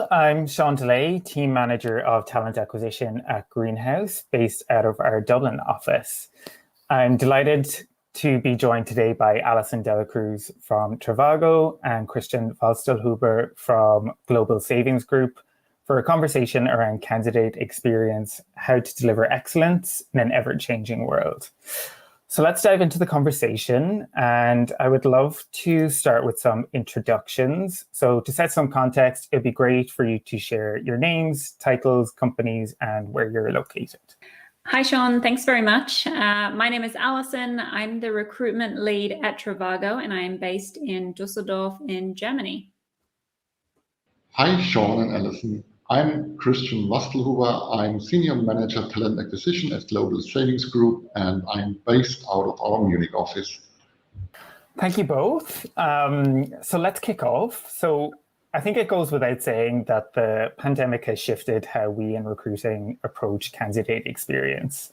all, I'm Sean DeLay, Team Manager of Talent Acquisition at Greenhouse, based out of our Dublin office. I'm delighted to be joined today by Alison Delacruz from Trivago and Christian Valstelhuber from Global Savings Group for a conversation around candidate experience, how to deliver excellence in an ever-changing world. So let's dive into the conversation, and I would love to start with some introductions. So to set some context, it'd be great for you to share your names, titles, companies, and where you're located. Hi, Sean. Thanks very much. My name is Alison. I'm the recruitment lead at Trivago, and I am based in Düsseldorf in Germany. Hi, Sean and Alison. I'm Christian Vastelhuber. I'm Senior Manager Talent Acquisition at Global Savings Group, and I'm based out of our Munich office. Thank you both. So let's kick off. So I think it goes without saying that the pandemic has shifted how we in recruiting approach candidate experience.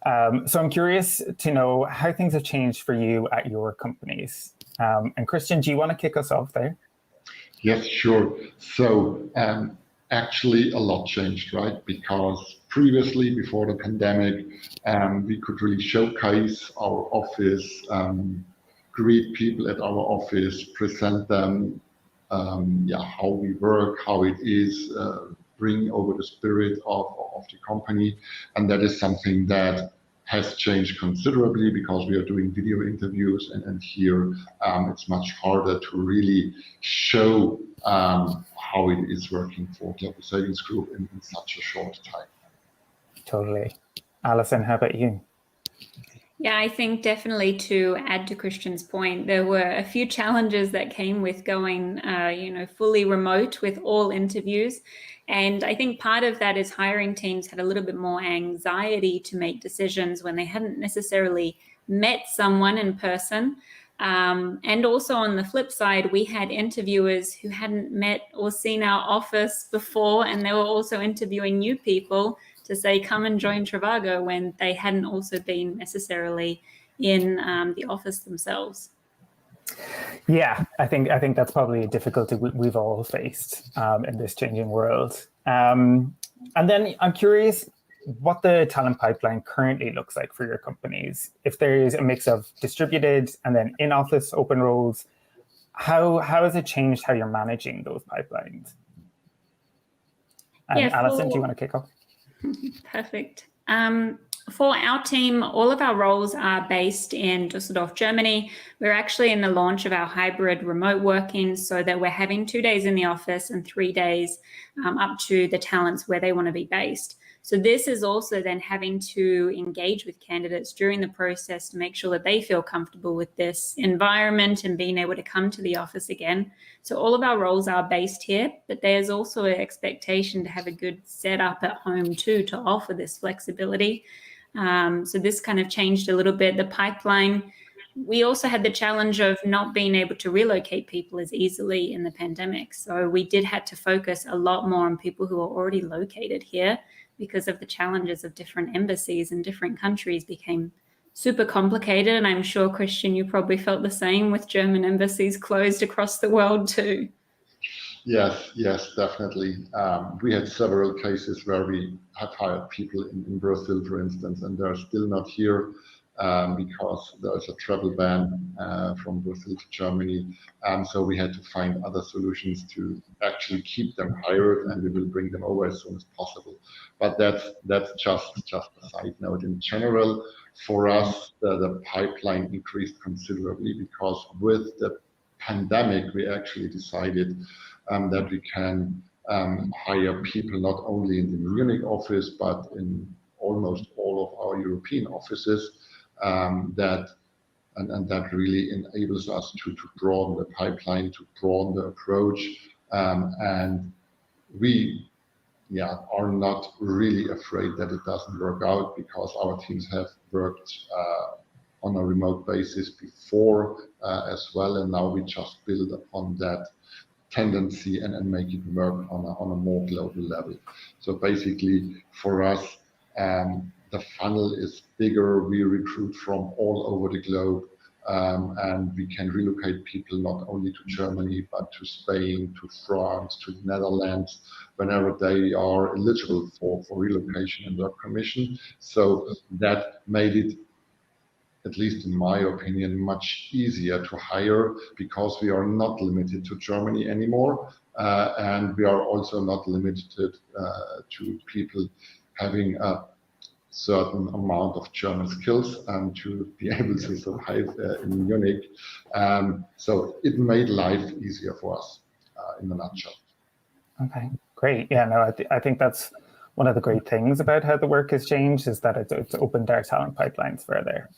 So I'm curious to know how things have changed for you at your companies. And Christian, do you want to kick us off there? Yes, sure. So actually a lot changed, right? Because previously, before the pandemic, we could really showcase our office, greet people at our office, present them, how we work, how it is, bring over the spirit of the company. And that is something that has changed considerably because we are doing video interviews, and here it's much harder to really show how it is working for Global Savings Group in such a short time. Totally. Alison, how about you? Yeah, I think definitely to add to Christian's point, there were a few challenges that came with going, fully remote with all interviews. And I think part of that is hiring teams had a little bit more anxiety to make decisions when they hadn't necessarily met someone in person. And also on the flip side, we had interviewers who hadn't met or seen our office before, and they were also interviewing new people to say, come and join Trivago, when they hadn't also been necessarily in the office themselves. Yeah, I think that's probably a difficulty we've all faced in this changing world. And then I'm curious what the talent pipeline currently looks like for your companies. If there is a mix of distributed and then in-office open roles, how has it changed how you're managing those pipelines? And Alison, do you want to kick off? Perfect. For our team, all of our roles are based in Düsseldorf, Germany. We're actually in the launch of our hybrid remote working, so that we're having 2 days in the office and 3 days up to the talents where they want to be based. So this is also then having to engage with candidates during the process to make sure that they feel comfortable with this environment and being able to come to the office again. So all of our roles are based here, but there's also an expectation to have a good setup at home too, to offer this flexibility. So this kind of changed a little bit. The pipeline, we also had the challenge of not being able to relocate people as easily in the pandemic. So we did have to focus a lot more on people who are already located here, because of the challenges of different embassies in different countries became super complicated. And I'm sure, Christian, you probably felt the same with German embassies closed across the world too. Yes, definitely. We had several cases where we have hired people in Brazil, for instance, and they're still not here because there's a travel ban from Brazil to Germany. So we had to find other solutions to actually keep them hired, and we will bring them over as soon as possible. But that's just a side note. In general, for us, the pipeline increased considerably because with the pandemic, we actually decided that we can hire people not only in the Munich office, but in almost all of our European offices. That really enables us to broaden the pipeline, to broaden the approach, and we are not really afraid that it doesn't work out, because our teams have worked on a remote basis before as well, and now we just build upon that tendency and make it work on a more global level. So basically for us, the funnel is bigger. We recruit from all over the globe. and we can relocate people not only to Germany, but to Spain, to France, to the Netherlands, whenever they are eligible for relocation and work permission. So that made it, at least in my opinion, much easier to hire, because we are not limited to Germany anymore. And we are also not limited to people having a certain amount of German skills and to be able to survive in Munich. So it made life easier for us in a nutshell. Okay, great. Yeah, no, I think that's one of the great things about how the work has changed, is that it's opened our talent pipelines further.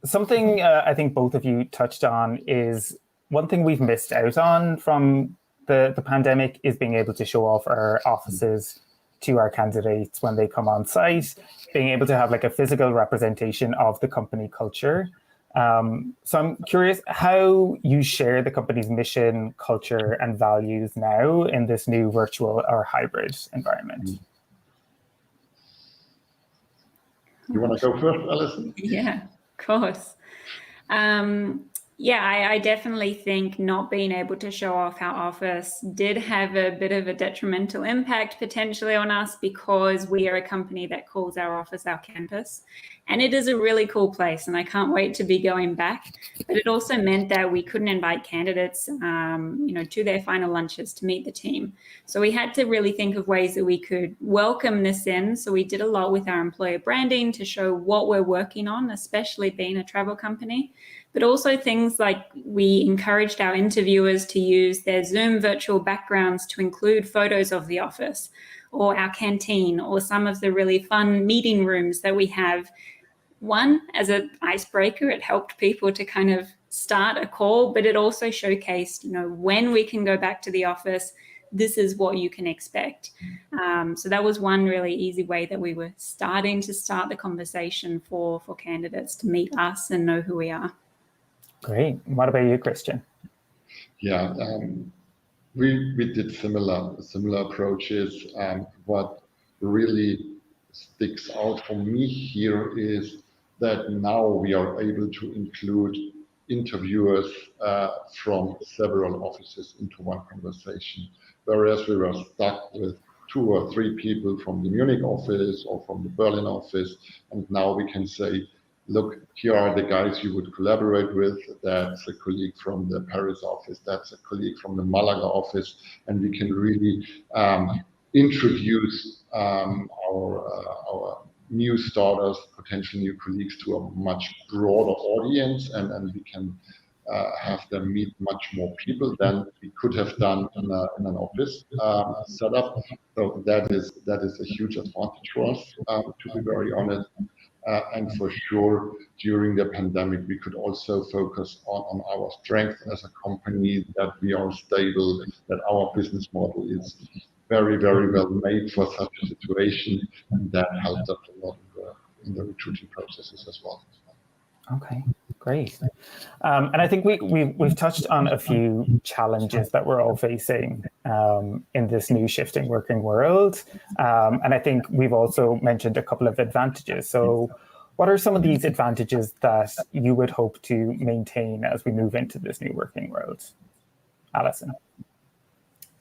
Something I think both of you touched on is one thing we've missed out on from the pandemic is being able to show off our offices to our candidates when they come on site, being able to have like a physical representation of the company culture. So I'm curious how you share the company's mission, culture, and values now in this new virtual or hybrid environment. You want to go first, Alison? Yeah, of course. Yeah, I definitely think not being able to show off our office did have a bit of a detrimental impact potentially on us, because we are a company that calls our office our campus. And it is a really cool place, and I can't wait to be going back. But it also meant that we couldn't invite candidates, to their final lunches to meet the team. So we had to really think of ways that we could welcome this in. So we did a lot with our employer branding to show what we're working on, especially being a travel company. But also things like we encouraged our interviewers to use their Zoom virtual backgrounds to include photos of the office or our canteen or some of the really fun meeting rooms that we have. One, as an icebreaker, it helped people to kind of start a call, but it also showcased, when we can go back to the office, this is what you can expect. So that was one really easy way that we were starting to start the conversation for candidates to meet us and know who we are. Great. What about you, Christian? Yeah, we did similar approaches. What really sticks out for me here is that now we are able to include interviewers from several offices into one conversation, whereas we were stuck with 2 or 3 people from the Munich office or from the Berlin office, and now we can say, look, here are the guys you would collaborate with. That's a colleague from the Paris office. That's a colleague from the Malaga office. And we can really introduce our new starters, potential new colleagues, to a much broader audience. And we can have them meet much more people than we could have done in an office setup. So that is a huge advantage for us, to be very honest. And for sure, during the pandemic, we could also focus on our strength as a company, that we are stable, that our business model is very, very well made for such a situation. And that helped us a lot in the recruiting processes as well. Okay, great. And I think we've touched on a few challenges that we're all facing in this new shifting working world. And I think we've also mentioned a couple of advantages. So what are some of these advantages that you would hope to maintain as we move into this new working world? Alison?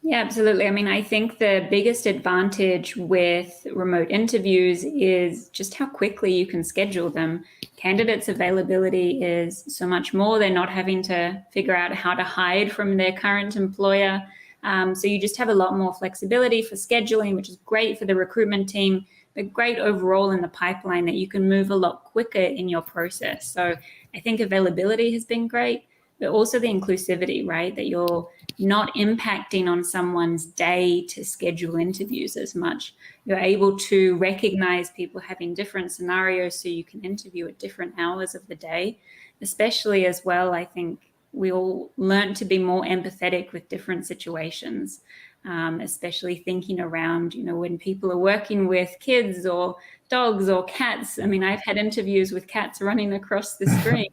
Yeah, absolutely. I mean, I think the biggest advantage with remote interviews is just how quickly you can schedule them. Candidates' availability is so much more. They're not having to figure out how to hide from their current employer. So you just have a lot more flexibility for scheduling, which is great for the recruitment team, but great overall in the pipeline, that you can move a lot quicker in your process. So I think availability has been great, but also the inclusivity, right? That you're not impacting on someone's day to schedule interviews as much. You're able to recognize people having different scenarios, so you can interview at different hours of the day. Especially as well, I think we all learn to be more empathetic with different situations, especially thinking around, when people are working with kids or dogs or cats. I mean, I've had interviews with cats running across the screen.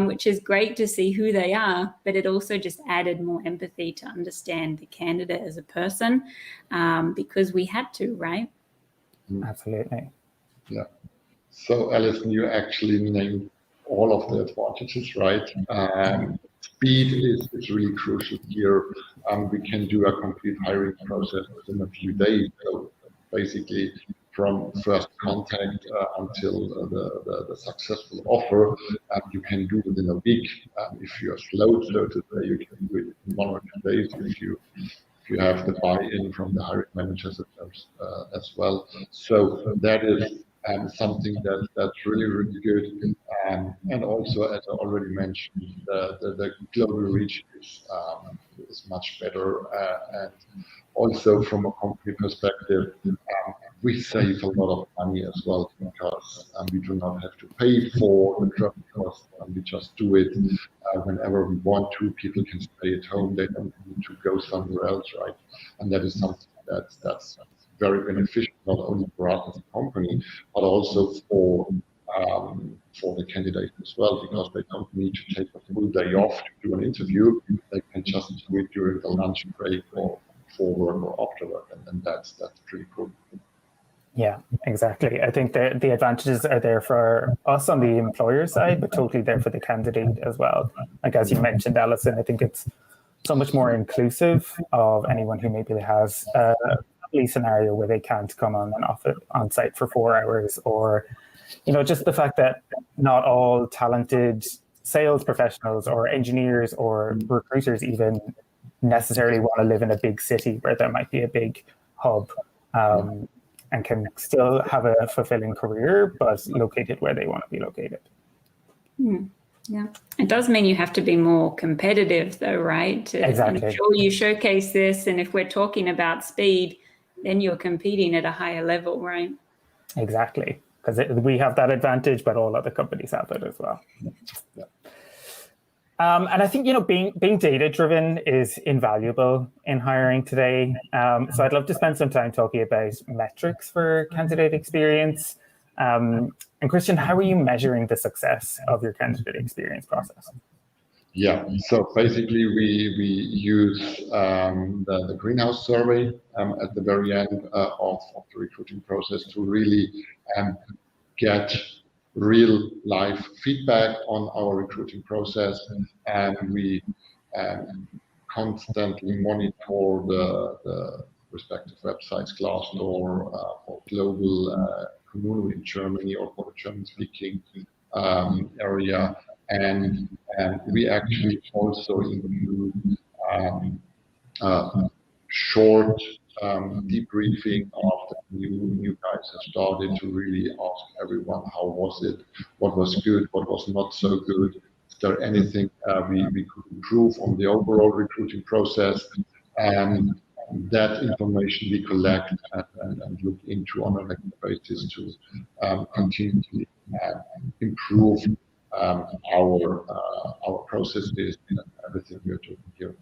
Which is great to see who they are, but it also just added more empathy to understand the candidate as a person, because we had to, right? Absolutely. Yeah. So, Alison, you actually named all of the advantages, right? Speed is really crucial here. We can do a complete hiring process within a few days. So basically, from first contact until the successful offer, you can do it in a week. If you are slow, so to say, you can do it in 1 or 2 days. If you have the buy-in from the hiring managers as well. So that is something that's really good. And also, as I already mentioned, the global reach is much better. And also from a company perspective, we save a lot of money as well, because we do not have to pay for the travel costs, and we just do it whenever we want to. People can stay at home; they don't need to go somewhere else, right? And that is something that's very beneficial, not only for us as a company, but also for the candidate as well, because they don't need to take a full day off to do an interview. They can just do it during the lunch break or before work or after work, and that's pretty cool. Yeah, exactly. I think the advantages are there for us on the employer side, but totally there for the candidate as well. Like as you mentioned, Alison, I think it's so much more inclusive of anyone who maybe has a scenario where they can't come on site for 4 hours, or just the fact that not all talented sales professionals or engineers or recruiters even necessarily want to live in a big city where there might be a big hub. And can still have a fulfilling career, but located where they want to be located. Yeah, it does mean you have to be more competitive, though, right? Exactly. Ensure you showcase this, and if we're talking about speed, then you're competing at a higher level, right? Exactly, because we have that advantage, but all other companies have it as well. Yeah. And I think, being data-driven is invaluable in hiring today. So I'd love to spend some time talking about metrics for candidate experience. And Christian, how are you measuring the success of your candidate experience process? Yeah, so basically we use the greenhouse survey at the very end of the recruiting process to really get real life feedback on our recruiting process, and we constantly monitor the respective websites, Glassdoor for global community in Germany or for the German-speaking area, and we actually also include short debriefing after new guys have started, to really ask everyone how was it, what was good, what was not so good, is there anything we could improve on the overall recruiting process, and that information we collect and look into on a regular basis to continually improve our processes and everything we're doing here.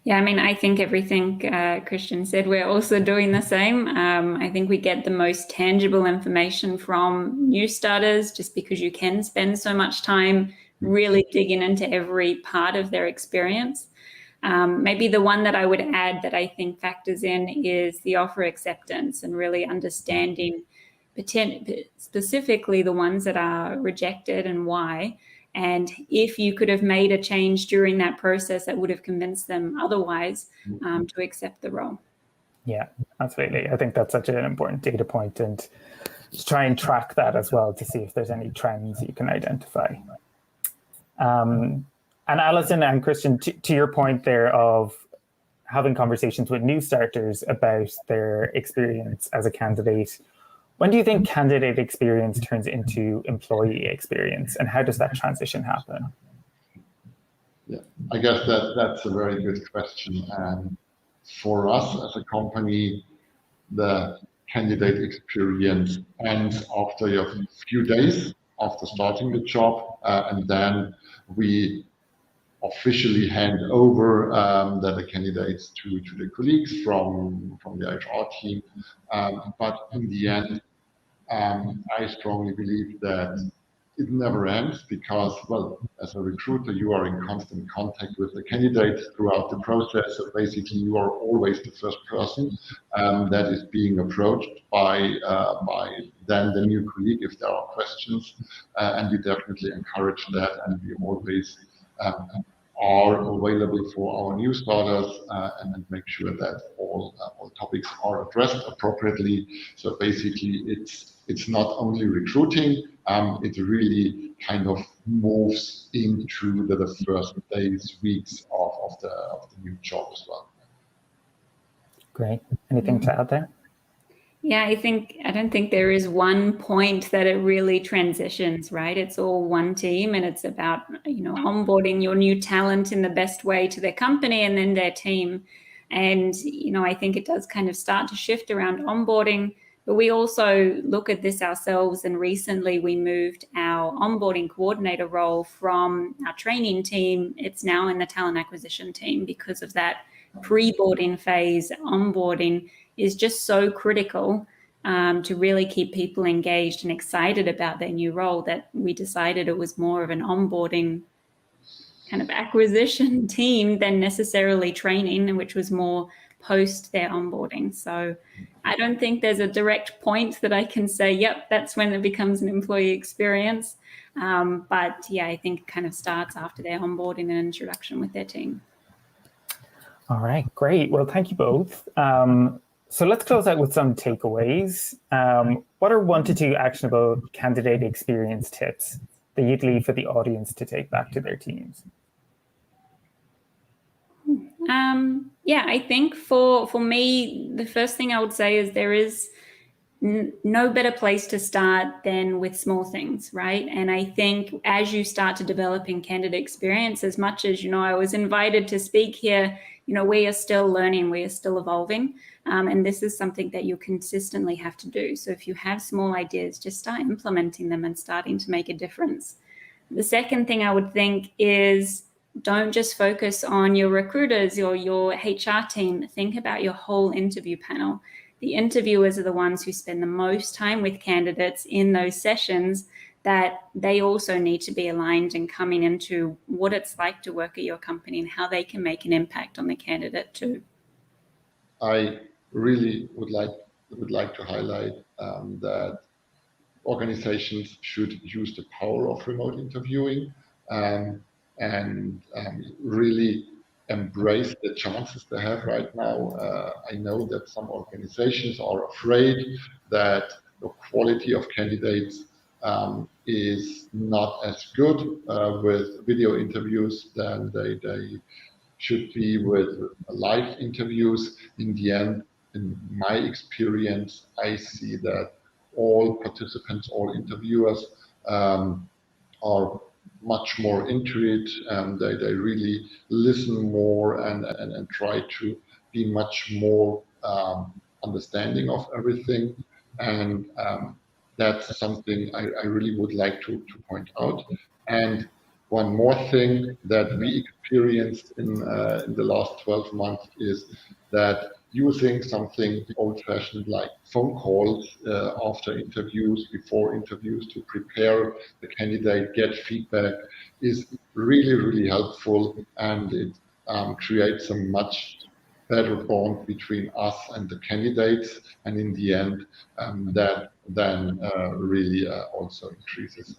Yeah. I mean, I think everything Christian said, we're also doing the same. I think we get the most tangible information from new starters, just because you can spend so much time really digging into every part of their experience. Maybe the one that I would add that I think factors in is the offer acceptance, and really understanding specifically the ones that are rejected and why. And if you could have made a change during that process that would have convinced them otherwise to accept the role. Yeah, absolutely. I think that's such an important data point, and to try and track that as well to see if there's any trends you can identify. And Alison and Christian, to your point there of having conversations with new starters about their experience as a candidate, when do you think candidate experience turns into employee experience, and how does that transition happen? Yeah, I guess that's a very good question. And for us as a company, the candidate experience ends after a few days after starting the job, and then we officially hand over the candidates to the colleagues from the HR team. But in the end, I strongly believe that it never ends because, well, as a recruiter, you are in constant contact with the candidates throughout the process. So basically, you are always the first person that is being approached by then the new colleague if there are questions, and we definitely encourage that, and we always are available for our new starters and make sure that all topics are addressed appropriately. So basically, it's not only recruiting, it really kind of moves into the first days, weeks of the new job as well. Great. Anything to add there? Yeah, I don't think there is one point that it really transitions, right? It's all one team, and it's about, onboarding your new talent in the best way to their company and then their team. And, I think it does kind of start to shift around onboarding, but we also look at this ourselves. And recently we moved our onboarding coordinator role from our training team. It's now in the talent acquisition team because of that pre-boarding phase. Onboarding is just so critical to really keep people engaged and excited about their new role, that we decided it was more of an onboarding kind of acquisition team than necessarily training, which was more post their onboarding. So I don't think there's a direct point that I can say, yep, that's when it becomes an employee experience. But yeah, I think it kind of starts after their onboarding and introduction with their team. All right, great. Well, thank you both. So let's close out with some takeaways. What are 1 to 2 actionable candidate experience tips that you'd leave for the audience to take back to their teams? Yeah, I think for me, the first thing I would say is there is no better place to start than with small things, right? And I think as you start to develop in candidate experience, as much as, I was invited to speak here, we are still learning, we are still evolving. And this is something that you consistently have to do. So if you have small ideas, just start implementing them and starting to make a difference. The second thing I would think is, don't just focus on your recruiters or your HR team. Think about your whole interview panel. The interviewers are the ones who spend the most time with candidates in those sessions, that they also need to be aligned and coming into what it's like to work at your company and how they can make an impact on the candidate too. I really would like to highlight that organizations should use the power of remote interviewing and really embrace the chances they have right now. I know that some organizations are afraid that the quality of candidates is not as good with video interviews than they should be with live interviews. In the end, in my experience, I see that all participants, all interviewers are much more into it. They really listen more and try to be much more understanding of everything. And that's something I really would like to point out. And one more thing that we experienced in the last 12 months is that using something old-fashioned like phone calls after interviews, before interviews, to prepare the candidate, get feedback, is really, really helpful, and it creates a much better bond between us and the candidates, and in the end, that then really also increases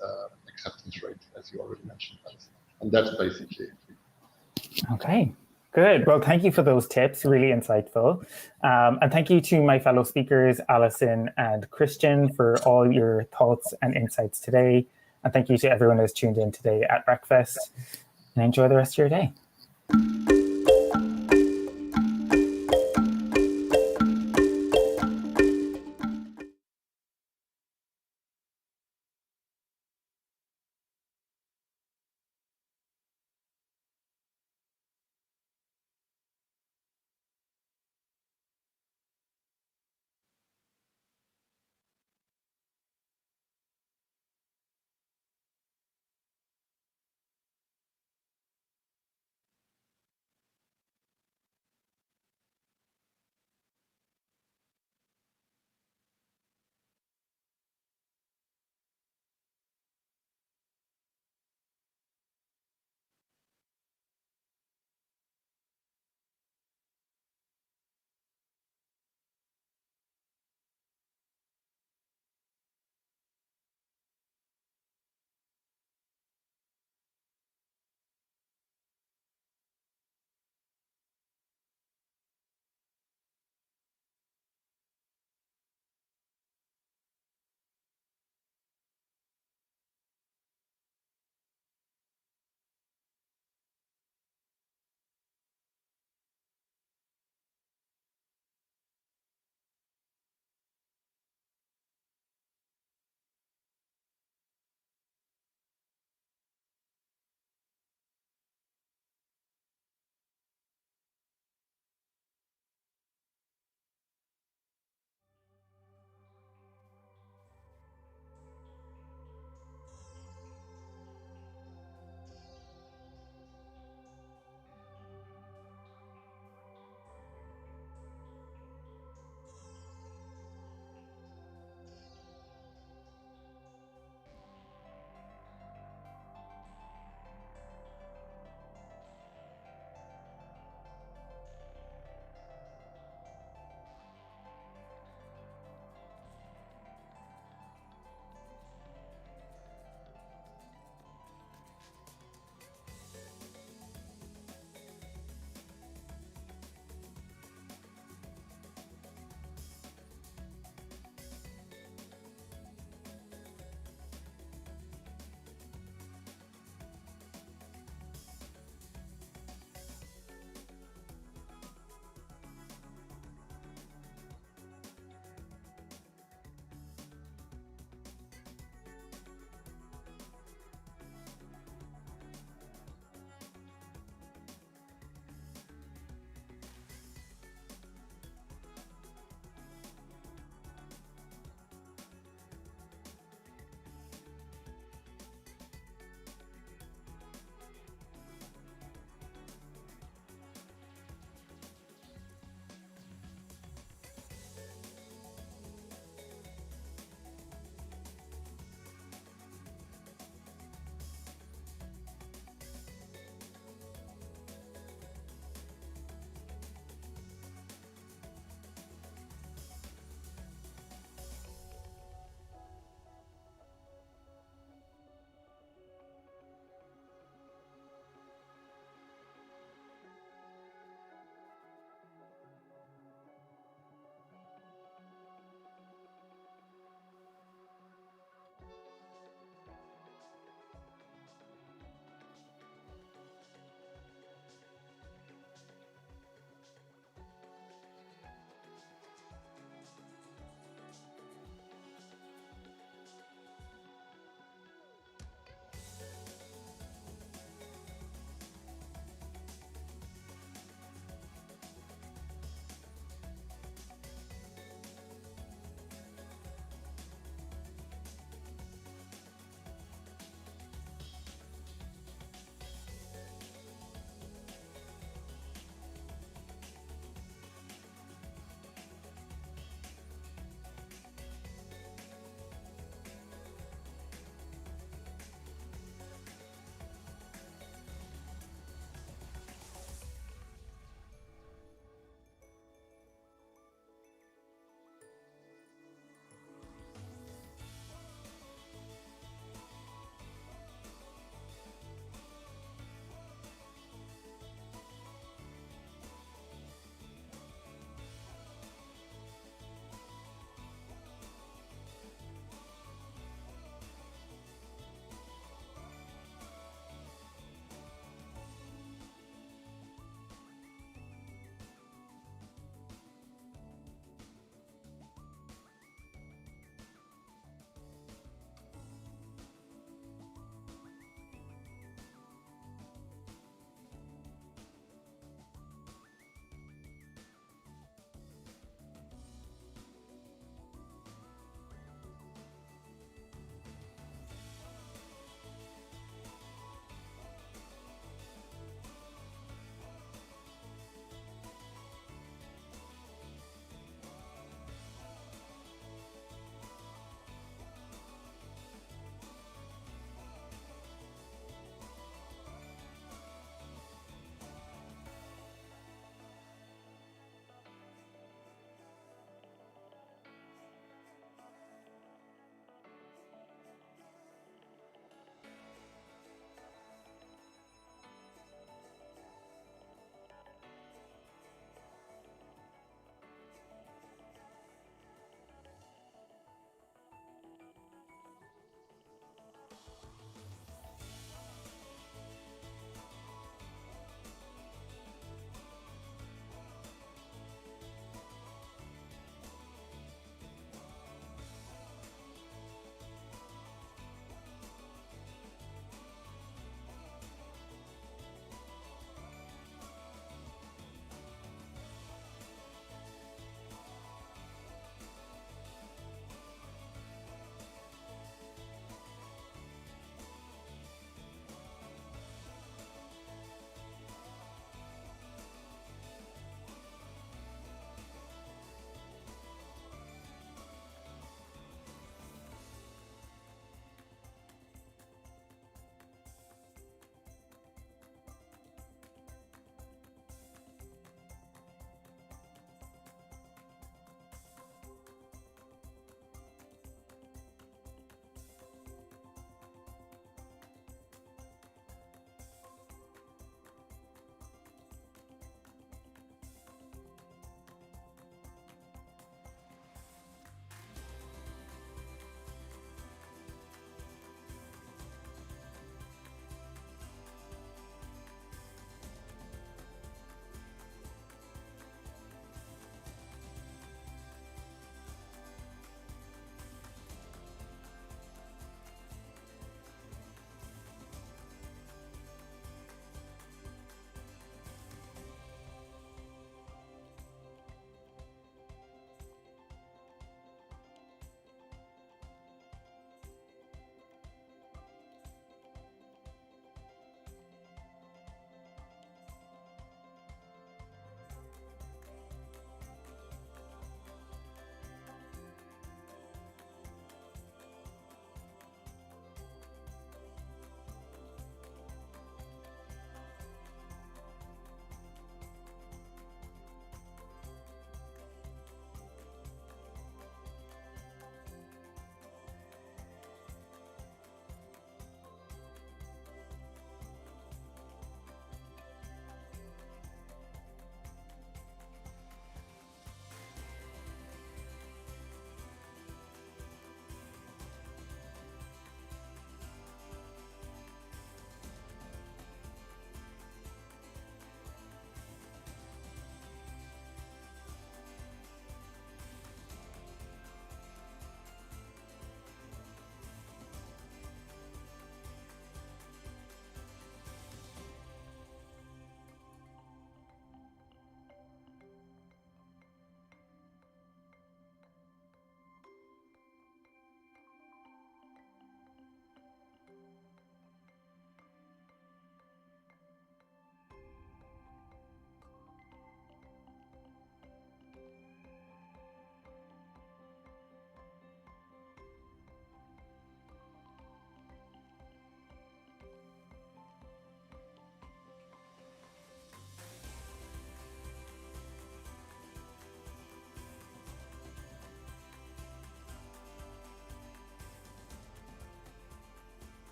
acceptance rate, as you already mentioned, Alison. And that's basically it. Okay, good. Well, thank you for those tips, really insightful. And thank you to my fellow speakers, Alison and Christian, for all your thoughts and insights today. And thank you to everyone who's tuned in today at RecFest. And enjoy the rest of your day.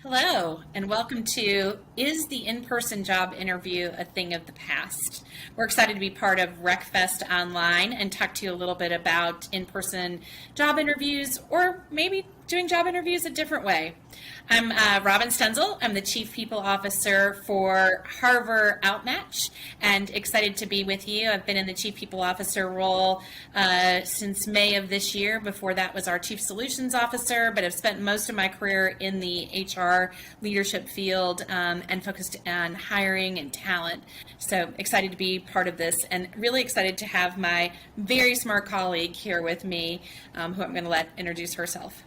Hello, and welcome to Is the In-Person Job Interview a Thing of the Past? We're excited to be part of RecFest Online and talk to you a little bit about in-person job interviews, or maybe doing job interviews a different way. I'm Robin Stenzel. I'm the Chief People Officer for Harvard Outmatch, and excited to be with you. I've been in the Chief People Officer role since May of this year. Before that was our Chief Solutions Officer, but I've spent most of my career in the HR leadership field and focused on hiring and talent. So excited to be part of this, and really excited to have my very smart colleague here with me, who I'm going to let introduce herself.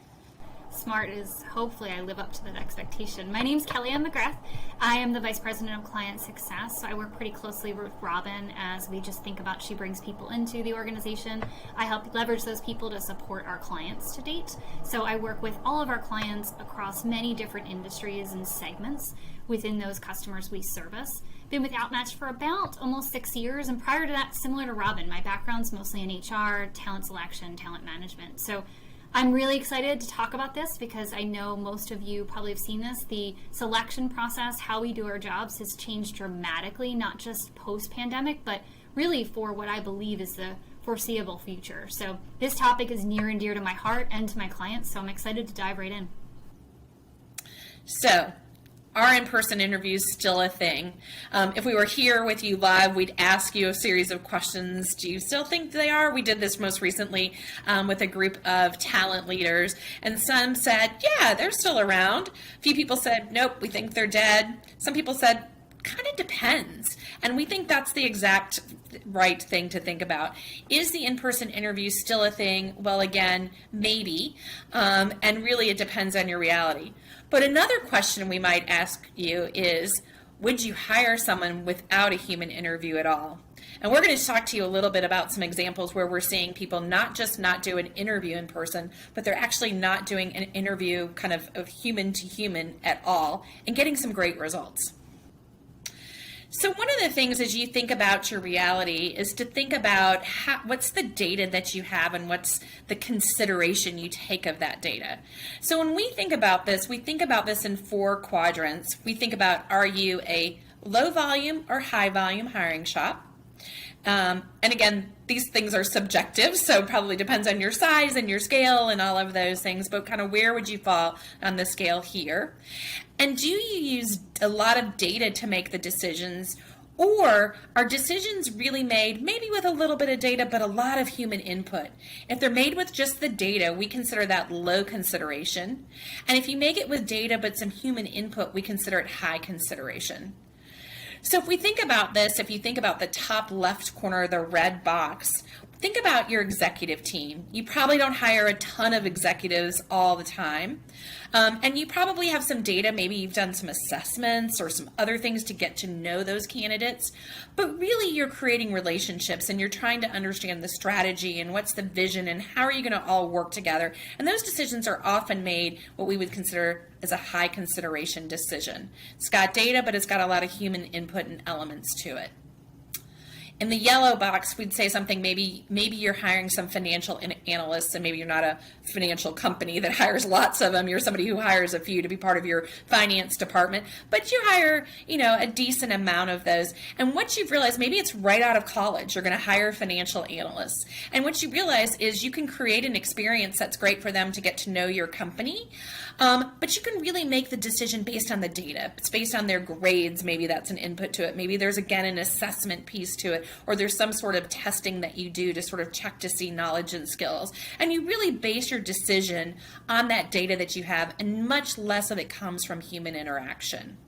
Smart is hopefully I live up to that expectation. My name's Kellyanne McGrath. I am the Vice President of Client Success. So I work pretty closely with Robin as we just think about, she brings people into the organization. I help leverage those people to support our clients to date. So I work with all of our clients across many different industries and segments within those customers we service. Been with Outmatch for about almost 6 years, and prior to that, similar to Robin, my background's mostly in HR, talent selection, talent management. So I'm really excited to talk about this because I know most of you probably have seen this. The selection process, how we do our jobs, has changed dramatically, not just post-pandemic, but really for what I believe is the foreseeable future. So this topic is near and dear to my heart and to my clients, so I'm excited to dive right in. So, are in-person interviews still a thing? If we were here with you live, we'd ask you a series of questions. Do you still think they are? We did this most recently with a group of talent leaders, and some said, yeah, they're still around. A few people said, nope, we think they're dead. Some people said, kind of depends. And we think that's the exact right thing to think about. Is the in-person interview still a thing? Well, again, maybe. And really it depends on your reality. But another question we might ask you is, would you hire someone without a human interview at all? And we're going to talk to you a little bit about some examples where we're seeing people not just not do an interview in person, but they're actually not doing an interview kind of human to human at all and getting some great results. So one of the things as you think about your reality is to think about what's the data that you have and what's the consideration you take of that data. So when we think about this, we think about this in 4 quadrants. We think about, are you a low volume or high volume hiring shop? And again, these things are subjective, so it probably depends on your size and your scale and all of those things, but kind of where would you fall on the scale here? And do you use a lot of data to make the decisions, or are decisions really made maybe with a little bit of data, but a lot of human input? If they're made with just the data, we consider that low consideration. And if you make it with data, but some human input, we consider it high consideration. So if we think about this, if you think about the top left corner of the red box, think about your executive team. You probably don't hire a ton of executives all the time. And you probably have some data, maybe you've done some assessments or some other things to get to know those candidates. But really you're creating relationships and you're trying to understand the strategy and what's the vision and how are you going to all work together. And those decisions are often made what we would consider as a high consideration decision. It's got data, but it's got a lot of human input and elements to it. In the yellow box, we'd say something, maybe you're hiring some financial analysts, and maybe you're not a financial company that hires lots of them. You're somebody who hires a few to be part of your finance department, but you hire, a decent amount of those. And what you've realized, maybe it's right out of college, you're going to hire financial analysts. And what you realize is you can create an experience that's great for them to get to know your company, but you can really make the decision based on the data. It's based on their grades. Maybe that's an input to it. Maybe there's, again, an assessment piece to it, or there's some sort of testing that you do to sort of check to see knowledge and skills. And you really base your decision on that data that you have, and much less of it comes from human interaction.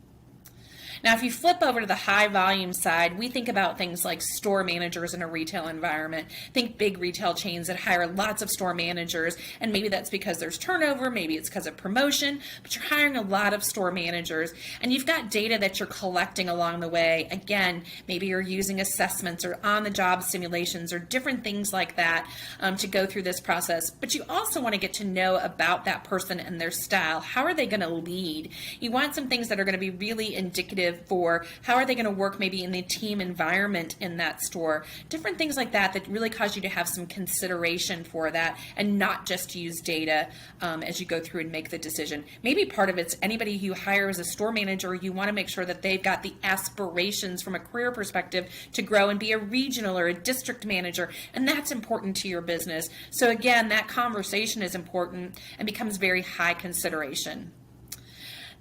Now, if you flip over to the high volume side, we think about things like store managers in a retail environment. Think big retail chains that hire lots of store managers, and maybe that's because there's turnover, maybe it's because of promotion, but you're hiring a lot of store managers, and you've got data that you're collecting along the way. Again, maybe you're using assessments or on-the-job simulations or different things like that to go through this process, but you also want to get to know about that person and their style. How are they going to lead? You want some things that are going to be really indicative perspective for how are they going to work maybe in the team environment in that store, different things like that that really cause you to have some consideration for that and not just use data as you go through and make the decision. Maybe part of it's anybody who you hire as a store manager, you want to make sure that they've got the aspirations from a career perspective to grow and be a regional or a district manager, and that's important to your business. So again, that conversation is important and becomes very high consideration.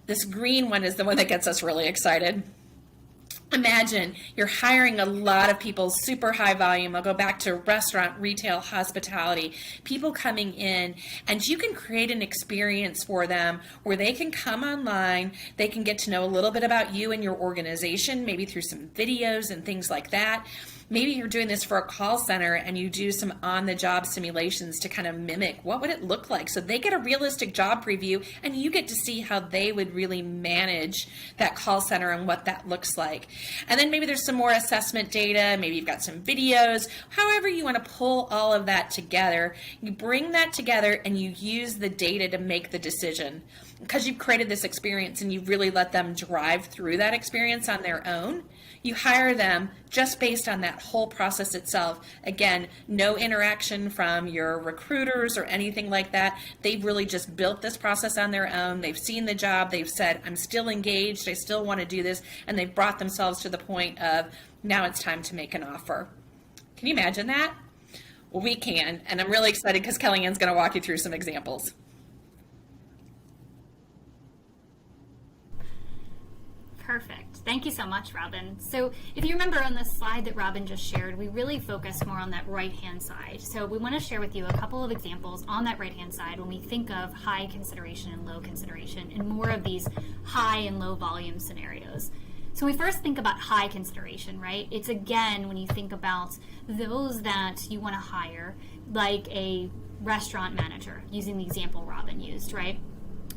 This green one is the one that gets us really excited. Imagine you're hiring a lot of people, super high volume. I'll go back to restaurant, retail, hospitality, people coming in, and you can create an experience for them where they can come online, they can get to know a little bit about you and your organization, maybe through some videos and things like that. Maybe you're doing this for a call center and you do some on-the-job simulations to kind of mimic what would it look like. So they get a realistic job preview and you get to see how they would really manage that call center and what that looks like. And then maybe there's some more assessment data, maybe you've got some videos, however you want to pull all of that together. You bring that together and you use the data to make the decision. Because you've created this experience and you've really let them drive through that experience on their own, you hire them just based on that whole process itself. Again, no interaction from your recruiters or anything like that. They've really just built this process on their own. They've seen the job. They've said, I'm still engaged. I still want to do this. And they've brought themselves to the point of, now it's time to make an offer. Can you imagine that? Well, we can. And I'm really excited because Kellyanne's going to walk you through some examples. Perfect. Thank you so much, Robin. So if you remember on the slide that Robin just shared, we really focused more on that right-hand side. So we want to share with you a couple of examples on that right-hand side when we think of high consideration and low consideration and more of these high and low volume scenarios. So we first think about high consideration, right? It's again, when you think about those that you want to hire, like a restaurant manager, using the example Robin used, right?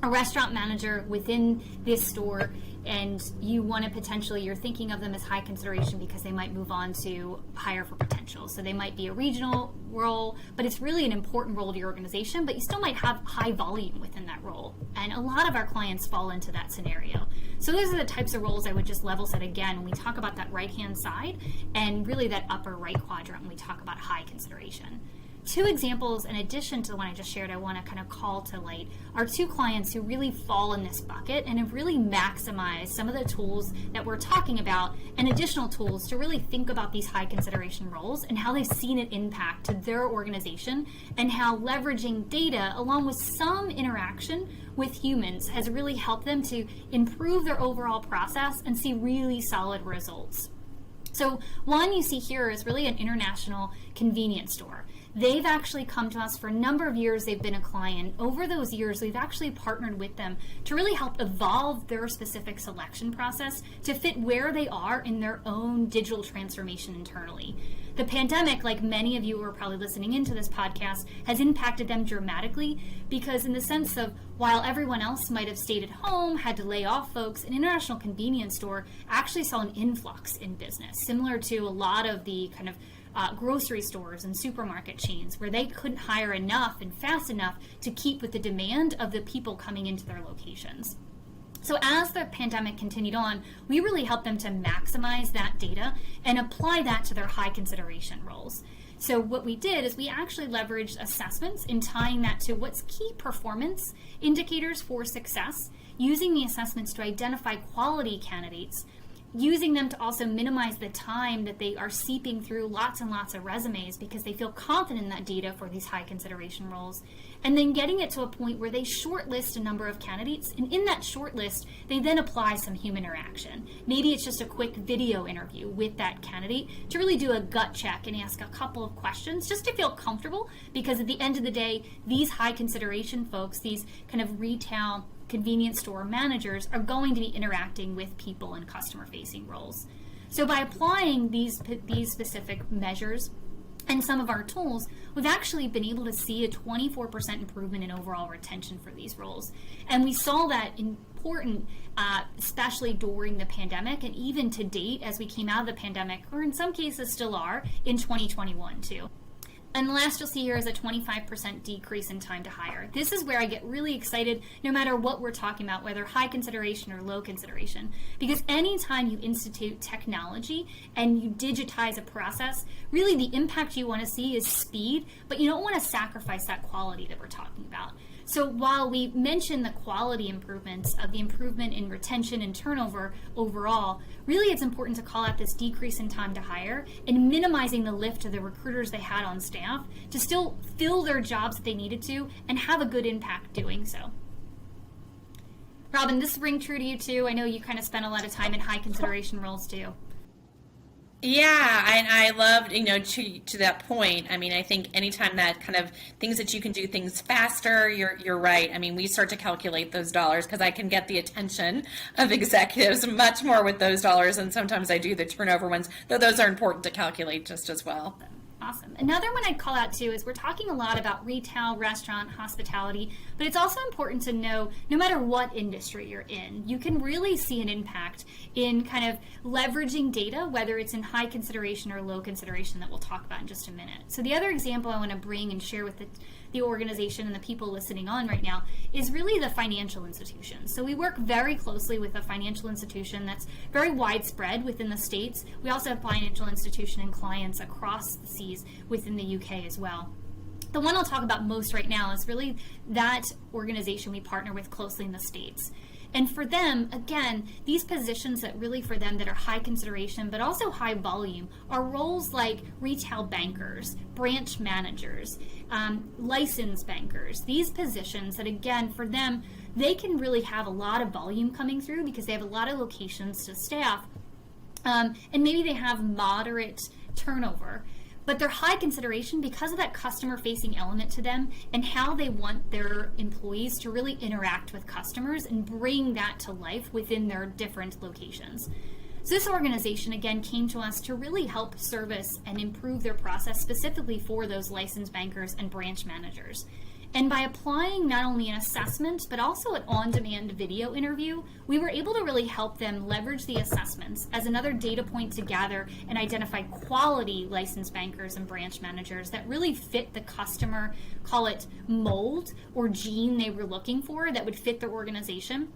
A restaurant manager within this store, and you want to potentially, you're thinking of them as high consideration because they might move on to higher for potential. So they might be a regional role, but it's really an important role to your organization, but you still might have high volume within that role. And a lot of our clients fall into that scenario. So those are the types of roles I would just level set again when we talk about that right-hand side and really that upper right quadrant when we talk about high consideration. Two examples in addition to the one I just shared I want to kind of call to light are two clients who really fall in this bucket and have really maximized some of the tools that we're talking about and additional tools to really think about these high consideration roles and how they've seen it impact to their organization and how leveraging data along with some interaction with humans has really helped them to improve their overall process and see really solid results. So one you see here is really an international convenience store. They've actually come to us for a number of years. They've been a client. Over those years, we've actually partnered with them to really help evolve their specific selection process to fit where they are in their own digital transformation internally. The pandemic, like many of you who are probably listening into this podcast, has impacted them dramatically because in the sense of while everyone else might have stayed at home, had to lay off folks, an international convenience store actually saw an influx in business, similar to a lot of the kind of grocery stores and supermarket chains where they couldn't hire enough and fast enough to keep with the demand of the people coming into their locations. So as the pandemic continued on, we really helped them to maximize that data and apply that to their high consideration roles. So what we did is we actually leveraged assessments in tying that to what's key performance indicators for success, using the assessments to identify quality candidates, using them to also minimize the time that they are seeping through lots and lots of resumes because they feel confident in that data for these high consideration roles, and then getting it to a point where they shortlist a number of candidates, and in that shortlist, they then apply some human interaction. Maybe it's just a quick video interview with that candidate to really do a gut check and ask a couple of questions just to feel comfortable, because at the end of the day, these high consideration folks, these kind of retail convenience store managers are going to be interacting with people in customer-facing roles. So by applying these specific measures and some of our tools, we've actually been able to see a 24% improvement in overall retention for these roles. And we saw that important, especially during the pandemic and even to date as we came out of the pandemic, or in some cases still are, in 2021 too. And the last you'll see here is a 25% decrease in time to hire. This is where I get really excited no matter what we're talking about, whether high consideration or low consideration. Because anytime you institute technology and you digitize a process, really the impact you want to see is speed, but you don't want to sacrifice that quality that we're talking about. So while we mention the quality improvements of the improvement in retention and turnover overall, really it's important to call out this decrease in time to hire and minimizing the lift of the recruiters they had on staff to still fill their jobs that they needed to and have a good impact doing so. Robin, this ring true to you too? I know you kind of spent a lot of time in high consideration roles too. Yeah, and I loved, to that point. I mean, I think anytime that kind of things that you can do things faster, you're right. I mean, we start to calculate those dollars because I can get the attention of executives much more with those dollars, and sometimes I do the turnover ones, though those are important to calculate just as well. Awesome. Another one I'd call out too is we're talking a lot about retail, restaurant, hospitality, but it's also important to know no matter what industry you're in, you can really see an impact in kind of leveraging data, whether it's in high consideration or low consideration that we'll talk about in just a minute. So the other example I want to bring and share with the organization and the people listening on right now is really the financial institutions. So we work very closely with a financial institution that's very widespread within the States. We also have financial institution and clients across the seas within the UK as well. The one I'll talk about most right now is really that organization we partner with closely in the States. And for them, again, these positions that really for them that are high consideration but also high volume are roles like retail bankers, branch managers, licensed bankers. These positions that again for them, they can really have a lot of volume coming through because they have a lot of locations to staff, and maybe they have moderate turnover. But they're high consideration because of that customer-facing element to them and how they want their employees to really interact with customers and bring that to life within their different locations. So this organization, again, came to us to really help service and improve their process specifically for those licensed bankers and branch managers. And by applying not only an assessment, but also an on-demand video interview, we were able to really help them leverage the assessments as another data point to gather and identify quality licensed bankers and branch managers that really fit the customer, call it mold or gene they were looking for that would fit their organization,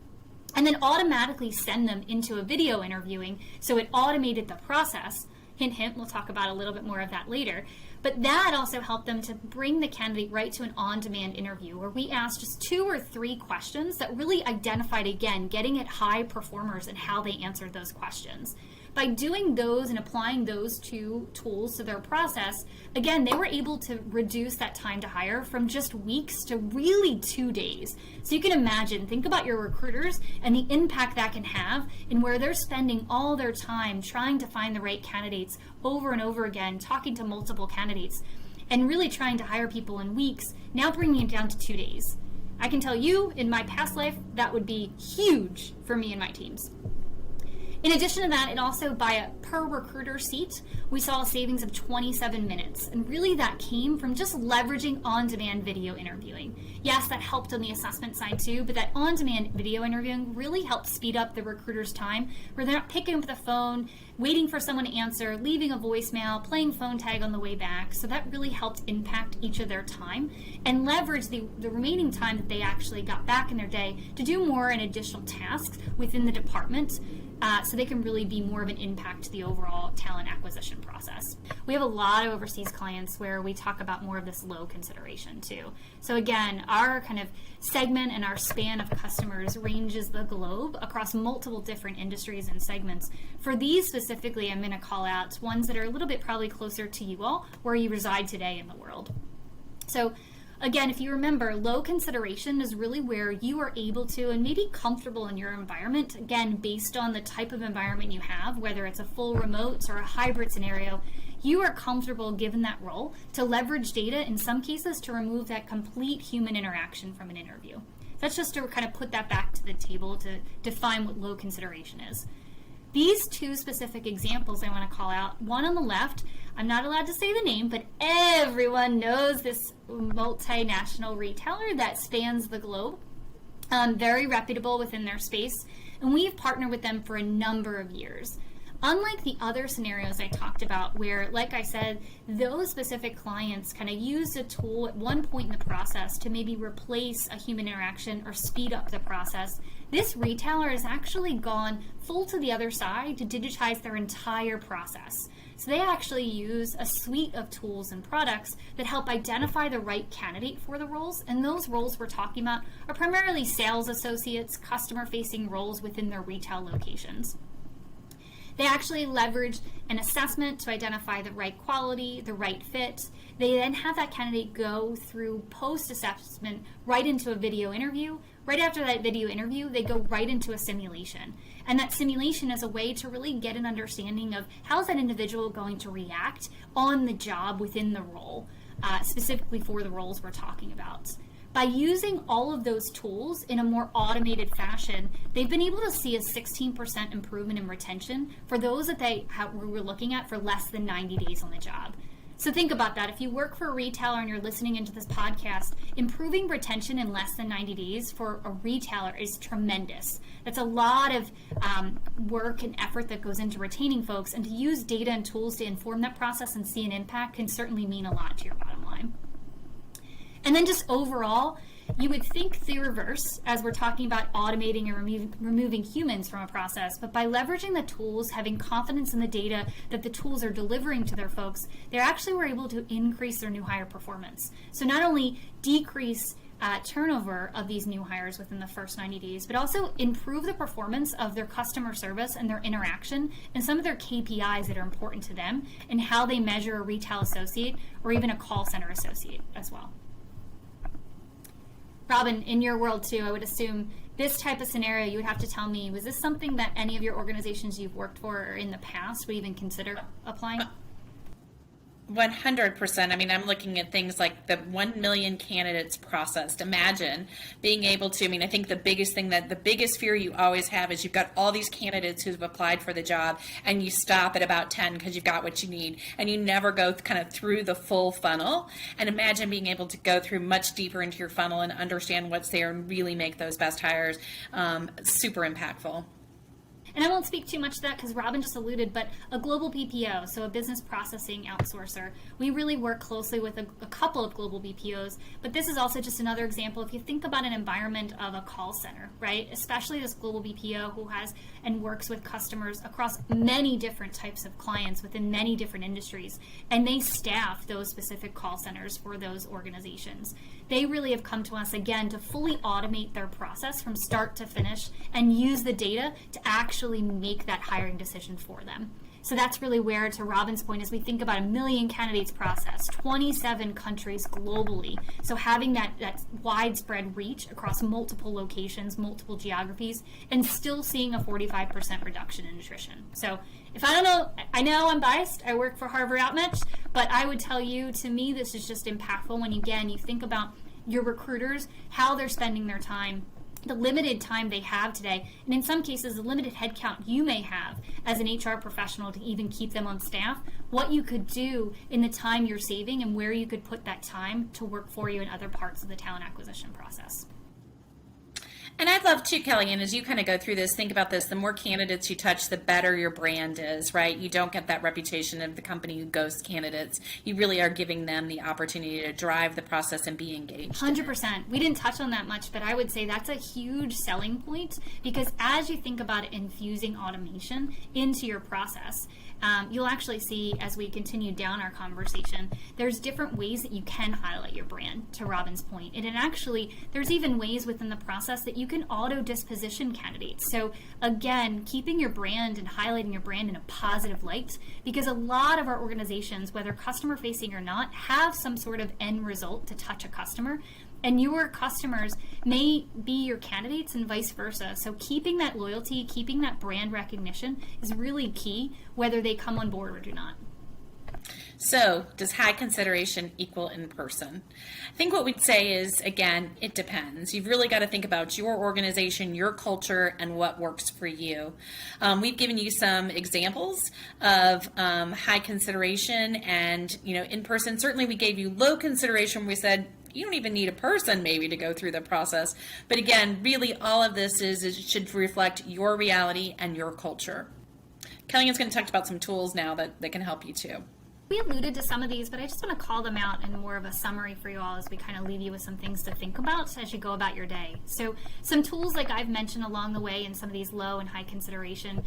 and then automatically send them into a video interviewing so it automated the process. Hint, hint, we'll talk about a little bit more of that later. But that also helped them to bring the candidate right to an on-demand interview where we asked just 2 or 3 questions that really identified, again, getting at high performers and how they answered those questions. By doing those and applying those 2 tools to their process, again, they were able to reduce that time to hire from just weeks to really 2 days. So you can imagine, think about your recruiters and the impact that can have in where they're spending all their time trying to find the right candidates over and over again, talking to multiple candidates, and really trying to hire people in weeks, now bringing it down to 2 days. I can tell you, in my past life, that would be huge for me and my teams. In addition to that, it also, by a per recruiter seat, we saw a savings of 27 minutes. And really that came from just leveraging on-demand video interviewing. Yes, that helped on the assessment side too, but that on-demand video interviewing really helped speed up the recruiter's time where they're not picking up the phone, waiting for someone to answer, leaving a voicemail, playing phone tag on the way back. So that really helped impact each of their time and leverage the remaining time that they actually got back in their day to do more and additional tasks within the department. So they can really be more of an impact to the overall talent acquisition process. We have a lot of overseas clients where we talk about more of this low consideration too. So again, our kind of segment and our span of customers ranges the globe across multiple different industries and segments. For these specifically, I'm going to call out ones that are a little bit probably closer to you all, where you reside today in the world. So again, if you remember, low consideration is really where you are able to and maybe comfortable in your environment, again, based on the type of environment you have, whether it's a full remote or a hybrid scenario, you are comfortable given that role to leverage data in some cases to remove that complete human interaction from an interview. That's just to kind of put that back to the table to define what low consideration is. These 2 specific examples I want to call out, one on the left, I'm not allowed to say the name, but everyone knows this multinational retailer that spans the globe, very reputable within their space, and we've partnered with them for a number of years. Unlike the other scenarios I talked about where, like I said, those specific clients kind of used a tool at one point in the process to maybe replace a human interaction or speed up the process, this retailer has actually gone full to the other side to digitize their entire process. So they actually use a suite of tools and products that help identify the right candidate for the roles. And those roles we're talking about are primarily sales associates, customer-facing roles within their retail locations. They actually leverage an assessment to identify the right quality, the right fit. They then have that candidate go through post-assessment right into a video interview. Right after that video interview, they go right into a simulation. And that simulation is a way to really get an understanding of how is that individual going to react on the job within the role, specifically for the roles we're talking about. By using all of those tools in a more automated fashion, they've been able to see a 16% improvement in retention for those that we were looking at for less than 90 days on the job. So think about that. If you work for a retailer and you're listening into this podcast, improving retention in less than 90 days for a retailer is tremendous. That's a lot of work and effort that goes into retaining folks, and to use data and tools to inform that process and see an impact can certainly mean a lot to your bottom line. And then just overall, you would think the reverse as we're talking about automating and removing humans from a process, but by leveraging the tools, having confidence in the data that the tools are delivering to their folks, they actually were able to increase their new hire performance. So not only decrease turnover of these new hires within the first 90 days, but also improve the performance of their customer service and their interaction and some of their KPIs that are important to them and how they measure a retail associate or even a call center associate as well. Robin, in your world too, I would assume this type of scenario, you would have to tell me, was this something that any of your organizations you've worked for or in the past would even consider applying? 100%. I mean, I'm looking at things like the 1 million candidates processed. Imagine being able to, I think the biggest fear you always have is you've got all these candidates who've applied for the job and you stop at about 10 because you've got what you need and you never go kind of through the full funnel. And imagine being able to go through much deeper into your funnel and understand what's there and really make those best hires. Super impactful. And I won't speak too much to that because Robin just alluded, but a global BPO, so a business processing outsourcer, we really work closely with a couple of global BPOs, but this is also just another example. If you think about an environment of a call center, right, especially this global BPO who has and works with customers across many different types of clients within many different industries, and they staff those specific call centers for those organizations. They really have come to us, again, to fully automate their process from start to finish and use the data to actually make that hiring decision for them. So that's really where, to Robin's point, as we think about 1 million candidates processed, 27 countries globally. So having that widespread reach across multiple locations, multiple geographies, and still seeing a 45% reduction in attrition. So if I know I'm biased, I work for Harvard Outmatch, but I would tell you, to me, this is just impactful when, again, you think about your recruiters, how they're spending their time, the limited time they have today, and in some cases, the limited headcount you may have as an HR professional to even keep them on staff, what you could do in the time you're saving and where you could put that time to work for you in other parts of the talent acquisition process. And I'd love to, Kelly, and as you kind of go through this, think about this, the more candidates you touch, the better your brand is, right? You don't get that reputation of the company who ghosts candidates. You really are giving them the opportunity to drive the process and be engaged. 100%. We didn't touch on that much, but I would say that's a huge selling point, because as you think about infusing automation into your process, you'll actually see, as we continue down our conversation, there's different ways that you can highlight your brand, to Robin's point. And actually, there's even ways within the process that you can auto-disposition candidates. So again, keeping your brand and highlighting your brand in a positive light, because a lot of our organizations, whether customer-facing or not, have some sort of end result to touch a customer. And your customers may be your candidates and vice versa. So keeping that loyalty, keeping that brand recognition is really key, whether they come on board or do not. So does high consideration equal in person? I think what we'd say is, again, it depends. You've really got to think about your organization, your culture, and what works for you. We've given you some examples of high consideration and, in person. Certainly we gave you low consideration. We said, you don't even need a person maybe to go through the process. But again, really all of this is it should reflect your reality and your culture. Kellyanne's going to talk about some tools now that can help you too. We alluded to some of these, but I just want to call them out in more of a summary for you all as we kind of leave you with some things to think about as you go about your day. So some tools like I've mentioned along the way in some of these low and high consideration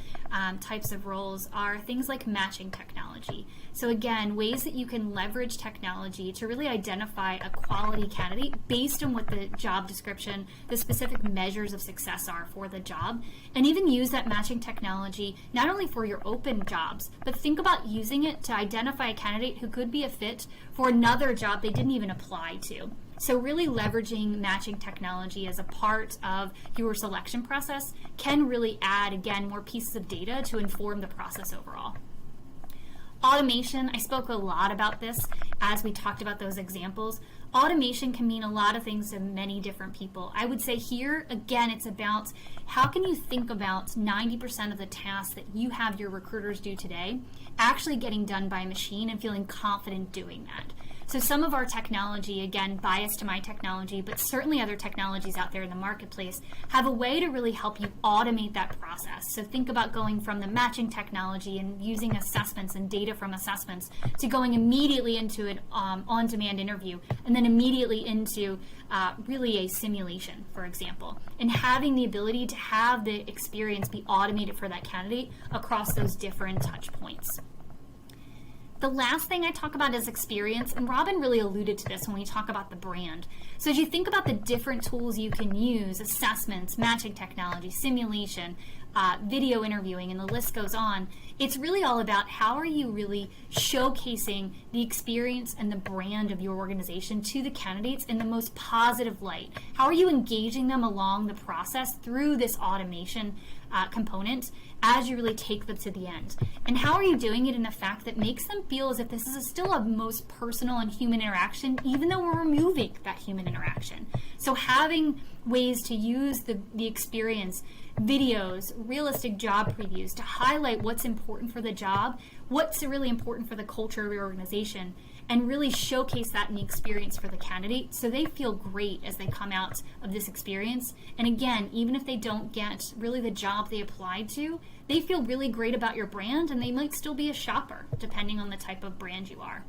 types of roles are things like matching technology. So again, ways that you can leverage technology to really identify a quality candidate based on what the job description, the specific measures of success are for the job, and even use that matching technology not only for your open jobs, but think about using it to identify a candidate who could be a fit for another job they didn't even apply to. So really leveraging matching technology as a part of your selection process can really add, again, more pieces of data to inform the process overall. Automation, I spoke a lot about this as we talked about those examples. Automation can mean a lot of things to many different people. I would say here, again, it's about how can you think about 90% of the tasks that you have your recruiters do today actually getting done by a machine and feeling confident doing that. So some of our technology, again, biased to my technology, but certainly other technologies out there in the marketplace, have a way to really help you automate that process. So think about going from the matching technology and using assessments and data from assessments to going immediately into an on-demand interview and then immediately into really a simulation, for example, and having the ability to have the experience be automated for that candidate across those different touch points. The last thing I talk about is experience, and Robin really alluded to this when we talk about the brand. So as you think about the different tools you can use, assessments, matching technology, simulation, video interviewing, and the list goes on, it's really all about how are you really showcasing the experience and the brand of your organization to the candidates in the most positive light. How are you engaging them along the process through this automation component as you really take them to the end? And how are you doing it in a fact that makes them feel as if this is still a most personal and human interaction, even though we're removing that human interaction? So having ways to use the experience, videos, realistic job previews to highlight what's important for the job, what's really important for the culture of your organization, and really showcase that in the experience for the candidate so they feel great as they come out of this experience. And again, even if they don't get really the job they applied to, they feel really great about your brand and they might still be a shopper depending on the type of brand you are.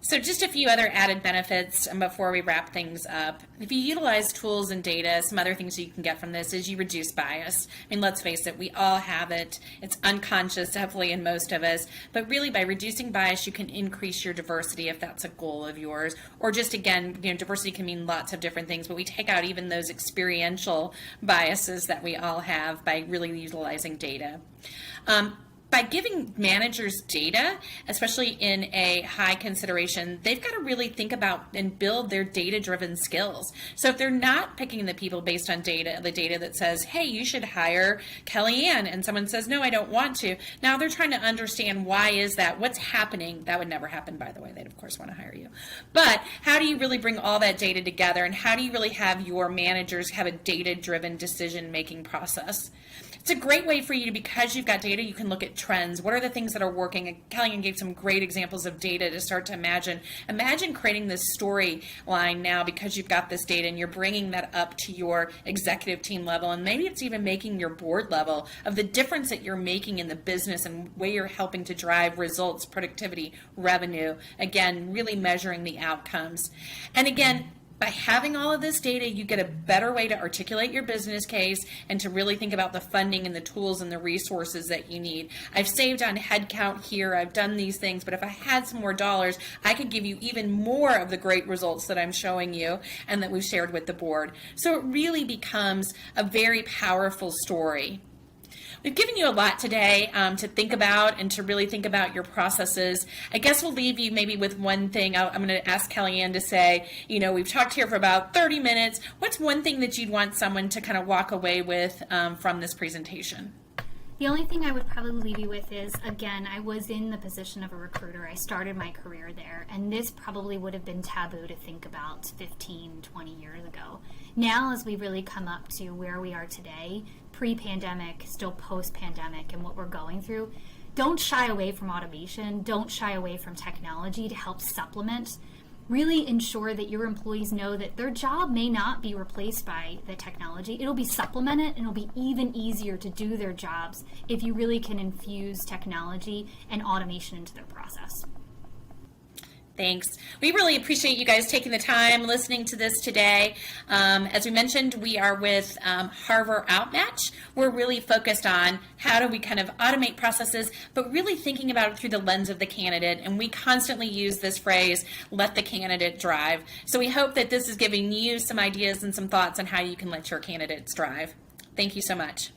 So just a few other added benefits before we wrap things up. If you utilize tools and data, some other things you can get from this is you reduce bias. I mean, let's face it, we all have it. It's unconscious, hopefully, in most of us. But really, by reducing bias, you can increase your diversity if that's a goal of yours. Or just, again, diversity can mean lots of different things, but we take out even those experiential biases that we all have by really utilizing data. By giving managers data, especially in a high consideration, they've got to really think about and build their data-driven skills. So if they're not picking the people based on data, the data that says, hey, you should hire Kellyanne, and someone says, no, I don't want to. Now they're trying to understand why is that, what's happening. That would never happen, by the way. They'd, of course, want to hire you. But how do you really bring all that data together, and how do you really have your managers have a data-driven decision-making process? It's a great way for you to, because you've got data, you can look at trends. What are the things that are working? Kellyanne gave some great examples of data to start to imagine. Imagine creating this storyline now because you've got this data and you're bringing that up to your executive team level, and maybe it's even making your board level of the difference that you're making in the business and where you're helping to drive results, productivity, revenue. Again, really measuring the outcomes. And again, by having all of this data, you get a better way to articulate your business case and to really think about the funding and the tools and the resources that you need. I've saved on headcount here. I've done these things, but if I had some more dollars, I could give you even more of the great results that I'm showing you and that we've shared with the board. So it really becomes a very powerful story. We've given you a lot today to think about and to really think about your processes. I guess we'll leave you maybe with one thing. I'm going to ask Kellyanne to say, we've talked here for about 30 minutes. What's one thing that you'd want someone to kind of walk away with from this presentation? The only thing I would probably leave you with is, again, I was in the position of a recruiter. I started my career there, and this probably would have been taboo to think about 15, 20 years ago. Now, as we really come up to where we are today, pre-pandemic, still post-pandemic, and what we're going through, don't shy away from automation. Don't shy away from technology to help supplement. really ensure that your employees know that their job may not be replaced by the technology. It'll be supplemented, and it'll be even easier to do their jobs if you really can infuse technology and automation into their process. Thanks. We really appreciate you guys taking the time listening to this today. As we mentioned, we are with Harvard Outmatch. We're really focused on how do we kind of automate processes, but really thinking about it through the lens of the candidate. And we constantly use this phrase, let the candidate drive. So we hope that this is giving you some ideas and some thoughts on how you can let your candidates drive. Thank you so much.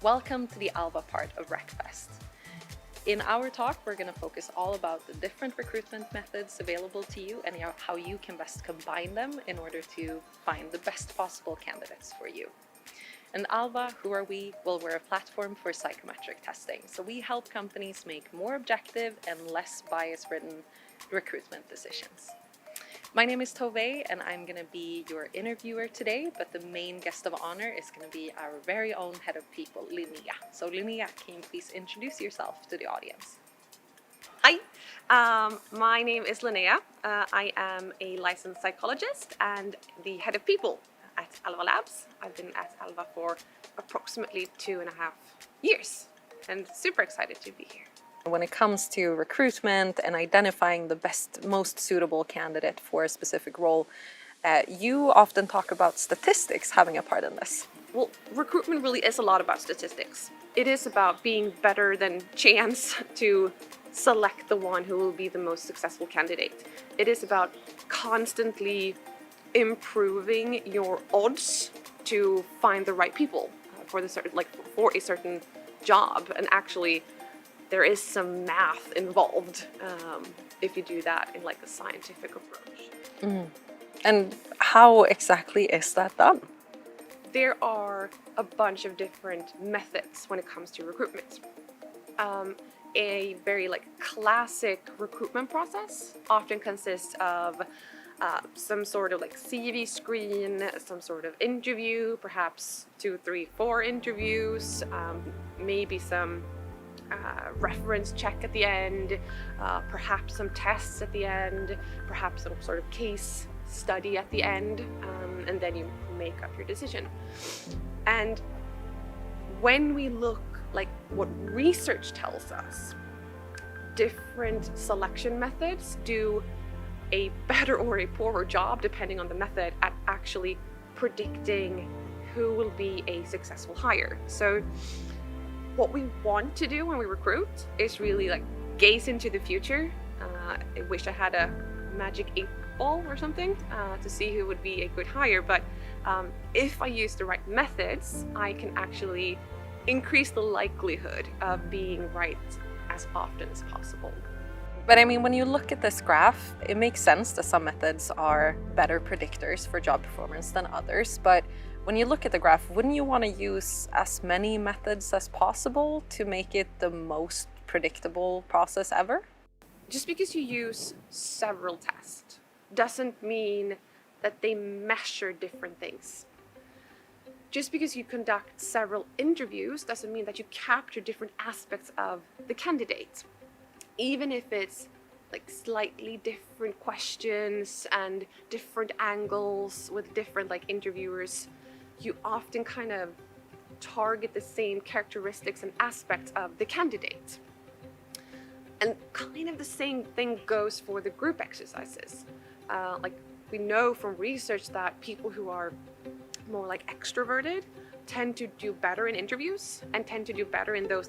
Welcome to the Alva part of RecFest. In our talk, we're going to focus all about the different recruitment methods available to you and how you can best combine them in order to find the best possible candidates for you. And Alva, who are we? Well, we're a platform for psychometric testing. So we help companies make more objective and less bias-ridden recruitment decisions. My name is Tove, and I'm going to be your interviewer today, but the main guest of honor is going to be our very own head of people, Linnea. So Linnea, can you please introduce yourself to the audience? Hi, my name is Linnea. I am a licensed psychologist and the head of people at Alva Labs. I've been at Alva for approximately 2.5 years and super excited to be here. When it comes to recruitment and identifying the best, most suitable candidate for a specific role, you often talk about statistics having a part in this. Well, recruitment really is a lot about statistics. It is about being better than chance to select the one who will be the most successful candidate. It is about constantly improving your odds to find the right people for a certain job, and actually there is some math involved if you do that in like a scientific approach. Mm. And how exactly is that done? There are a bunch of different methods when it comes to recruitment. A very classic recruitment process often consists of some sort of CV screen, some sort of interview, perhaps 2, 3, 4 interviews, maybe some reference check at the end, perhaps some tests at the end, perhaps some sort of case study at the end, and then you make up your decision. And when we look what research tells us, different selection methods do a better or a poorer job, depending on the method, at actually predicting who will be a successful hire. So what we want to do when we recruit is really gaze into the future. I wish I had a magic 8-ball or something to see who would be a good hire, but if I use the right methods, I can actually increase the likelihood of being right as often as possible. But I mean, when you look at this graph, it makes sense that some methods are better predictors for job performance than others, but when you look at the graph, wouldn't you want to use as many methods as possible to make it the most predictable process ever? Just because you use several tests doesn't mean that they measure different things. Just because you conduct several interviews doesn't mean that you capture different aspects of the candidate. Even if it's slightly different questions and different angles with different interviewers, you often kind of target the same characteristics and aspects of the candidate. And kind of the same thing goes for the group exercises. We know from research that people who are more extroverted tend to do better in interviews and tend to do better in those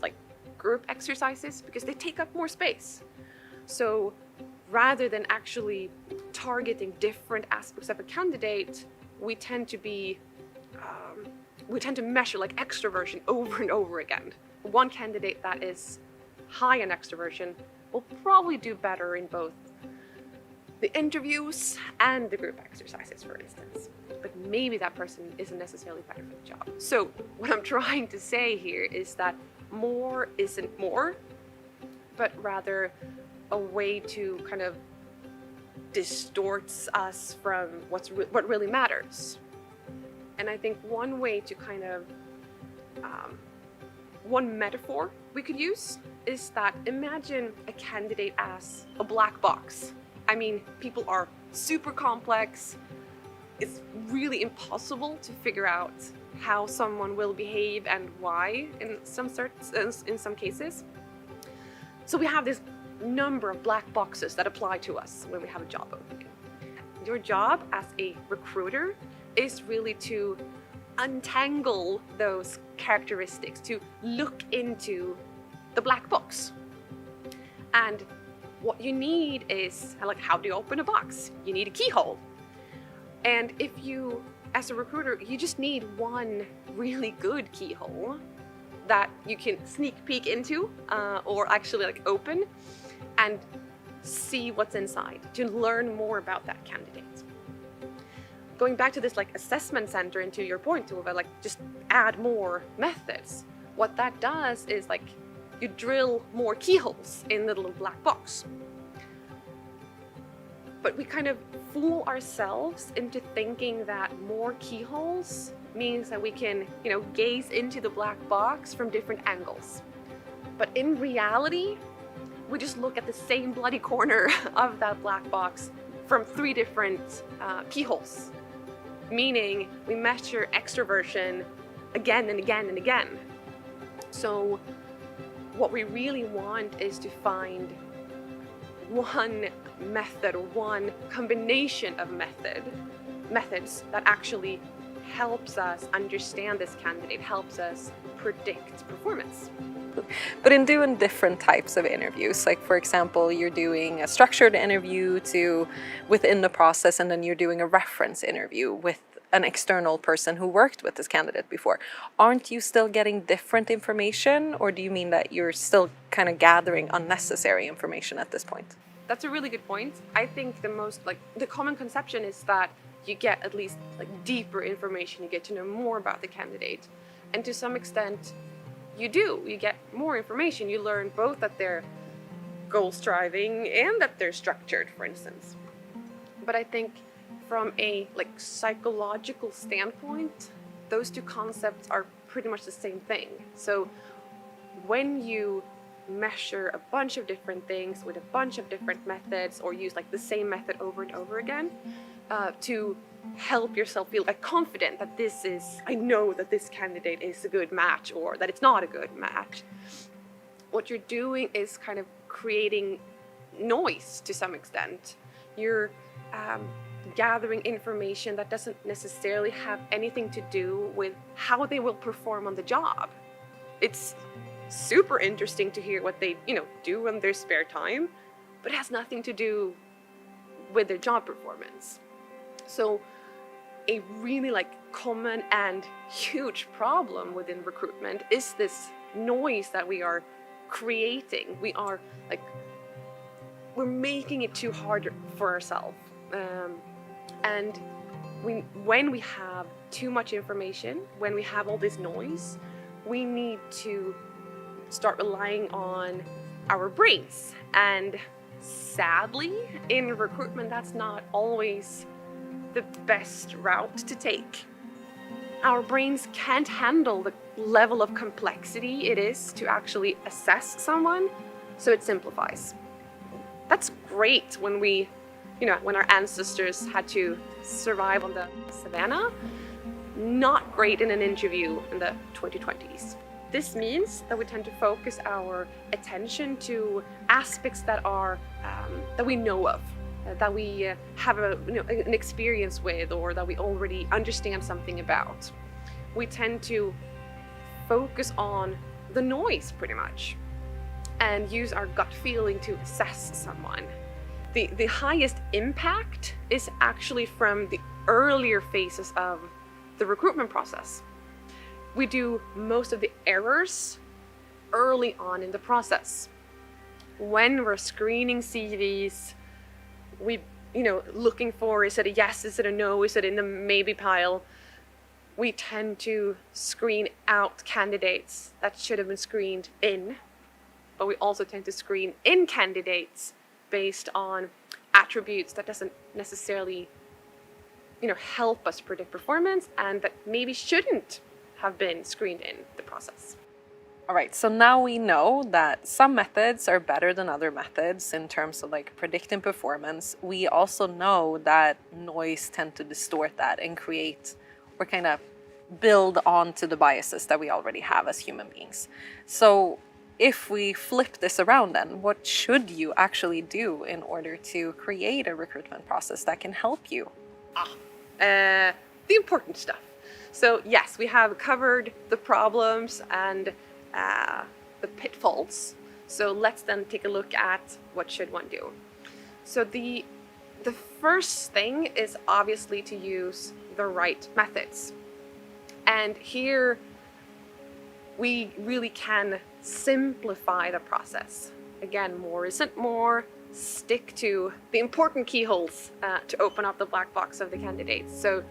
group exercises because they take up more space. So rather than actually targeting different aspects of a candidate, we tend to measure extroversion over and over again. One candidate that is high in extroversion will probably do better in both the interviews and the group exercises, for instance. But maybe that person isn't necessarily better for the job. So what I'm trying to say here is that more isn't more, but rather a way to kind of distorts us from what really matters. And I think one way to kind of, one metaphor we could use is that imagine a candidate as a black box. I mean, people are super complex. It's really impossible to figure out how someone will behave and why in some cases. So we have this number of black boxes that apply to us when we have a job opening. Your job as a recruiter is really to untangle those characteristics, to look into the black box. And what you need is, how do you open a box? You need a keyhole. And if you, as a recruiter, you just need one really good keyhole, that you can sneak peek into or actually like open and see what's inside to learn more about that candidate. Going back to this like assessment center, and to your point, to like just add more methods, what that does is like you drill more keyholes in the little black box. But we kind of fool ourselves into thinking that more keyholes means that we can, you know, gaze into the black box from different angles. But in reality, we just look at the same bloody corner of that black box from 3 different keyholes. Meaning we measure extroversion again and again and again. So what we really want is to find one method or one combination of methods that actually helps us understand this candidate, helps us predict performance. But in doing different types of interviews, like for example, you're doing a structured interview within the process, and then you're doing a reference interview with an external person who worked with this candidate before. Aren't you still getting different information, or do you mean that you're still kind of gathering unnecessary information at this point? That's a really good point. I think the common conception is that you get at least like deeper information, you get to know more about the candidate. And to some extent, you get more information. You learn both that they're goal striving and that they're structured, for instance. But I think from a like psychological standpoint, those 2 concepts are pretty much the same thing. So when you measure a bunch of different things with a bunch of different methods, or use like the same method over and over again to help yourself feel like confident that I know that this candidate is a good match, or that it's not a good match. What you're doing is kind of creating noise to some extent. You're gathering information that doesn't necessarily have anything to do with how they will perform on the job. It's super interesting to hear what they, do in their spare time, but it has nothing to do with their job performance. So a really like common and huge problem within recruitment is this noise that we are creating. We're making it too hard for ourselves. And when we have too much information, when we have all this noise, we need to start relying on our brains. And sadly, in recruitment, that's not always the best route to take. Our brains can't handle the level of complexity it is to actually assess someone, so it simplifies. That's great when when our ancestors had to survive on the savannah. Not great in an interview in the 2020s. This means that we tend to focus our attention to aspects that are that we know of, that we have an experience with, or that we already understand something about. We tend to focus on the noise pretty much and use our gut feeling to assess someone. The highest impact is actually from the earlier phases of the recruitment process. We do most of the errors early on in the process. When we're screening CVs, we, looking for, is it a yes, is it a no, is it in the maybe pile? We tend to screen out candidates that should have been screened in, but we also tend to screen in candidates based on attributes that doesn't necessarily, help us predict performance, and that maybe shouldn't have been screened in the process. All right, so now we know that some methods are better than other methods in terms of like predicting performance. We also know that noise tend to distort that and create or kind of build onto the biases that we already have as human beings. So if we flip this around, then what should you actually do in order to create a recruitment process that can help you? The important stuff. So yes, we have covered the problems and the pitfalls. So let's then take a look at what should one do. So the first thing is obviously to use the right methods. And here we really can simplify the process. Again, more isn't more. Stick to the important keyholes to open up the black box of the candidates. So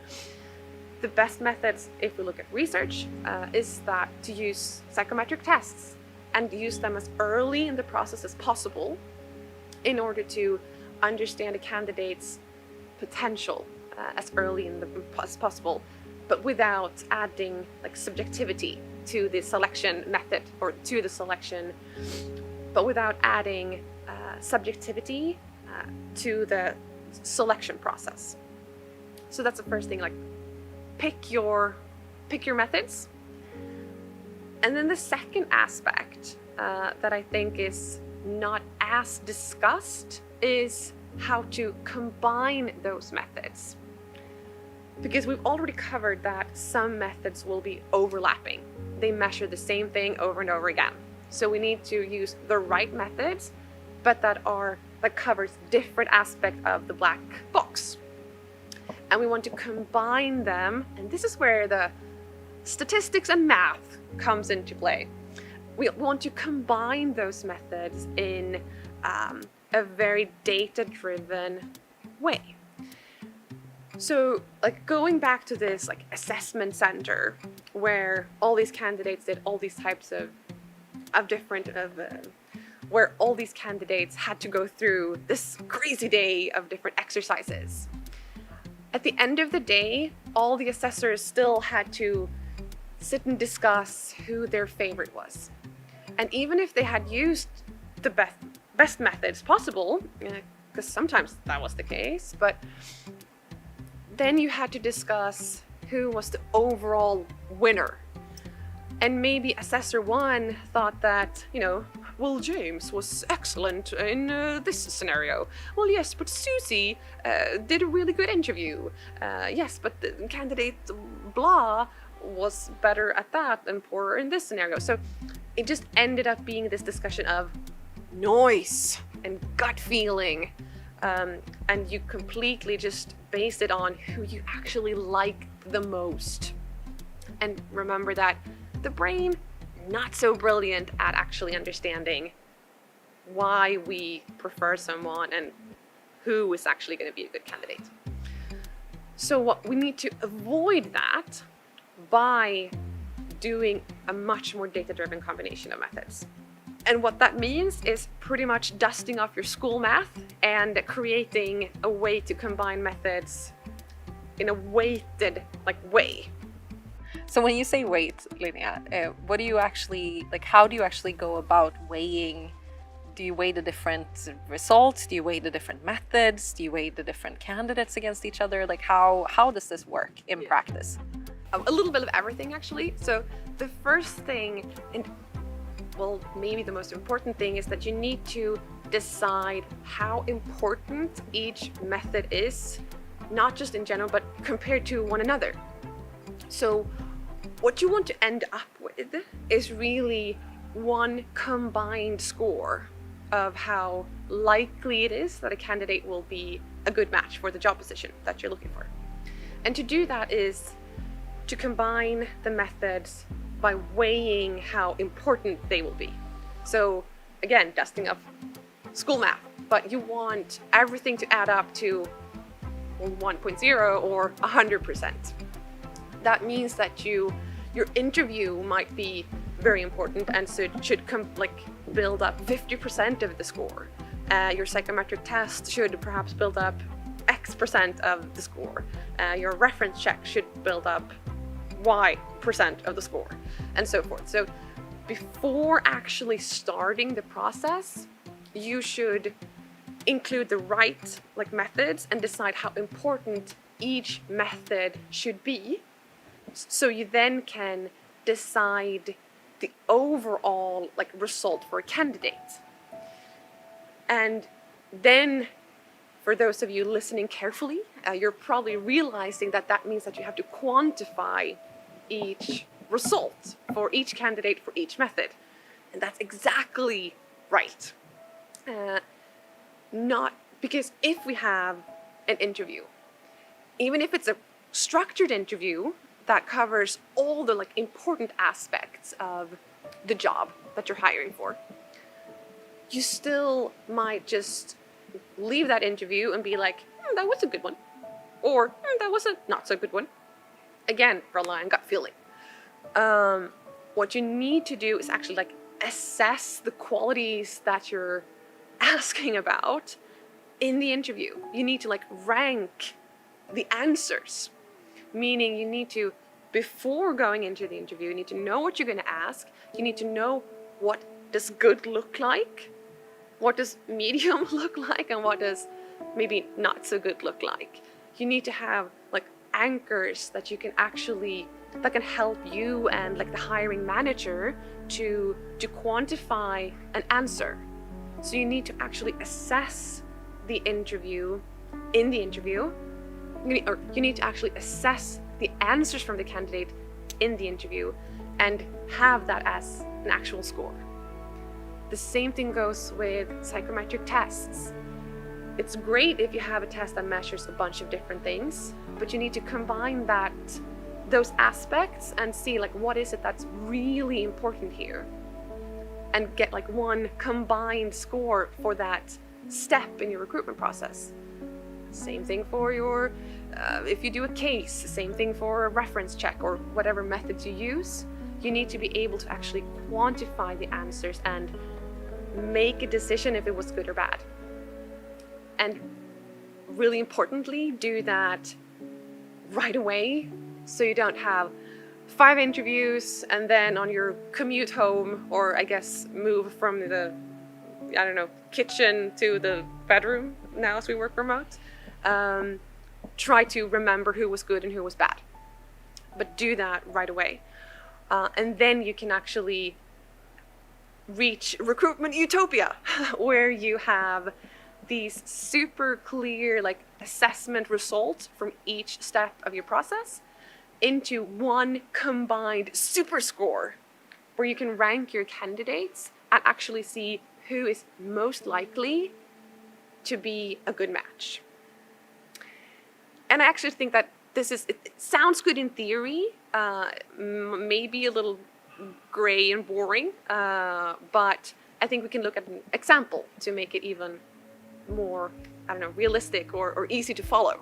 the best methods, if we look at research, is that to use psychometric tests and use them as early in the process as possible in order to understand a candidate's potential as early as possible, but without adding like subjectivity to the selection method or to the selection, but without adding subjectivity to the selection process. So that's the first thing, like pick your methods. And then the second aspect that I think is not as discussed is how to combine those methods. Because we've already covered that some methods will be overlapping. They measure the same thing over and over again. So we need to use the right methods, but that covers different aspects of the black box. And we want to combine them, and this is where the statistics and math comes into play. We want to combine those methods in a very data-driven way. So, like going back to this like assessment center, where all these candidates did all these types of where all these candidates had to go through this crazy day of different exercises. At the end of the day, all the assessors still had to sit and discuss who their favorite was. And even if they had used the best methods possible, because sometimes that was the case, but then you had to discuss who was the overall winner. And maybe assessor one thought that, well, James was excellent in this scenario. Well, yes, but Susie did a really good interview. Yes, but the candidate blah was better at that and poorer in this scenario. So it just ended up being this discussion of noise and gut feeling. And you completely just base it on who you actually like the most. And remember that the brain, not so brilliant at actually understanding why we prefer someone and who is actually going to be a good candidate. So what we need to avoid that by doing a much more data-driven combination of methods. And what that means is pretty much dusting off your school math and creating a way to combine methods in a weighted way. So when you say weight, Linnea, what do you actually, how do you actually go about weighing? Do you weigh the different results? Do you weigh the different methods? Do you weigh the different candidates against each other? How does this work in practice? A little bit of everything, actually. So the first thing, and well, maybe the most important thing, is that you need to decide how important each method is, not just in general, but compared to one another. So what you want to end up with is really one combined score of how likely it is that a candidate will be a good match for the job position that you're looking for. And to do that is to combine the methods by weighing how important they will be. So again, dusting up school math, but you want everything to add up to 1.0 or 100%. That means that your interview might be very important, and so it should build up 50% of the score. Your psychometric test should perhaps build up X% of the score. Your reference check should build up Y% of the score, and so forth. So before actually starting the process, you should include the right methods and decide how important each method should be, so you then can decide the overall result for a candidate. And then, for those of you listening carefully, you're probably realizing that means that you have to quantify each result for each candidate for each method. And that's exactly right. Not because if we have an interview, even if it's a structured interview that covers all the like important aspects of the job that you're hiring for, you still might just leave that interview and be like, that was a good one, or that was a not so good one. Again, rely on gut feeling. What you need to do is actually like assess the qualities that you're asking about in the interview. You need to like rank the answers, meaning you need to, before going into the interview, you need to know what you're going to ask. You need to know what does good look like, what does medium look like, and what does maybe not so good look like. You need to have like anchors that you can actually, that can help you and like the hiring manager to quantify an answer. So you need to actually assess the interview in the interview, or you need to actually assess the answers from the candidate in the interview and have that as an actual score. The same thing goes with psychometric tests. It's great if you have a test that measures a bunch of different things, but you need to combine those aspects and see like what is it that's really important here, and get like one combined score for that step in your recruitment process. Same thing for your, if you do a case, same thing for a reference check or whatever methods you use. You need to be able to actually quantify the answers and make a decision if it was good or bad. And really importantly, do that right away, so you don't have 5 interviews and then on your commute home, or I guess move from the, I don't know, kitchen to the bedroom now as we work remote, try to remember who was good and who was bad. But do that right away. And then you can actually reach recruitment utopia, where you have these super clear like assessment results from each step of your process into one combined super score, where you can rank your candidates and actually see who is most likely to be a good match. And I actually think that it sounds good in theory, maybe a little gray and boring, but I think we can look at an example to make it even more, I don't know, realistic or easy to follow.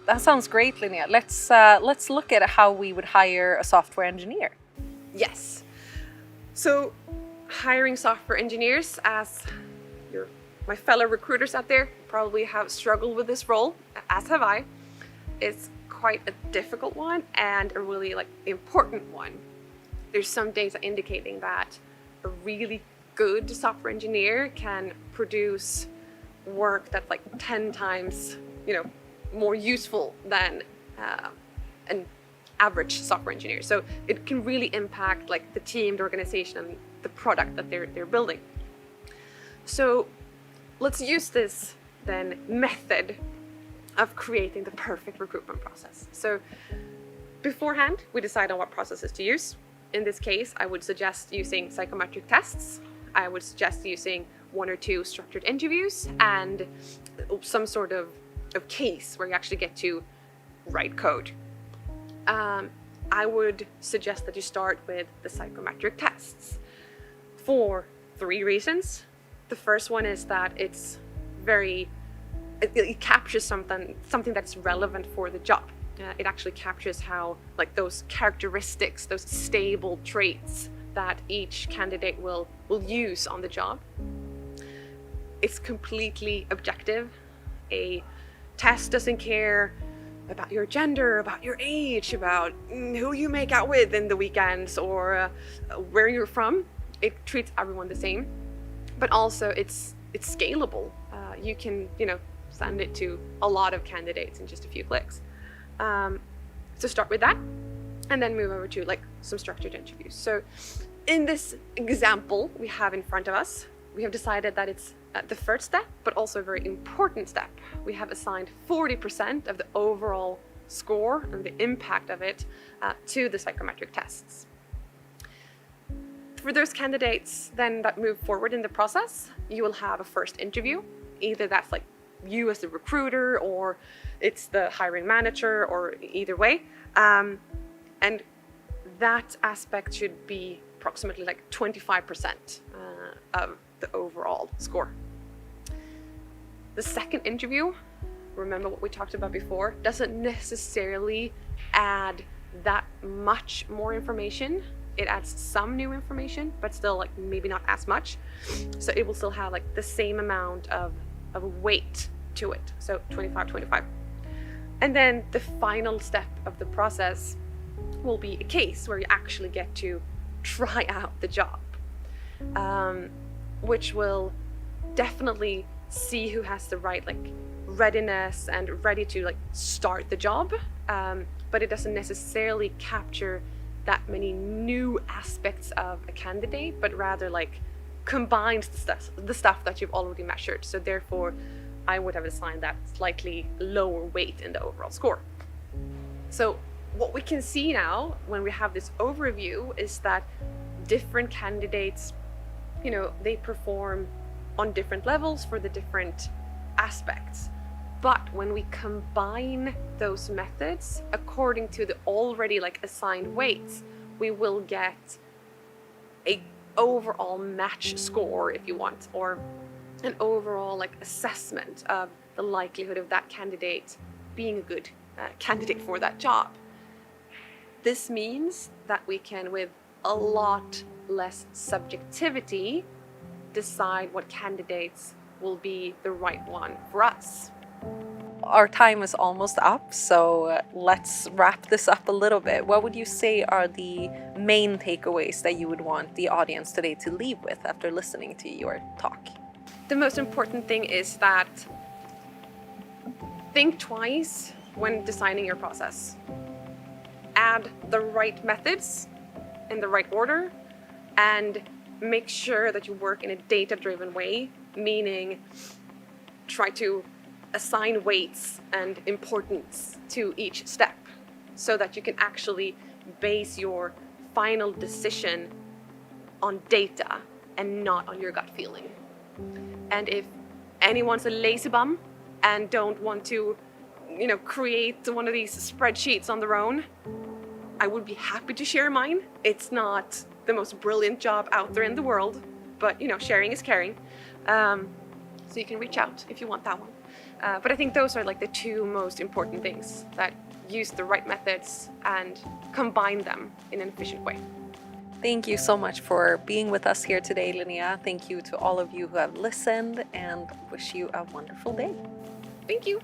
That sounds great, Linnea. Let's look at how we would hire a software engineer. Yes. So hiring software engineers, as my fellow recruiters out there probably have struggled with this role, as have I. It's quite a difficult one and a really like important one. There's some data indicating that a really good software engineer can produce work that's like 10 times, more useful than an average software engineer. So it can really impact like the team, the organization, and the product that they're building. So let's use this then method of creating the perfect recruitment process. So beforehand, we decide on what processes to use. In this case, I would suggest using psychometric tests. I would suggest using 1 or 2 structured interviews and some sort of case where you actually get to write code. I would suggest that you start with the psychometric tests for 3 reasons. The first one is that it captures something that's relevant for the job. It actually captures how like those characteristics, those stable traits that each candidate will use on the job. It's completely objective. A test doesn't care about your gender, about your age, about who you make out with in the weekends, or where you're from. It treats everyone the same, but also it's scalable. You can send it to a lot of candidates in just a few clicks. So start with that, and then move over to like some structured interviews. So in this example we have in front of us, we have decided that it's the first step, but also a very important step. We have assigned 40% of the overall score and the impact of it to the psychometric tests. For those candidates then that move forward in the process, you will have a first interview. Either that's like you as the recruiter, or it's the hiring manager, or either way. And that aspect should be approximately like 25% of the overall score. The second interview, remember what we talked about before, doesn't necessarily add that much more information. It adds some new information, but still like maybe not as much. So it will still have like the same amount of weight to it. So 25. And then the final step of the process will be a case where you actually get to try out the job, which will definitely see who has the right like readiness and ready to like start the job, but it doesn't necessarily capture that many new aspects of a candidate, but rather like combines the stuff that you've already measured. So therefore I would have assigned that slightly lower weight in the overall score. So what we can see now when we have this overview is that different candidates, they perform on different levels for the different aspects. But when we combine those methods according to the already like assigned weights, we will get a overall match score, if you want, or an overall like assessment of the likelihood of that candidate being a good candidate for that job. This means that we can, with a lot less subjectivity, decide what candidates will be the right one for us. Our time is almost up, so let's wrap this up a little bit. What would you say are the main takeaways that you would want the audience today to leave with after listening to your talk? The most important thing is that think twice when designing your process. Add the right methods in the right order, and make sure that you work in a data-driven way, meaning try to assign weights and importance to each step so that you can actually base your final decision on data and not on your gut feeling. And if anyone's a lazy bum and don't want to, create one of these spreadsheets on their own, I would be happy to share mine. It's not the most brilliant job out there in the world, but sharing is caring. So you can reach out if you want that one. But I think those are like the two most important things, that use the right methods and combine them in an efficient way. Thank you so much for being with us here today, Linnea. Thank you to all of you who have listened, and wish you a wonderful day. Thank you.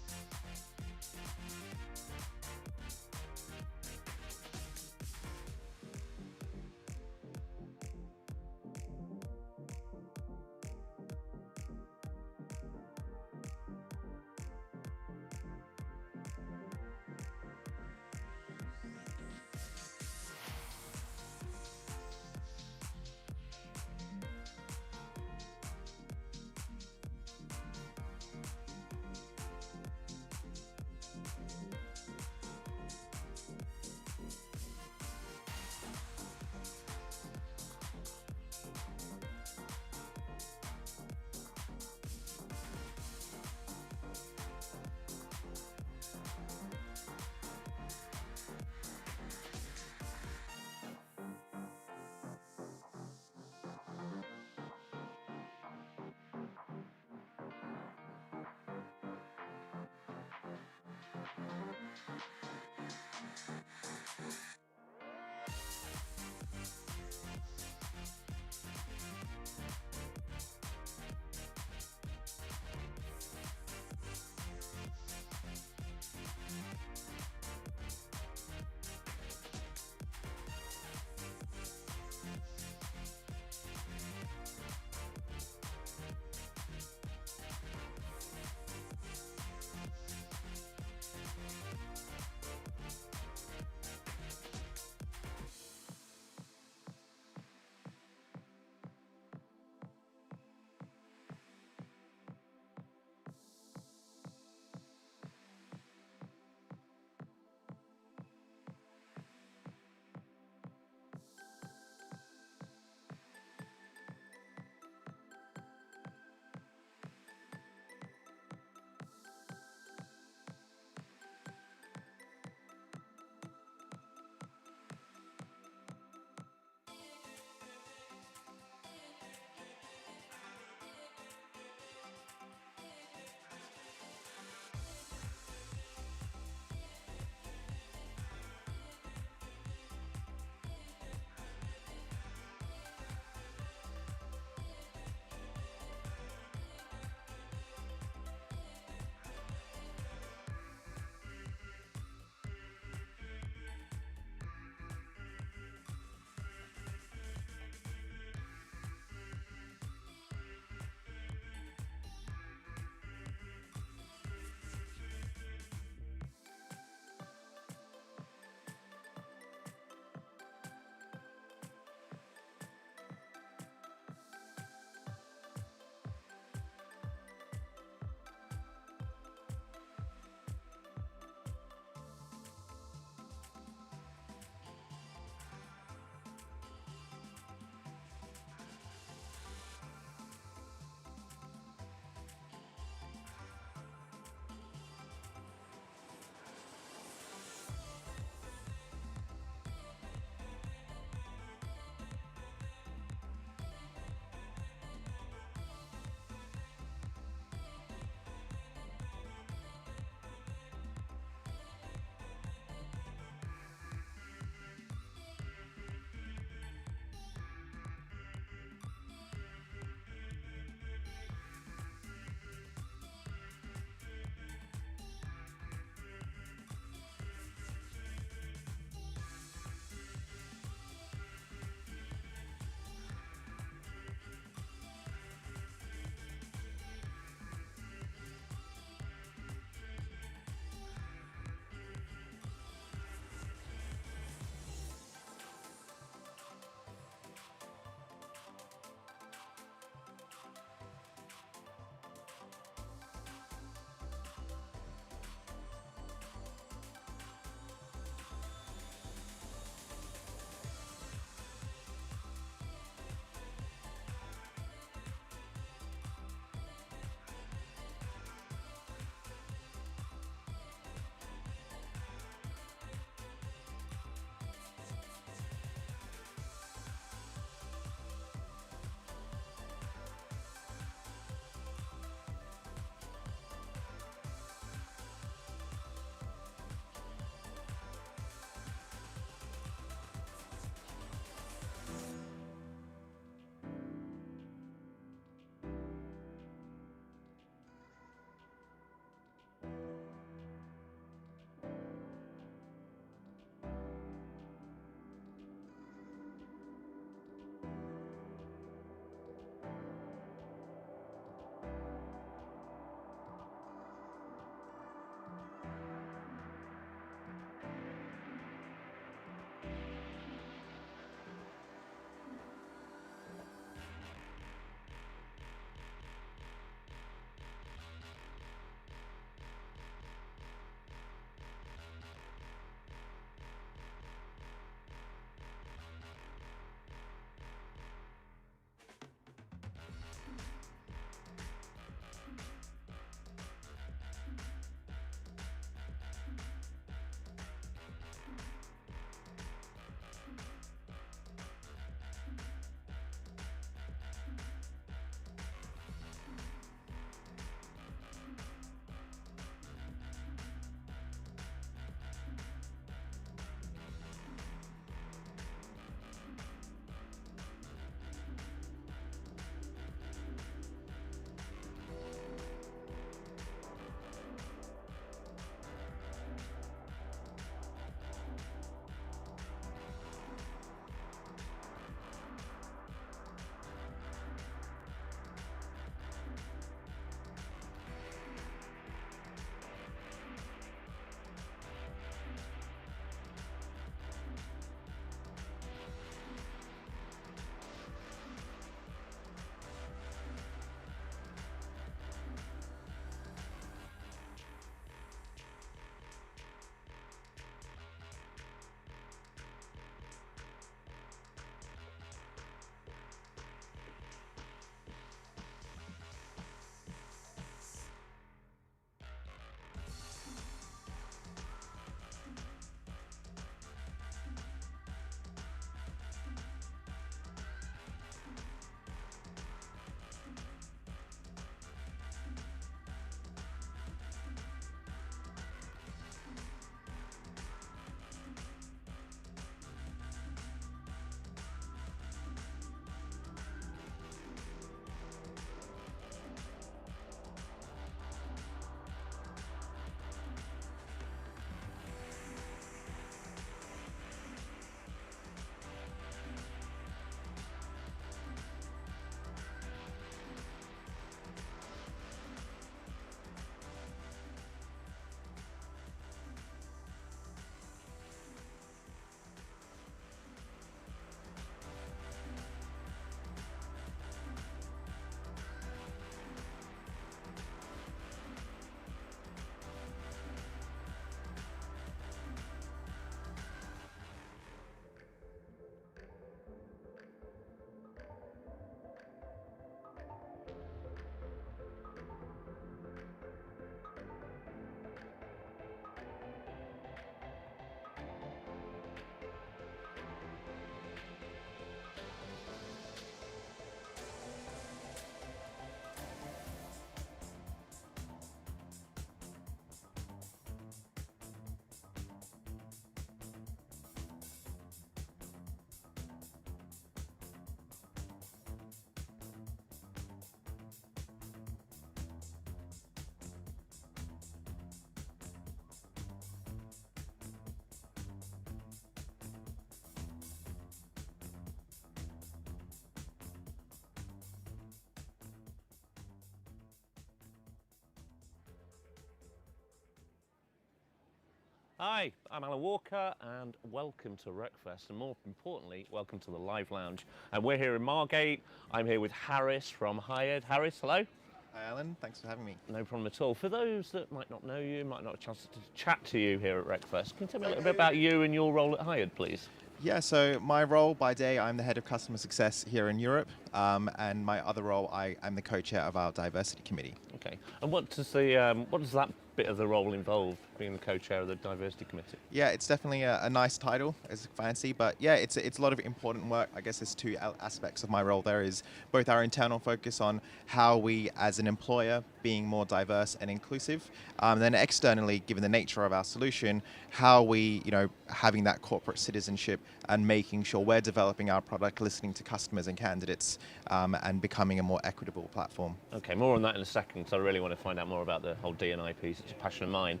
Hi, I'm Alan Walker and welcome to RecFest, and more importantly, welcome to the Live Lounge. And we're here in Margate. I'm here with Harris from Hired. Harris, hello. Hi Alan, thanks for having me. No problem at all. For those that might not know you, might not have a chance to chat to you here at RecFest, can you tell me a little bit about you and your role at Hired, please? Yeah, so my role by day, I'm the head of customer success here in Europe, and my other role, I'm the co-chair of our diversity committee. Okay. And what does that bit of the role involve, being the co-chair of the diversity committee? Yeah, it's definitely a nice title, it's fancy, but yeah, it's a lot of important work. I guess there's two aspects of my role. There is both our internal focus on how we, as an employer, being more diverse and inclusive, and then externally, given the nature of our solution, how we, having that corporate citizenship and making sure we're developing our product, listening to customers and candidates, and becoming a more equitable platform. Okay, more on that in a second, because I really want to find out more about the whole D&I piece. It's a passion of mine.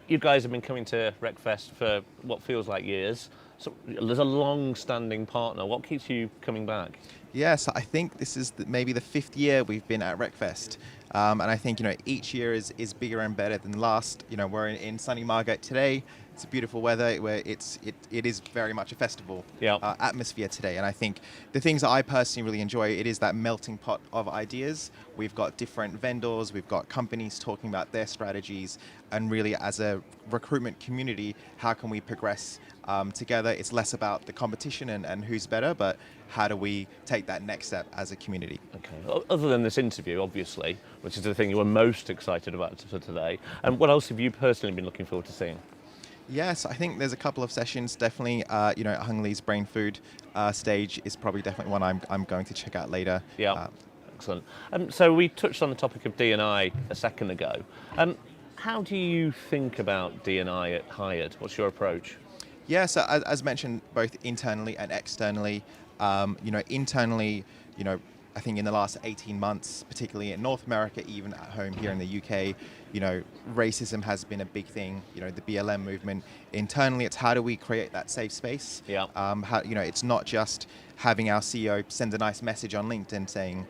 You guys have been coming to RecFest for what feels like years. So there's a long-standing partner. What keeps you coming back? Yeah, so I think this is maybe the 5th year we've been at RecFest. And I think, each year is bigger and better than last. We're in sunny Margate today. It's beautiful weather where it is very much a festival atmosphere today. And I think the things that I personally really enjoy, it is that melting pot of ideas. We've got different vendors, we've got companies talking about their strategies, and really as a recruitment community, how can we progress together? It's less about the competition and who's better, but how do we take that next step as a community? Okay. Other than this interview, obviously, which is the thing you were most excited about for today, and what else have you personally been looking forward to seeing? Yes, I think there's a couple of sessions. Definitely, Hung Lee's Brain Food stage is probably definitely one I'm going to check out later. Yeah, excellent. So we touched on the topic of D&I a second ago. How do you think about D&I at Hired? What's your approach? Yeah, so as mentioned, both internally and externally. Internally, I think in the last 18 months, particularly in North America, even at home here in the UK, racism has been a big thing. The BLM movement. Internally, it's how do we create that safe space? Yeah. It's not just having our CEO send a nice message on LinkedIn saying,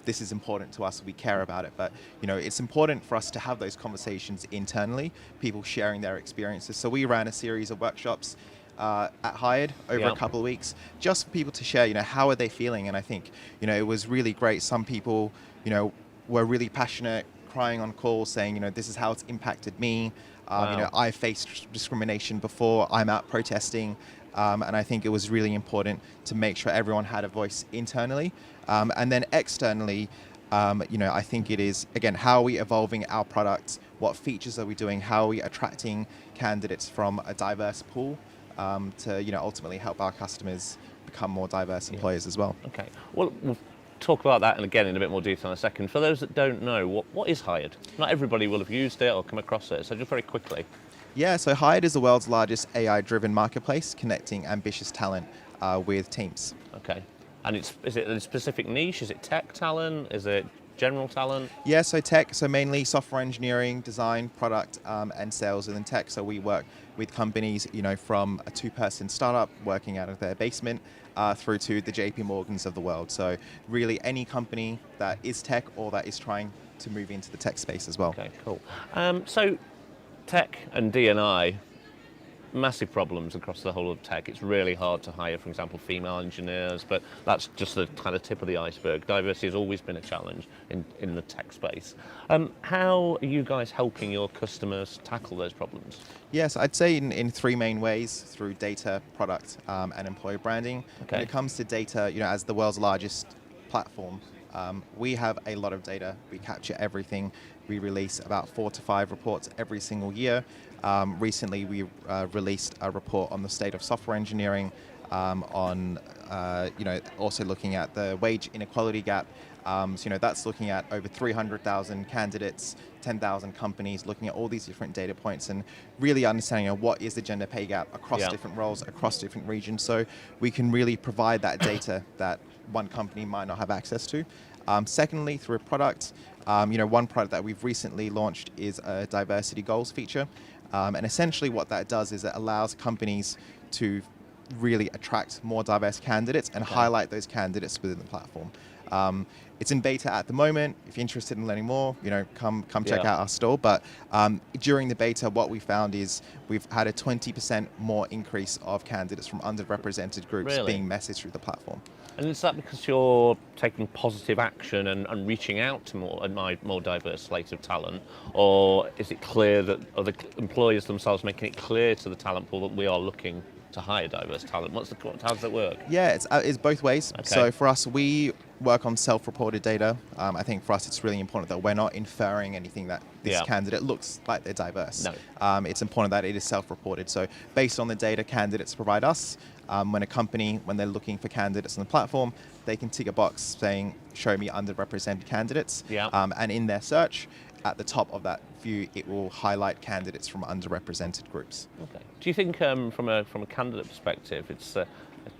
this is important to us, we care about it. But, it's important for us to have those conversations internally, people sharing their experiences. So we ran a series of workshops at Hired over a couple of weeks, just for people to share, how are they feeling? And I think, it was really great. Some people, were really passionate, crying on calls, saying, this is how it's impacted me. Wow. I faced discrimination before, I'm out protesting. And I think it was really important to make sure everyone had a voice internally. And then externally, I think it is, again, how are we evolving our products? What features are we doing? How are we attracting candidates from a diverse pool to, ultimately help our customers become more diverse employers as well? Okay. Well, we'll talk about that and again in a bit more detail in a second. For those that don't know, what is Hired? Not everybody will have used it or come across it, so just very quickly. Yeah, so Hired is the world's largest AI-driven marketplace connecting ambitious talent with teams. Okay. And is it a specific niche? Is it tech talent? Is it general talent? Yeah, so tech, so mainly software engineering, design, product, and sales, and then tech. So we work with companies, from a 2-person startup working out of their basement through to the JP Morgans of the world. So really any company that is tech or that is trying to move into the tech space as well. Okay, cool. So tech and D&I, massive problems across the whole of tech. It's really hard to hire, for example, female engineers, but that's just the kind of tip of the iceberg. Diversity has always been a challenge in the tech space. How are you guys helping your customers tackle those problems? Yes, I'd say in 3 main ways: through data, product, and employer branding. Okay. When it comes to data, as the world's largest platform, we have a lot of data. We capture everything. We release about 4 to 5 reports every single year. Recently, we released a report on the state of software engineering, also looking at the wage inequality gap. That's looking at over 300,000 candidates, 10,000 companies, looking at all these different data points and really understanding what is the gender pay gap across different roles, across different regions. So we can really provide that data that one company might not have access to. Secondly, through a product, one product that we've recently launched is a diversity goals feature. And essentially what that does is it allows companies to really attract more diverse candidates and highlight those candidates within the platform. It's in beta at the moment. If you're interested in learning more, come check Yeah. out our store. But during the beta, what we found is we've had a 20% more increase of candidates from underrepresented groups Really? being messaged through the platform. And is that because you're taking positive action and reaching out to more diverse slate of talent, or is it clear that are the employers themselves making it clear to the talent pool that we are looking to hire diverse talent? How does it work? Yeah, it's both ways. Okay. So for us, we work on self-reported data. I think for us, it's really important that we're not inferring anything that this candidate looks like they're diverse. No. It's important that it is self-reported. So based on the data candidates provide us, when a company, when they're looking for candidates on the platform, they can tick a box saying, show me underrepresented candidates. Yeah. And in their search, at the top of that view, it will highlight candidates from underrepresented groups. Okay. Do you think, from a candidate perspective, it's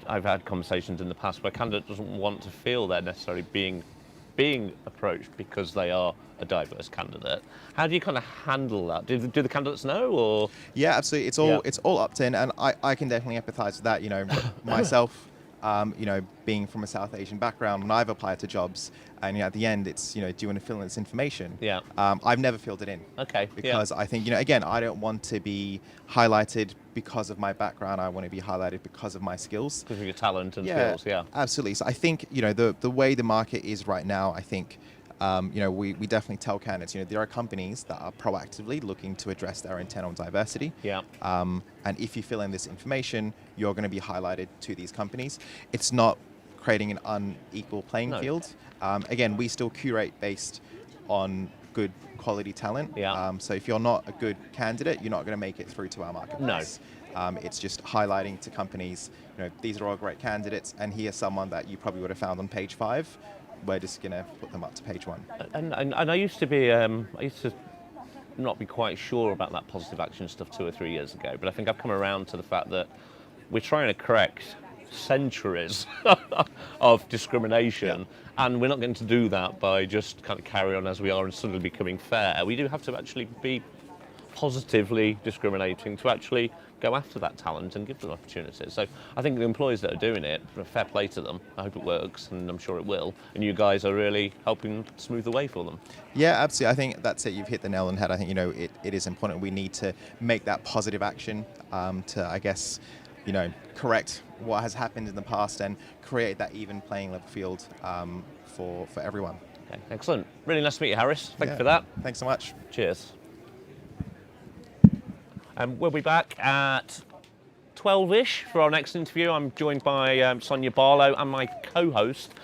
I've had conversations in the past where a candidate doesn't want to feel they're necessarily being approached because they are a diverse candidate. How do you kind of handle that? Do the candidates know, or? Yeah, absolutely. It's all opt in, and I can definitely empathise with that. Myself, being from a South Asian background, when I've applied to jobs, and at the end it's do you want to fill in this information? Yeah. I've never filled it in. Okay. Because I think again, I don't want to be highlighted because of my background. I want to be highlighted because of my skills. Because of your talent and skills. Yeah. Absolutely. So I think the way the market is right now, I think. We definitely tell candidates, there are companies that are proactively looking to address their intent on diversity. Yeah. And if you fill in this information, you're going to be highlighted to these companies. It's not creating an unequal playing field. Again, we still curate based on good quality talent. Yeah. So if you're not a good candidate, you're not going to make it through to our marketplace. No. It's just highlighting to companies, these are all great candidates, and here's someone that you probably would have found on page 5. We're just going to put them up to page 1. And I used to not be quite sure about that positive action stuff 2 or 3 years ago, but I think I've come around to the fact that we're trying to correct centuries of discrimination, and we're not going to do that by just kind of carry on as we are and suddenly becoming fair. We do have to actually be positively discriminating to actually go after that talent and give them opportunities. So I think the employers that are doing it, fair play to them. I hope it works, and I'm sure it will. And you guys are really helping smooth the way for them. Yeah, absolutely. I think that's it. You've hit the nail on the head. I think, it is important. We need to make that positive action to, I guess, correct what has happened in the past and create that even playing level field for everyone. Okay, excellent. Really nice to meet you, Harris. Thank you for that. Thanks so much. Cheers. We'll be back at 12-ish for our next interview. I'm joined by Sonia Barlow, and my co-host,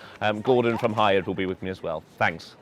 Gordon from Hired, will be with me as well. Thanks.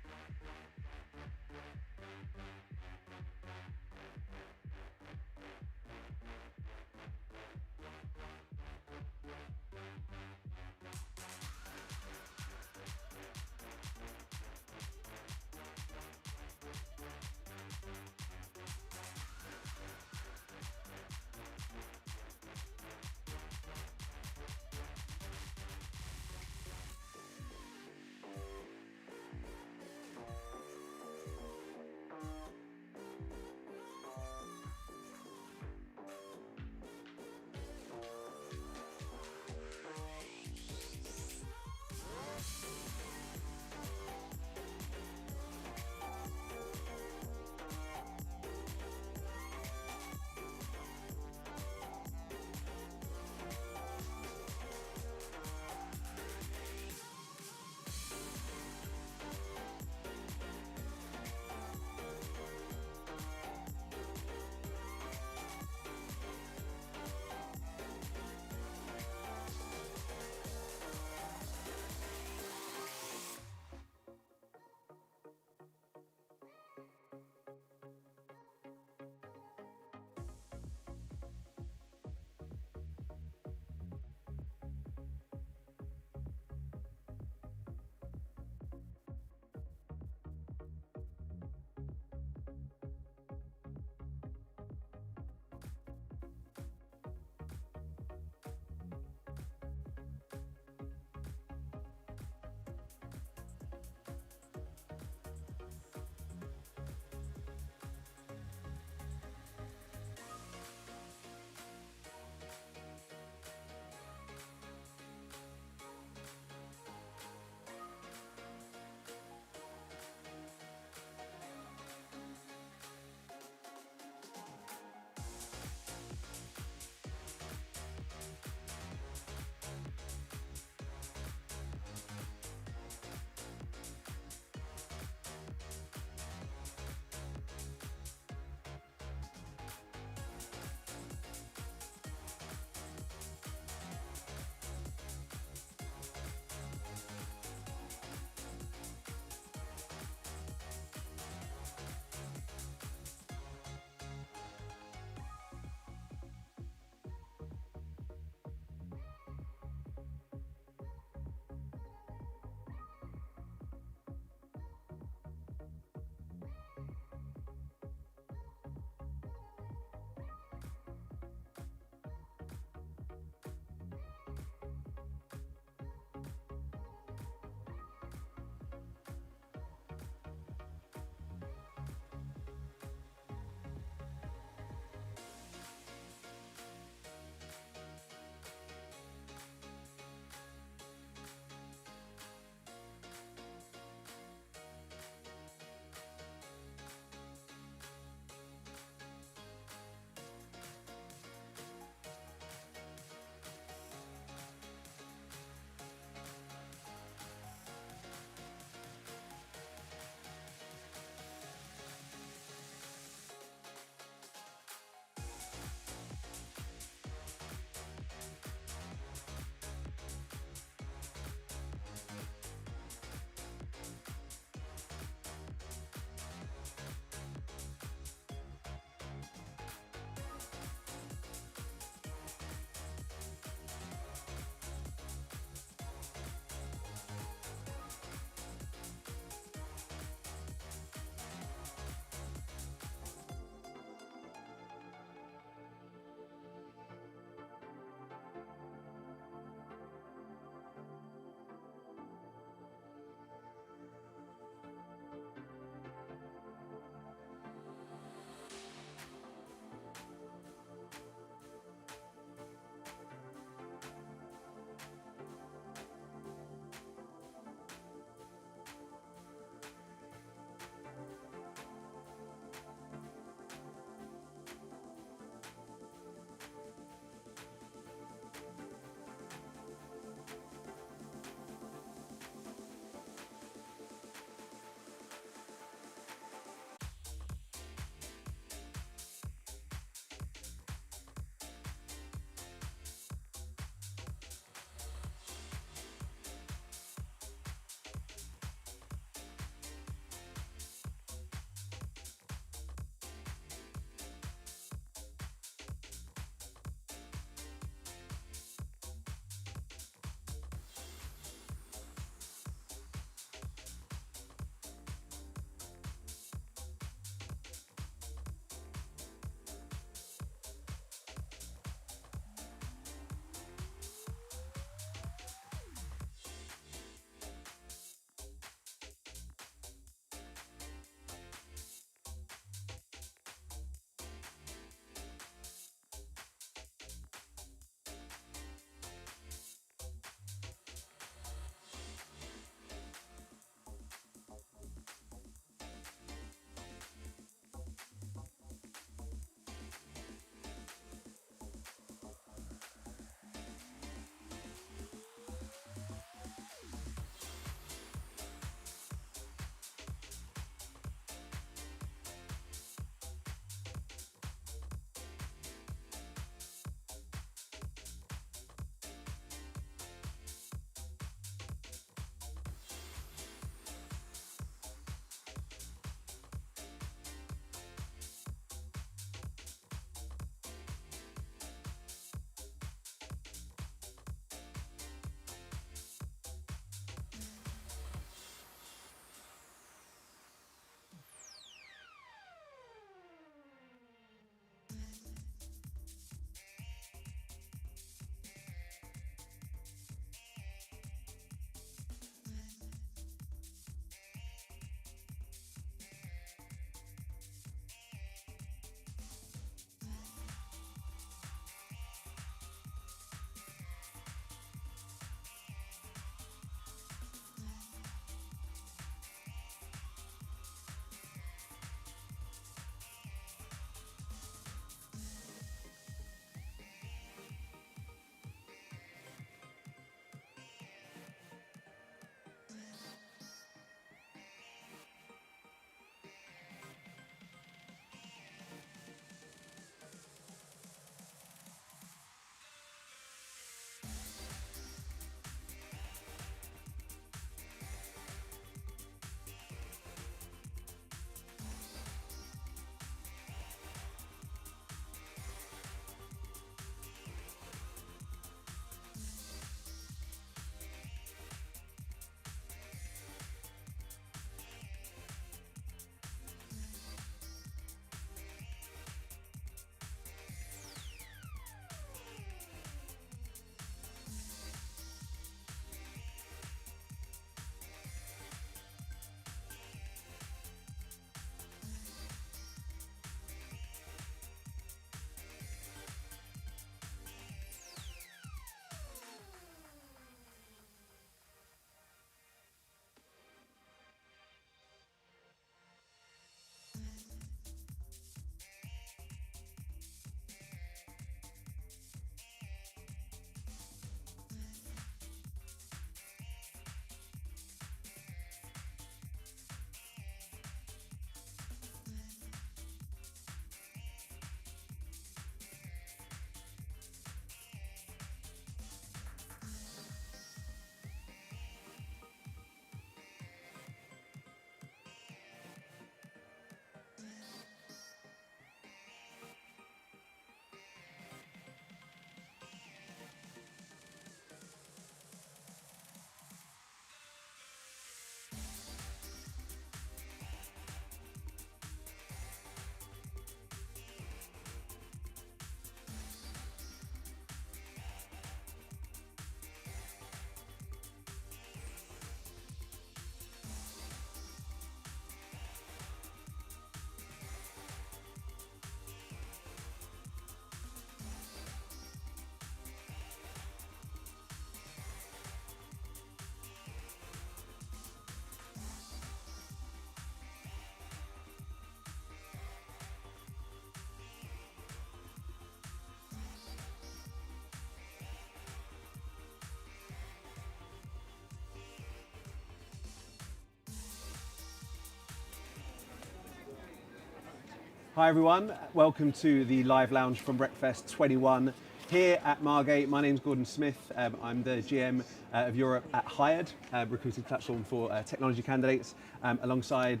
Hi everyone, welcome to the Live Lounge from RecFest 21 here at Margate. My name's Gordon Smith. I'm the GM of Europe at Hired, recruiting platform for technology candidates, alongside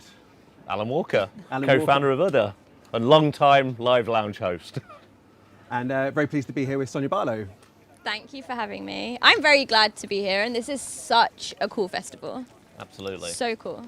Alan Walker, co-founder of Udder and long-time Live Lounge host. And very pleased to be here with Sonia Barlow. Thank you for having me. I'm very glad to be here, and this is such a cool festival. Absolutely. So cool.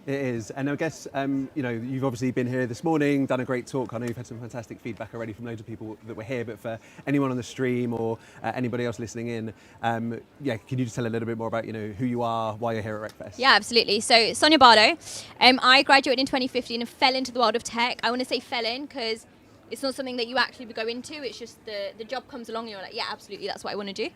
It is, and I guess you've obviously been here this morning, done a great talk. I know you've had some fantastic feedback already from loads of people that were here, but for anyone on the stream or anybody else listening in, can you just tell a little bit more about who you are, why you're here at RecFest? Yeah, absolutely. So Sonia Barlow, I graduated in 2015 and fell into the world of tech. I want to say fell in because it's not something that you actually go into. It's just the job comes along and you're like, yeah, absolutely, that's what I want to do.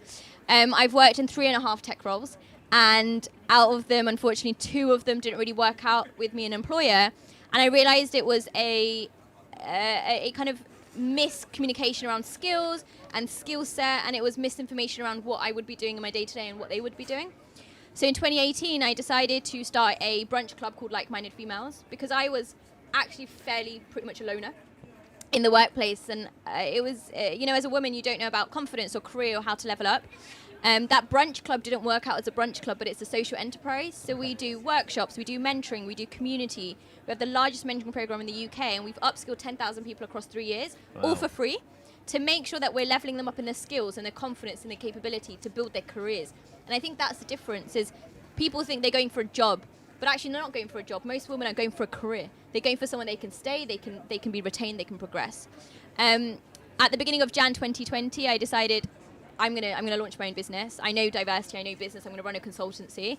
I've worked in 3.5 tech roles. And out of them, unfortunately, 2 of them didn't really work out with me, an employer. And I realized it was a kind of miscommunication around skills and skill set, and it was misinformation around what I would be doing in my day-to-day and what they would be doing. So in 2018, I decided to start a brunch club called Like-Minded Females, because I was actually pretty much a loner in the workplace. And it was, as a woman, you don't know about confidence or career or how to level up. That brunch club didn't work out as a brunch club, but it's a social enterprise. So we do workshops, we do mentoring, we do community. We have the largest mentoring program in the UK, and we've upskilled 10,000 people across 3 years, all for free, to make sure that we're leveling them up in their skills and their confidence and their capability to build their careers. And I think that's the difference, is people think they're going for a job, but actually they're not going for a job. Most women are going for a career. They're going for someone they can stay, they can be retained, they can progress. At the beginning of Jan 2020, I decided I'm gonna launch my own business. I know diversity, I know business, I'm gonna run a consultancy.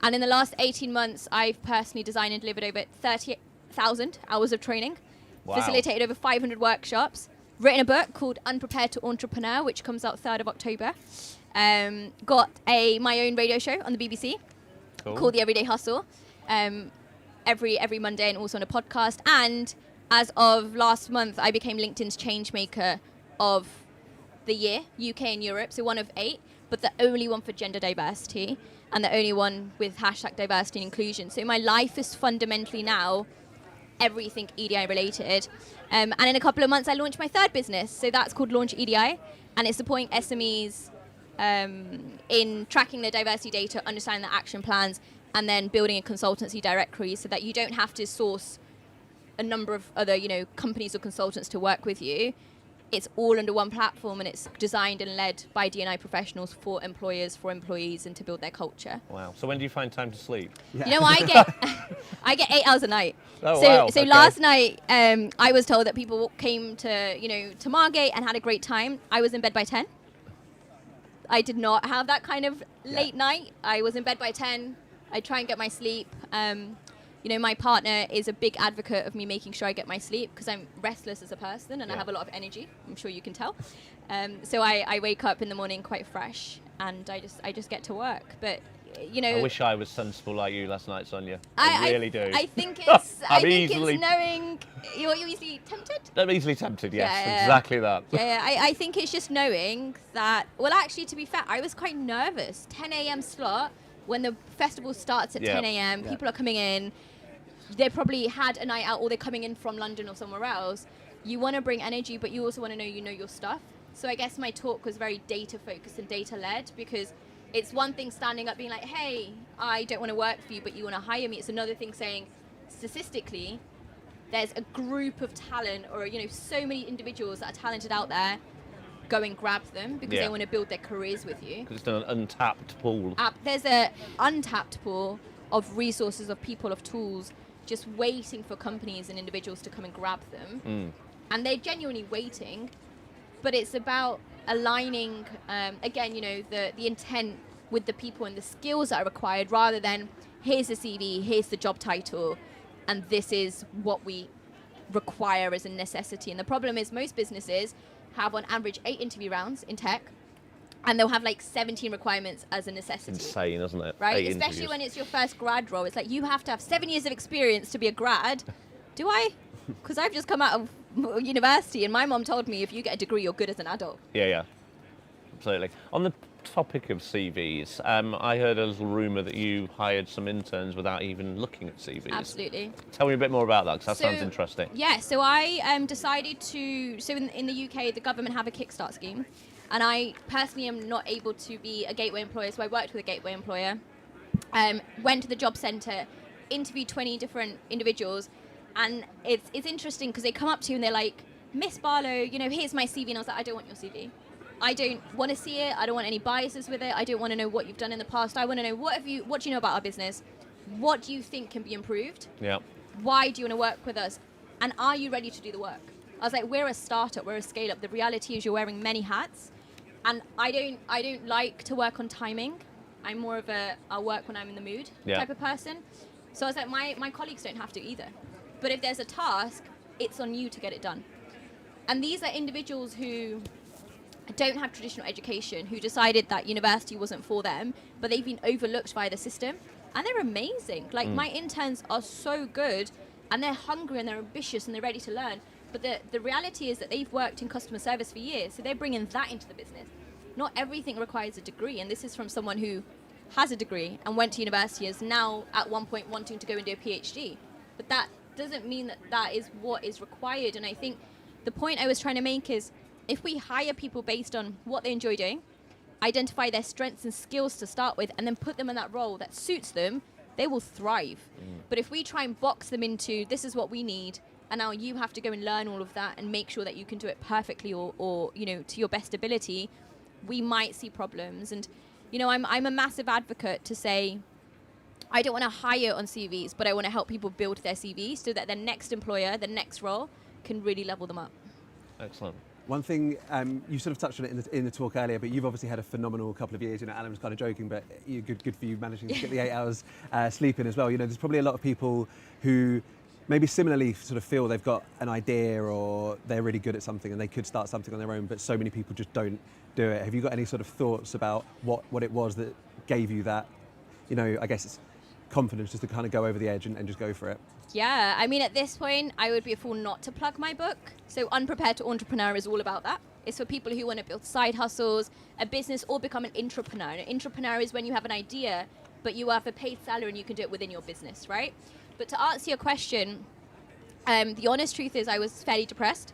And in the last 18 months, I've personally designed and delivered over 30,000 hours of training, facilitated over 500 workshops, written a book called Unprepared to Entrepreneur, which comes out 3rd of October. Got my own radio show on the BBC called The Everyday Hustle, every Monday, and also on a podcast. And as of last month, I became LinkedIn's Changemaker of the year, UK and Europe, so one of 8, but the only one for gender diversity and the only one with #diversity and inclusion. So my life is fundamentally now everything EDI related. And in a couple of months, I launched my 3rd business. So that's called Launch EDI, and it's supporting SMEs in tracking their diversity data, understanding the action plans, and then building a consultancy directory so that you don't have to source a number of other companies or consultants to work with you. It's all under one platform, and it's designed and led by D&I professionals for employers, for employees, and to build their culture. Wow. So when do you find time to sleep? Yeah. I get 8 hours a night. Oh, so, wow. So okay. Last night, I was told that people came to Margate and had a great time. I was in bed by 10. I did not have that kind of late night. I was in bed by 10. I try and get my sleep. My partner is a big advocate of me making sure I get my sleep, because I'm restless as a person and I have a lot of energy. I'm sure you can tell. So I wake up in the morning quite fresh, and I just get to work. But I wish I was sensible like you last night, Sonia. I really do. I think it's it's easily knowing you're easily tempted. I'm easily tempted. Yes, exactly that. I think it's just knowing that. Well, actually, to be fair, I was quite nervous. 10 a.m. slot when the festival starts at 10 a.m. People are coming in. They probably had a night out, or they're coming in from London or somewhere else. You want to bring energy, but you also want to know your stuff. So I guess my talk was very data focused and data led, because it's one thing standing up being like, hey, I don't want to work for you, but you want to hire me. It's another thing saying, statistically, there's a group of talent, or so many individuals that are talented out there. Go and grab them, because they want to build their careers with you. Because it's an untapped pool. There's an untapped pool of resources, of people, of tools, just waiting for companies and individuals to come and grab them. And they're genuinely waiting, but it's about aligning, again, the intent with the people and the skills that are required, rather than here's the CV, here's the job title, and this is what we require as a necessity. And the problem is most businesses have on average 8 interview rounds in tech, and they'll have like 17 requirements as a necessity. Insane, isn't it? Right? Especially when it's your first grad role. It's like, you have to have 7 years of experience to be a grad. Do I? Because I've just come out of university, and my mom told me if you get a degree, you're good as an adult. Yeah. Absolutely. On the topic of CVs, I heard a little rumour that you hired some interns without even looking at CVs. Absolutely. Tell me a bit more about that, because that sounds interesting. Yeah, so I decided to, so in the UK, the government have a Kickstart scheme, and I personally am not able to be a gateway employer, so I worked with a gateway employer, went to the job centre, interviewed 20 different individuals, and it's interesting because they come up to you and they're like, Miss Barlow, here's my CV, and I was like, I don't want your CV. I don't want to see it. I don't want any biases with it. I don't want to know what you've done in the past. I want to know what do you know about our business? What do you think can be improved? Yeah. Why do you want to work with us? And are you ready to do the work? I was like, we're a startup, we're a scale up. The reality is you're wearing many hats, and I don't like to work on timing. I'm more of I'll work when I'm in the mood type of person. So I was like, my colleagues don't have to either. But if there's a task, it's on you to get it done. And these are individuals who don't have traditional education, who decided that university wasn't for them, but they've been overlooked by the system, and they're amazing. Like my interns are so good, and they're hungry and they're ambitious and they're ready to learn. But the reality is that they've worked in customer service for years, so they're bringing that into the business. Not everything requires a degree, and this is from someone who has a degree and went to university, is now at one point wanting to go and do a PhD. But that doesn't mean that that is what is required. And I think the point I was trying to make is, if we hire people based on what they enjoy doing, identify their strengths and skills to start with, and then put them in that role that suits them, they will thrive. But if we try and box them into, this is what we need, and now you have to go and learn all of that and make sure that you can do it perfectly or to your best ability, we might see problems. And I'm a massive advocate to say, I don't want to hire on CVs, but I want to help people build their CVs so that their next employer, their next role, can really level them up. Excellent. One thing, you sort of touched on it in the talk earlier, but you've obviously had a phenomenal couple of years. Alan was kind of joking, but good for you managing to get the 8 hours sleep in as well. There's probably a lot of people who maybe similarly sort of feel they've got an idea or they're really good at something and they could start something on their own, but so many people just don't do it. Have you got any sort of thoughts about what it was that gave you that, I guess it's confidence just to kind of go over the edge and just go for it? Yeah, I mean, at this point, I would be a fool not to plug my book. So Unprepared to Entrepreneur is all about that. It's for people who want to build side hustles, a business, or become an intrapreneur. An intrapreneur is when you have an idea, but you have a paid salary and you can do it within your business, right? But to answer your question, the honest truth is I was fairly depressed.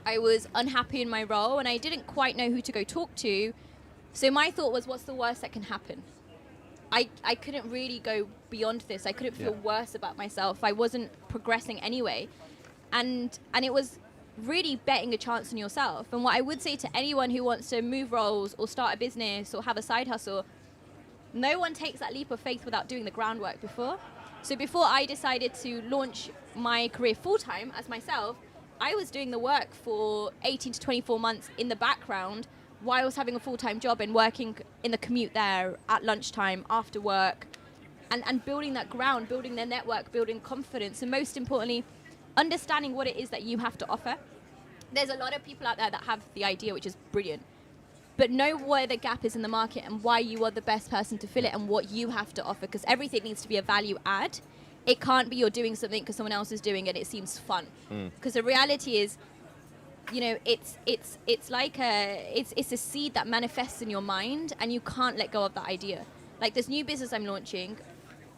I was unhappy in my role, and I didn't quite know who to go talk to. So my thought was, what's the worst that can happen? I couldn't really go beyond this. I couldn't feel worse about myself. I wasn't progressing anyway. And it was really betting a chance on yourself. And what I would say to anyone who wants to move roles or start a business or have a side hustle, no one takes that leap of faith without doing the groundwork before. So before I decided to launch my career full-time as myself, I was doing the work for 18 to 24 months in the background while I was having a full-time job and working in the commute there at lunchtime, after work, and building that ground, building their network, building confidence, and most importantly, understanding what it is that you have to offer. There's a lot of people out there that have the idea, which is brilliant, but know where the gap is in the market and why you are the best person to fill it and what you have to offer, because everything needs to be a value add. It can't be you're doing something because someone else is doing it and it seems fun. Because the reality is, it's like it's a seed that manifests in your mind, and you can't let go of that idea. Like this new business I'm launching,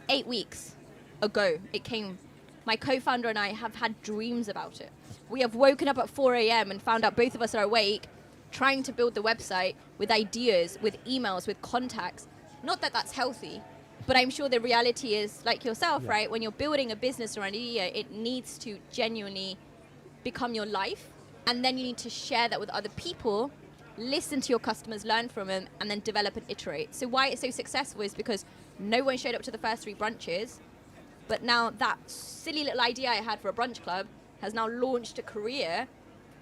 8 weeks ago it came. My co-founder and I have had dreams about it. We have woken up at 4 a.m. and found out both of us are awake, trying to build the website with ideas, with emails, with contacts. Not that that's healthy, but I'm sure the reality is, like yourself, right? When you're building a business or an idea, it needs to genuinely become your life. And then you need to share that with other people, listen to your customers, learn from them, and then develop and iterate. So why it's so successful is because no one showed up to the first 3 brunches, but now that silly little idea I had for a brunch club has now launched a career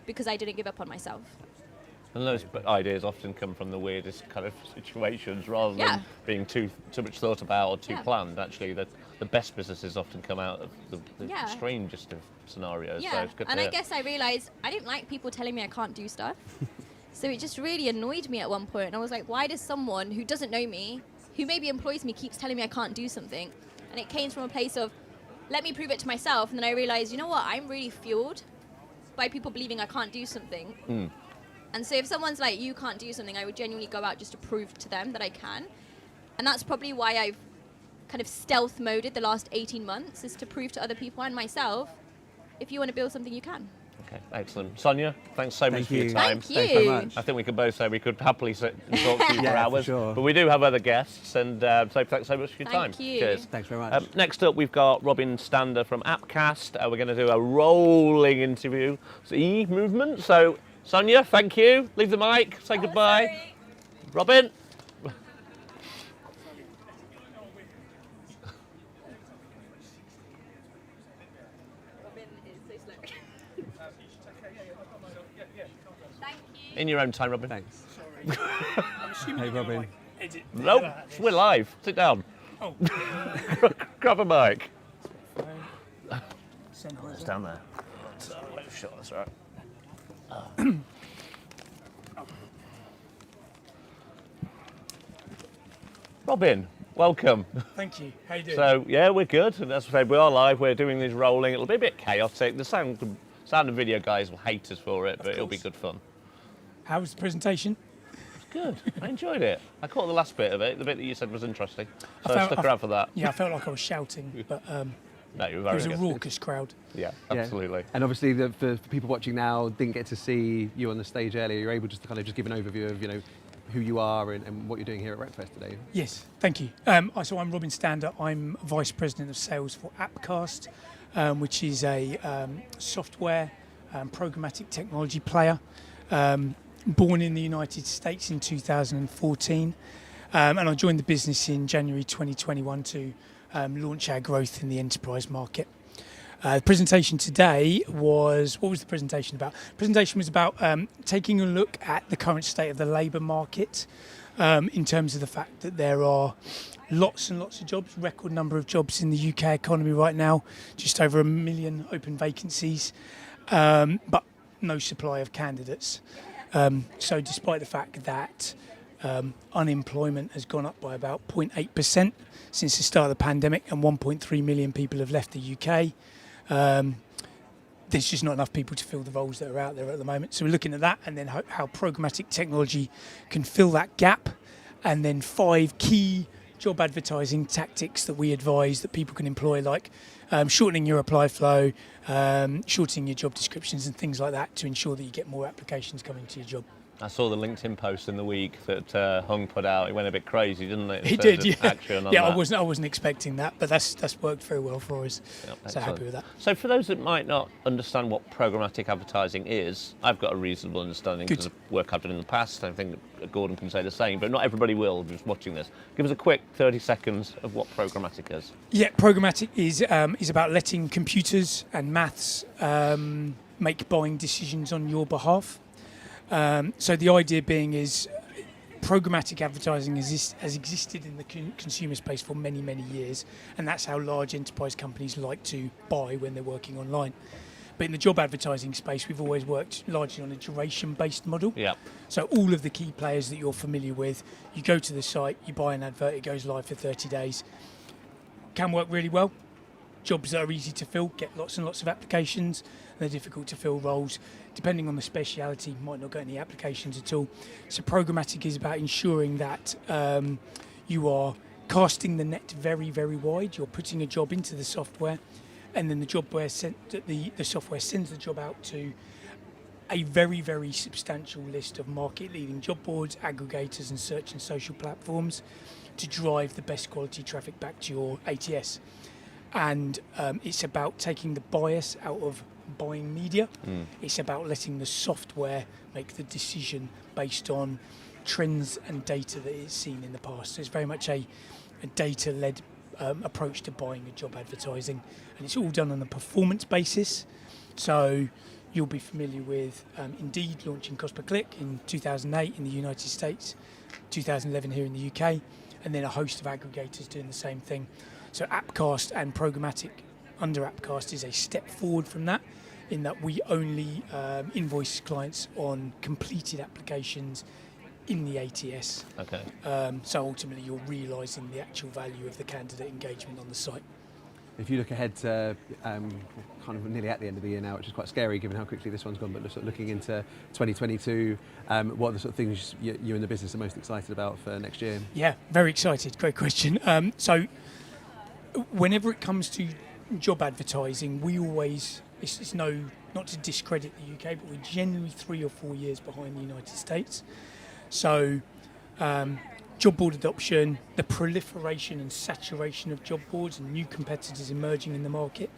because I didn't give up on myself. And those ideas often come from the weirdest kind of situations rather than being too much thought about or too planned. Actually, the best businesses often come out of the strangest of scenarios. Yeah, so it's good and to I hear. guess I realised I didn't like people telling me I can't do stuff. So it just really annoyed me at one point. And I was like, why does someone who doesn't know me, who maybe employs me, keeps telling me I can't do something? And it came from a place of, let me prove it to myself. And then I realised, you know what, I'm really fueled by people believing I can't do something. And so if someone's like, you can't do something, I would genuinely go out just to prove to them that I can. And that's probably why I've kind of stealth moded the last 18 months, is to prove to other people and myself, if you want to build something, you can. Okay, excellent. Sonia, thanks so much for your time. Thank you. Thanks very much. I think we could both say we could happily sit and talk to you for Yeah, hours. for sure. But we do have other guests, and so thanks so much for your time. Thank you. Cheers. Thanks very much. Next up, we've got Robin Stander from Appcast. We're going to do a rolling interview. It's E movement. So, Sonia, thank you. Leave the mic. Say goodbye. Sorry. Robin. In your own time, Robin. Thanks. Sorry. Hey, Robin. No, we're live. Sit down. Oh. Grab a mic. Send It's down there. Sure, that's right. Robin, welcome. Thank you. How you doing? So, yeah, we're good. And as I said, we are live. We're doing this rolling. It'll be a bit chaotic. The sound and video guys will hate us for it, but it'll be good fun. How was the presentation? Good. I enjoyed it. I caught the last bit of it. The bit that you said was interesting. So I stuck around for that. Yeah, I felt like I was shouting, but No, you were it very was a good. raucous crowd. Yeah, Yeah. absolutely. And obviously, for people watching now, didn't get to see you on the stage earlier. You're able just to kind of just give an overview of, you know, who you are and what you're doing here at RecFest today. Yes, thank you. So I'm Robin Stander. I'm Vice President of Sales for Appcast, which is a software programmatic technology player. Born in the United States in 2014, and I joined the business in January 2021 to launch our growth in the enterprise market. The presentation today what was the presentation about? The presentation was about taking a look at the current state of the labour market in terms of the fact that there are lots and lots of jobs, record number of jobs in the UK economy right now, just over 1 million open vacancies, but no supply of candidates. So despite the fact that unemployment has gone up by about 0.8% since the start of the pandemic and 1.3 million people have left the UK, there's just not enough people to fill the roles that are out there at the moment. So we're looking at that and then how programmatic technology can fill that gap, and then 5 key job advertising tactics that we advise that people can employ, like shortening your apply flow, shortening your job descriptions and things like that to ensure that you get more applications coming to your job. I saw the LinkedIn post in the week that Hung put out. It went a bit crazy, didn't it? It did, yeah. Action on yeah, that. I wasn't expecting that, but that's worked very well for us. Yep, So excellent. happy with that. So for those that might not understand what programmatic advertising is, I've got a reasonable understanding Good. because of work I've done in the past. I think Gordon can say the same, but not everybody will who's watching this. Give us a quick 30 seconds of what programmatic is. Yeah, programmatic is about letting computers and maths make buying decisions on your behalf. So the idea being is programmatic advertising has existed in the consumer space for many, many years, and that's how large enterprise companies like to buy when they're working online. But in the job advertising space, we've always worked largely on a duration-based model. Yeah. So all of the key players that you're familiar with, you go to the site, you buy an advert, it goes live for 30 days. Can work really well. Jobs that are easy to fill, get lots and lots of applications. They're difficult to fill roles, depending on the speciality, might not get any applications at all. So programmatic is about ensuring that you are casting the net very, very wide. You're putting a job into the software, and then the software sends the job out to a very, very substantial list of market-leading job boards, aggregators, and search and social platforms to drive the best quality traffic back to your ATS. And it's about taking the bias out of buying media. It's about letting the software make the decision based on trends and data that it's seen in the past. So it's very much a data-led approach to buying a job advertising, and it's all done on a performance basis. So you'll be familiar with Indeed launching cost per click in 2008 in the United States, 2011 here in the UK, and then a host of aggregators doing the same thing. So Appcast and programmatic under Appcast is a step forward from that, in that we only invoice clients on completed applications in the ATS. Okay. So ultimately you're realising the actual value of the candidate engagement on the site. If you look ahead to kind of nearly at the end of the year now, which is quite scary given how quickly this one's gone, but sort of looking into 2022, what are the sort of things you and the business are most excited about for next year? Yeah, very excited. Great question. So whenever it comes to job advertising, we always, it's not to discredit the UK, but we're generally 3 or 4 years behind the United States. So job board adoption, the proliferation and saturation of job boards and new competitors emerging in the market,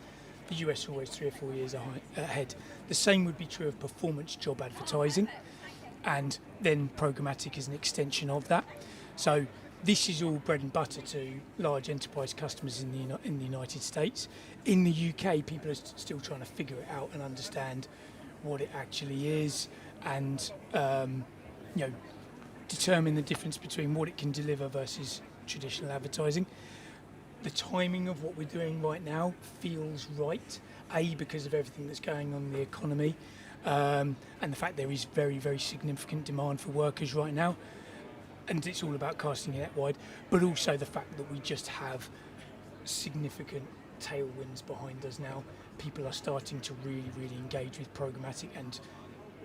the US are always 3 or 4 years ahead. The same would be true of performance job advertising, and then programmatic is an extension of that. So this is all bread and butter to large enterprise customers in the United States. In the UK, people are still trying to figure it out and understand what it actually is, and determine the difference between what it can deliver versus traditional advertising. The timing of what we're doing right now feels right, because of everything that's going on in the economy, and the fact there is very, very significant demand for workers right now, and it's all about casting it wide, but also the fact that we just have significant tailwinds behind us now. People are starting to really, really engage with programmatic, and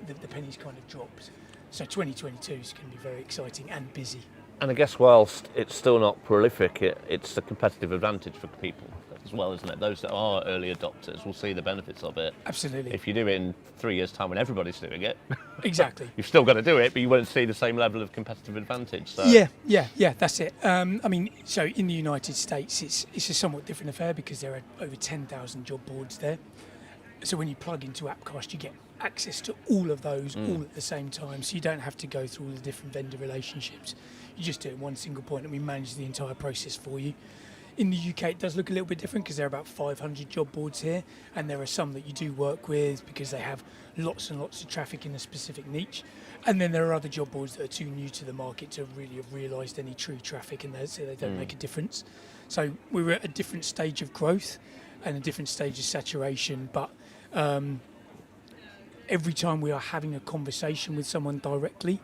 the penny's kind of dropped. So 2022 is going to be very exciting and busy. And I guess whilst it's still not prolific, it's a competitive advantage for people as well, isn't it? Those that are early adopters will see the benefits of it. Absolutely. If you do it in 3 years' time when everybody's doing it, exactly, you've still got to do it, but you won't see the same level of competitive advantage. So. Yeah, that's it. I mean, so in the United States, it's a somewhat different affair because there are over 10,000 job boards there. So when you plug into Appcast, you get access to all of those all at the same time, so you don't have to go through all the different vendor relationships. You just do it at one single point, and we manage the entire process for you. In the UK, it does look a little bit different because there are about 500 job boards here, and there are some that you do work with because they have lots and lots of traffic in a specific niche. And then there are other job boards that are too new to the market to really have realised any true traffic, and so they don't make a difference. So we're at a different stage of growth and a different stage of saturation, but every time we are having a conversation with someone directly,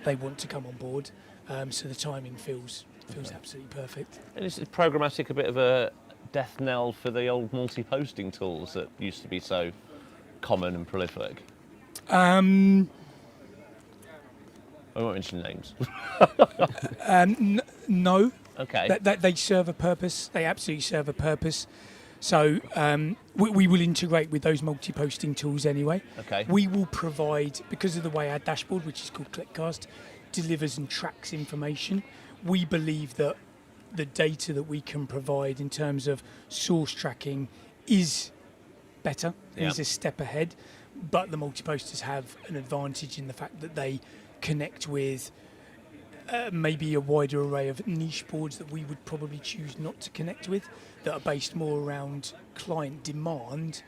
they want to come on board. So the timing feels absolutely perfect. And is programmatic a bit of a death knell for the old multi-posting tools that used to be so common and prolific? I won't mention names. No. Okay. They serve a purpose. They absolutely serve a purpose. So we will integrate with those multi-posting tools anyway. Okay. We will provide, because of the way our dashboard, which is called ClickCast, delivers and tracks information, we believe that the data that we can provide in terms of source tracking is better, is a step ahead, but the multi-posters have an advantage in the fact that they connect with maybe a wider array of niche boards that we would probably choose not to connect with, that are based more around client demand,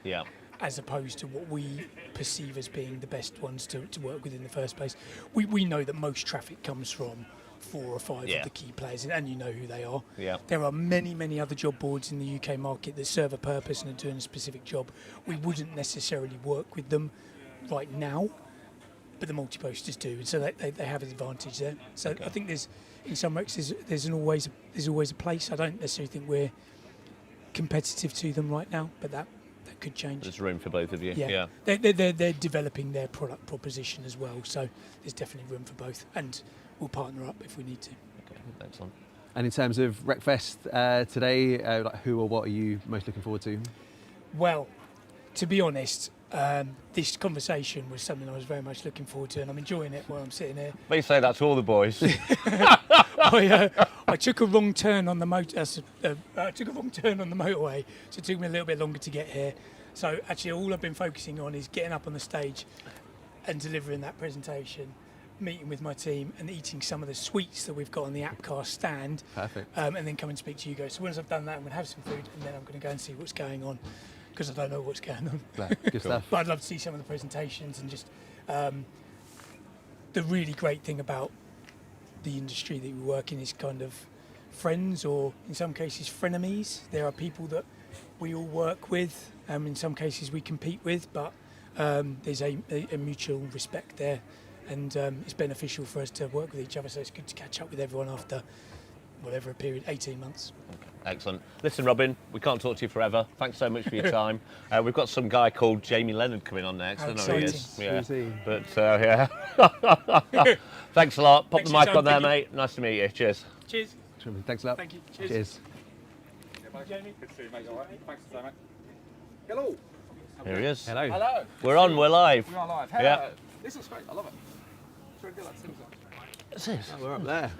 as opposed to what we perceive as being the best ones to work with in the first place. We know that most traffic comes from 4 or 5 of the key players, and you know who they are. There are many, many other job boards in the UK market that serve a purpose and are doing a specific job. We wouldn't necessarily work with them right now, but the multi-posters do, and so they have an advantage there. So I think there's, in some ways, there's always a place. I don't necessarily think we're competitive to them right now, but that could change. There's room for both of you. Yeah. They're developing their product proposition as well, so there's definitely room for both, and we'll partner up if we need to. Okay, excellent. And in terms of RecFest today, who or what are you most looking forward to? Well, to be honest, this conversation was something I was very much looking forward to, and I'm enjoying it while I'm sitting here. They say that to all the boys. I took a wrong turn on the motorway, so it took me a little bit longer to get here. So actually, all I've been focusing on is getting up on the stage and delivering that presentation, meeting with my team, and eating some of the sweets that we've got on the Appcast stand. Perfect. And then come and speak to you guys. So once I've done that, I'm going to have some food, and then I'm going to go and see what's going on, because I don't know what's going on. Good stuff. But I'd love to see some of the presentations, and just the really great thing about the industry that we work in is kind of friends, or in some cases frenemies. There are people that we all work with, in some cases we compete with, but there's a mutual respect there, and it's beneficial for us to work with each other, so it's good to catch up with everyone after whatever a period, 18 months. Excellent. Listen, Robin, we can't talk to you forever. Thanks so much for your time. We've got some guy called Jamie Leonard coming on next. I don't know who he is. Yeah. But yeah. Thanks a lot. Pop the mic on there, mate. Nice to meet you. Cheers. Cheers. Thanks a lot. Thank you. Cheers. Cheers. Jamie. Good to see you, mate. All right. Thanks for mate. Hello. Here he is. Hello. Hello. We're on. We're live. We are live. Hello. Yeah. This looks great. I love it. Should we do that? What's this? Oh, we're up there.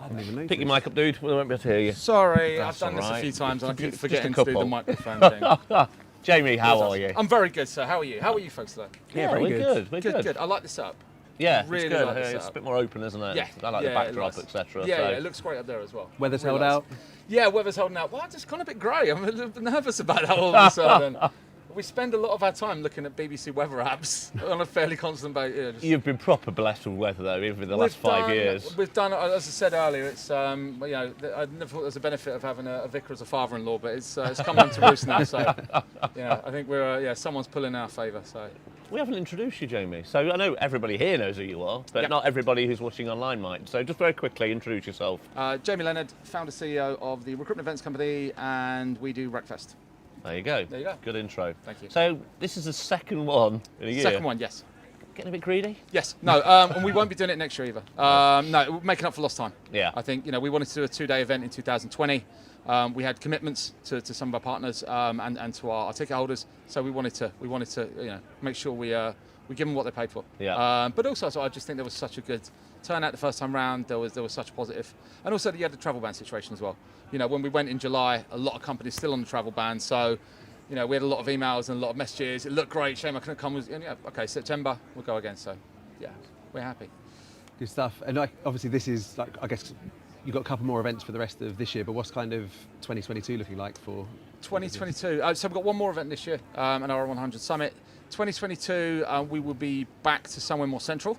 I didn't even notice. Pick your mic up, dude. We won't be able to hear you. Sorry, That's I've done all this a few times and I keep Just forgetting a to do the couple. microphone thing. Jamie, how are you? I'm very good, sir. How are you? How are you folks today? Yeah, we're good. We're good. Good. I like this setup. Yeah, Really it's good. like this It's a setup. bit more open, isn't it? Yeah. I like Yeah, the backdrop, it looks- etc. Yeah, so. yeah, it looks great up there as well. Weather's Really held nice. out. Yeah, weather's holding out. Well, it's just gone a bit grey. I'm a little bit nervous about that all of a sudden. We spend a lot of our time looking at BBC weather apps on a fairly constant basis. You've been proper blessed with weather, though, even for the last 5 years. We've done, as I said earlier, it's I never thought there was a benefit of having a vicar as a father-in-law, but it's come home to roost now. So, I think we're someone's pulling in our favour. So. We haven't introduced you, Jamie. So I know everybody here knows who you are, but Yep. not everybody who's watching online might. So just very quickly, introduce yourself. Jamie Leonard, founder CEO of the recruitment events company, and we do RecFest. There you go. There you go. Good intro. Thank you. So this is the second one in a year. Second one, yes. Getting a bit greedy? Yes. No, and we won't be doing it next year either. No, we're making up for lost time. Yeah. I think, we wanted to do a 2-day event in 2020. We had commitments to some of our partners and to our ticket holders. So we wanted to make sure we give them what they paid for. Yeah. But also, I just think there was such a good turnout the first time round. There was such a positive, and also you had the travel ban situation as well. When we went in July, a lot of companies still on the travel ban. So, we had a lot of emails and a lot of messages. It looked great. Shame I couldn't come. Okay, September we'll go again. So, yeah, we're happy. Good stuff. And obviously this is I guess you've got a couple more events for the rest of this year, but what's kind of 2022 looking like for 2022. So we've got one more event this year, an R100 Summit. 2022, we will be back to somewhere more central.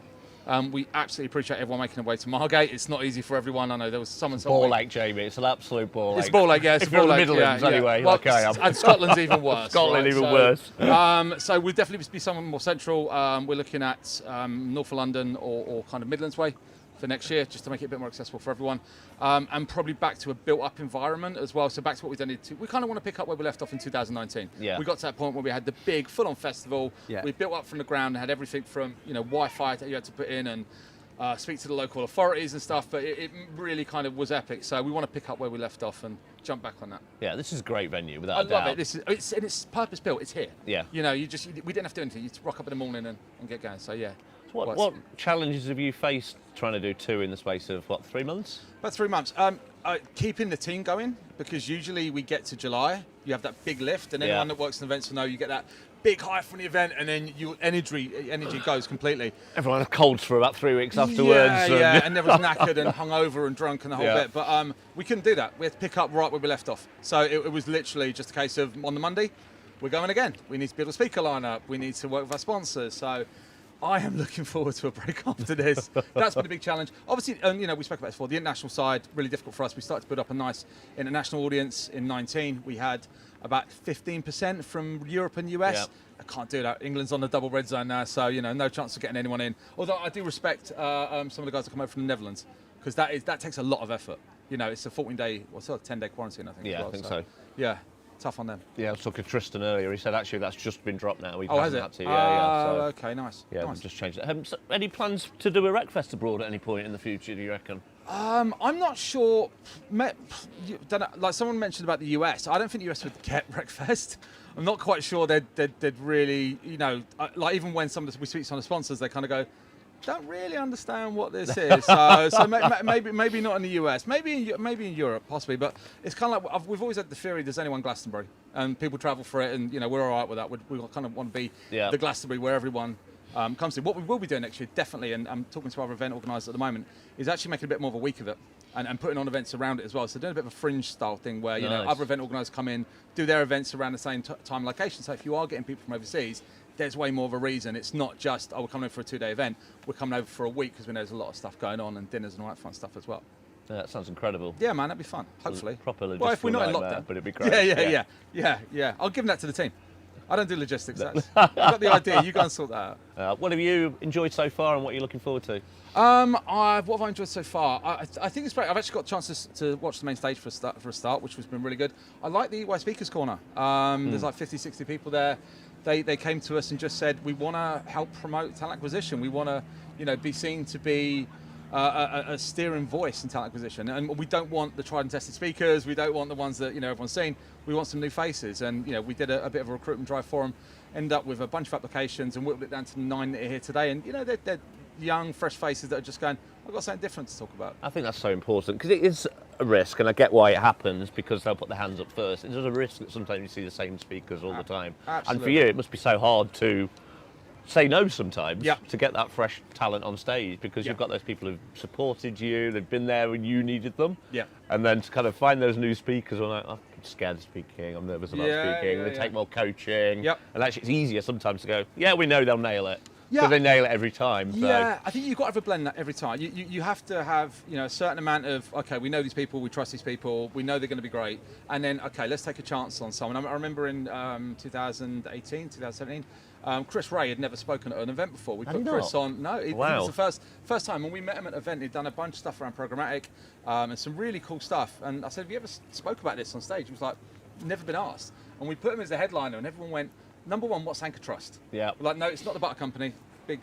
We absolutely appreciate everyone making their way to Margate. It's not easy for everyone. I know there was someone. Ball lake, Jamie. It's an absolute ball lake. It's ball lake, yeah. It's if you're ball in lake, the Midlands, anyway. Well, Like I am. And Scotland's even worse. Scotland right? even worse. So we'll definitely be somewhere more central. We're looking at North of London or kind of Midlands way for next year, just to make it a bit more accessible for everyone, and probably back to a built-up environment as well. So back to what we've done. We kind of want to pick up where we left off in 2019. Yeah. We got to that point where we had the big full-on festival. Yeah. We built up from the ground and had everything from Wi-Fi that you had to put in and speak to the local authorities and stuff. But it really kind of was epic. So we want to pick up where we left off and jump back on that. Yeah, this is a great venue, without I a doubt. love it. It's purpose built. It's here. Yeah. We didn't have to do anything. You just rock up in the morning and get going. So yeah. What challenges have you faced trying to do 2 in the space of 3 months? About 3 months. Keeping the team going, because usually we get to July, you have that big lift, and anyone that works in events will know you get that big high from the event, and then your energy goes completely. Everyone had colds for about 3 weeks afterwards. Yeah, and everyone's knackered and hungover and drunk and the whole bit. But we couldn't do that. We had to pick up right where we left off. So it was literally just a case of on the Monday, we're going again. We need to build a speaker lineup. We need to work with our sponsors. So I am looking forward to a break after this. That's been a big challenge. Obviously, we spoke about this before, the international side, really difficult for us. We started to build up a nice international audience in 19. We had about 15% from Europe and US. Yep. I can't do that. England's on the double red zone now, so, no chance of getting anyone in. Although I do respect some of the guys that come over from the Netherlands, because that takes a lot of effort. It's a 14-day, 10-day quarantine, I think. Yeah, as well, I think so. Yeah. Tough on them. Yeah, I was talking to Tristan earlier. He said actually that's just been dropped now. Has it? Had to. Yeah. So, okay, nice. Yeah, nice. we've just changed it. So any plans to do a RecFest abroad at any point in the future, do you reckon? I'm not sure. Like someone mentioned about the US. I don't think the US would get RecFest. I'm not quite sure they'd really, like even when we speak to some of the sponsors, they kind of go, don't really understand what this is. So maybe not in the US, maybe in Europe possibly, but it's kind of like we've always had the theory there's only one Glastonbury and people travel for it, and we're all right with that. We kind of want to be the Glastonbury where everyone comes to. What we will be doing next year, definitely, and I'm talking to our event organisers at the moment, is actually making a bit more of a week of it and putting on events around it as well. So doing a bit of a fringe style thing where other event organisers come in, do their events around the same time and location. So if you are getting people from overseas, there's way more of a reason. It's not just, we're coming over for a 2-day event. We're coming over for a week because we know there's a lot of stuff going on and dinners and all that fun stuff as well. Yeah, that sounds incredible. Yeah, man, that'd be fun. Hopefully. Proper logistical well, if we're not in nightmare, lockdown, but it'd be great. Yeah. I'll give that to the team. I don't do logistics. I've got the idea. You go and sort that out. What have you enjoyed so far, and what are you looking forward to? What have I enjoyed so far? I think it's great. I've actually got chances to watch the main stage for a start, which has been really good. I like the EY Speakers Corner. There's like 50, 60 people there. They came to us and just said, we want to help promote talent acquisition. We want to, be seen to be a steering voice in talent acquisition, and we don't want the tried and tested speakers. We don't want the ones that everyone's seen. We want some new faces, and we did a bit of a recruitment drive for them. Ended up with a bunch of applications and whittled it down to 9 that are here today. And they're young, fresh faces that are just going, I've got something different to talk about. I think that's so important because it is a risk, and I get why it happens because they'll put their hands up first. It is a risk that sometimes you see the same speakers all the time. Absolutely. And for you, it must be so hard to say no sometimes to get that fresh talent on stage because you've got those people who've supported you, they've been there when you needed them. Yeah. And then to kind of find those new speakers who are like, I'm scared of speaking, I'm nervous about speaking, they take more coaching. Yep. And actually it's easier sometimes to go, yeah, we know they'll nail it. Yeah. So they nail it every time. So. Yeah, I think you've got to have a blend that every time. You have to have a certain amount of, okay, we know these people, we trust these people, we know they're going to be great, and then, okay, let's take a chance on someone. I remember in 2018, 2017, Chris Ray had never spoken at an event before. We put Chris on. No, it was the first time when we met him at an event. He'd done a bunch of stuff around programmatic and some really cool stuff. And I said, have you ever spoke about this on stage? He was like, never been asked. And we put him as the headliner, and everyone went, number one, what's Anchor Trust? Yeah. We're like, no, it's not the butter company. Big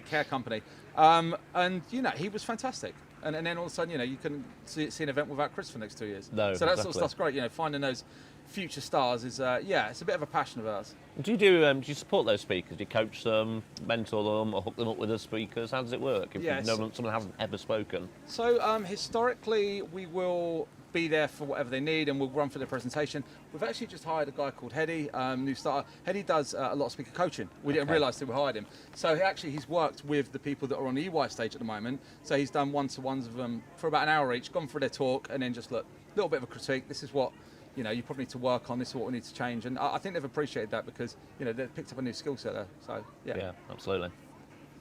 care company. And he was fantastic. And then all of a sudden, you couldn't see an event without Chris for the next 2 years. No, so that sort of stuff's great. Finding those future stars is, it's a bit of a passion of ours. Do you support those speakers? Do you coach them, mentor them, or hook them up with the speakers? How does it work if someone hasn't ever spoken? So historically, we will be there for whatever they need, and we'll run for their presentation. We've actually just hired a guy called Hedy, new starter. Hedy does a lot of speaker coaching. We didn't realise that we hired him. So he's worked with the people that are on the EY stage at the moment. So he's done one-to-ones with them for about an hour each, gone through their talk, and then just a little bit of a critique. This is what you probably need to work on. This is what we need to change. And I think they've appreciated that because they've picked up a new skill set there. So yeah, absolutely.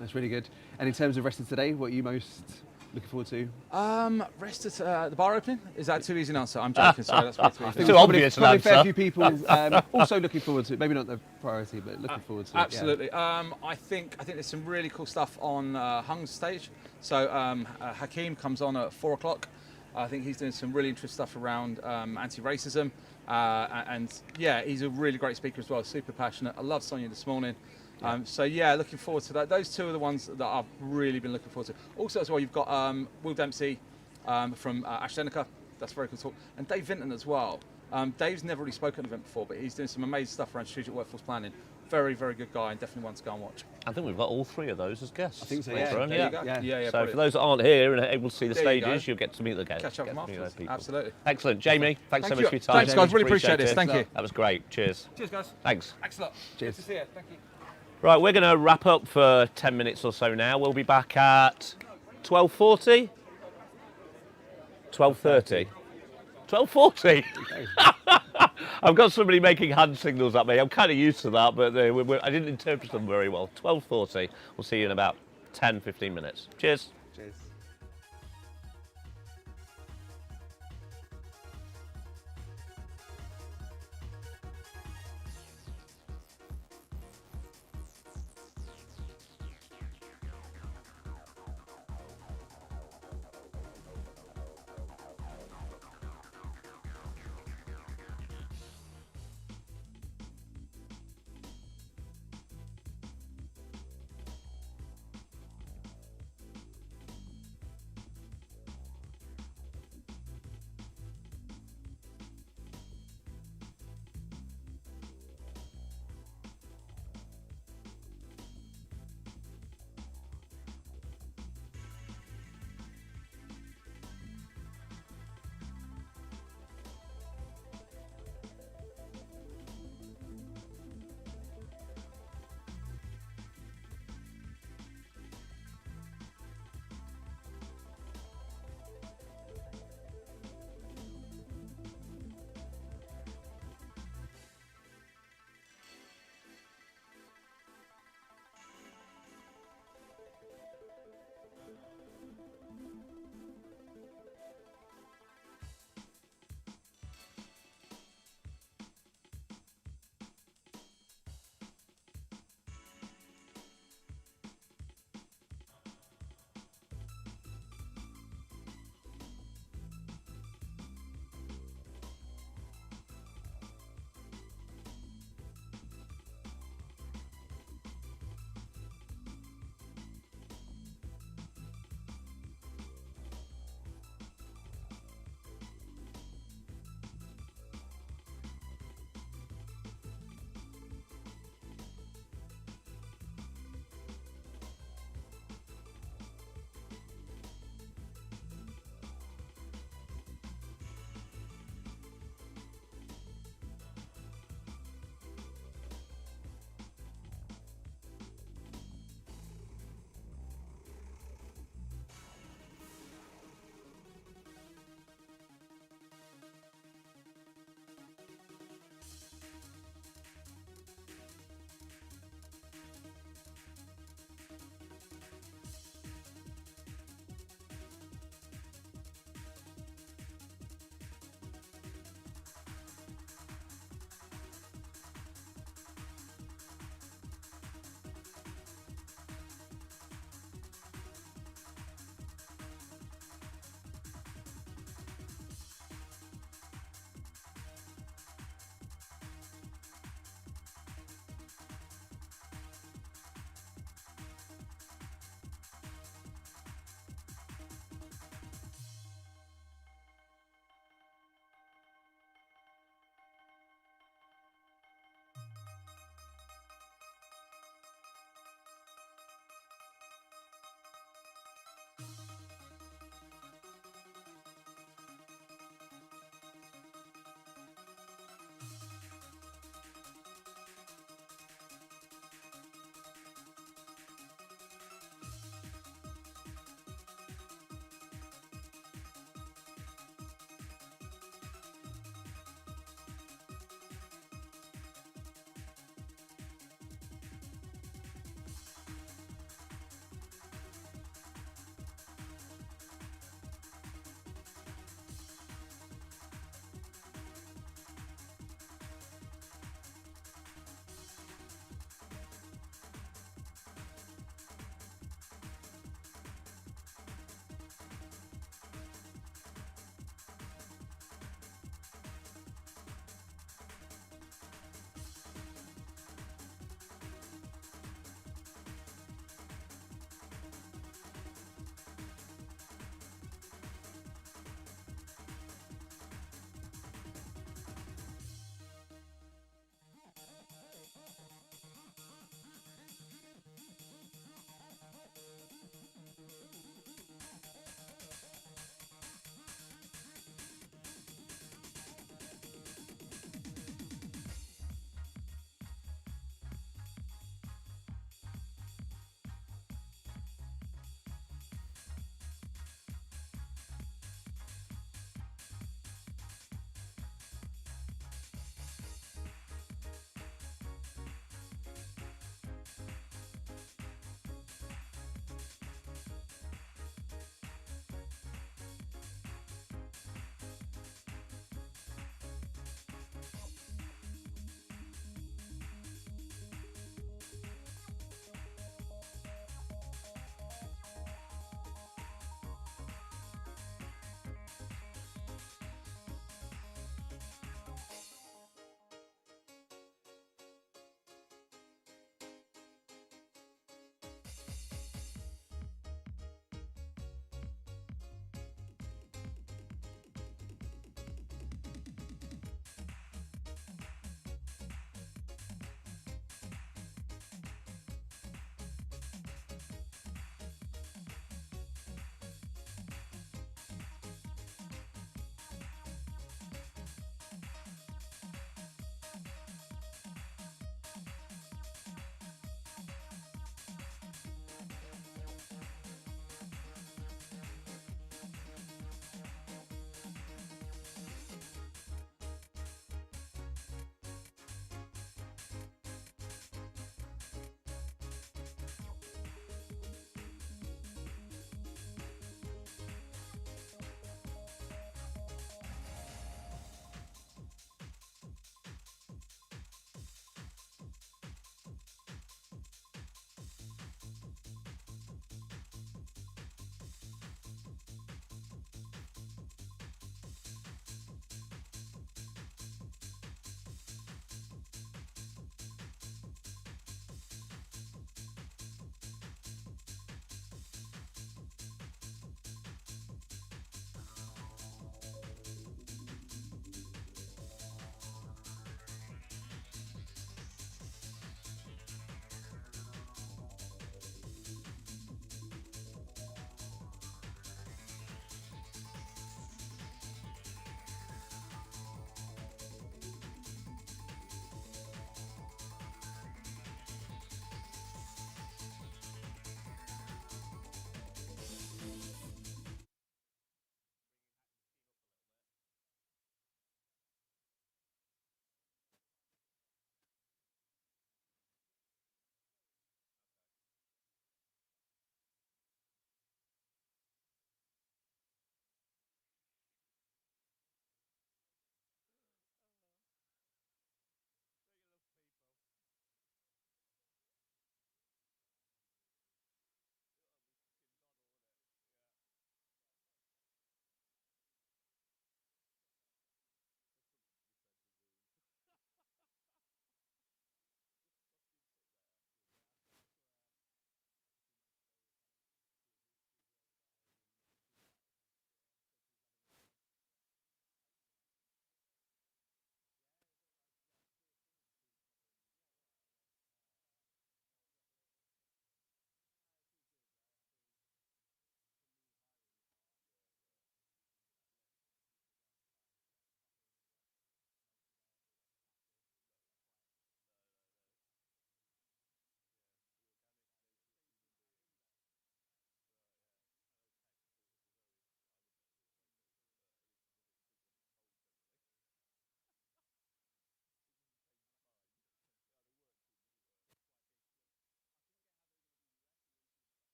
That's really good. And in terms of rest of today, what are you most looking forward to? Rest of the bar opening? Is that too easy an answer? I'm joking. Sorry, that's way too easy. Too obvious an probably answer. A fair few people also looking forward to it. Maybe not the priority, but looking forward to it. Absolutely. I think there's some really cool stuff on Hung's stage. So Hakeem comes on at 4 o'clock. I think he's doing some really interesting stuff around anti-racism. And he's a really great speaker as well. Super passionate. I love Sonia this morning. Looking forward to that. Those two are the ones that I've really been looking forward to. Also as well, you've got Will Dempsey from AstraZeneca. That's very cool talk. And Dave Ventum as well. Dave's never really spoken at an event before, but he's doing some amazing stuff around strategic workforce planning. Very, very good guy, and definitely one to go and watch. I think we've got all three of those as guests. I think so, There you go. Yeah, so for those that aren't here and are able to see the There you stages, go. you'll get to meet the guests. Catch up with them afterwards. Absolutely. Excellent. Jamie, thanks so Thank much for you. your time. Thanks, guys. Really appreciate this. Thank you. That was great. Cheers. Cheers, guys. Thanks. Excellent. Cheers. Good to see you. Thank you. Right, we're going to wrap up for 10 minutes or so now. We'll be back at 12:40? 12:30? 12:40? I've got somebody making hand signals at me. I'm kind of used to that, but I didn't interpret them very well. 12:40. We'll see you in about 10, 15 minutes. Cheers. Cheers.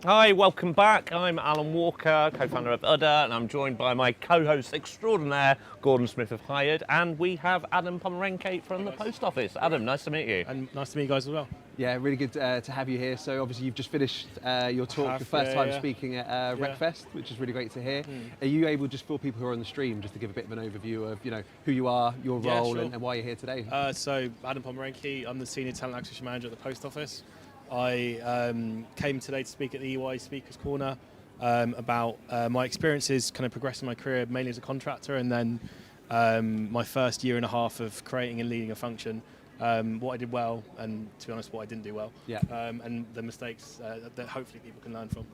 Hi, welcome back. I'm Alan Walker, co-founder of Udder, and I'm joined by my co-host extraordinaire, Gordon Smith of Hired, and we have Adam Pomeranki from the Post Office. Adam, nice to meet you. And nice to meet you guys as well. Yeah, really good to have you here. So obviously you've just finished your talk, your first time speaking at RecFest, which is really great to hear. Are you able, just for people who are on the stream, just to give a bit of an overview of who you are, your role, and why you're here today? So Adam Pomeranki, I'm the Senior Talent Acquisition Manager at the Post Office. I came today to speak at the EY Speakers Corner about my experiences kind of progressing my career mainly as a contractor, and then my first year and a half of creating and leading a function, what I did well, and to be honest, what I didn't do well, and the mistakes that hopefully people can learn from.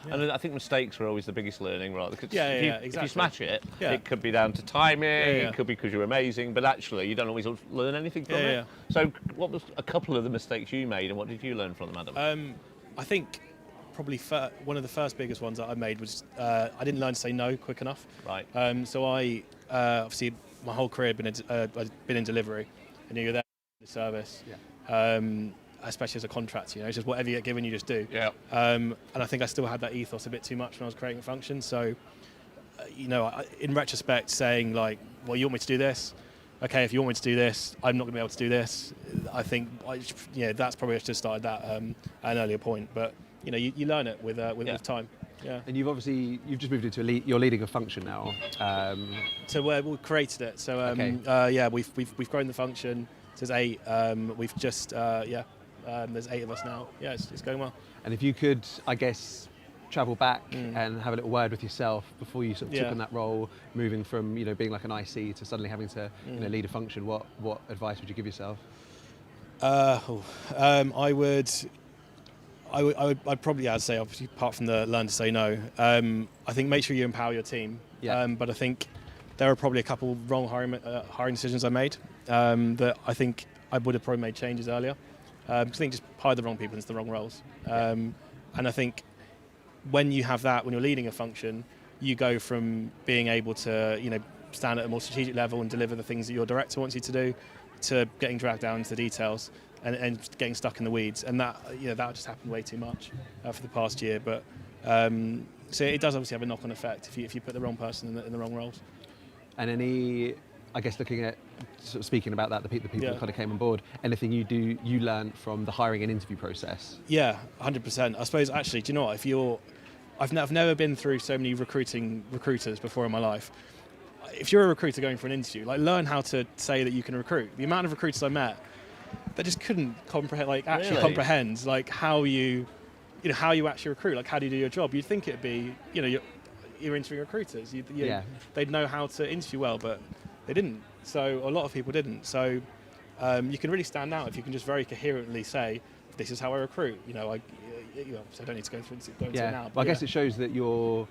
Yeah. And I think mistakes are always the biggest learning, right? Because exactly. If you smash it, it could be down to timing, it could be because you're amazing, but actually you don't always learn anything from it. So what was a couple of the mistakes you made, and what did you learn from them, Adam? I think probably one of the first biggest ones that I made was I didn't learn to say no quick enough. Right. So I, obviously my whole career I've been in delivery, and you're there in the service. Especially as a contractor, it's just whatever you get given, you just do. Yeah. And I think I still had that ethos a bit too much when I was creating a function. So, in retrospect, saying like, well, you want me to do this? Okay, if you want me to do this, I'm not going to be able to do this. I think, that's probably I should have started that at an earlier point. But, you learn it with time. Yeah. And you've just moved into you're leading a function now. So we created it. So we've grown the function. So there's 8. We've just there's 8 of us now. Yeah, it's going well. And if you could, I guess, travel back and have a little word with yourself before you sort of took on that role, moving from being like an IC to suddenly having to lead a function, what advice would you give yourself? I'd probably say, obviously, apart from the learn to say no, I think make sure you empower your team. But I think there are probably a couple wrong hiring decisions I made that I think I would have probably made changes earlier. Because I think just hire the wrong people into the wrong roles. And I think when you have that, when you're leading a function, you go from being able to, stand at a more strategic level and deliver the things that your director wants you to do, to getting dragged down into the details and getting stuck in the weeds. And that just happened way too much for the past year. But so it does obviously have a knock-on effect if you put the wrong person in the wrong roles. And I guess looking at, sort of speaking about that, the people that kind of came on board, anything you learned from the hiring and interview process? Yeah, 100%. I suppose actually, do you know what? I've never been through so many recruiters before in my life. If you're a recruiter going for an interview, learn how to say that you can recruit. The amount of recruiters I met that just couldn't comprehend, comprehend how you actually recruit. How do you do your job? You'd think it'd be, you're interviewing recruiters. They'd know how to interview well, but they didn't. So a lot of people didn't. So you can really stand out if you can just very coherently say, this is how I recruit. I don't need to go into it now. But I guess it shows that you're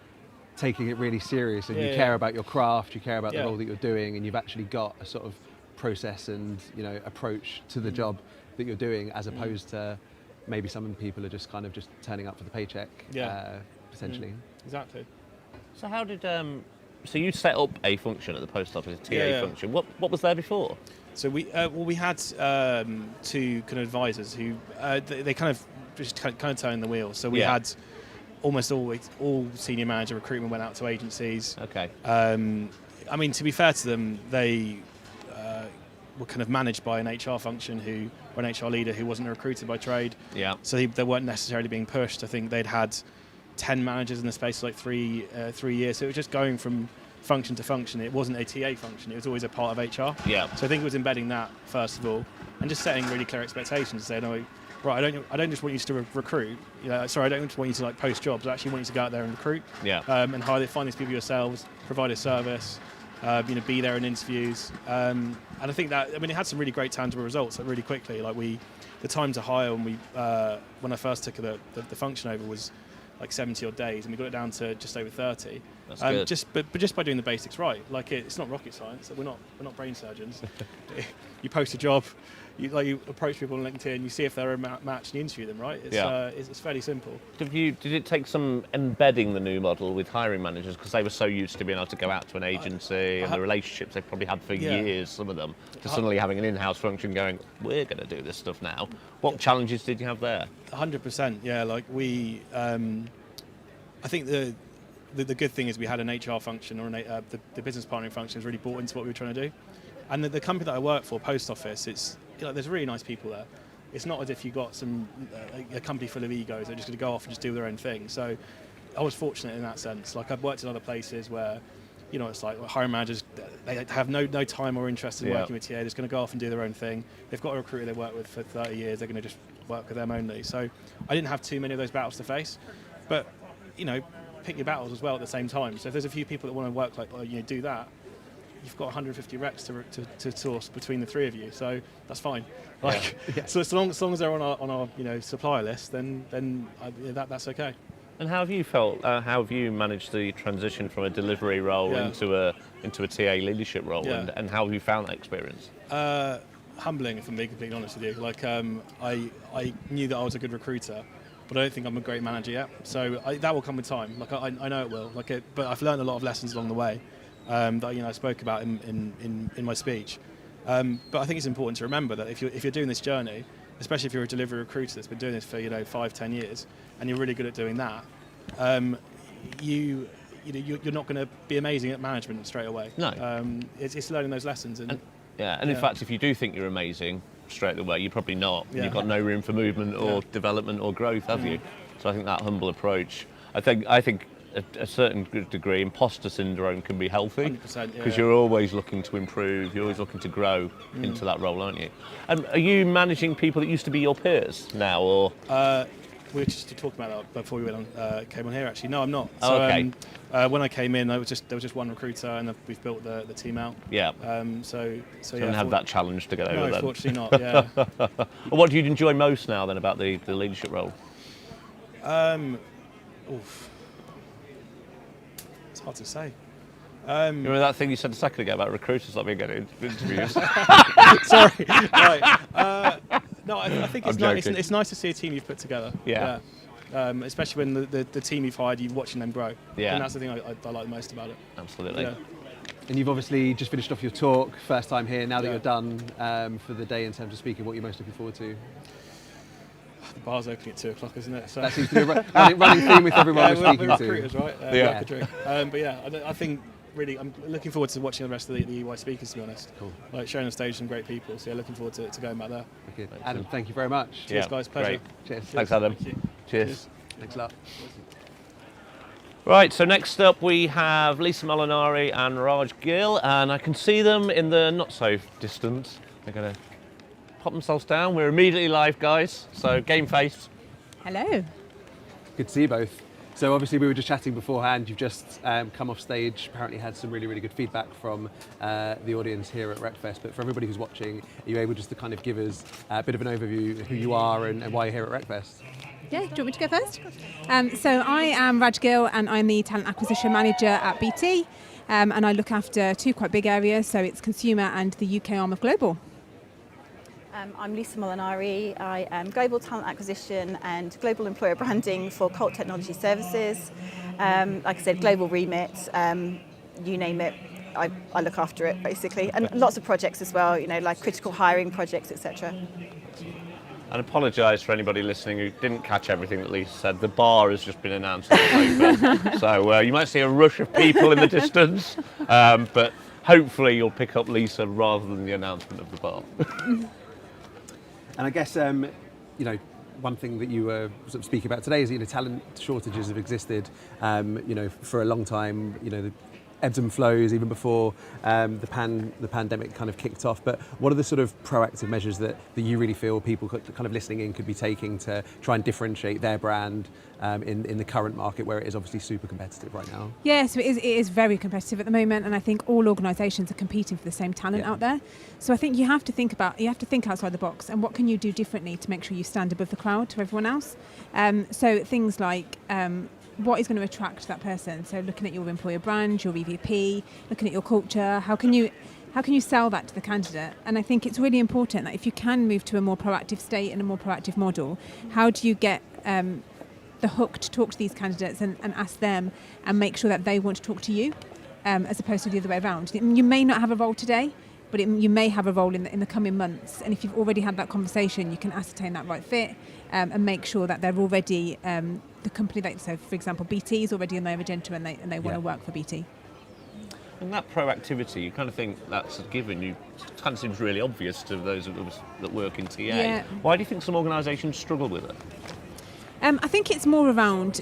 taking it really serious and you care about your craft, you care about the role that you're doing, and you've actually got a sort of process and approach to the job that you're doing, as opposed to maybe some people are just kind of just turning up for the paycheck, potentially. Exactly. So how did so you set up a function at the post office, a TA function. What was there before? So we had 2 kind of advisors who they kind of just kind of turning the wheel. So we had almost all senior manager recruitment went out to agencies. Okay. I mean, to be fair to them, they were kind of managed by an HR function or an HR leader who wasn't a recruiter by trade. Yeah. So they weren't necessarily being pushed. I think they'd had 10 managers in the space of 3 years. So it was just going from function to function. It wasn't a TA function. It was always a part of HR. Yeah. So I think it was embedding that first of all, and just setting really clear expectations. Saying, right, I don't just want you to recruit. I don't just want you to post jobs. I actually want you to go out there and recruit. Yeah. And find these people yourselves. Provide a service. Be there in interviews. And I think that it had some really great tangible results really quickly. The time to hire when I first took the function over was 70 odd days, and we got it down to just over 30. That's good. Just by doing the basics right, like it's not rocket science. We're not brain surgeons. You post a job, you approach people on LinkedIn, you see if they're a match, and you interview them. Right? It's fairly simple. Did it take some embedding the new model with hiring managers because they were so used to being able to go out to an agency and the relationships they've probably had for years, some of them, to suddenly having an in-house function going, we're going to do this stuff now. What challenges did you have there? 100%. Yeah, like we. I think the good thing is we had an HR function or the business partnering function is really bought into what we were trying to do. And the company that I work for, Post Office, it's there's really nice people there. It's not as if you got a company full of egos that are just going to go off and just do their own thing. So I was fortunate in that sense. Like I've worked in other places where, it's like hiring managers, they have no time or interest in working with TA. They're just going to go off and do their own thing. They've got a recruiter they work with for 30 years. They're going to just work with them only. So I didn't have too many of those battles to face. But, pick your battles as well at the same time. So if there's a few people that want to work do that, you've got 150 recs to source between the three of you. So that's fine. So as long as they're on our supplier list, then that's okay. And how have you felt? How have you managed the transition from a delivery role into a TA leadership role? And how have you found that experience? Humbling, if I'm being completely honest with you. I knew that I was a good recruiter, but I don't think I'm a great manager yet. So that will come with time. I know it will. But I've learned a lot of lessons along the way that I spoke about in my speech. But I think it's important to remember that if you're doing this journey, especially if you're a delivery recruiter that's been doing this for 5-10 years, and you're really good at doing that, you're not going to be amazing at management straight away. No. It's learning those lessons. In fact, if you do think you're amazing straight away, you're probably not. Yeah. You've got no room for movement or development or growth, have you? So I think that humble approach, I think a certain degree, imposter syndrome can be healthy. 100%, because you're always looking to improve, you're always looking to grow into that role, aren't you? And are you managing people that used to be your peers now, or? We were just talking about that before we came on here. Actually, no, I'm not. So, okay. When I came in, there was just one recruiter, and we've built the team out. Yeah. So you haven't had that challenge to get over. No, fortunately not. Yeah. Well, what do you enjoy most now then about the leadership role? It's hard to say. Remember that thing you said a second ago about recruiters not being getting interviews? Sorry. Right. No, I think it's nice to see a team you've put together. Yeah. Especially when the team you've hired, you're watching them grow. Yeah. And that's the thing I like the most about it. Absolutely. Yeah. And you've obviously just finished off your talk, first time here. Now that you're done for the day in terms of speaking, what are you most looking forward to? The bar's opening at 2:00, isn't it? So that seems to be a running theme with everyone we're speaking to. Recruiters, right? Yeah. But yeah, I think really I'm looking forward to watching the rest of the EY speakers, to be honest. Cool. Like showing the stage some great people. So yeah, looking forward to going back there. Okay. Adam, thank you very much. Cheers, guys. Pleasure. Great. Cheers. Thanks, Adam. Thank you. Cheers. Thanks a lot. Right, so next up we have Lisa Molinari and Raj Gill, and I can see them in the not so distant. They're going to pop themselves down. We're immediately live, guys, so game face. Hello. Good to see you both. So obviously we were just chatting beforehand. You've just come off stage, apparently had some really, really good feedback from the audience here at RecFest. But for everybody who's watching, are you able just to kind of give us a bit of an overview of who you are and why you're here at RecFest? Yeah, do you want me to go first? So I am Raj Gill and I'm the Talent Acquisition Manager at BT. And I look after two quite big areas, so it's consumer and the UK arm of Global. I'm Lisa Molinari. I am Global Talent Acquisition and Global Employer Branding for Colt Technology Services. Like I said, global remit, you name it, I look after it basically. And lots of projects as well, like critical hiring projects, etc. And apologise for anybody listening who didn't catch everything that Lisa said. The bar has just been announced on the paper. So you might see a rush of people in the distance, but hopefully you'll pick up Lisa rather than the announcement of the bar. And I guess, one thing that you were sort of speaking about today is, talent shortages have existed, for a long time, the ebbs and flows even before the pandemic kind of kicked off. But what are the sort of proactive measures that you really feel people kind of listening in could be taking to try and differentiate their brand in the current market where it is obviously super competitive right now? Yeah, so it is very competitive at the moment, and I think all organisations are competing for the same talent out there. So I think you have to think outside the box, and what can you do differently to make sure you stand above the crowd to everyone else. So things like what is going to attract that person. So looking at your employer brand, your EVP, looking at your culture, how can you sell that to the candidate? And I think it's really important that if you can move to a more proactive state and a more proactive model, how do you get the hook to talk to these candidates and ask them and make sure that they want to talk to you, as opposed to the other way around. You may not have a role today, but you may have a role in the coming months. And if you've already had that conversation, you can ascertain that right fit and make sure that they're already, the company that, so for example, BT is already on their agenda and they want to work for BT. And that proactivity, you kind of think that's a given. It kind of seems really obvious to those of us that work in TA. Yeah. Why do you think some organisations struggle with it? I think it's more around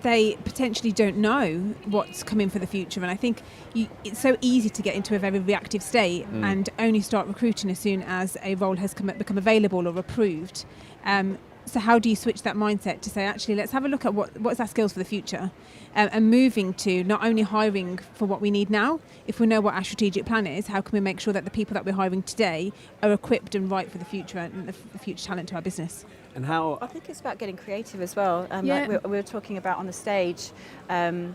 they potentially don't know what's coming for the future, and I think it's so easy to get into a very reactive state and only start recruiting as soon as a role has become available or approved. So how do you switch that mindset to say, actually, let's have a look at what's our skills for the future, and moving to not only hiring for what we need now. If we know what our strategic plan is, how can we make sure that the people that we're hiring today are equipped and right for the future and the future talent to our business? And how? I think it's about getting creative as well. Yeah. Like we were talking about on the stage. The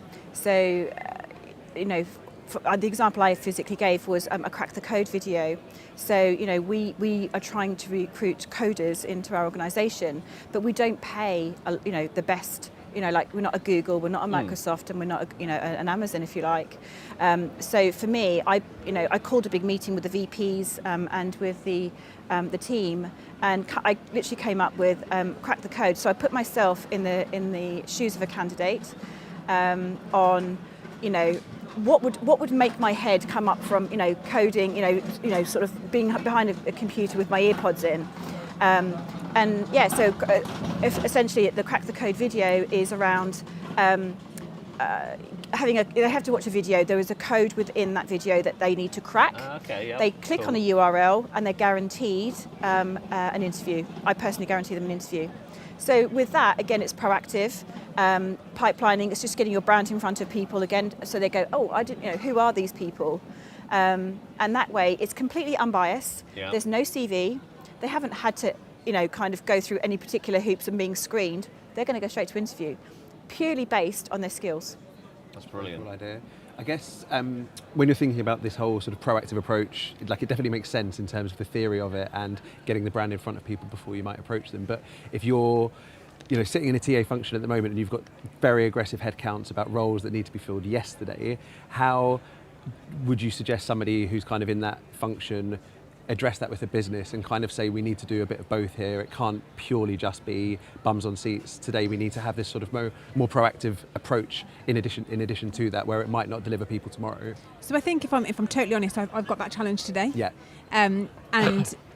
example I physically gave was a Crack the Code video. So, we are trying to recruit coders into our organisation, but we don't pay, the best. Like we're not a Google, we're not a Microsoft, and we're not, an Amazon, if you like. So for me, I called a big meeting with the VPs and with the team, and I literally came up with Crack the Code. So I put myself in the shoes of a candidate on, what would make my head come up from, coding, sort of being behind a computer with my earpods in. If essentially the Crack the Code video is around they have to watch a video. There is a code within that video that they need to crack. They click on a URL and they're guaranteed an interview. I personally guarantee them an interview. So with that, again, it's proactive. Pipelining, it's just getting your brand in front of people again, so they go, oh, I didn't, who are these people? And that way, it's completely unbiased. Yeah. There's no CV. They haven't had to, kind of go through any particular hoops and being screened. They're going to go straight to interview, purely based on their skills. That's brilliant. Cool idea. I guess when you're thinking about this whole sort of proactive approach, it definitely makes sense in terms of the theory of it and getting the brand in front of people before you might approach them. But if you're sitting in a TA function at the moment and you've got very aggressive headcounts about roles that need to be filled yesterday, how would you suggest somebody who's kind of in that function address that with the business and kind of say we need to do a bit of both here? It can't purely just be bums on seats. Today we need to have this sort of more proactive approach in addition to that, where it might not deliver people tomorrow. So I think if I'm totally honest, I've got that challenge today. Yeah. And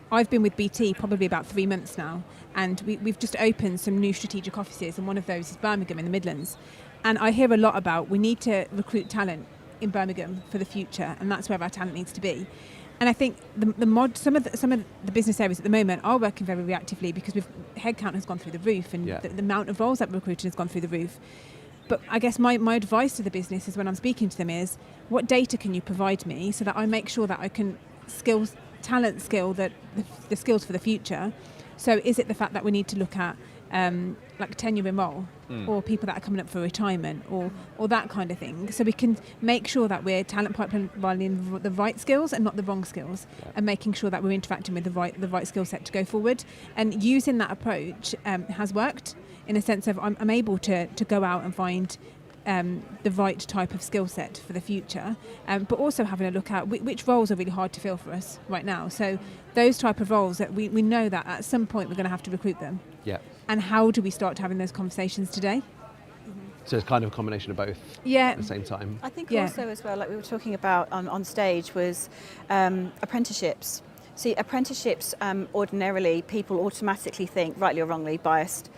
I've been with BT probably about 3 months now, and we've just opened some new strategic offices, and one of those is Birmingham in the Midlands. And I hear a lot about we need to recruit talent in Birmingham for the future, and that's where our talent needs to be. And I think some of the business areas at the moment are working very reactively because headcount has gone through the roof, and the amount of roles that we're recruiting has gone through the roof. But I guess my advice to the business is when I'm speaking to them is, what data can you provide me so that I make sure that I can talent skill the skills for the future? So is it the fact that we need to look at like tenure in role, or people that are coming up for retirement, or that kind of thing, so we can make sure that we're talent pipelining the right skills and not the wrong skills, and making sure that we're interacting with the right skill set to go forward. And using that approach has worked in a sense of I'm able to go out and find the right type of skill set for the future, but also having a look at which roles are really hard to fill for us right now. So those type of roles that we know that at some point we're going to have to recruit them. Yeah. And how do we start having those conversations today? So it's kind of a combination of both at the same time. I think also as well, like we were talking about on stage, was apprenticeships. See, apprenticeships, ordinarily people automatically think, rightly or wrongly biased,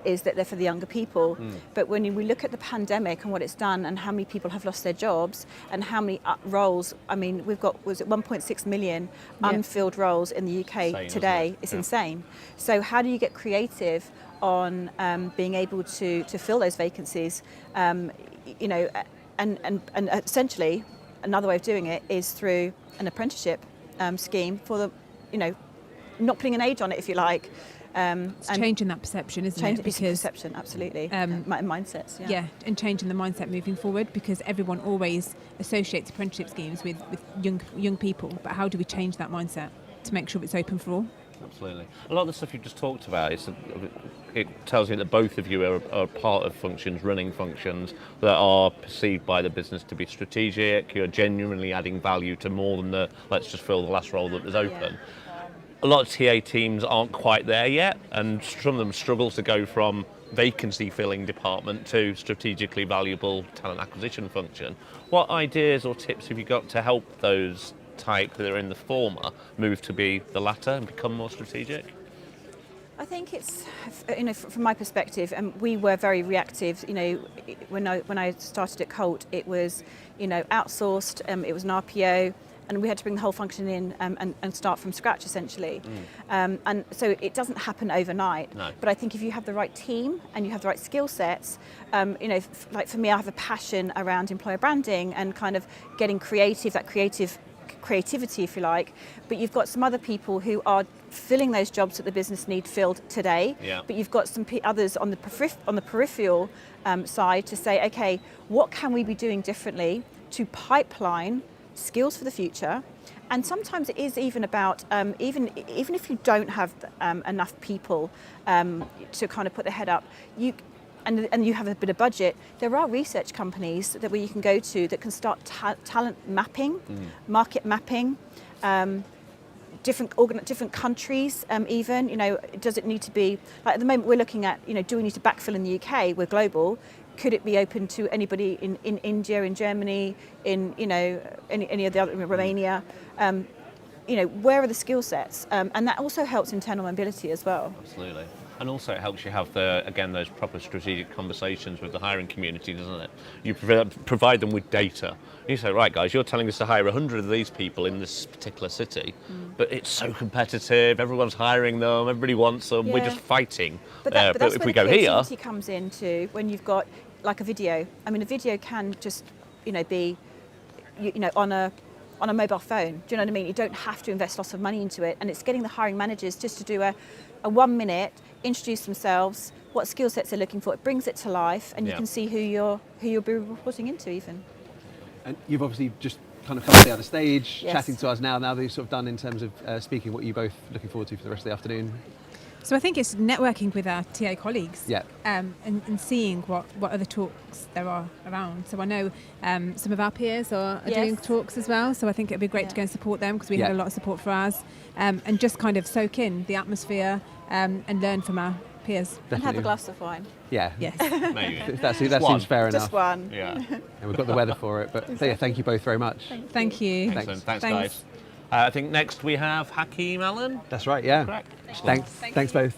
is that they're for the younger people. But when we look at the pandemic and what it's done and how many people have lost their jobs and how many roles, I mean, we've got, 1.6 million unfilled roles in the UK today. It's insane. So how do you get creative on being able to fill those vacancies? And essentially, another way of doing it is through an apprenticeship scheme for the, not putting an age on it, if you like, It's changing that perception, isn't it? Because perception, absolutely. Mindsets, yeah. And changing the mindset moving forward, because everyone always associates apprenticeship schemes with young people. But how do we change that mindset to make sure it's open for all? Absolutely. A lot of the stuff you've just talked about, it tells me that both of you are part of functions, running functions, that are perceived by the business to be strategic. You're genuinely adding value to more than the let's just fill the last role that was open. A lot of TA teams aren't quite there yet, and some of them struggle to go from vacancy filling department to strategically valuable talent acquisition function. What ideas or tips have you got to help those type that are in the former move to be the latter and become more strategic? I think it's, from my perspective, we were very reactive. When I started at Colt, it was, outsourced. It was an RPO, and we had to bring the whole function in and start from scratch, essentially. And so it doesn't happen overnight. No. But I think if you have the right team and you have the right skill sets, like for me, I have a passion around employer branding and kind of getting creative, that creativity, if you like, but you've got some other people who are filling those jobs that the business need filled today. Yeah. But you've got some others on the peripheral side to say, okay, what can we be doing differently to pipeline skills for the future? And sometimes it is even about even if you don't have enough people to kind of put their head up, and you have a bit of budget, there are research companies where you can go to that can start talent mapping, market mapping, different countries even. Does it need to be, like at the moment we're looking at, do we need to backfill in the UK? We're global. Could it be open to anybody in India, in Germany, in any of the other, in Romania? Where are the skill sets? And that also helps internal mobility as well. Absolutely. And also it helps you have those proper strategic conversations with the hiring community, doesn't it? You provide them with data. You say, right guys, you're telling us to hire 100 of these people in this particular city, but it's so competitive, everyone's hiring them, everybody wants them, we're just fighting. But that's if where we the go here, creativity comes into when you've got like a video. I mean, a video can just, be, on a mobile phone. Do you know what I mean? You don't have to invest lots of money into it, and it's getting the hiring managers just to do a 1 minute, introduce themselves, what skill sets they're looking for. It brings it to life, and you can see who you'll be reporting into even. And you've obviously just kind of come to the other stage, Yes. chatting to us now that you've sort of done in terms of speaking. What are you both looking forward to for the rest of the afternoon? So I think it's networking with our TA colleagues, Yeah. and seeing what other talks there are around. So I know some of our peers are doing talks as well. So I think it'd be great to go and support them, because we had a lot of support for ours, and just kind of soak in the atmosphere and learn from our peers. Definitely. And have a glass of wine. Yeah. Yes. maybe. that seems fair enough. Just one. Yeah. And we've got the weather for it. But so yeah, thank you both very much. Thank you. Excellent. Thanks guys. I think next we have Hakeem Melon. That's right, yeah. Correct. Thanks both.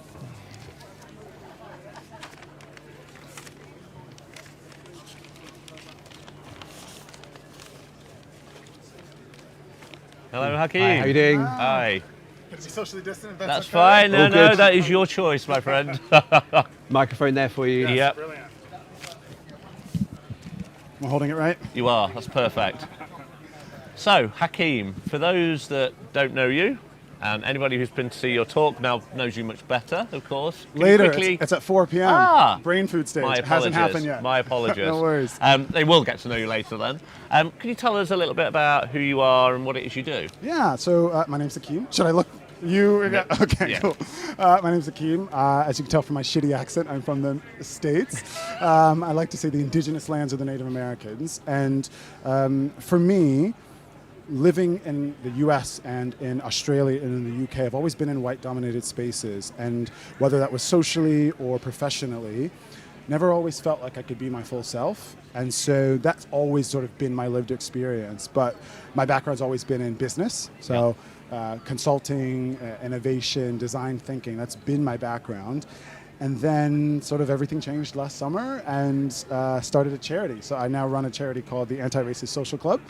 Hello, Hakeem. Hi, how are you doing? Hi. Can it be socially distant? If That's okay? fine. No, All good. that is your choice, my friend. Microphone there for you. Yep. Brilliant. Am I holding it right? You are. That's perfect. So, Hakeem, for those that don't know you, and anybody who's been to see your talk now knows you much better, of course. Can you Later, quickly... it's at 4 p.m. Ah, Brain food stage. My It hasn't happened yet. My apologies. No worries. They will get to know you later then. Can you tell us a little bit about who you are and what it is you do? Yeah, so my name's Hakeem. Should I look? You? Yeah. Okay, Yeah. cool. My name's Hakeem. As you can tell from my shitty accent, I'm from the States. I like to say the indigenous lands of the Native Americans. And for me, living in the US and in Australia and in the UK, I've always been in white-dominated spaces. And whether that was socially or professionally, never always felt like I could be my full self. And so that's always sort of been my lived experience. But my background's always been in business. So consulting, innovation, design thinking, that's been my background. And then sort of everything changed last summer and started a charity. So I now run a charity called the Anti-Racist Social Club.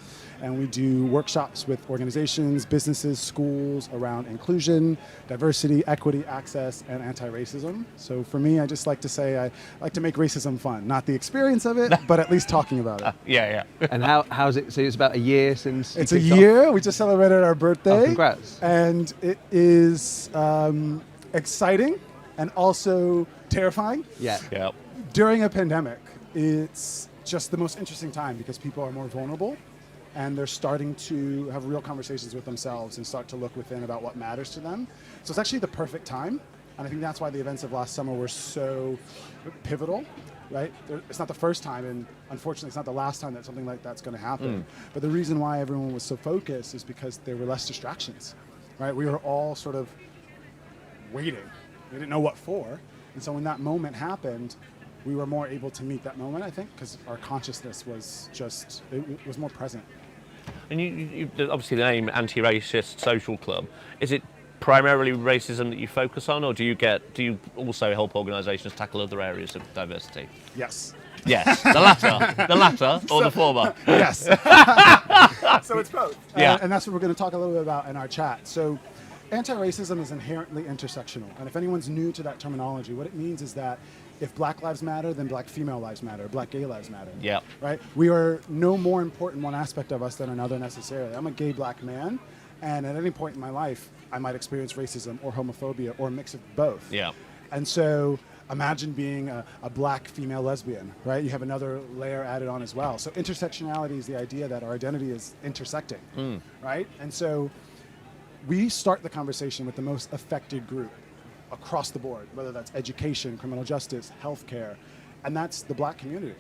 And we do workshops with organizations, businesses, schools around inclusion, diversity, equity, access, and anti-racism. So for me, I just like to say I like to make racism fun. Not the experience of it, but at least talking about it. Yeah. And how's it? So it's about a year since It's a year. We just celebrated our birthday. Oh, congrats. And it is exciting and also terrifying. Yeah. During a pandemic, it's just the most interesting time because people are more vulnerable and they're starting to have real conversations with themselves and start to look within about what matters to them. So it's actually the perfect time. And I think that's why the events of last summer were so pivotal, right? It's not the first time, and unfortunately it's not the last time that something like that's going to happen. But the reason why everyone was so focused is because there were less distractions, right? We were all sort of waiting. We didn't know what for. And so when that moment happened, we were more able to meet that moment, I think, because our consciousness was just, it was more present. And you obviously the name Anti-Racist Social Club, is it primarily racism that you focus on, or do you also help organisations tackle other areas of diversity? Yes. Yes, the latter, or the former? Yes. So it's both. Yeah. And that's what we're going to talk a little bit about in our chat. So anti-racism is inherently intersectional. And if anyone's new to that terminology, what it means is that if Black lives matter, then Black female lives matter, Black gay lives matter. Yeah. Right? We are no more important one aspect of us than another necessarily. I'm a gay Black man, and at any point in my life, I might experience racism or homophobia or a mix of both. Yeah. And so imagine being a Black female lesbian, right? You have another layer added on as well. So intersectionality is the idea that our identity is intersecting, right? And so we start the conversation with the most affected group across the board, whether that's education, criminal justice, healthcare, and that's the Black community,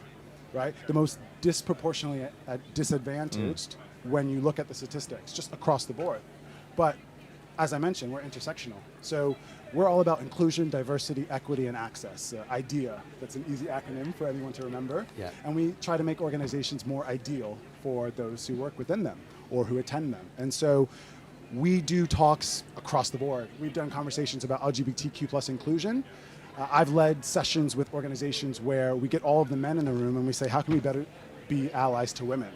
right? The most disproportionately disadvantaged when you look at the statistics, just across the board. But as I mentioned, we're intersectional. So we're all about inclusion, diversity, equity, and access. IDEA, that's an easy acronym for anyone to remember. Yeah. And we try to make organizations more ideal for those who work within them or who attend them. And so we do talks across the board. We've done conversations about LGBTQ plus inclusion. I've led sessions with organizations where we get all of the men in the room and we say, how can we better be allies to women?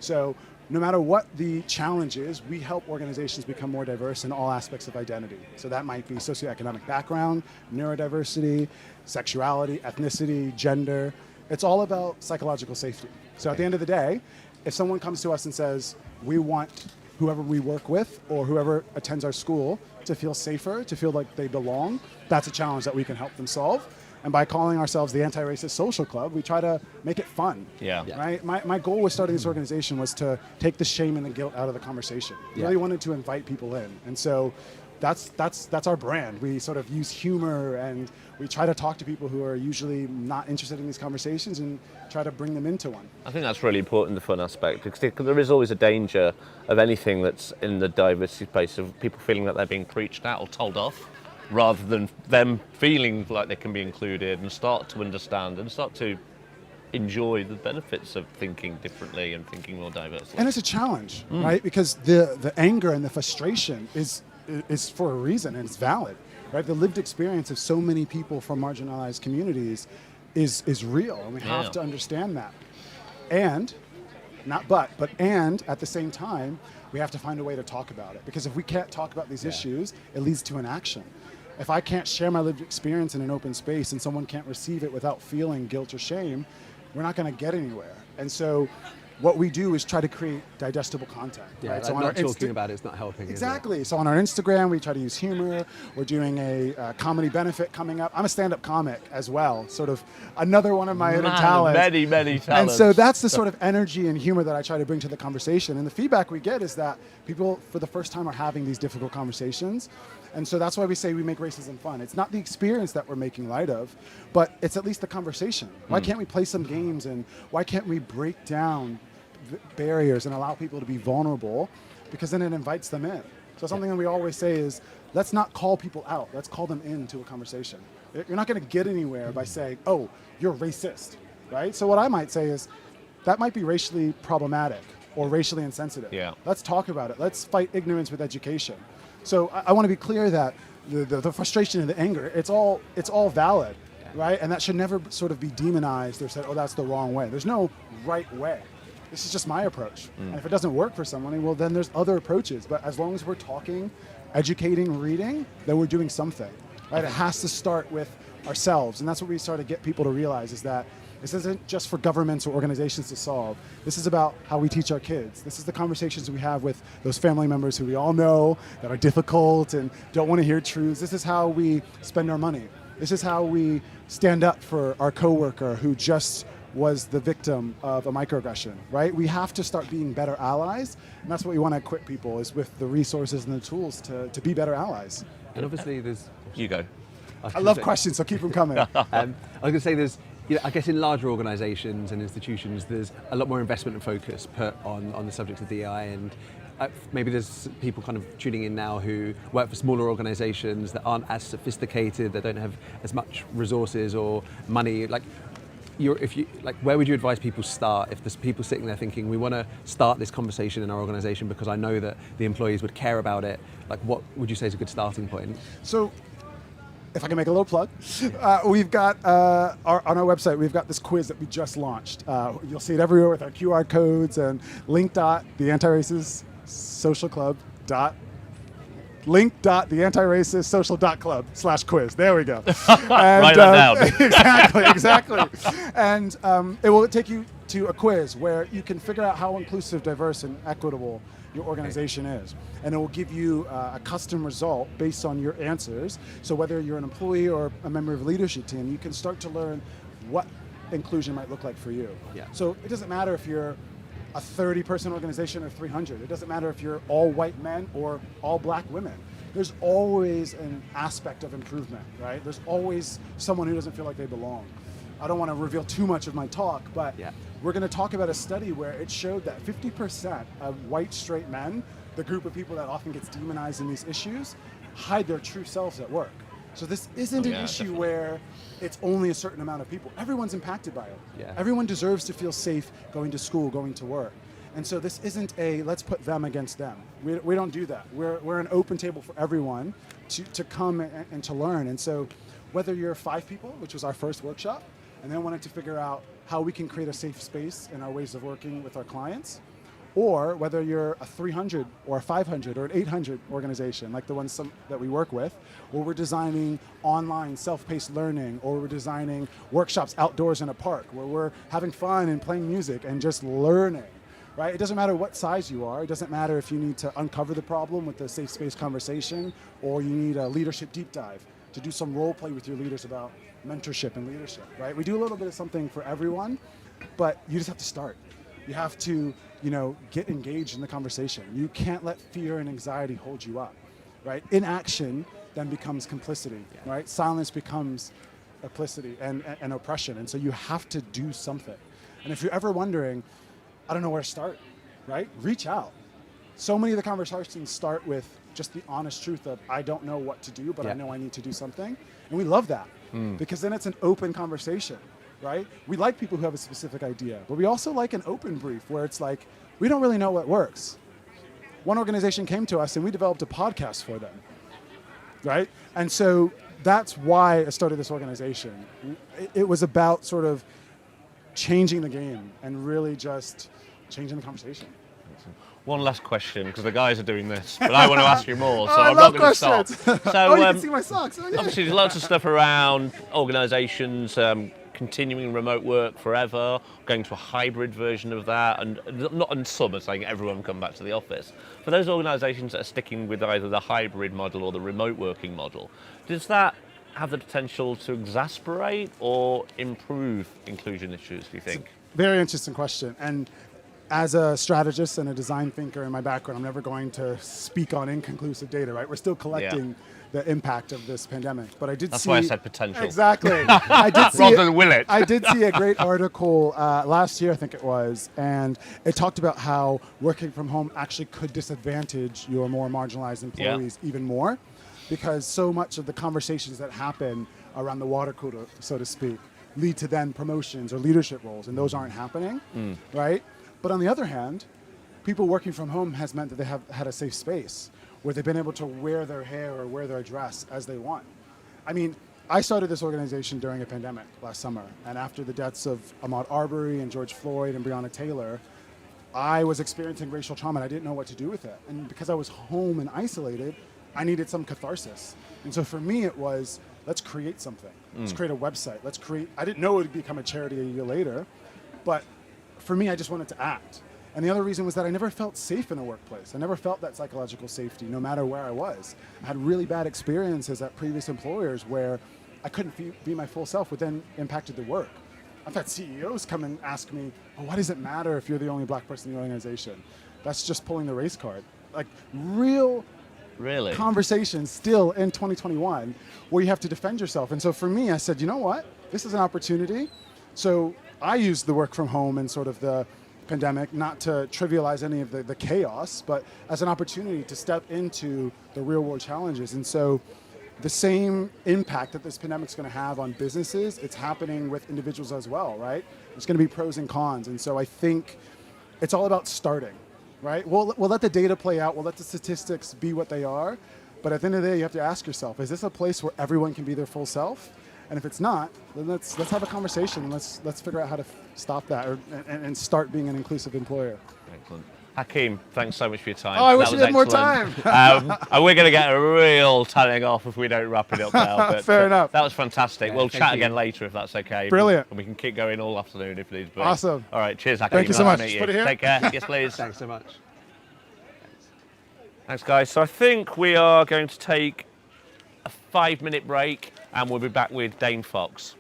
So no matter what the challenge is, we help organizations become more diverse in all aspects of identity. So that might be socioeconomic background, neurodiversity, sexuality, ethnicity, gender. It's all about psychological safety. So at the end of the day, if someone comes to us and says, we want whoever we work with or whoever attends our school to feel safer, to feel like they belong, that's a challenge that we can help them solve. And by calling ourselves the Anti-Racist Social Club, we try to make it fun. Yeah. Right? My goal with starting this organization was to take the shame and the guilt out of the conversation. Really wanted to invite people in. And so that's our brand. We sort of use humor and we try to talk to people who are usually not interested in these conversations and try to bring them into one. I think that's really important, the fun aspect, because there is always a danger of anything that's in the diversity space of people feeling that they're being preached at or told off, rather than them feeling like they can be included and start to understand and start to enjoy the benefits of thinking differently and thinking more diversely. And it's a challenge, right? Because the anger and the frustration is for a reason, and it's valid, right? The lived experience of so many people from marginalized communities is real, and we have to understand that. And, not but at the same time, we have to find a way to talk about it. Because if we can't talk about these issues, it leads to inaction. If I can't share my lived experience in an open space and someone can't receive it without feeling guilt or shame, we're not going to get anywhere. And so what we do is try to create digestible content. Yeah, right? like So on not our talking about it's not helping. Exactly. So on our Instagram, we try to use humor. We're doing a comedy benefit coming up. I'm a stand-up comic as well, sort of another one of my hidden talents. Many talents. And so that's the sort of energy and humor that I try to bring to the conversation. And the feedback we get is that people, for the first time, are having these difficult conversations. And so that's why we say we make racism fun. It's not the experience that we're making light of, but it's at least the conversation. Why can't we play some games, and why can't we break down barriers and allow people to be vulnerable, because then it invites them in. So something that we always say is, let's not call people out, let's call them into a conversation. You're not going to get anywhere by saying, oh, you're racist, right? So what I might say is, that might be racially problematic or racially insensitive. Yeah. Let's talk about it. Let's fight ignorance with education. So I want to be clear that the frustration and the anger, it's all valid, right? And that should never sort of be demonized or said, oh, that's the wrong way. There's no right way. This is just my approach. And if it doesn't work for someone, well, then there's other approaches. But as long as we're talking, educating, reading, then we're doing something, right? It has to start with ourselves. And that's what we start to get people to realize, is that this isn't just for governments or organizations to solve. This is about how we teach our kids. This is the conversations we have with those family members who we all know that are difficult and don't want to hear truths. This is how we spend our money. This is how we stand up for our coworker who just was the victim of a microaggression, right? We have to start being better allies, and that's what we want to equip people is with the resources and the tools to be better allies. And obviously there's... You go. I love questions, so keep them coming. I was going to say there's, I guess in larger organisations and institutions, there's a lot more investment and focus put on the subject of DEI, and maybe there's people kind of tuning in now who work for smaller organisations that aren't as sophisticated, that don't have as much resources or money. Where would you advise people start if there's people sitting there thinking, we want to start this conversation in our organisation because I know that the employees would care about it? Like, what would you say is a good starting point? So, if I can make a little plug, we've got on our website, we've got this quiz that we just launched. You'll see it everywhere with our QR codes and link.theantiracist.club.quiz. There we go. Write that down. Exactly. And it will take you to a quiz where you can figure out how inclusive, diverse, and equitable your organization is. And it will give you a custom result based on your answers. So whether you're an employee or a member of a leadership team, you can start to learn what inclusion might look like for you. Yeah. So it doesn't matter if you're a 30-person organization or 300. It doesn't matter if you're all white men or all black women. There's always an aspect of improvement, right? There's always someone who doesn't feel like they belong. I don't want to reveal too much of my talk, but we're going to talk about a study where it showed that 50% of white straight men, the group of people that often gets demonized in these issues, hide their true selves at work. So this isn't an issue where it's only a certain amount of people. Everyone's impacted by it. Yeah. Everyone deserves to feel safe going to school, going to work. And so this isn't a let's put them against them. We don't do that. We're an open table for everyone to come and to learn. And so whether you're 5 people, which was our first workshop, and then wanted to figure out how we can create a safe space in our ways of working with our clients, or whether you're a 300 or a 500 or an 800 organization, like the ones that we work with, or we're designing online self-paced learning, or we're designing workshops outdoors in a park, where we're having fun and playing music and just learning, right? It doesn't matter what size you are. It doesn't matter if you need to uncover the problem with a safe space conversation, or you need a leadership deep dive to do some role play with your leaders about mentorship and leadership, right? We do a little bit of something for everyone, but you just have to start. You have to, get engaged in the conversation. You can't let fear and anxiety hold you up, right? Inaction then becomes complicity, right? Silence becomes complicity and oppression. And so you have to do something. And if you're ever wondering, I don't know where to start, right? Reach out. So many of the conversations start with just the honest truth of, I don't know what to do, but I know I need to do something. And we love that because then it's an open conversation, right? We like people who have a specific idea, but we also like an open brief where it's like, we don't really know what works. One organization came to us and we developed a podcast for them, right? And so that's why I started this organization. It was about sort of changing the game and really just changing the conversation. One last question, because the guys are doing this, but I want to ask you more, so I'm not going to stop. So, you can see my socks. Oh, yeah. Obviously, there's lots of stuff around organisations continuing remote work forever, going to a hybrid version of that, and some are saying everyone come back to the office. For those organisations that are sticking with either the hybrid model or the remote working model, does that have the potential to exasperate or improve inclusion issues, do you think? Very interesting question. And as a strategist and a design thinker in my background, I'm never going to speak on inconclusive data, right? We're still collecting the impact of this pandemic. But I did That's see... why I said potential. Exactly. I did see Rather than will it. I did see a great article last year, I think it was, and it talked about how working from home actually could disadvantage your more marginalized employees even more, because so much of the conversations that happen around the water cooler, so to speak, lead to then promotions or leadership roles, and those aren't happening, right? But on the other hand, people working from home has meant that they have had a safe space where they've been able to wear their hair or wear their dress as they want. I mean, I started this organization during a pandemic last summer, and after the deaths of Ahmaud Arbery and George Floyd and Breonna Taylor, I was experiencing racial trauma and I didn't know what to do with it. And because I was home and isolated, I needed some catharsis. And so for me, it was, let's create something. Let's create a website. I didn't know it would become a charity a year later, but for me, I just wanted to act. And the other reason was that I never felt safe in a workplace. I never felt that psychological safety, no matter where I was. I had really bad experiences at previous employers where I couldn't be my full self, which then impacted the work. I've had CEOs come and ask me, well, why does it matter if you're the only black person in the organization? That's just pulling the race card. Like real conversations still in 2021 where you have to defend yourself. And so for me, I said, you know what? This is an opportunity. So I used the work from home and sort of the pandemic, not to trivialize any of the chaos, but as an opportunity to step into the real world challenges. And so the same impact that this pandemic is going to have on businesses, it's happening with individuals as well, right? There's going to be pros and cons. And so I think it's all about starting, right? We'll let the data play out. We'll let the statistics be what they are. But at the end of the day, you have to ask yourself, is this a place where everyone can be their full self? And if it's not, then let's have a conversation. Let's figure out how to stop that and start being an inclusive employer. Excellent. Hakeem, thanks so much for your time. Oh, I wish we had more time. And we're going to get a real telling off if we don't wrap it up now. But, Fair enough. That was fantastic. Yeah, we'll thank chat you. again later if that's okay. Brilliant. And we can keep going all afternoon if needs be. Awesome. All right, cheers, Hakeem. Thank you so Nice much. to meet Put it you. here. Take care. Yes, please. Thanks so much. Thanks, guys. So I think we are going to take a 5-minute break and we'll be back with Dane Fox.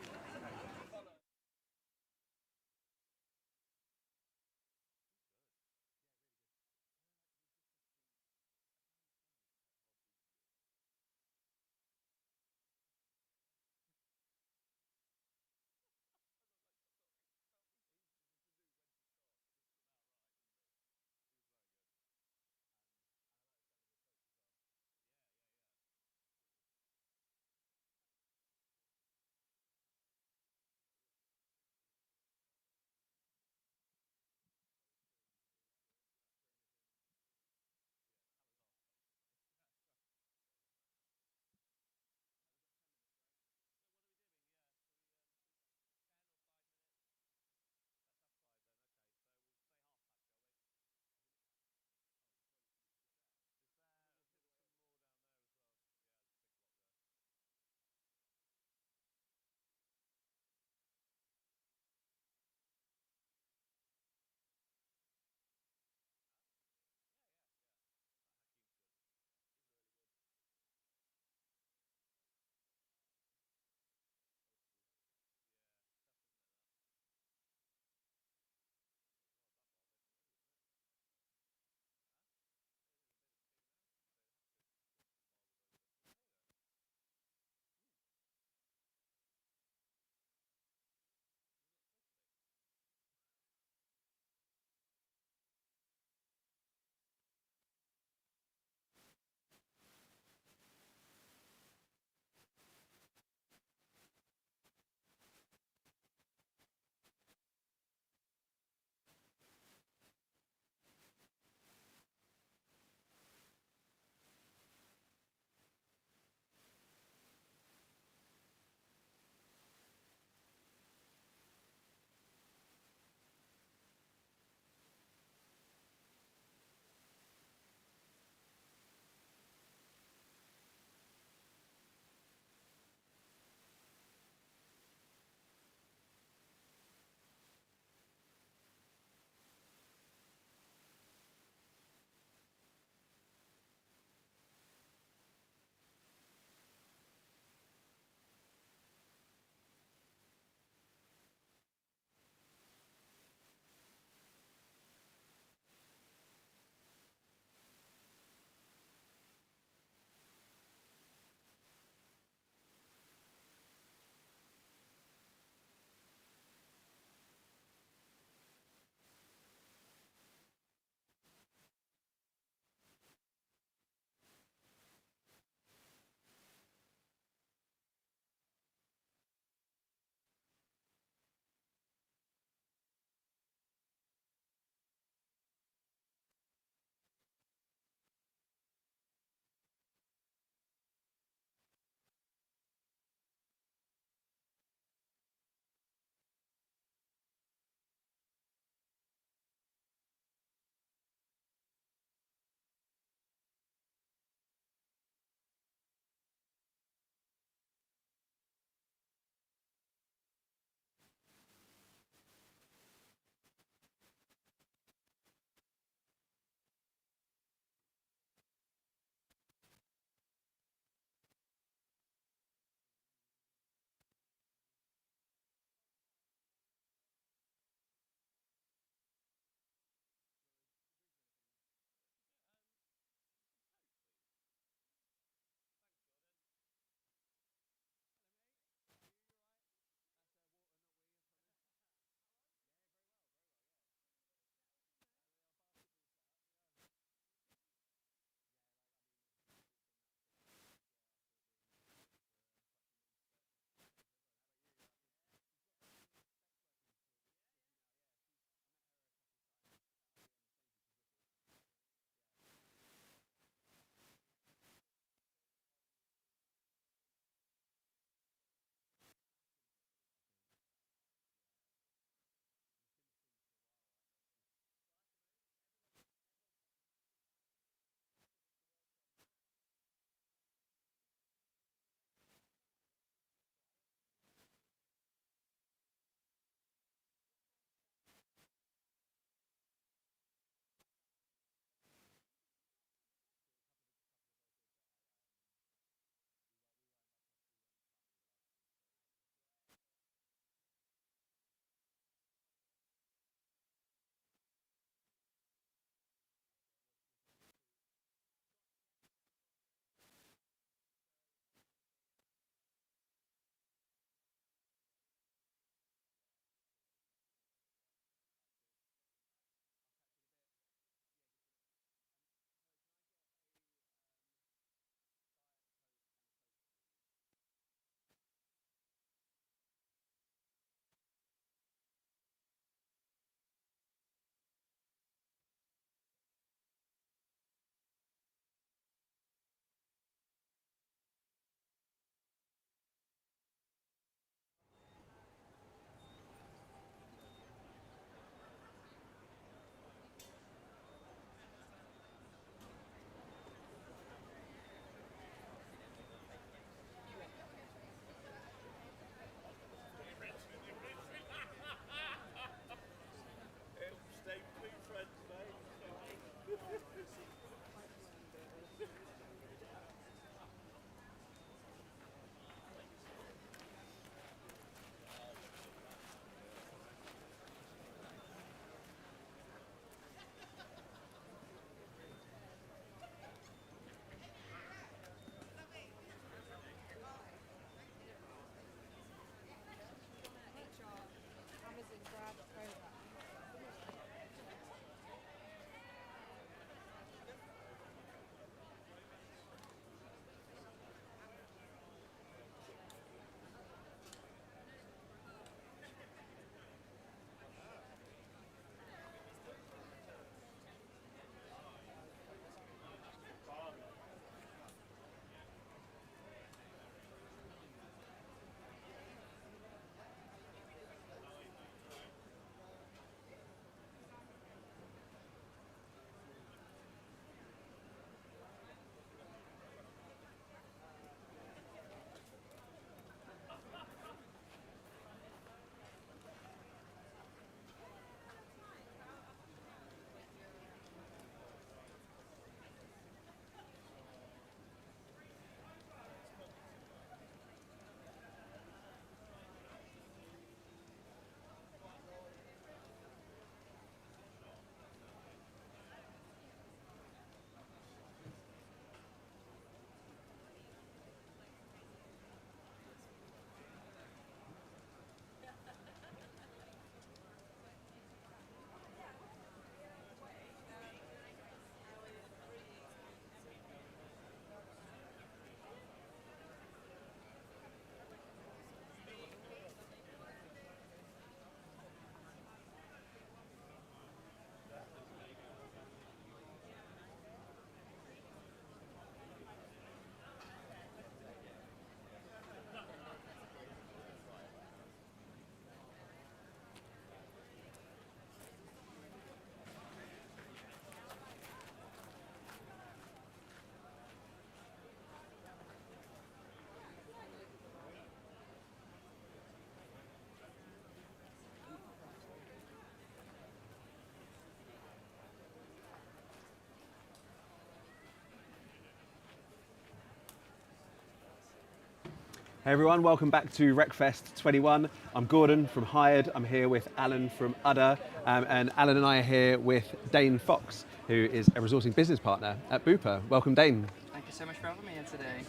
Hey everyone, welcome back to RecFest 21. I'm Gordon from Hired. I'm here with Alan from Udder, and Alan and I are here with Dane Fox, who is a resourcing business partner at Bupa. Welcome, Dane. Thank you so much for having me here today.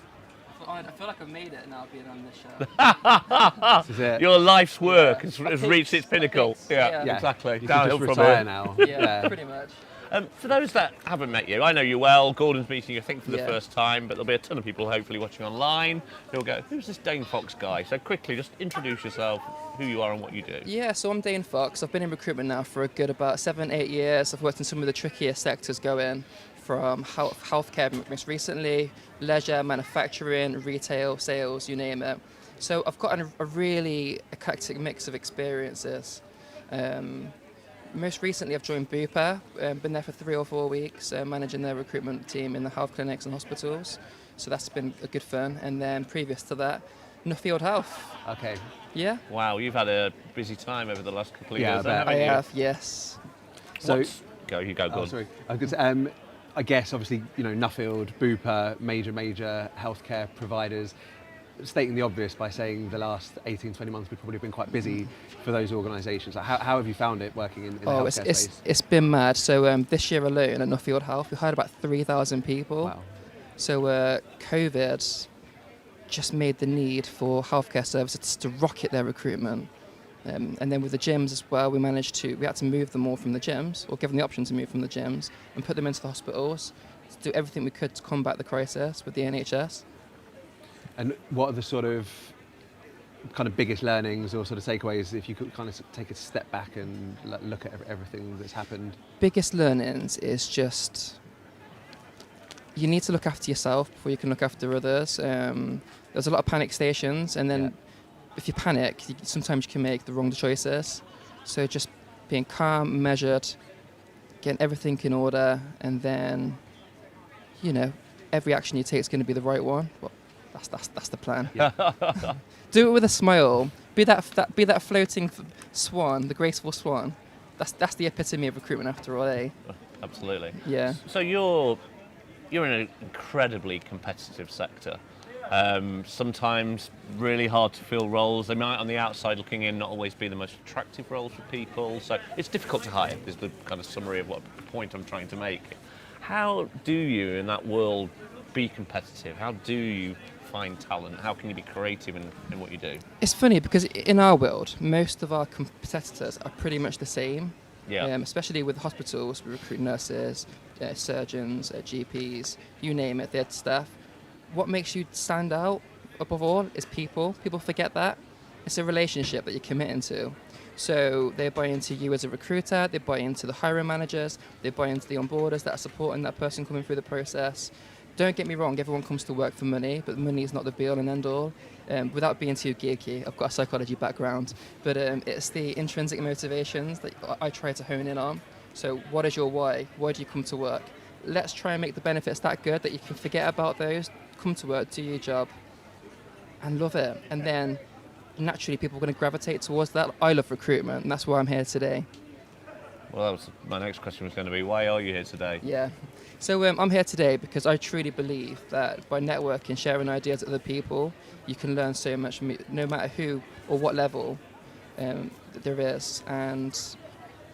I feel like I've made it now being on this show. This is it. Your life's work has reached its pinnacle. Yeah, exactly. You Downhill can just from retire here. now. Yeah, pretty much. For those that haven't met you, I know you well. Gordon's meeting you, I think, for the Yeah. first time, but there'll be a ton of people hopefully watching online who'll go, who's this Dane Fox guy? So quickly, just introduce yourself, who you are and what you do. Yeah, so I'm Dane Fox. I've been in recruitment now for a good about 7-8 years. I've worked in some of the trickier sectors going from healthcare most recently, leisure, manufacturing, retail, sales, you name it. So I've got a really eclectic mix of experiences. Most recently, I've joined Bupa, been there for 3 or 4 weeks, managing their recruitment team in the health clinics and hospitals. So that's been a good fun. And then previous to that, Nuffield Health. Okay. Yeah. Wow, you've had a busy time over the last couple of years, I haven't you? have, yes. So, you go, Gordon. sorry. I was gonna say, I guess, obviously, Nuffield, Bupa, major healthcare providers, stating the obvious by saying the last 18, 20 months we've probably been quite busy for those organisations. Like, how have you found it working in the healthcare space? It's been mad. So this year alone at Nuffield Health, we hired about 3,000 people. Wow. So COVID just made the need for healthcare services to rocket their recruitment. And then with the gyms as well, we had to move them all from the gyms, or give them the option to move from the gyms, and put them into the hospitals to do everything we could to combat the crisis with the NHS. And what are the sort of kind of biggest learnings or sort of takeaways if you could kind of take a step back and look at everything that's happened? Biggest learnings is just you need to look after yourself before you can look after others. There's a lot of panic stations, and then if you panic, sometimes you can make the wrong choices. So just being calm, measured, getting everything in order, and then every action you take is going to be the right one. Well, that's the plan. Yeah. Do it with a smile. Be that floating swan, the graceful swan. That's the epitome of recruitment after all, eh? Absolutely. Yeah. So you're in an incredibly competitive sector. Sometimes really hard to fill roles. They might, on the outside looking in, not always be the most attractive roles for people. So it's difficult to hire, is the kind of summary of what point I'm trying to make. How do you, in that world, be competitive? How do you find talent? How can you be creative in what you do? It's funny because in our world, most of our competitors are pretty much the same. Yeah. Especially with hospitals, we recruit nurses, surgeons, GPs, you name it, their staff. What makes you stand out above all is people. People forget that. It's a relationship that you're committing to. So they buy into you as a recruiter, they buy into the hiring managers, they buy into the onboarders that are supporting that person coming through the process. Don't get me wrong, everyone comes to work for money, but money is not the be-all and end-all. Without being too geeky, I've got a psychology background, but it's the intrinsic motivations that I try to hone in on. So what is your why? Why do you come to work? Let's try and make the benefits that good that you can forget about those, come to work, do your job, and love it. And then naturally people are going to gravitate towards that. I love recruitment, and that's why I'm here today. Well, that was my next question was going to be, why are you here today? Yeah. So I'm here today because I truly believe that by networking, sharing ideas with other people, you can learn so much, no matter who or what level there is. And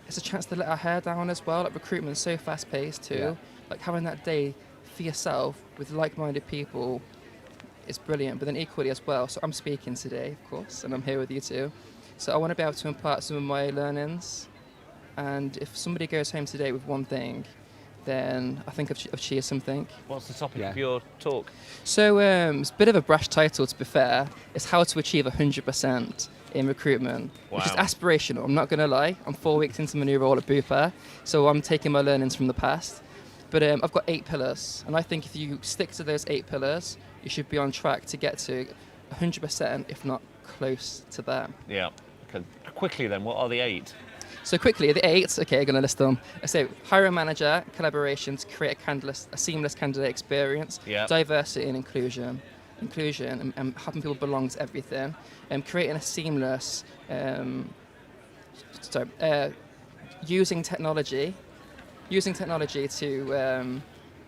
it's a chance to let our hair down as well. Like, recruitment's so fast-paced too. Yeah. Like, having that day for yourself with like-minded people is brilliant. But then equally as well, so I'm speaking today, of course, and I'm here with you too. So I want to be able to impart some of my learnings. And if somebody goes home today with one thing, then I think I've achieved something. What's the topic of your talk? So it's a bit of a brash title, to be fair. It's how to achieve 100% in recruitment, which is aspirational. I'm not going to lie. I'm 4 weeks into my new role at Bupa, so I'm taking my learnings from the past. But I've got 8 pillars, and I think if you stick to those 8 pillars, you should be on track to get to 100%, if not close to that. Yeah. Okay. Quickly then, what are the 8? So quickly, the 8, okay, I'm going to list them. So hiring manager, collaboration to create a seamless candidate experience, diversity and inclusion and having people belong to everything, and creating a seamless, using technology to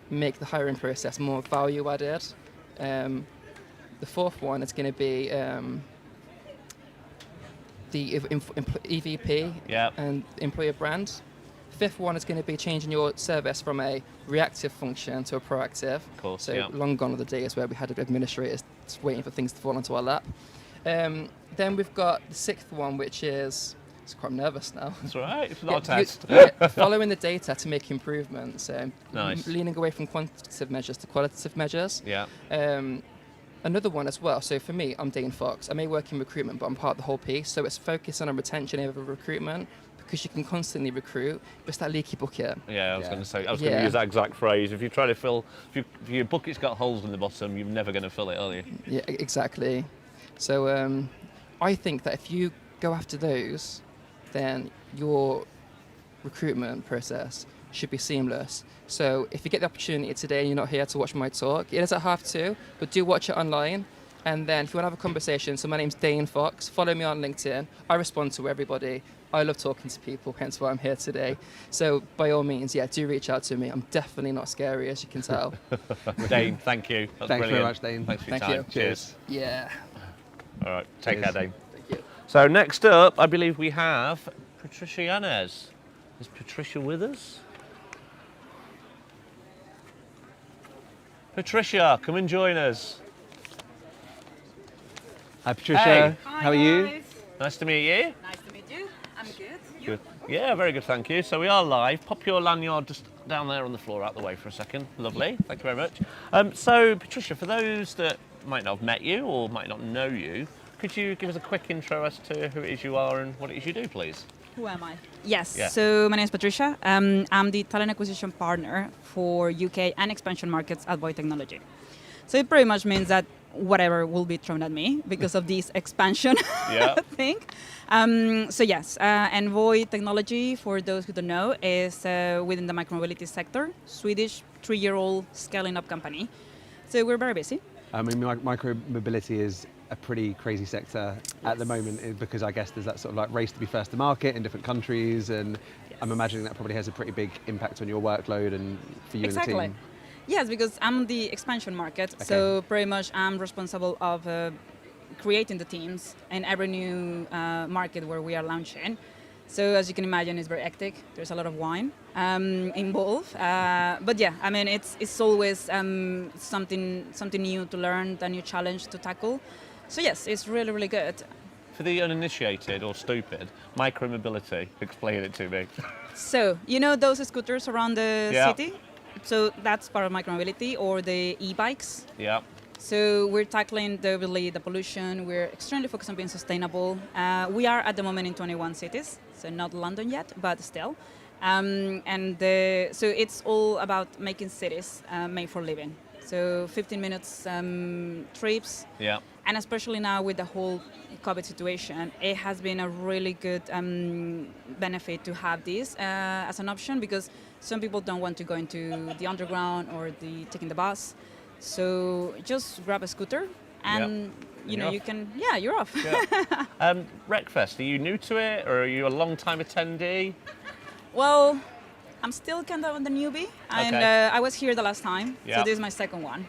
make the hiring process more value added, The fourth one is going to be the EVP and employer brand. Fifth one is going to be changing your service from a reactive function to a proactive. Of course, so long gone are the days where we had administrators waiting for things to fall onto our lap. Then we've got the sixth one, which is, I'm quite nervous now. That's all right, it's not a test. Following the data to make improvements. Nice. Leaning away from quantitative measures to qualitative measures. Yeah. Another one as well. So for me, I'm Dane Fox. I may work in recruitment, but I'm part of the whole piece. So it's focusing on retention over recruitment, because you can constantly recruit. It's that leaky bucket. Yeah, I was going to say. I was going to use that exact phrase. If you try to fill, if your bucket's got holes in the bottom, you're never going to fill it, are you? Yeah, exactly. So I think that if you go after those, then your recruitment process should be seamless. So if you get the opportunity today and you're not here to watch my talk, it is at 2:30, but do watch it online. And then if you want to have a conversation, so my name's Dane Fox, follow me on LinkedIn. I respond to everybody. I love talking to people, hence why I'm here today. So by all means, do reach out to me. I'm definitely not scary, as you can tell. Dane, thank you. That's Thanks brilliant. very much, Dane. Thanks for your Thank time. you. Cheers. Yeah. All right, take care, Dane. Thank you. So next up, I believe we have Patricia Yanez. Is Patricia with us? Patricia, come and join us. Hi, Patricia. Hey. How are you? Nice to meet you. Nice to meet you. I'm good. Good. Yeah, very good, thank you. So we are live. Pop your lanyard just down there on the floor out the way for a second. Lovely, thank you very much. So Patricia, for those that might not have met you or might not know you, could you give us a quick intro as to who it is you are and what it is you do, please? Who am I? Yes. Yeah. So my name is Patricia. I'm the talent acquisition partner for UK and expansion markets at Void Technology. So it pretty much means that whatever will be thrown at me because of this expansion thing. So yes, and Void Technology, for those who don't know, is within the micromobility sector, Swedish 3-year-old scaling up company. So we're very busy. I mean, micromobility is a pretty crazy sector at the moment, because I guess there's that sort of like race to be first to market in different countries, and I'm imagining that probably has a pretty big impact on your workload and for you and the team. Yes, because I'm the expansion market, so pretty much I'm responsible of creating the teams in every new market where we are launching. So as you can imagine, it's very hectic. There's a lot of wine involved, but yeah, I mean it's always something new to learn, a new challenge to tackle. So yes, it's really, really good. For the uninitiated or stupid, micromobility, explain it to me. So, you know those scooters around the city? So that's part of micromobility, or the e-bikes. Yeah. So we're tackling the pollution. We're extremely focused on being sustainable. We are at the moment in 21 cities, so not London yet, but still. So it's all about making cities made for living. So 15 minutes trips. Yeah. And especially now with the whole COVID situation, it has been a really good benefit to have this as an option, because some people don't want to go into the underground or taking the bus. So just grab a scooter and you can, you're off. Yeah. RecFest, are you new to it, or are you a long time attendee? Well, I'm still kind of the newbie, and I was here the last time, so this is my second one.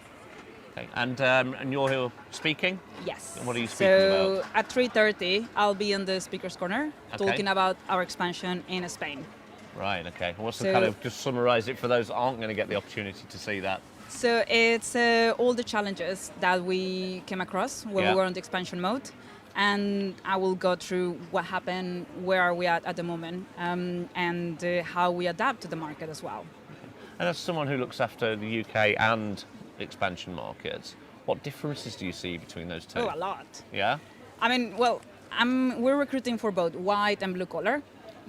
Okay. And you're here speaking? Yes. And what are you speaking about? So at 3:30, I'll be in the speaker's corner talking about our expansion in Spain. Right, okay. What's the kind of, just summarise it for those that aren't going to get the opportunity to see that? So it's all the challenges that we came across when we were on the expansion mode. And I will go through what happened, where are we at the moment, and how we adapt to the market as well. And as someone who looks after the UK and expansion markets, what differences do you see between those two? Oh, a lot. Yeah? I mean, well, we're recruiting for both white and blue collar,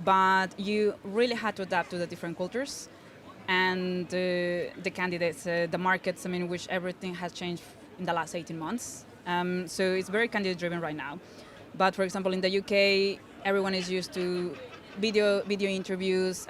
but you really had to adapt to the different cultures and the candidates, the markets, which everything has changed in the last 18 months. So it's very candidate driven right now. But for example, in the UK, everyone is used to video interviews,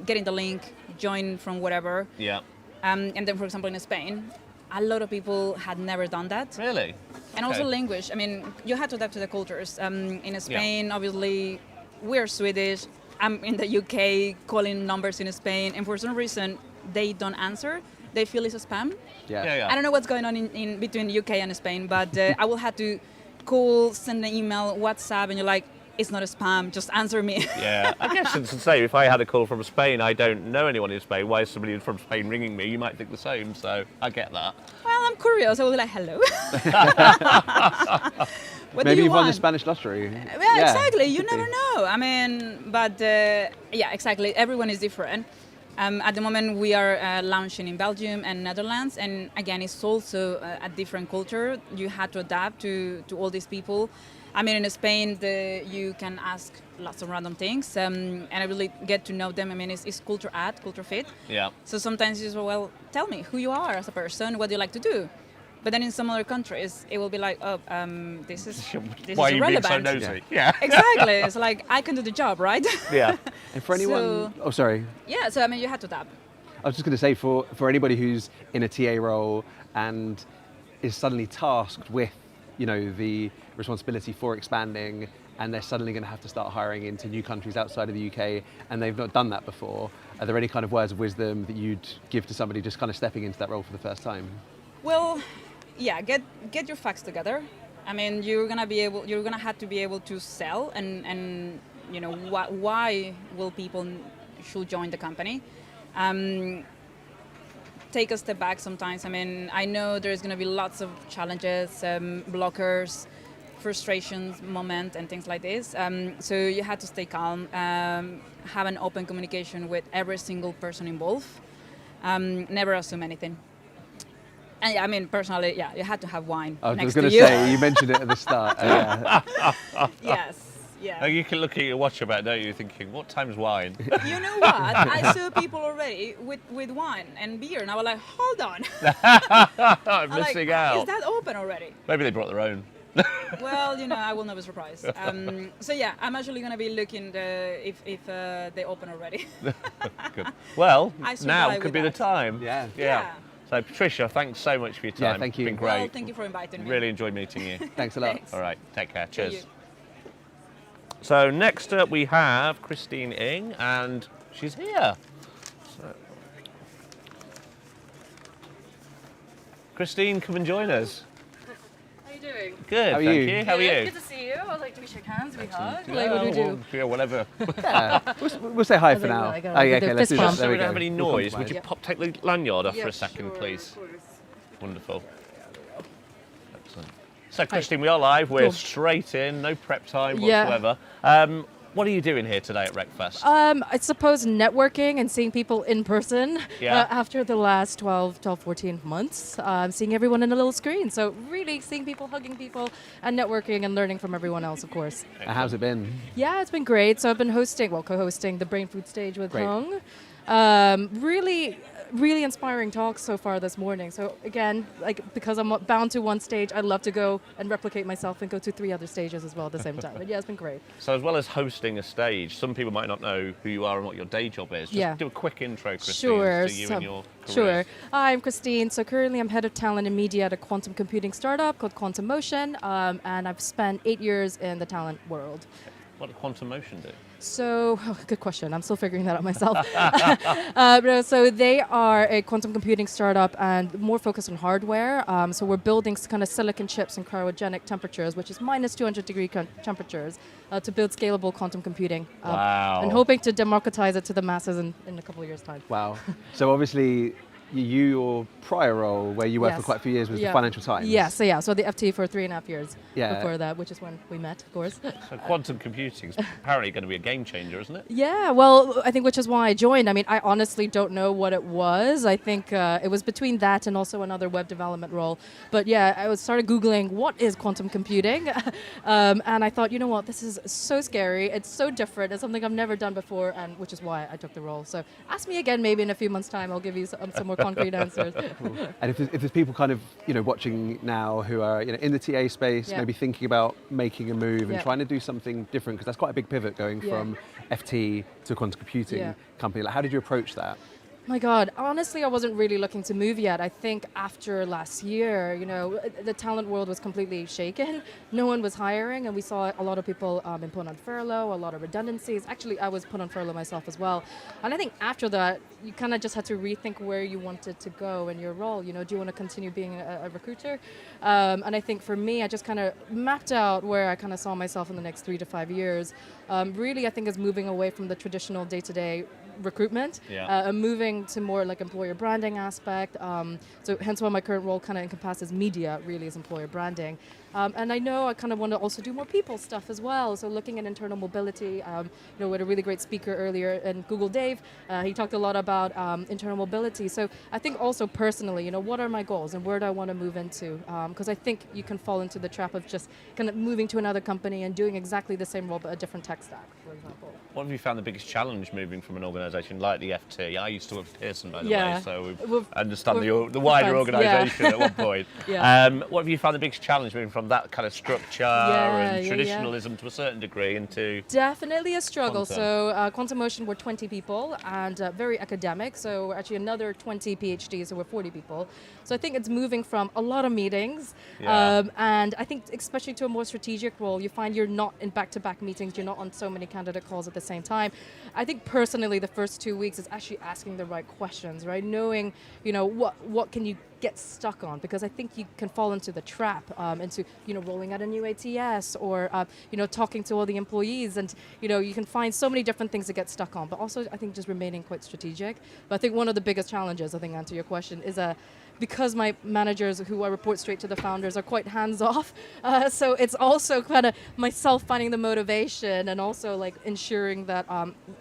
getting the link, join from whatever. Yeah. And then, for example, in Spain, a lot of people had never done that. Really? And also language. I mean, you had to adapt to the cultures. In Spain, obviously, we're Swedish. I'm in the UK calling numbers in Spain, and for some reason, they don't answer. they feel it's a spam. Yeah. I don't know what's going on in between the UK and Spain, but I will have to call, send an email, WhatsApp, and you're like, it's not a spam, just answer me. Yeah, I guess it's the same. If I had a call from Spain, I don't know anyone in Spain. Why is somebody from Spain ringing me? You might think the same, so I get that. Well, I'm curious. I will be like, hello. What Maybe do you you've won the want? Spanish lottery. Yeah, exactly. You never know. I mean, but yeah, exactly. Everyone is different. At the moment, we are launching in Belgium and Netherlands, and again, it's also a different culture. You had to adapt to all these people. I mean, in Spain, you can ask lots of random things, and I really get to know them. I mean, it's culture fit. Yeah. So sometimes you say, well, tell me who you are as a person, what do you like to do? But then in some other countries, it will be like, oh, this is Why are you being irrelevant. so nosy? Yeah. Exactly. It's like, I can do the job, right? Yeah. And for anyone, So- sorry. Yeah, so I mean, you had to adapt. I was just going to say, for anybody who's in a TA role and is suddenly tasked with, the responsibility for expanding, and they're suddenly going to have to start hiring into new countries outside of the UK, and they've not done that before, are there any kind of words of wisdom that you'd give to somebody just kind of stepping into that role for the first time? Well, yeah, get your facts together. I mean, you're gonna have to be able to sell, and why will people should join the company. Take a step back sometimes. I mean, I know there's going to be lots of challenges, blockers, frustrations, moment, and things like this. So you have to stay calm, have an open communication with every single person involved. Never assume anything. And yeah, I mean, personally, yeah, you had to have wine I was next going to to you. say, you mentioned it at the start. Yes. Yeah. Like you can look at your watch about, don't you, thinking, what time's wine? You know what? I saw people already with wine and beer, and I was like, hold on. I'm missing out. Is that open already? Maybe they brought their own. Well, I will not be surprised. So yeah, I'm actually going to be looking if they open already. Good. Well, I survive now could with be the that. time. Yeah. So Patricia, thanks so much for your time. Yeah, thank you. It's been great. Well, thank you for inviting me. Really enjoyed meeting you. Thanks a lot. Thanks. All right, take care. See Cheers. you. So next up we have Christine Ing, and she's here. So, Christine, come and join us. How are you doing? Good, How are thank you? you. How are you? Good to see you. I'd like to shake hands, we hug. Yeah, Like, what do we do? well, yeah, whatever. Yeah. We'll say hi for now. I got Oh, yeah, the okay, let's do fist that. bump. There So we we don't go. have any We'll noise. Would you compromise. take the lanyard off Yeah, for a second, sure, please? of course. Wonderful. Excellent. So, Christine, we are live. We're Cool. straight in, no prep time Yeah. whatsoever. What are you doing here today at RecFest? I suppose networking and seeing people in person Yeah. after the last 12, 14 months. Seeing everyone in a little screen. So really seeing people, hugging people, and networking and learning from everyone else, of course. And how's it been? Yeah, it's been great. So I've been co-hosting the Brain Food stage with Great. Hung. Really inspiring talks so far this morning. So again, because I'm bound to one stage, I'd love to go and replicate myself and go to 3 other stages as well at the same time. But yeah, it's been great. So as well as hosting a stage, some people might not know who you are and what your day job is. Just Yeah. do a quick intro, Christine, Sure. to you so- and your career. Sure. I'm Christine. So currently I'm head of talent and media at a quantum computing startup called Quantum Motion. And I've spent 8 years in the talent world. What did Quantum Motion do? So, good question. I'm still figuring that out myself. So they are a quantum computing startup and more focused on hardware. So we're building kind of silicon chips in cryogenic temperatures, which is minus 200 degree temperatures, to build scalable quantum computing. Wow. And hoping to democratize it to the masses in a couple of years' time. Wow. So obviously, your prior role, where you worked for Yes. quite a few years, was Yeah. the Financial Times. Yes, so the FT for 3.5 years Yeah. before that, which is when we met, of course. So quantum computing is apparently going to be a game changer, isn't it? Yeah, well, I think which is why I joined. I mean, I honestly don't know what it was. I think it was between that and also another web development role. But yeah, I started Googling what is quantum computing. And I thought, you know what, this is so scary. It's so different. It's something I've never done before, and which is why I took the role. So ask me again maybe in a few months' time. I'll give you some more concrete answers. And if there's people kind of watching now who are in the TA space, Yeah. maybe thinking about making a move and Yeah. trying to do something different, because that's quite a big pivot going Yeah. from FT to a quantum computing Yeah. company. Like, how did you approach that? My God, honestly, I wasn't really looking to move yet. I think after last year, the talent world was completely shaken. No one was hiring, and we saw a lot of people being put on furlough, a lot of redundancies. Actually, I was put on furlough myself as well. And I think after that, you kind of just had to rethink where you wanted to go in your role. Do you want to continue being a recruiter? And I think for me, I just kind of mapped out where I kind of saw myself in the next 3 to 5 years. Really, I think is moving away from the traditional day-to-day recruitment, and moving to more like employer branding aspect. So hence why my current role kind of encompasses media, really, as employer branding. And I know I kind of want to also do more people stuff as well. So looking at internal mobility, we had a really great speaker earlier in Google Dave. He talked a lot about internal mobility. So I think also personally, what are my goals and where do I want to move into? Because I think you can fall into the trap of just kind of moving to another company and doing exactly the same role but a different tech stack, for example. What have you found the biggest challenge moving from an organisation like the FT? I used to work at Pearson, by the way, so we understand the wider organisation at one point. What have you found the biggest challenge moving from that kind of structure and traditionalism to a certain degree into... Definitely a struggle. Quantum. So Quantum Motion, we're 20 people and very academic. So actually another 20 PhDs, so we're 40 people. So I think it's moving from a lot of meetings and I think especially to a more strategic role, you find you're not in back-to-back meetings, you're not on so many candidate calls at the same time. I think personally the first 2 weeks is actually asking the right questions, right? Knowing, what can you get stuck on, because I think you can fall into the trap, into rolling out a new ATS or talking to all the employees, and you can find so many different things to get stuck on. But also I think just remaining quite strategic. But I think one of the biggest challenges, I think, to answer your question, is because my managers, who I report straight to the founders, are quite hands-off. So it's also kind of myself finding the motivation and also like ensuring that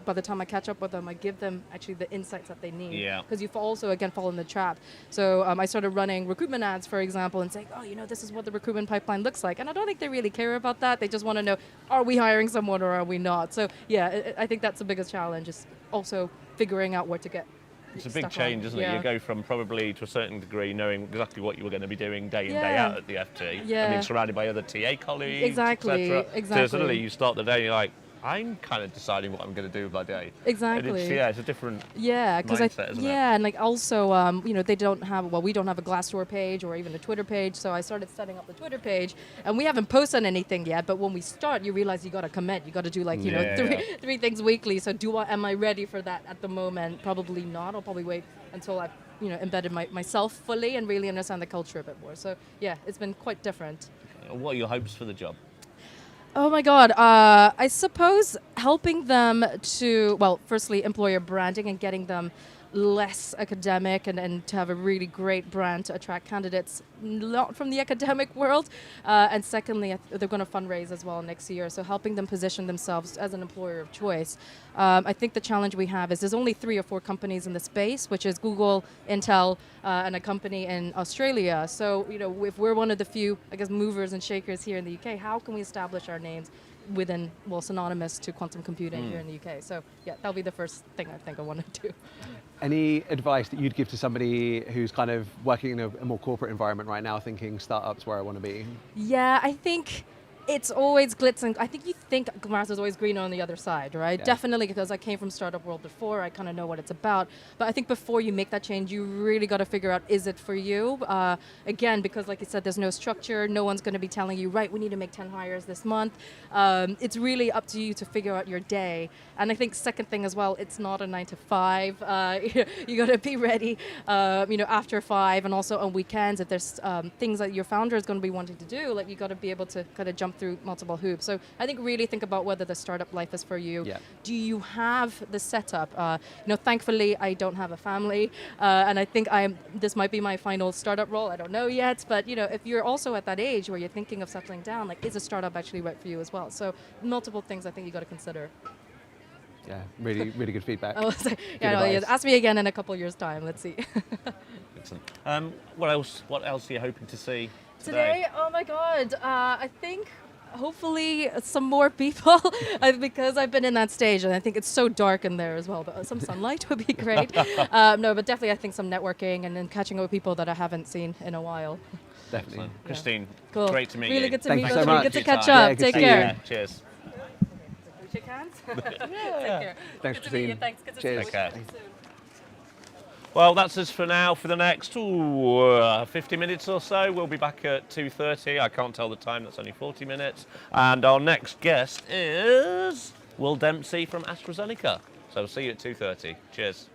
by the time I catch up with them, I give them actually the insights that they need. Because you also, again, fall in the trap. So I started running recruitment ads, for example, and saying, this is what the recruitment pipeline looks like. And I don't think they really care about that. They just want to know, are we hiring someone or are we not? So I think that's the biggest challenge, is also figuring out where to get. It's a big change, isn't it? You go from probably to a certain degree knowing exactly what you were going to be doing day in, day out at the FT. I mean, surrounded by other TA colleagues, etc. So suddenly you start the day and you're like, I'm kind of deciding what I'm going to do with my day. Exactly. And it's a different mindset, isn't it? And like also, they don't have, we don't have a Glassdoor page or even a Twitter page. So I started setting up the Twitter page, and we haven't posted anything yet. But when we start, you realize you got to commit. You got to do like, three things weekly. So am I ready for that at the moment? Probably not. I'll probably wait until I've embedded myself fully and really understand the culture a bit more. So it's been quite different. What are your hopes for the job? Oh my God, I suppose helping them to, firstly, employer branding and getting them less academic and to have a really great brand to attract candidates not from the academic world. And secondly, they're going to fundraise as well next year, so helping them position themselves as an employer of choice. I think the challenge we have is there's only 3 or 4 companies in the space, which is Google, Intel, and a company in Australia. So, if we're one of the few, movers and shakers here in the UK, how can we establish our names within, synonymous to quantum computing here in the UK? So that'll be the first thing I think I want to do. Any advice that you'd give to somebody who's kind of working in a more corporate environment right now, thinking startups where I want to be? Yeah, I think it's always glitz and I think you think grass is always greener on the other side, right? Yeah. Definitely, because I came from startup world before, I kind of know what it's about. But I think before you make that change, you really got to figure out, is it for you? Again, because like you said, there's no structure. No one's going to be telling you, right, we need to make 10 hires this month. It's really up to you to figure out your day. And I think second thing as well, it's not a 9 to 5. You got to be ready, after 5 and also on weekends. If there's things that your founder is going to be wanting to do, like you got to be able to kind of jump through multiple hoops. So I think really think about whether the startup life is for you. Yeah. Do you have the setup? Thankfully I don't have a family, and I think this might be my final startup role. I don't know yet, but if you're also at that age where you're thinking of settling down, like is a startup actually right for you as well? So multiple things I think you got to consider. Yeah, really, really good feedback. Ask me again in a couple of years' time. Let's see. Excellent. What else are you hoping to see today? Oh my God! I think hopefully some more people, because I've been in that stage and I think it's so dark in there as well. But some sunlight would be great. No, but definitely I think some networking and then catching up with people that I haven't seen in a while. Definitely, Christine. Cool. Great to meet you. Really good to meet you. So much. Good to catch up. Yeah, Take care. Cheers. Shake hands. Thanks, Christine. Thanks. Good to Cheers. see you. Take care. Soon. Well, that's us for now. For the next 50 minutes or so, we'll be back at 2:30. I can't tell the time, that's only 40 minutes. And our next guest is Will Dempsey from AstraZeneca. So we'll see you at 2:30. Cheers.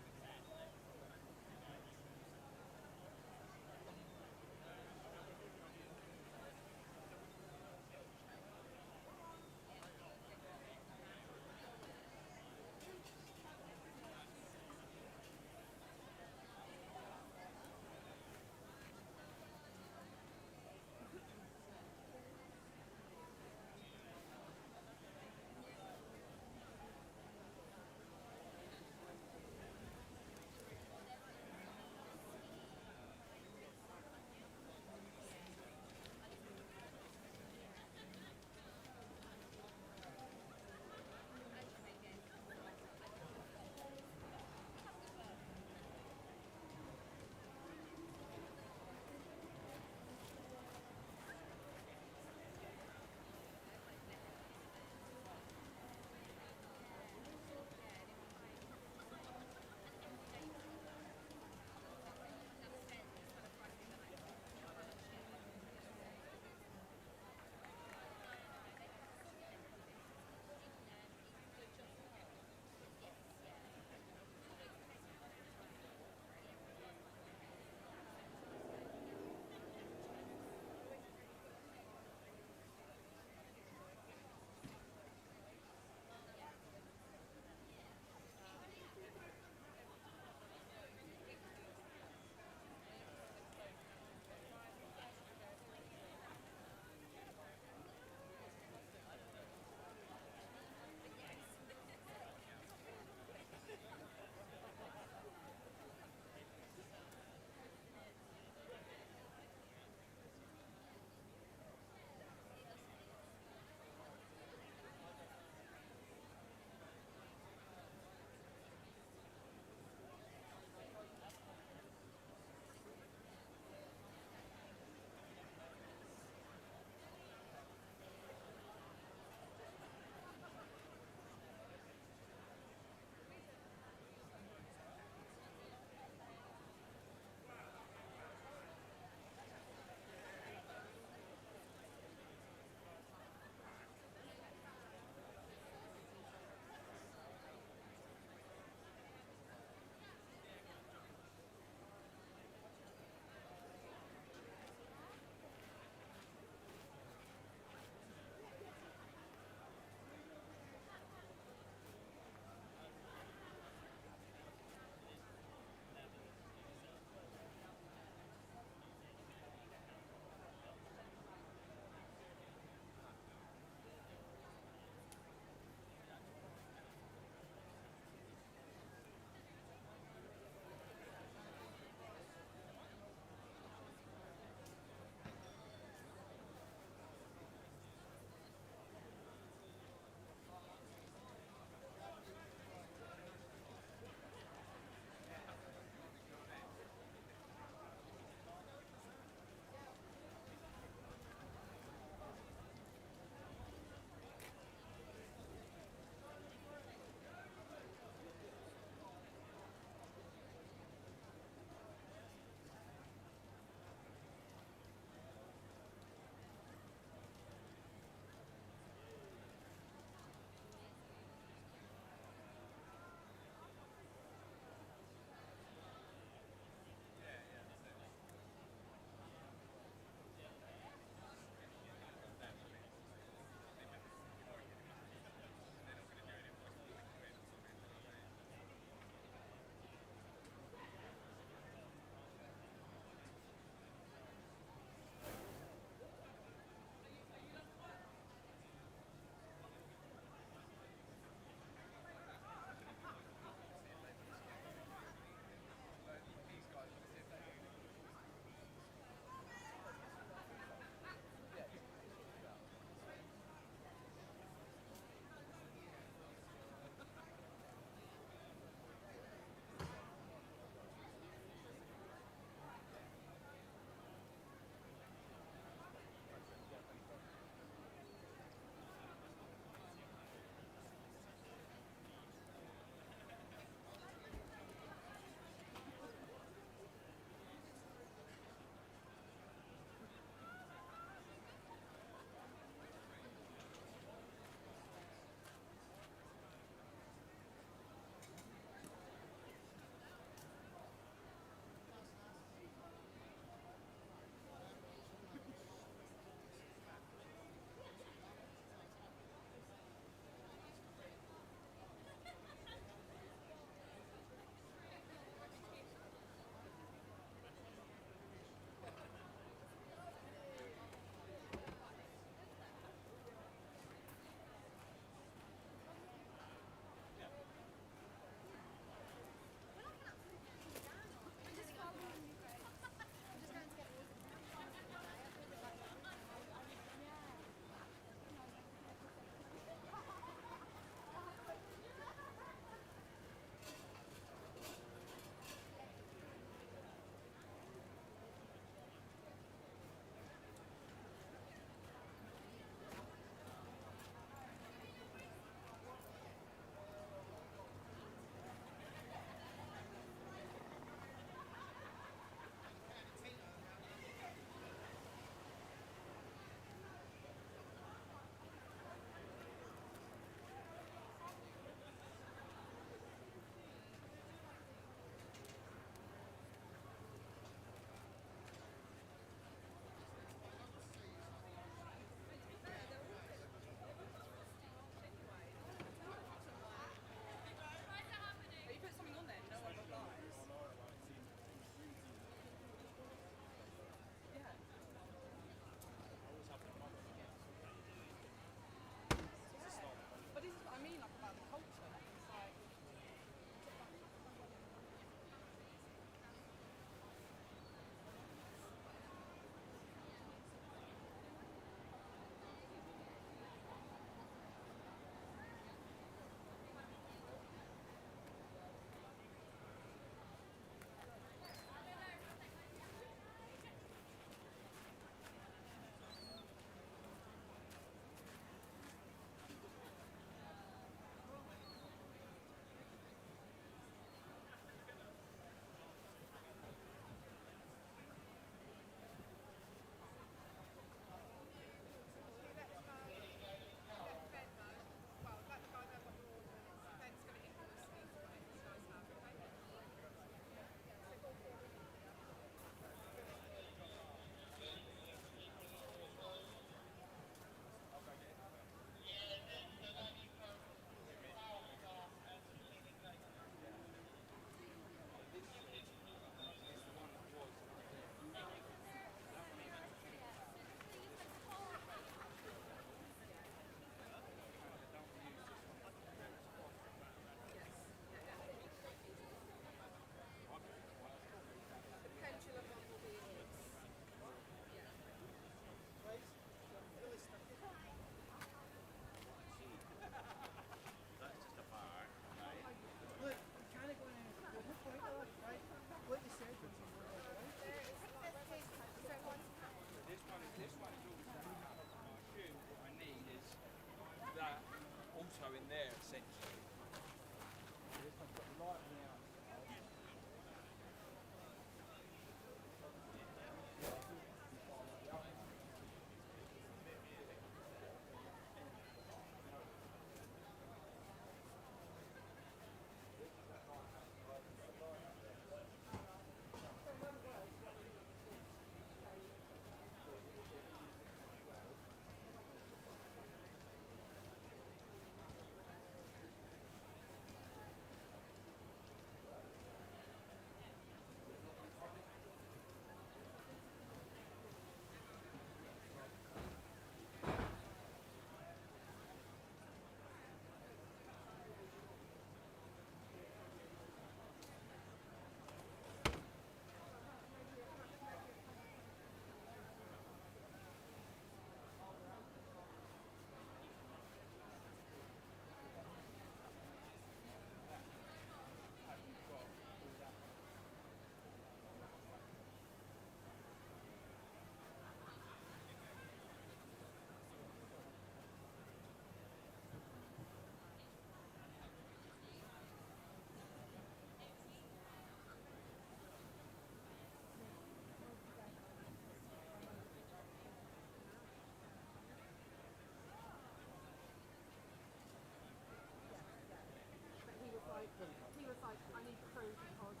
he was like, I need crew because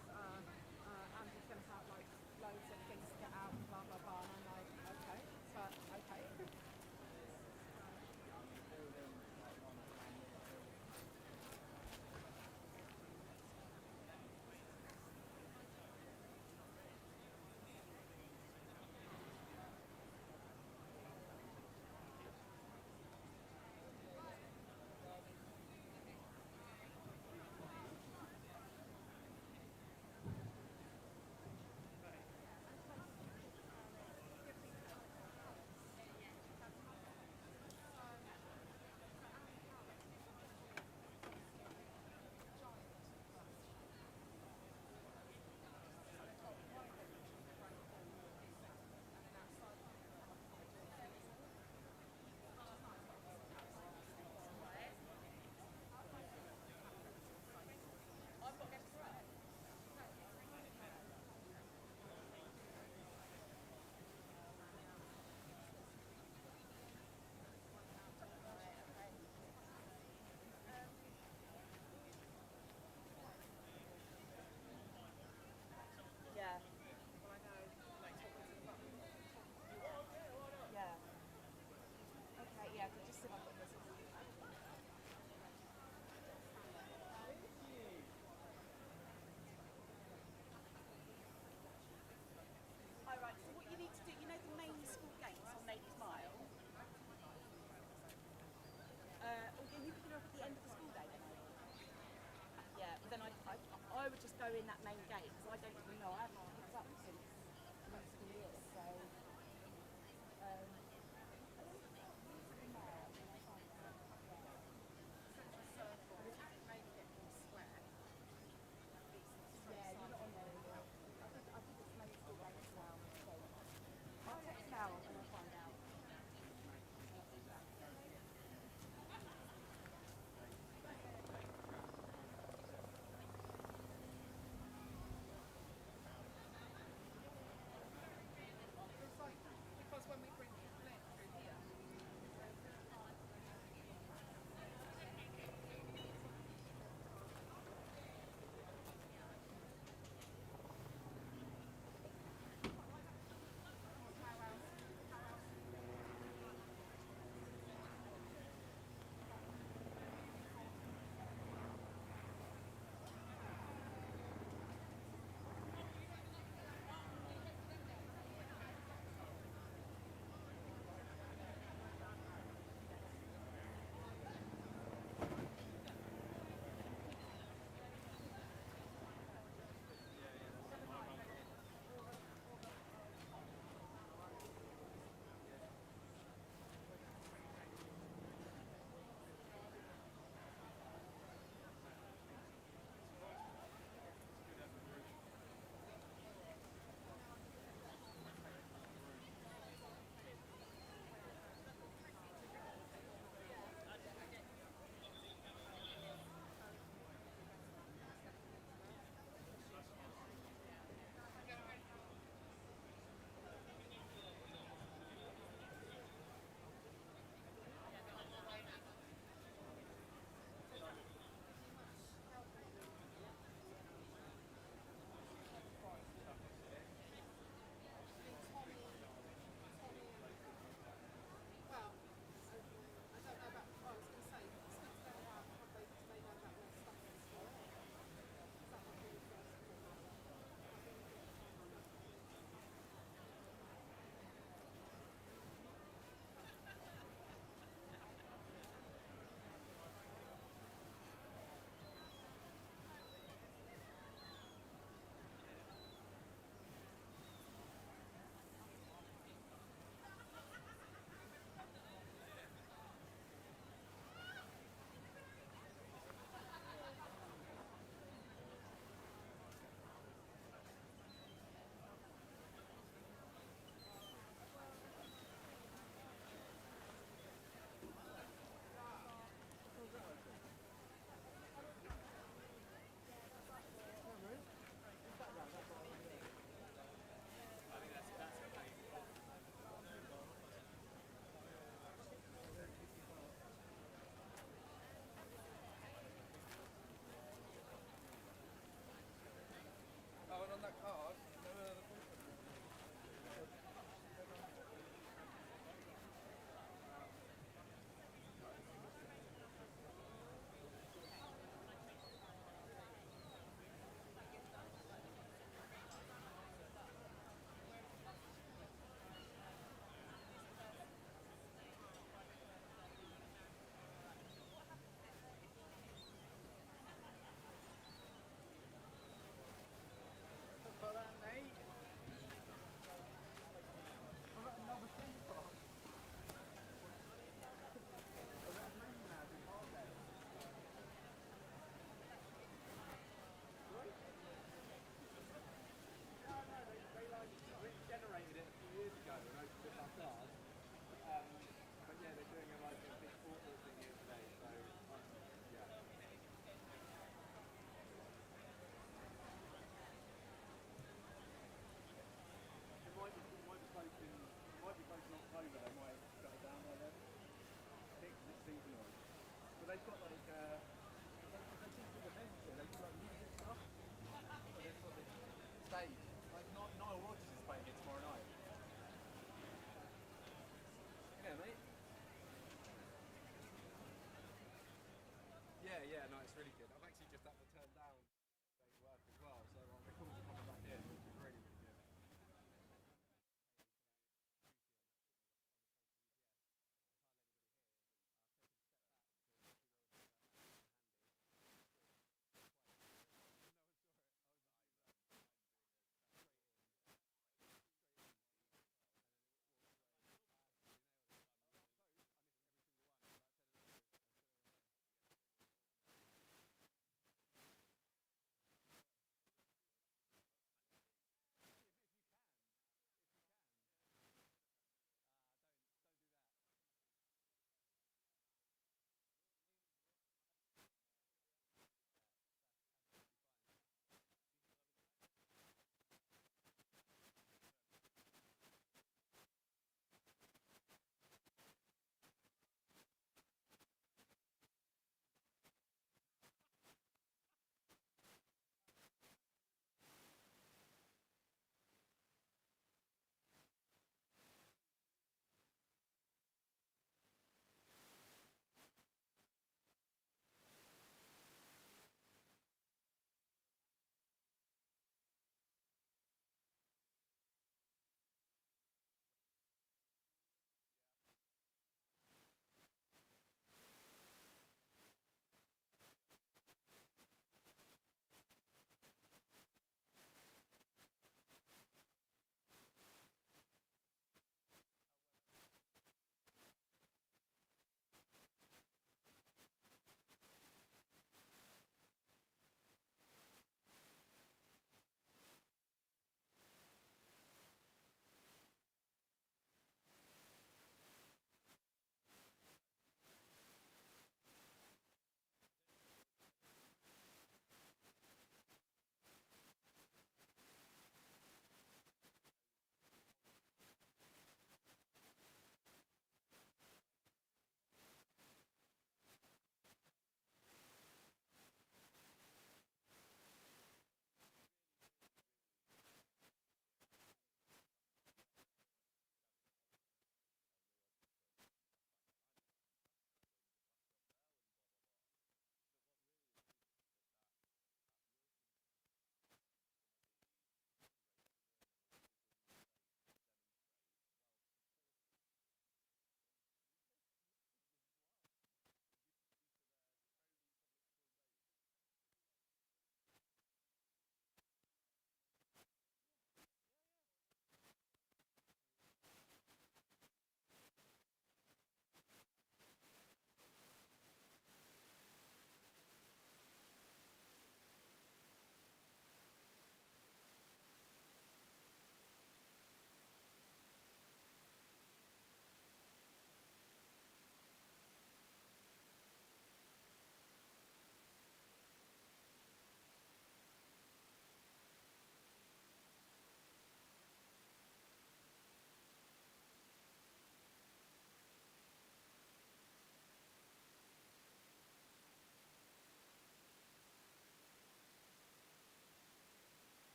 Andrew's going to have like loads of things to get out and blah blah blah, and I'm like, okay, but okay. Yeah. Well, I know, like, talking to the button. Yeah. Okay, yeah, but just sit up with this. Alright, so what you need to do, you know the main school gates on Ladies Mile? Or you can go up at the end of the school day then. Yeah, but then I would just go in that main gate because I don't even know, I haven't picked up since the school year, so maybe get more square. Yeah, you're not on there anymore. I think it's main school gates now, so I'll text now and I'll find out.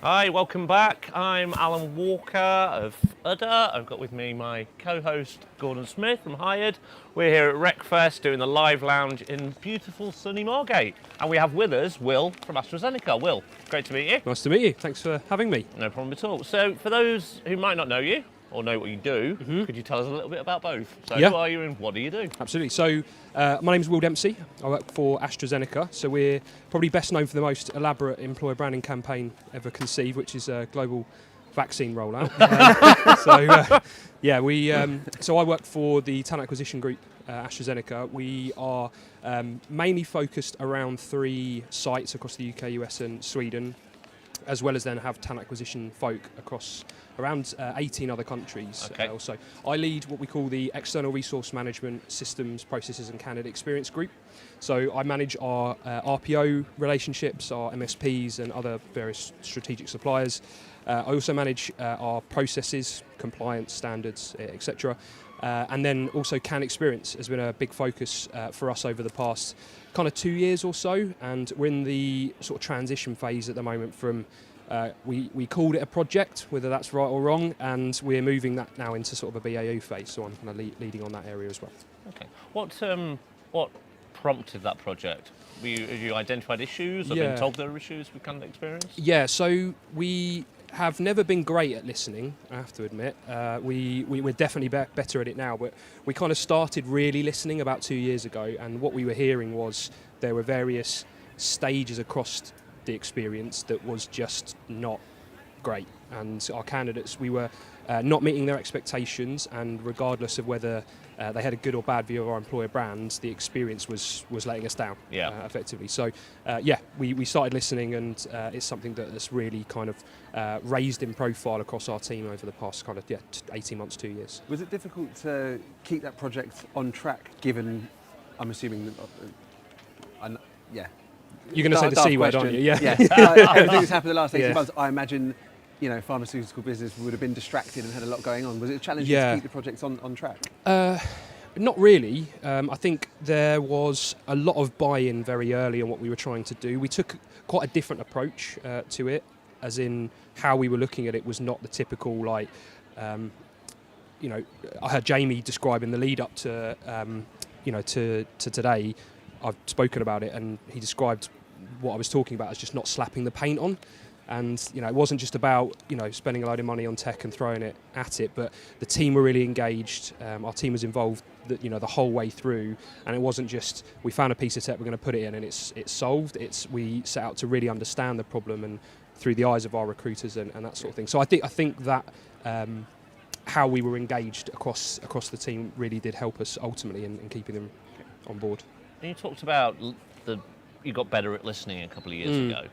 Hi, welcome back. I'm Alan Walker of Udder. I've got with me my co-host Gordon Smith from Hired. We're here at RecFest doing the live lounge in beautiful sunny Margate. And we have with us Will from AstraZeneca. Will, great to meet you. Nice to meet you. Thanks for having me. No problem at all. So for those who might not know you, or know what you do, could you tell us a little bit about both? So who are you and what do you do? Absolutely. So my name is Will Dempsey. I work for AstraZeneca. So we're probably best known for the most elaborate employer branding campaign ever conceived, which is a global vaccine rollout. So I work for the talent acquisition group, AstraZeneca. We are mainly focused around 3 sites across the UK, US and Sweden, as well as then have talent acquisition folk across around 18 other countries. Also, I lead what we call the External Resource Management Systems, Processes and Candidate Experience Group. So I manage our RPO relationships, our MSPs and other various strategic suppliers. I also manage our processes, compliance standards, etc. And then also Can Experience has been a big focus for us over the past kind of 2 years or so, and we're in the sort of transition phase at the moment from we called it a project, whether that's right or wrong, and we're moving that now into sort of a BAU phase, so I'm kind of leading on that area as well. Okay. What prompted that project? Have you identified issues or been told there are issues with candidate experience? Yeah, so we have never been great at listening, I have to admit. We're definitely better at it now, but we kind of started really listening about 2 years ago, and what we were hearing was there were various stages across the experience that was just not great, and our candidates, we were not meeting their expectations, and regardless of whether they had a good or bad view of our employer brands, the experience was letting us down, effectively. So we started listening, and it's something that's really kind of raised in profile across our team over the past kind of 18 months, 2 years. Was it difficult to keep that project on track, given, I'm assuming, You're going to say the C word, aren't you? Yeah. Everything that's happened the last 18 Yeah. months, I imagine, pharmaceutical business would have been distracted and had a lot going on. Was it challenging to keep the projects on track? Not really. I think there was a lot of buy-in very early on what we were trying to do. We took quite a different approach to it, as in how we were looking at it was not the typical, I heard Jamie describe in the lead up to, to today. I've spoken about it, and he described what I was talking about as just not slapping the paint on. And it wasn't just about spending a load of money on tech and throwing it at it, but the team were really engaged. Our team was involved the whole way through, and it wasn't just we found a piece of tech, we're going to put it in and it's solved. We set out to really understand the problem and through the eyes of our recruiters and that sort of thing. So I think that how we were engaged across the team really did help us ultimately in keeping them on board. And you talked about you got better at listening a couple of years ago.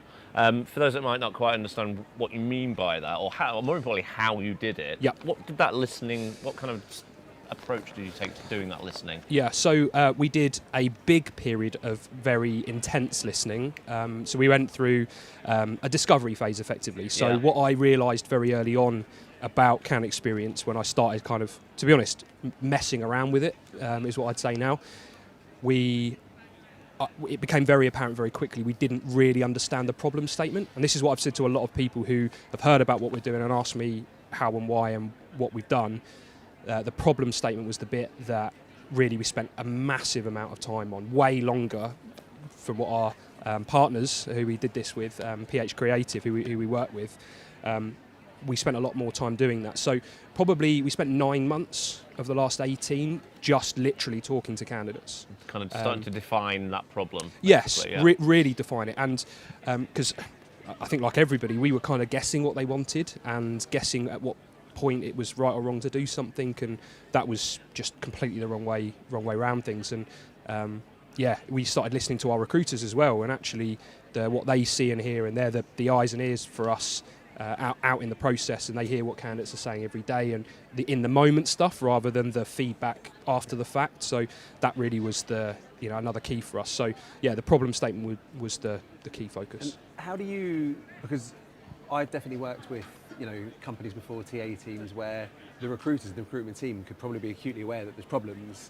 For those that might not quite understand what you mean by that, or more importantly, how you did it. Yeah. What did that listening? What kind of approach did you take to doing that listening? Yeah. So we did a big period of very intense listening. So we went through a discovery phase, effectively. So what I realised very early on about Can Experience, when I started kind of, to be honest, messing around with it, is what I'd say now. It became very apparent very quickly we didn't really understand the problem statement, and this is what I've said to a lot of people who have heard about what we're doing and asked me how and why and what we've done. The problem statement was the bit that really we spent a massive amount of time on, way longer from what our partners who we did this with, PH Creative, who we work with, we spent a lot more time doing that. So probably we spent 9 months of the last 18 just literally talking to candidates. Kind of starting to define that problem. Yes, really define it. And because I think like everybody, we were kind of guessing what they wanted and guessing at what point it was right or wrong to do something, and that was just completely the wrong way around things. And we started listening to our recruiters as well, and actually what they see and hear, and they're the eyes and ears for us out in the process, and they hear what candidates are saying every day and the in the moment stuff rather than the feedback after the fact. So that really was the another key for us. So the problem statement was the key focus. And how do you, because I've definitely worked with companies before, TA teams, where the recruiters, the recruitment team could probably be acutely aware that there's problems,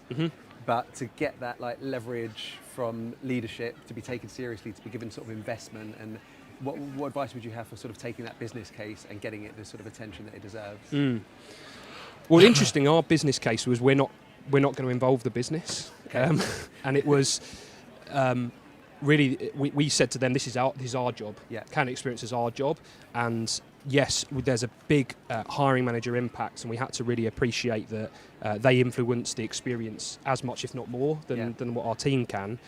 but to get that leverage from leadership, to be taken seriously, to be given sort of investment and what advice would you have for sort of taking that business case and getting it the sort of attention that it deserves? Well, interesting. Our business case was we're not going to involve the business, and it was really we said to them, this is our job. Candidate experience is our job, and yes, there's a big hiring manager impact, and we had to really appreciate that they influence the experience as much, if not more, than what our team can.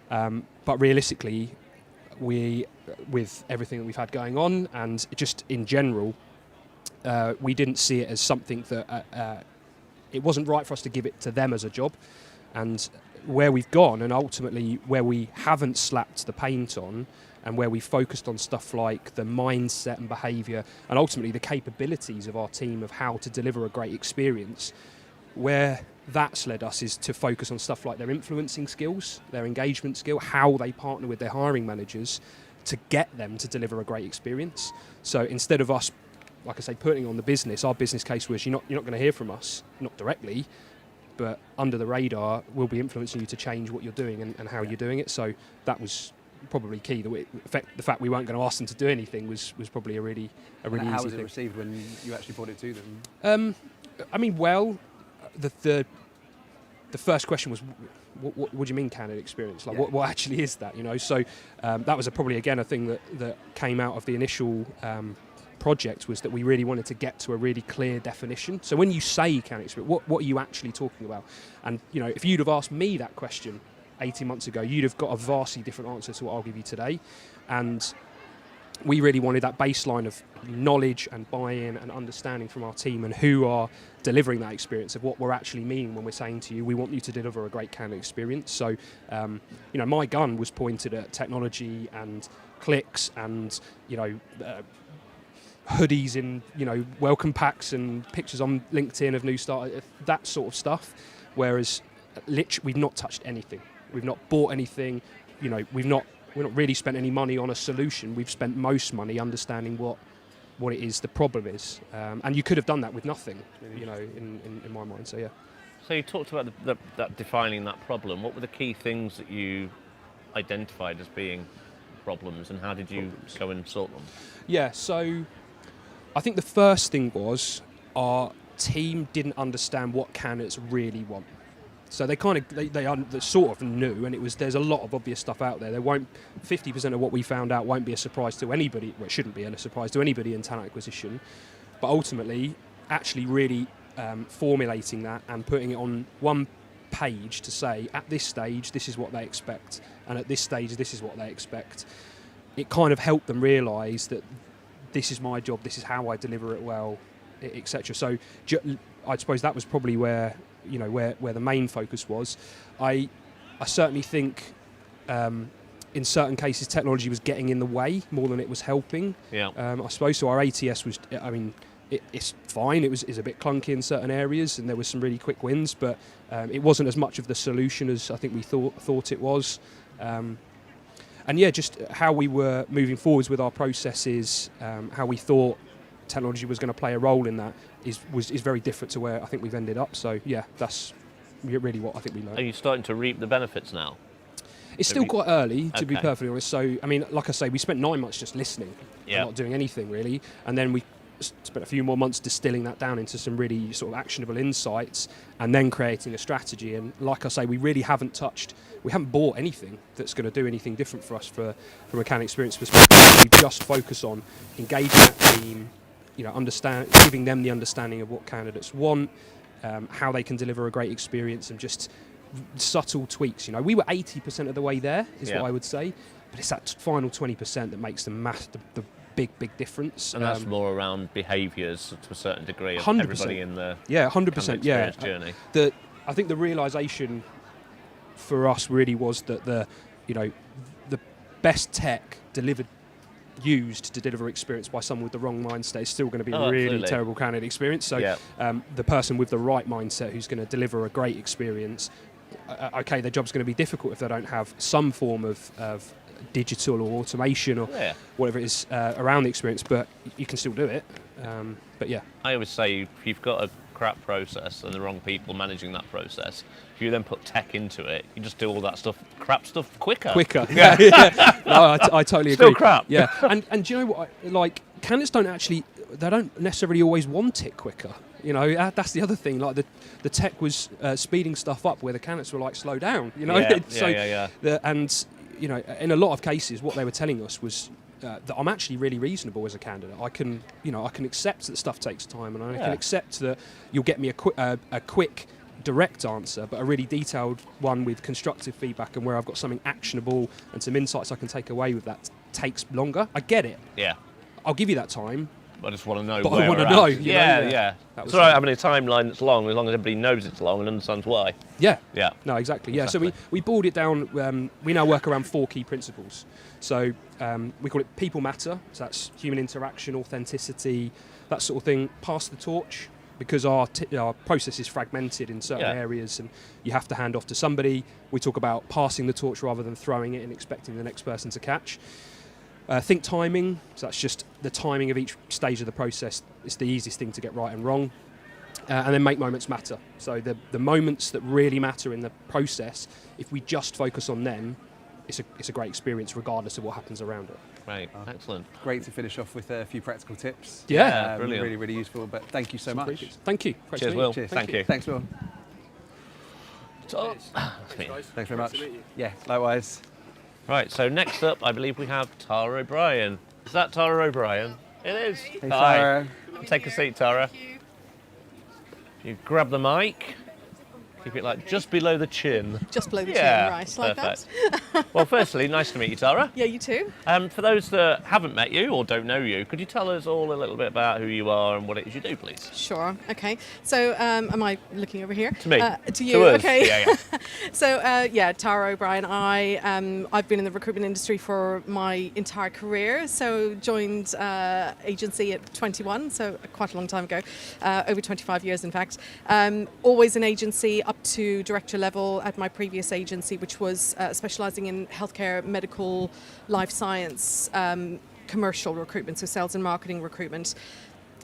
But realistically, with everything that we've had going on, and just in general, we didn't see it as something that it wasn't right for us to give it to them as a job. And where we've gone, and ultimately where we haven't slapped the paint on, and where we focused on stuff like the mindset and behaviour, and ultimately the capabilities of our team of how to deliver a great experience, where that's led us is to focus on stuff like their influencing skills, their engagement skill, how they partner with their hiring managers to get them to deliver a great experience. So instead of us, like I say, putting on the business, our business case was you're not going to hear from us, not directly, but under the radar, we'll be influencing you to change what you're doing and how you're doing it. So that was probably key. The fact we weren't going to ask them to do anything was probably a really easy thing. How was it received when you actually brought it to them? I mean, well, the first question was, what do you mean candidate experience? Like, what actually is that? You know, so that was probably again a thing that came out of the initial project, was that we really wanted to get to a really clear definition. So when you say candidate experience, what are you actually talking about? And you know, if you'd have asked me that question 18 months ago, you'd have got a vastly different answer to what I'll give you today. And we really wanted that baseline of knowledge and buy-in and understanding from our team and who are delivering that experience of what we're actually meaning when we're saying to you, we want you to deliver a great candidate experience. So, you know, my gun was pointed at technology and clicks and, you know, hoodies in, you know, welcome packs and pictures on LinkedIn of new starters, that sort of stuff. Whereas, we've not touched anything. We've not bought anything. You know, we're not really spent any money on a solution. We've spent most money understanding what it is the problem is, and you could have done that with nothing, you know, in my mind. So yeah. So you talked about that defining that problem. What were the key things that you identified as being problems, and how did you go and sort them? Yeah. So I think the first thing was our team didn't understand what candidates really want. So they sort of knew, and there's a lot of obvious stuff out there. 50% of what we found out won't be a surprise to anybody. Well, it shouldn't be a surprise to anybody in talent acquisition. But ultimately, actually really formulating that and putting it on one page to say, at this stage, this is what they expect, and at this stage, this is what they expect. It kind of helped them realise that this is my job, this is how I deliver it well, etc. So I suppose that was probably where the main focus was. I certainly think in certain cases technology was getting in the way more than it was helping. Yeah. I suppose so. Our ATS was, I mean, it's fine. It's a bit clunky in certain areas, and there was some really quick wins, but it wasn't as much of the solution as I think we thought it was. And yeah, just how we were moving forwards with our processes, how we thought technology was going to play a role in that is very different to where I think we've ended up. So yeah, that's really what I think we learned. Are you starting to reap the benefits now? It's still quite early, to be perfectly honest. So I mean, like I say, we spent 9 months just listening, and not doing anything really, and then we spent a few more months distilling that down into some really sort of actionable insights, and then creating a strategy. And like I say, we haven't bought anything that's going to do anything different for us from a candidate experience perspective. We just focus on engaging that team, you know, giving them the understanding of what candidates want, how they can deliver a great experience, and just subtle tweaks. You know, we were 80% of the way there, is what I would say, but it's that final 20% that makes the big difference. And that's more around behaviours to a certain degree of 100%. Everybody in the 100%, journey. I think the realisation for us really was that the best tech used to deliver experience by someone with the wrong mindset is still going to be a really terrible candidate experience. So the person with the right mindset who's going to deliver a great experience, okay, their job's going to be difficult if they don't have some form of digital or automation or whatever it is around the experience, but you can still do it. But yeah. I always say if you've got a crap process and the wrong people managing that process, if you then put tech into it, you just do all that crap stuff quicker. Yeah, yeah. No, I totally agree. Still crap. Yeah, and do you know what? Like, candidates they don't necessarily always want it quicker. You know, that's the other thing. Like the tech was speeding stuff up where the candidates were like, slow down. You know, and you know, in a lot of cases, what they were telling us was that I'm actually really reasonable as a candidate. I can accept that stuff takes time, and I can accept that you'll get me a quick, direct answer, but a really detailed one with constructive feedback and where I've got something actionable and some insights I can take away with that takes longer. I get it. Yeah. I'll give you that time. I just want to know. But where I want to we're know. at. Yeah. It's all right having a timeline that's long, as long as everybody knows it's long and understands why. Yeah. Yeah. No, exactly. Yeah. So we boiled it down. We now work around 4 key principles. So we call it people matter. So that's human interaction, authenticity, that sort of thing. Pass the torch, because our process is fragmented in certain areas, and you have to hand off to somebody. We talk about passing the torch rather than throwing it and expecting the next person to catch. Think timing, so that's just the timing of each stage of the process. It's the easiest thing to get right and wrong. And then make moments matter. So the moments that really matter in the process, if we just focus on them, it's a great experience regardless of what happens around it. Right, excellent. Great to finish off with a few practical tips. Yeah, brilliant. Really, really useful, but thank you so much. Thank you. Cheers, Will. Cheers. Thank you. Thanks, Will. Thanks very much. Yeah, likewise. Right, so next up, I believe we have Tara O'Brien. Is that Tara O'Brien? It is. Hey, Tara. Take a seat, Tara. You grab the mic. Keep it like just below the chin. Just below the chin, right, like that. Well, firstly, nice to meet you, Tara. Yeah, you too. For those that haven't met you or don't know you, could you tell us all a little bit about who you are and what it is you do, please? Sure. Okay. So, am I looking over here? To me. To you. To us. Okay. Yeah. So, Tara O'Brien. I've been in the recruitment industry for my entire career. So, joined agency at 21, so quite a long time ago, over 25 years, in fact. Always an agency up to director level at my previous agency, which was specialising in healthcare, medical, life science, commercial recruitment, so sales and marketing recruitment.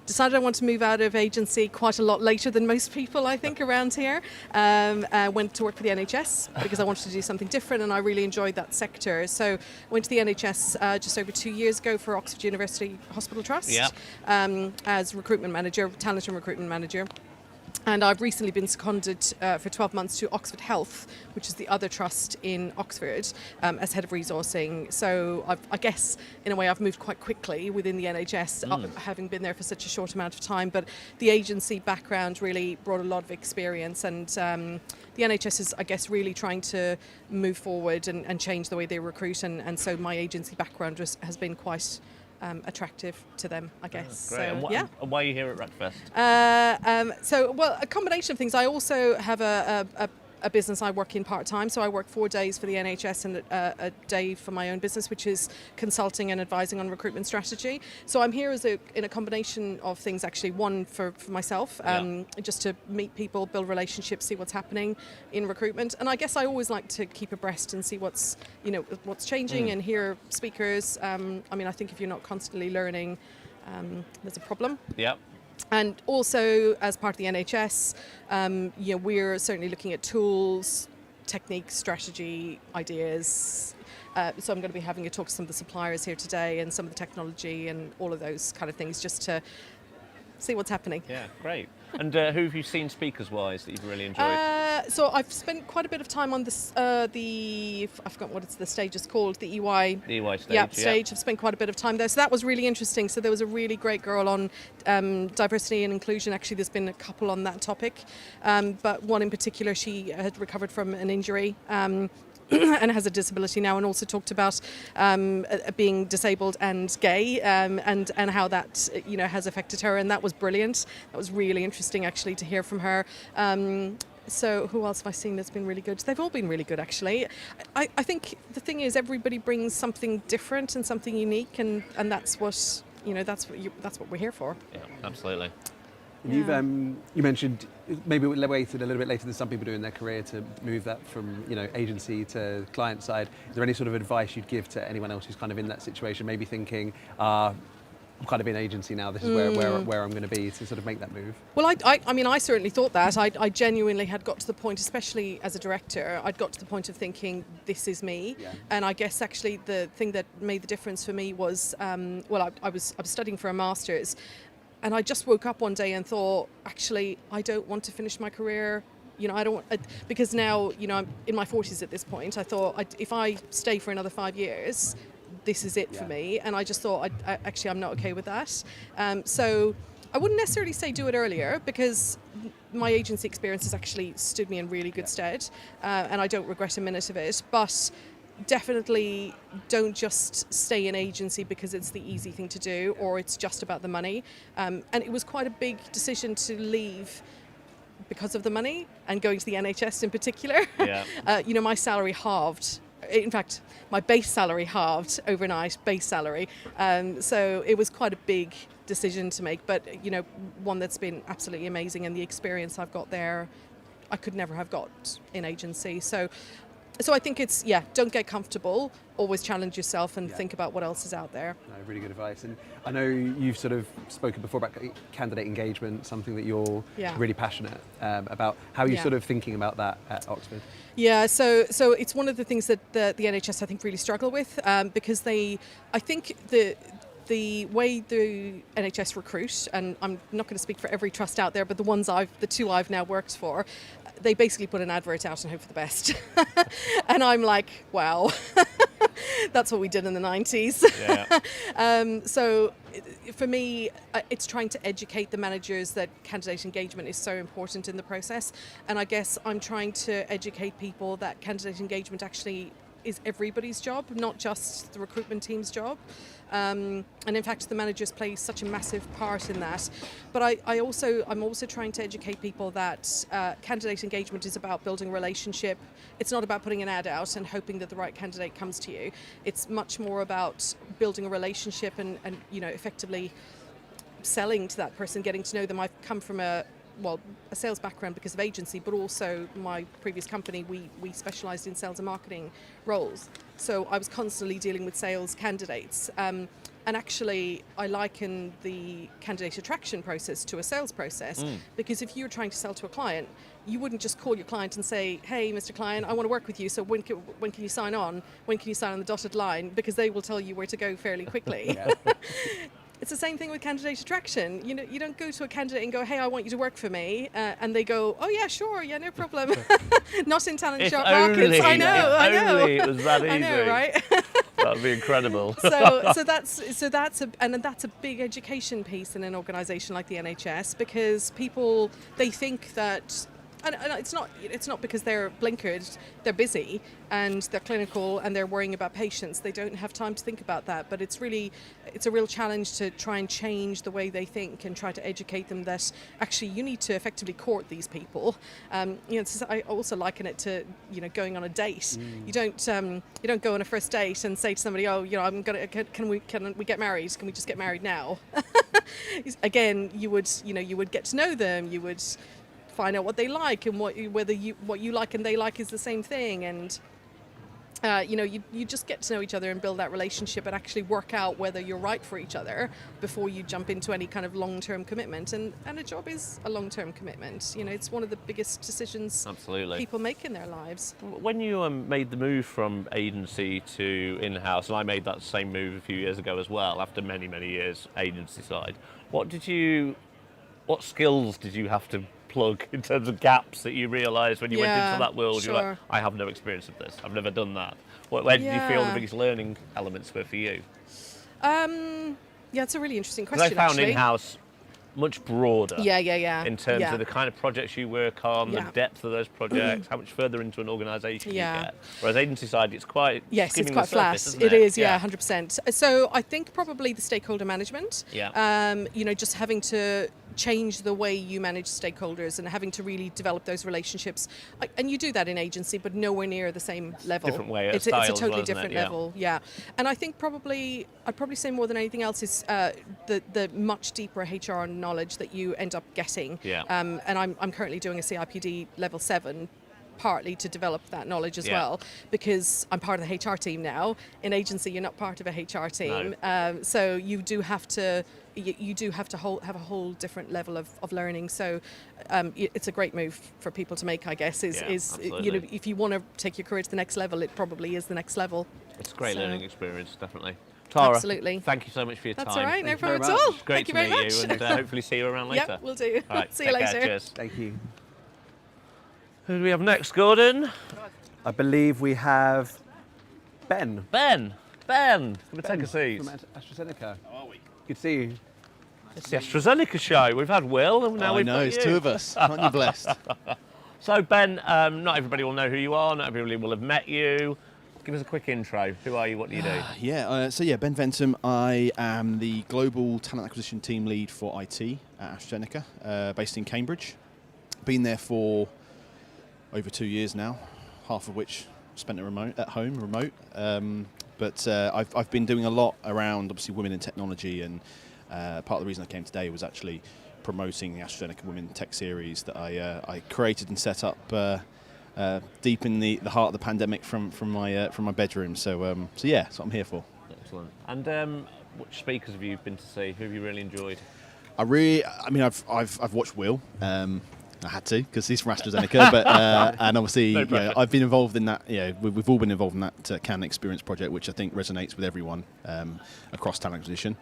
Decided I want to move out of agency quite a lot later than most people, I think, around here. Went to work for the NHS because I wanted to do something different, and I really enjoyed that sector. So went to the NHS just over 2 years ago for Oxford University Hospital Trust as recruitment manager, talent and recruitment manager. And I've recently been seconded for 12 months to Oxford Health, which is the other trust in Oxford, as head of resourcing. So I guess, in a way, I've moved quite quickly within the NHS, having been there for such a short amount of time. But the agency background really brought a lot of experience. And the NHS is, I guess, really trying to move forward and change the way they recruit. And so my agency background has been quite attractive to them, I guess. Great. So, and why are you here at RecFest? Well, a combination of things. I also have a business I work in part-time, so I work 4 days for the NHS and a day for my own business, which is consulting and advising on recruitment strategy. So I'm here in a combination of things, actually. One, for myself, just to meet people, build relationships, see what's happening in recruitment. And I guess I always like to keep abreast and see what's changing and hear speakers. I think if you're not constantly learning, there's a problem. Yeah. And also, as part of the NHS, we're certainly looking at tools, techniques, strategy, ideas. So I'm going to be having a talk to some of the suppliers here today and some of the technology and all of those kind of things, just to see what's happening. Yeah, great. And who have you seen speakers-wise that you've really enjoyed? So I've spent quite a bit of time on this, I forgot what the stage is called, the EY. The EY stage, stage. I've spent quite a bit of time there. So that was really interesting. So there was a really great girl on diversity and inclusion. Actually, there's been a couple on that topic. But one in particular, she had recovered from an injury. And has a disability now, and also talked about being disabled and gay, and how that has affected her, and that was brilliant. That was really interesting, actually, to hear from her. So who else have I seen that's been really good? They've all been really good, actually. I think the thing is, everybody brings something different and something unique, and that's what that's what we're here for. Yeah, absolutely. Yeah. You mentioned maybe waited a little bit later than some people do in their career to move that from agency to client side. Is there any sort of advice you'd give to anyone else who's kind of in that situation, maybe thinking, I'm kind of in agency now. This is where I'm going to be to sort of make that move. Well, I mean, I certainly thought that. I genuinely had got to the point, especially as a director, I'd got to the point of thinking, this is me. Yeah. And I guess actually the thing that made the difference for me was, I was studying for a master's, and I just woke up one day and thought, actually, I don't want to finish my career. I don't want, because now, I'm in my 40s at this point. I thought, if I stay for another 5 years, this is it for me. And I just thought, actually, I'm not okay with that. So I wouldn't necessarily say do it earlier, because my agency experience has actually stood me in really good stead, and I don't regret a minute of it. But definitely don't just stay in agency because it's the easy thing to do, or it's just about the money. And it was quite a big decision to leave because of the money, and going to the NHS in particular. Yeah. My salary halved. In fact, my base salary halved overnight, base salary. So it was quite a big decision to make, but one that's been absolutely amazing, and the experience I've got there, I could never have got in agency. So I think it's, don't get comfortable, always challenge yourself and think about what else is out there. No, really good advice. And I know you've sort of spoken before about candidate engagement, something that you're really passionate about. How are you sort of thinking about that at Oxford? Yeah, so it's one of the things that the NHS I think really struggle with, because I think the way the NHS recruit, and I'm not going to speak for every trust out there, but the two I've now worked for, they basically put an advert out and hope for the best. And I'm like, wow, that's what we did in the 90s. Yeah. So for me, it's trying to educate the managers that candidate engagement is so important in the process. And I guess I'm trying to educate people that candidate engagement actually is everybody's job, not just the recruitment team's job. And in fact, the managers play such a massive part in that. But I'm also trying to educate people that candidate engagement is about building a relationship. It's not about putting an ad out and hoping that the right candidate comes to you. It's much more about building a relationship and effectively selling to that person, getting to know them. I've come from a sales background because of agency, but also my previous company, we specialised in sales and marketing roles. So I was constantly dealing with sales candidates. And actually, I liken the candidate attraction process to a sales process, because if you're trying to sell to a client, you wouldn't just call your client and say, hey, Mr. Client, I want to work with you, so when can you sign on? When can you sign on the dotted line? Because they will tell you where to go fairly quickly. It's the same thing with candidate attraction. You don't go to a candidate and go, hey, I want you to work for me. And they go, oh, yeah, sure, yeah, no problem. Not in talent sharp markets. I know. Only it was that easy. I know, right? That would be incredible. So that's a big education piece in an organisation like the NHS, because people, they think that, and it's not because they're blinkered, they're busy and they're clinical and they're worrying about patients. They don't have time to think about that. But it's a real challenge to try and change the way they think and try to educate them that actually you need to effectively court these people. I also liken it to going on a date. You don't go on a first date and say to somebody, oh, can we get married? Can we just get married now? Again, you would get to know them. You would find out what they like and what you like and they like is the same thing, and you just get to know each other and build that relationship and actually work out whether you're right for each other before you jump into any kind of long-term commitment. And a job is a long-term commitment. It's one of the biggest decisions people make in their lives. When you made the move from agency to in-house, and I made that same move a few years ago as well, after many, many years agency side, what skills did you have to plug in terms of gaps that you realised when you went into that world? Sure. You're like, I have no experience of this, I've never done that. Where did you feel the biggest learning elements were for you? It's a really interesting question. I found in-house much broader. In terms of the kind of projects you work on, the depth of those projects, how much further into an organisation you get. Whereas agency side, it's quite it's quite flat. It is, 100%. So I think probably the stakeholder management. Just having to change the way you manage stakeholders and having to really develop those relationships. And you do that in agency, but nowhere near the same level. Different way. It's a totally different level. And I think I'd probably say more than anything else is the much deeper HR knowledge that you end up getting. And I'm currently doing a CIPD level 7 partly to develop that knowledge as well, because I'm part of the HR team now. In agency, you're not part of a HR team, so you do have to have a whole different level of learning. So it's a great move for people to make, I guess. If you want to take your career to the next level, it probably is the next level. It's a great learning experience, definitely. Tara, absolutely. Thank you so much for your time. That's all right, no problem at all. It's great to meet you, and hopefully see you around later. Yep, we'll do. All right, see you later. Care. Cheers. Thank you. Who do we have next, Gordon? I believe we have Ben. Ben, come and take a seat. From AstraZeneca. How are we? Good to see you. It's the AstraZeneca show. We've had Will, and now we've got it's you. two of us. Aren't you blessed? So, Ben, not everybody will know who you are. Not everybody will have met you. Give us a quick intro. Who are you? What do you do? Ben Ventum. I am the Global Talent Acquisition Team Lead for IT at AstraZeneca, based in Cambridge. Been there for over 2 years now, half of which spent at home, remote. But I've been doing a lot around, obviously, women in technology, and part of the reason I came today was actually promoting the AstraZeneca Women Tech Series that I created and set up deep in the heart of the pandemic from my bedroom. So that's what I'm here for. Excellent. And which speakers have you been to see? Who have you really enjoyed? I've watched Will. I had to because he's from AstraZeneca, but and obviously I've been involved in that. We've all been involved in that Cannes Experience project, which I think resonates with everyone across talent acquisition.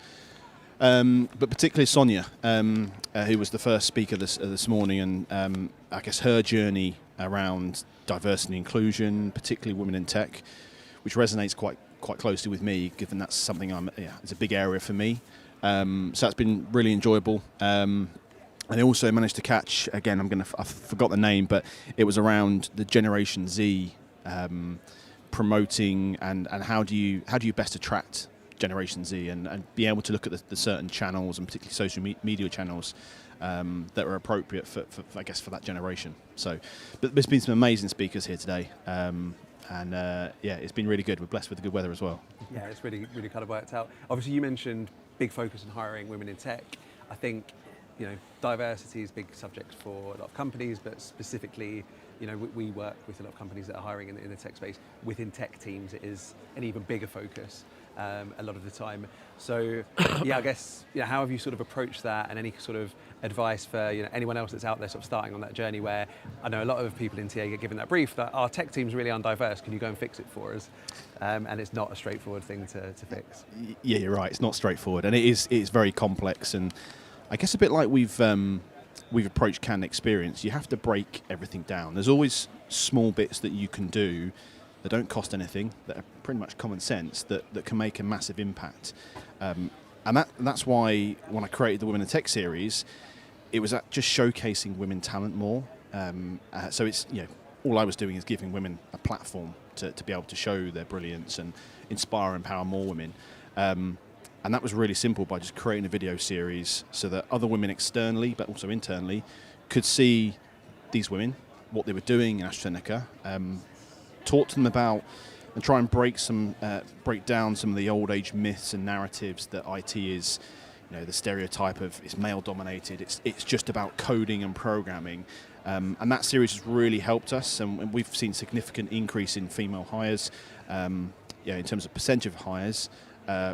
But particularly Sonia, who was the first speaker this morning, and I guess her journey around diversity and inclusion, particularly women in tech, which resonates quite closely with me, given that's something it's a big area for me. So that's been really enjoyable. And I also managed to catch, again, I forgot the name, but it was around the Generation Z promoting and how do you best attract Generation Z and be able to look at the certain channels, and particularly social media channels that are appropriate for that generation. So, but there's been some amazing speakers here today, and it's been really good. We're blessed with the good weather as well. Yeah, it's really kind of worked out. Obviously, you mentioned big focus on hiring women in tech. I think diversity is a big subject for a lot of companies, but specifically, we work with a lot of companies that are hiring in the tech space. Within tech teams, it is an even bigger focus a lot of the time. So, I guess, how have you sort of approached that, and any sort of advice for anyone else that's out there sort of starting on that journey, where I know a lot of people in TA get given that brief that our tech team's really undiverse, can you go and fix it for us? And it's not a straightforward thing to fix. Yeah, you're right. It's not straightforward, and it's very complex, and I guess a bit like we've approached Cannes Experience. You have to break everything down. There's always small bits that you can do that don't cost anything, that are pretty much common sense, that can make a massive impact. And that's why when I created the Women in Tech series, it was just showcasing women talent more. So it's all I was doing is giving women a platform to be able to show their brilliance and inspire and empower more women. And that was really simple, by just creating a video series so that other women externally, but also internally, could see these women, what they were doing in AstraZeneca, talk to them about and try and break down some of the old age myths and narratives that IT is, the stereotype of it's male dominated, it's just about coding and programming. And that series has really helped us, and we've seen significant increase in female hires, in terms of percentage of hires.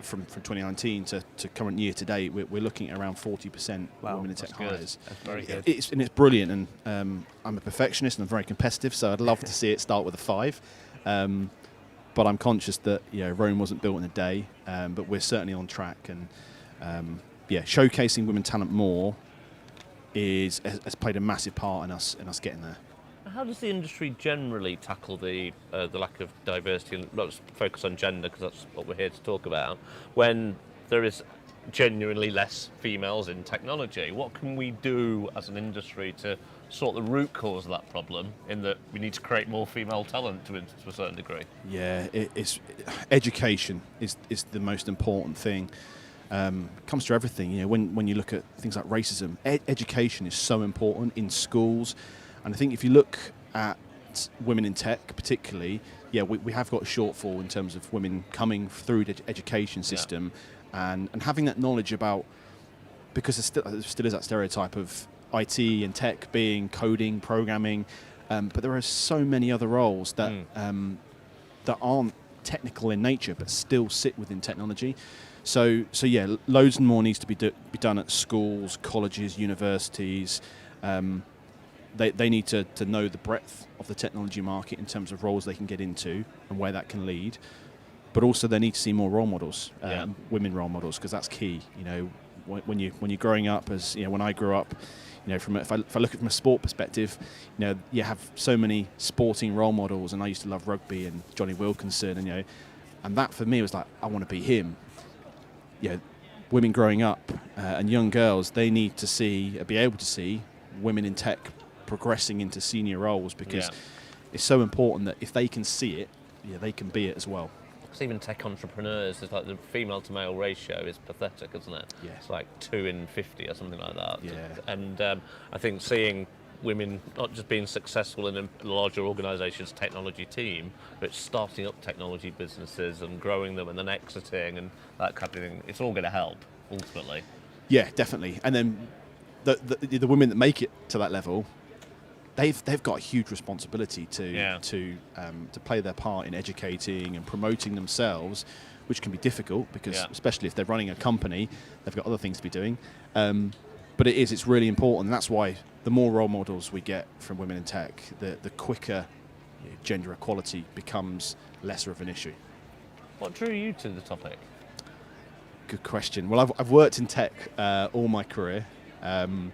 From 2019 to current year to date, we're looking at around 40% women in tech hires. That's very good. It's brilliant, and I'm a perfectionist and I'm very competitive, so I'd love to see it start with a 5. But I'm conscious that Rome wasn't built in a day, but we're certainly on track, and showcasing women talent more has played a massive part in us getting there. How does the industry generally tackle the lack of diversity, and not just focus on gender, because that's what we're here to talk about, when there is genuinely less females in technology? What can we do as an industry to sort the root cause of that problem, in that we need to create more female talent to a certain degree? Yeah, it's education is the most important thing. It comes to everything. When you look at things like racism, education is so important in schools. And I think if you look at women in tech particularly, we have got a shortfall in terms of women coming through the education system, and having that knowledge about, because there still is that stereotype of IT and tech being coding, programming, but there are so many other roles that that aren't technical in nature, but still sit within technology. So yeah, loads and more needs to be done at schools, colleges, universities. They need to know the breadth of the technology market in terms of roles they can get into and where that can lead. But also they need to see more role models, women role models, because that's key. You know, when you're growing up, as you know, when I grew up, you know, if I look at it from a sport perspective, you know, you have so many sporting role models, and I used to love rugby and Johnny Wilkinson, and you know, and that for me was like, I want to be him. You know, women growing up and young girls, they need to be able to see women in tech progressing into senior roles, because it's so important that if they can see it, they can be it as well. Because even tech entrepreneurs, it's like the female to male ratio is pathetic, isn't it? Yeah. It's like 2 in 50 or something like that. Yeah. And I think seeing women not just being successful in a larger organisation's technology team, but starting up technology businesses and growing them and then exiting and that kind of thing, it's all going to help ultimately. Yeah, definitely. And then the women that make it to that level, they've got a huge responsibility to play their part in educating and promoting themselves, which can be difficult because especially if they're running a company, they've got other things to be doing. But it's really important, and that's why the more role models we get from women in tech, the quicker gender equality becomes lesser of an issue. What drew you to the topic? Good question. Well, I've worked in tech all my career, and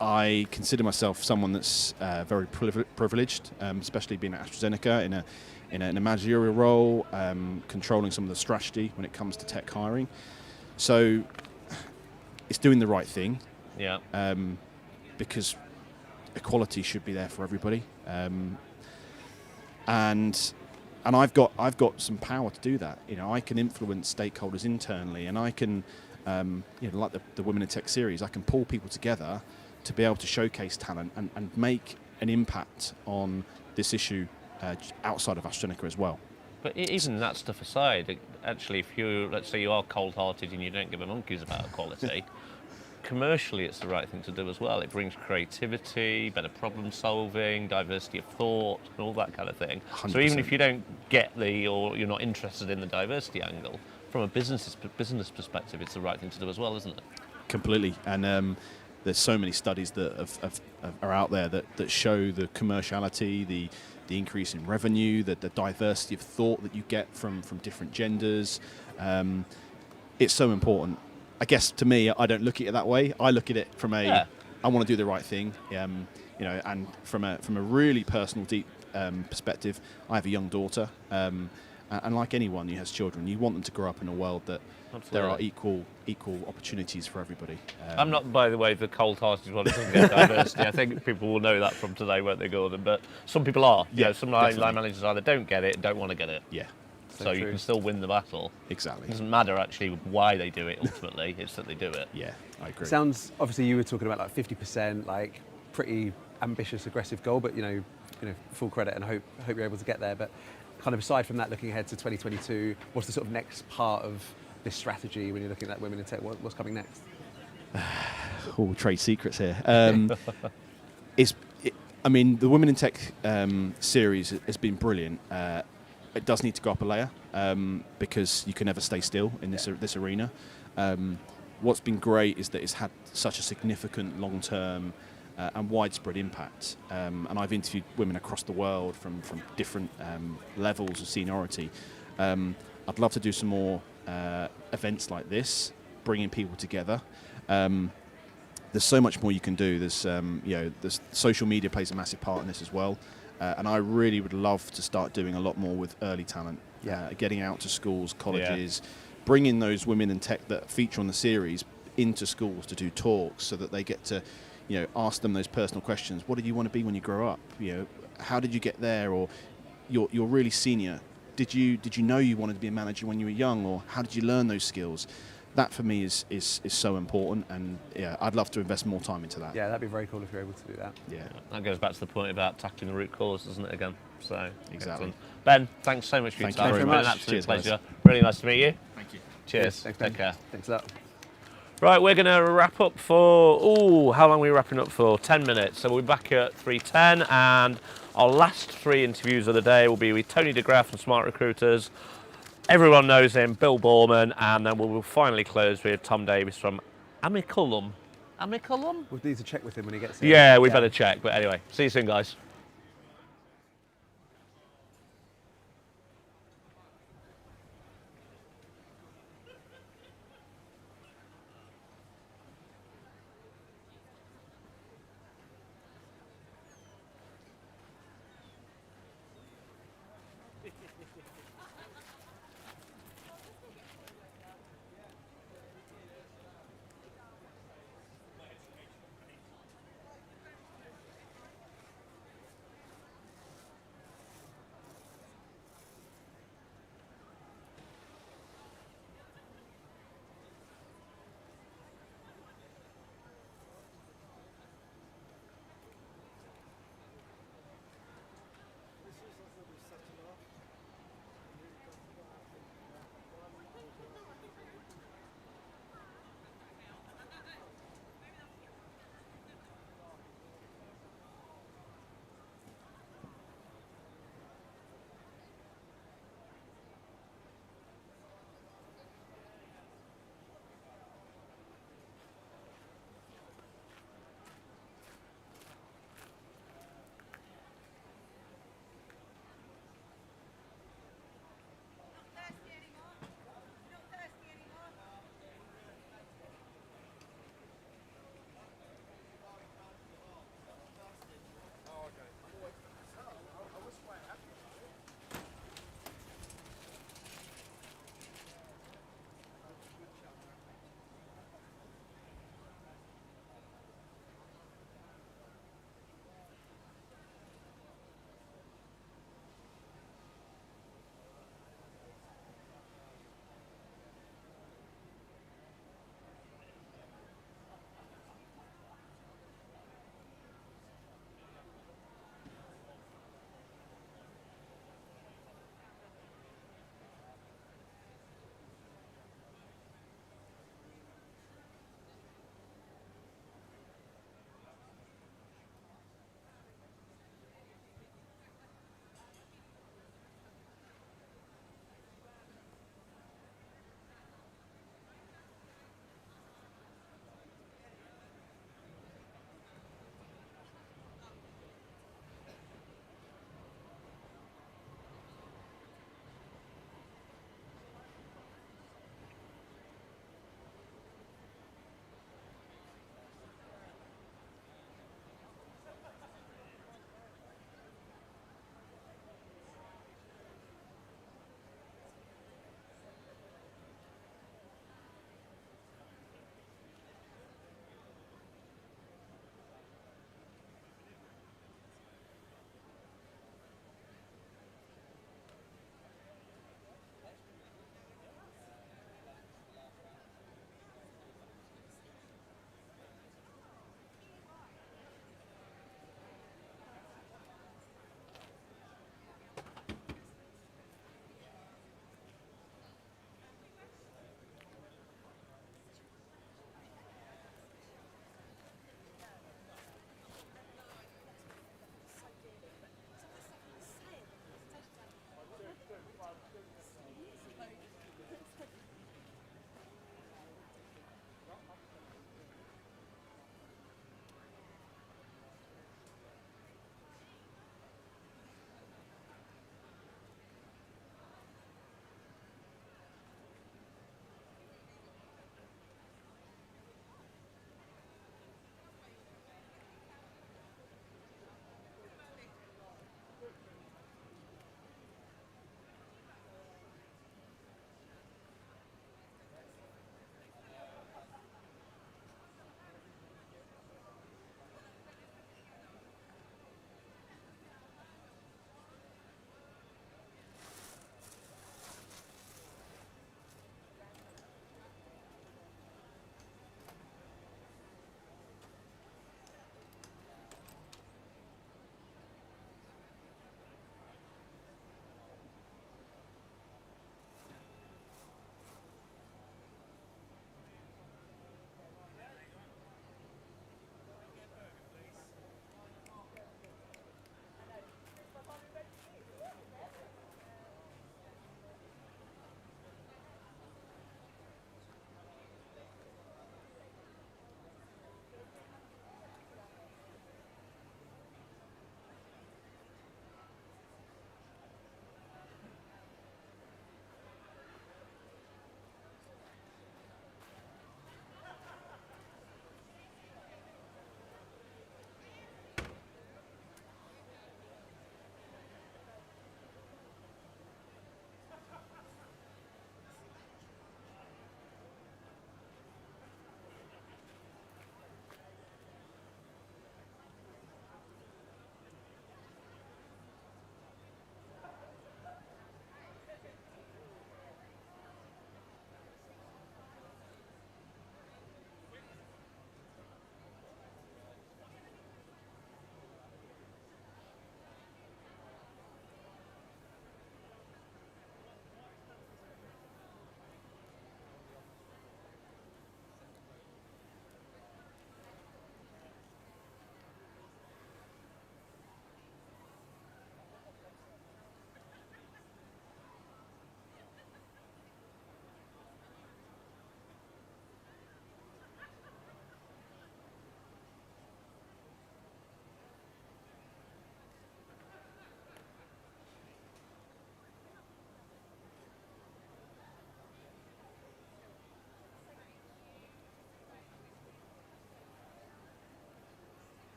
I consider myself someone that's very privileged, especially being at AstraZeneca in a managerial role, controlling some of the strategy when it comes to tech hiring. So it's doing the right thing. Yeah. Because equality should be there for everybody, and I've got some power to do that. You know, I can influence stakeholders internally, and I can, like the Women in Tech series, I can pull people together to be able to showcase talent and make an impact on this issue outside of AstraZeneca as well. But even that stuff aside, actually, if let's say you are cold-hearted and you don't give a monkeys about equality, commercially it's the right thing to do as well. It brings creativity, better problem solving, diversity of thought, and all that kind of thing. 100%. So even if you don't get or you're not interested in the diversity angle, from a business perspective, it's the right thing to do as well, isn't it? Completely. And there's so many studies that are out there that show the commerciality, the increase in revenue, the diversity of thought that you get from different genders. It's so important. I guess to me, I don't look at it that way. I look at it from I want to do the right thing, and from a really personal, deep perspective. I have a young daughter, and like anyone who has children, you want them to grow up in a world that there are equal opportunities for everybody. I'm not, by the way, the cold-hearted one who doesn't get diversity. I think people will know that from today, won't they, Gordon? But some people are. Yeah, some line managers either don't get it, don't want to get it. Yeah. So you can still win the battle. Exactly. It doesn't matter actually why they do it ultimately, it's that they do it. Yeah, I agree. Sounds, obviously you were talking about like 50%, like pretty ambitious, aggressive goal, but you know, full credit, and hope you're able to get there. But kind of aside from that, looking ahead to 2022, what's the sort of next part of this strategy when you're looking at women in tech? What's coming next? All trade secrets here. The Women in Tech series has been brilliant. It does need to go up a layer because you can never stay still in this arena. What's been great is that it's had such a significant long-term and widespread impact. And I've interviewed women across the world from different levels of seniority. I'd love to do some more events like this, bringing people together. There's so much more you can do. There's social media plays a massive part in this as well. And I really would love to start doing a lot more with early talent, getting out to schools, colleges, bringing those women in tech that feature on the series into schools to do talks so that they get to, ask them those personal questions. What did you want to be when you grow up? How did you get there? Or you're really senior. Did you know you wanted to be a manager when you were young? Or how did you learn those skills? That for me is so important, and I'd love to invest more time into that. Yeah, that'd be very cool if you're able to do that. Yeah, that goes back to the point about tackling the root cause, doesn't it? Again, so exactly. Excellent. Ben, thanks so much for your time. Thank you very It's been much. an absolute Cheers, pleasure. guys. Really nice to meet you. Thank you. Cheers. Thanks, Take care. Thanks a lot. Right, we're going to wrap up for, how long are we wrapping up for? 10 minutes. So we'll be back at 3:10, and our last 3 interviews of the day will be with Tony DeGraff from Smart Recruiters. Everyone knows him, Bill Borman, and then we'll finally close with Tom Davis from Amiculum. Amiculum? We'll need to check with him when he gets here. Yeah, we better check. But anyway, see you soon, guys.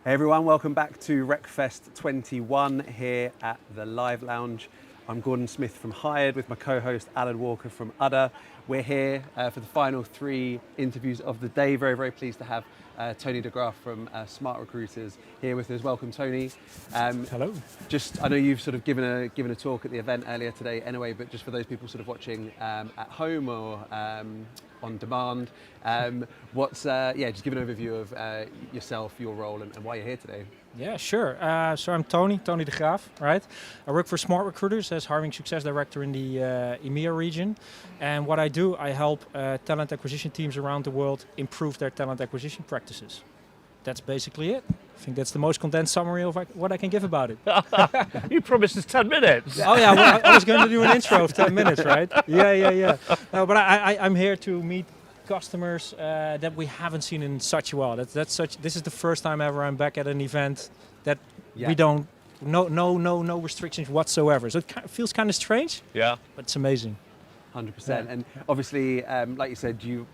Hey everyone, welcome back to RecFest 21 here at the Live Lounge. I'm Gordon Smith from Hired with my co-host Alan Walker from Udder. We're here for the final 3 interviews of the day. Very, very pleased to have Tony de Graaf from Smart Recruiters here with us. Welcome, Tony. Hello. I know you've sort of given a talk at the event earlier today anyway, but just for those people sort of watching at home or on demand, just give an overview of yourself, your role, and why you're here today. Yeah, sure. So I'm Tony de Graaf, right? I work for Smart Recruiters as Hiring Success Director in the EMEA region. And what I do, I help talent acquisition teams around the world improve their talent acquisition practices. That's basically it. I think that's the most condensed summary of what I can give about it. You promised us 10 minutes. Oh yeah, well, I was going to do an intro of 10 minutes, right? Yeah. No, but I'm here to meet customers that we haven't seen in such a while. This is the first time ever I'm back at an event that we don't, no restrictions whatsoever. So it feels kind of strange. Yeah. But it's amazing. 100%. Yeah. And obviously, like you said, you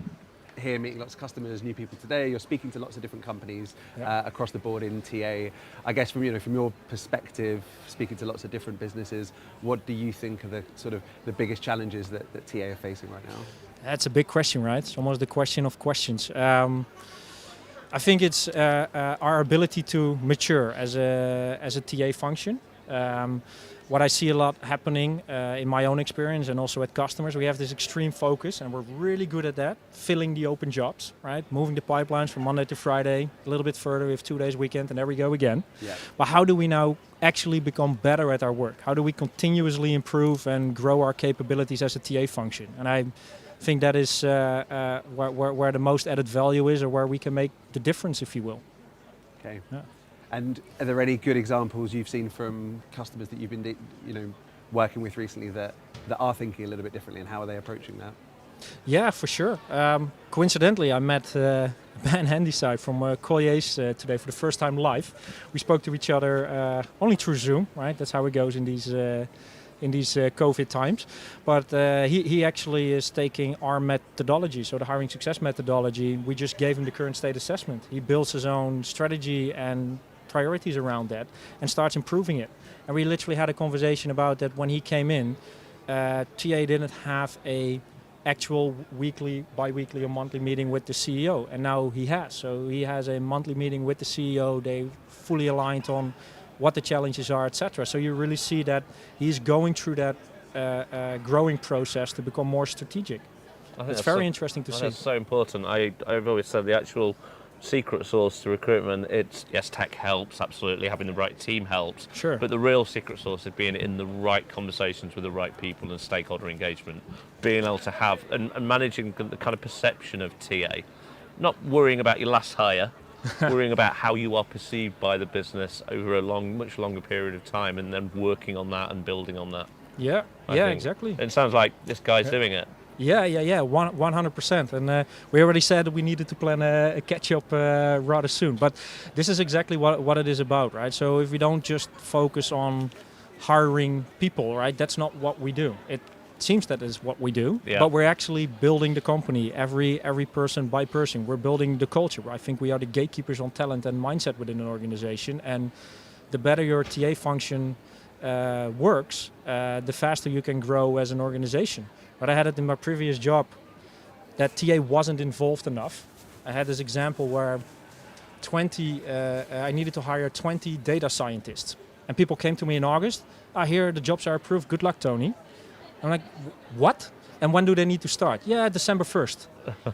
here meeting lots of customers, new people today. You're speaking to lots of different companies across the board in TA. I guess from your perspective, speaking to lots of different businesses, what do you think are the biggest challenges that TA are facing right now? That's a big question, right? It's almost the question of questions. I think it's our ability to mature as a TA function. What I see a lot happening in my own experience and also at customers, we have this extreme focus and we're really good at that, filling the open jobs, right? Moving the pipelines from Monday to Friday, a little bit further, we have 2 days weekend and there we go again. Yeah. But how do we now actually become better at our work? How do we continuously improve and grow our capabilities as a TA function? And I think that is where the most added value is, or where we can make the difference, if you will. Okay. Yeah. And are there any good examples you've seen from customers that you've been, working with recently that are thinking a little bit differently, and how are they approaching that? Yeah, for sure. Coincidentally, I met Ben Handyside from Collier's today for the first time live. We spoke to each other only through Zoom, right? That's how it goes in these COVID times. But he actually is taking our methodology, so the hiring success methodology. We just gave him the current state assessment. He builds his own strategy and priorities around that and starts improving it. And we literally had a conversation about that when he came in. TA didn't have a actual weekly, bi-weekly or monthly meeting with the CEO, and now he has. So he has a monthly meeting with the CEO. They fully aligned on what the challenges are, etc. So you really see that he's going through that growing process to become more strategic. It's very interesting to see. That's so important. I've always said the actual secret sauce to recruitment, yes, tech helps, absolutely, having the right team helps. Sure. But the real secret sauce is being in the right conversations with the right people and stakeholder engagement, being able to have and managing the kind of perception of TA, not worrying about your last hire, worrying about how you are perceived by the business over a much longer period of time, and then working on that and building on that. Yeah, exactly. It sounds like this guy's doing it. Yeah, 100%. And we already said that we needed to plan a catch-up rather soon. But this is exactly what it is about, right? So if we don't just focus on hiring people, right, that's not what we do. It seems that is what we do, but we're actually building the company every person by person. We're building the culture. I think we are the gatekeepers on talent and mindset within an organization. And the better your TA function works, the faster you can grow as an organization. But I had it in my previous job that TA wasn't involved enough. I had this example where I needed to hire 20 data scientists. And people came to me in August. I hear the jobs are approved. Good luck, Tony. I'm like, what? And when do they need to start? Yeah, December 1st.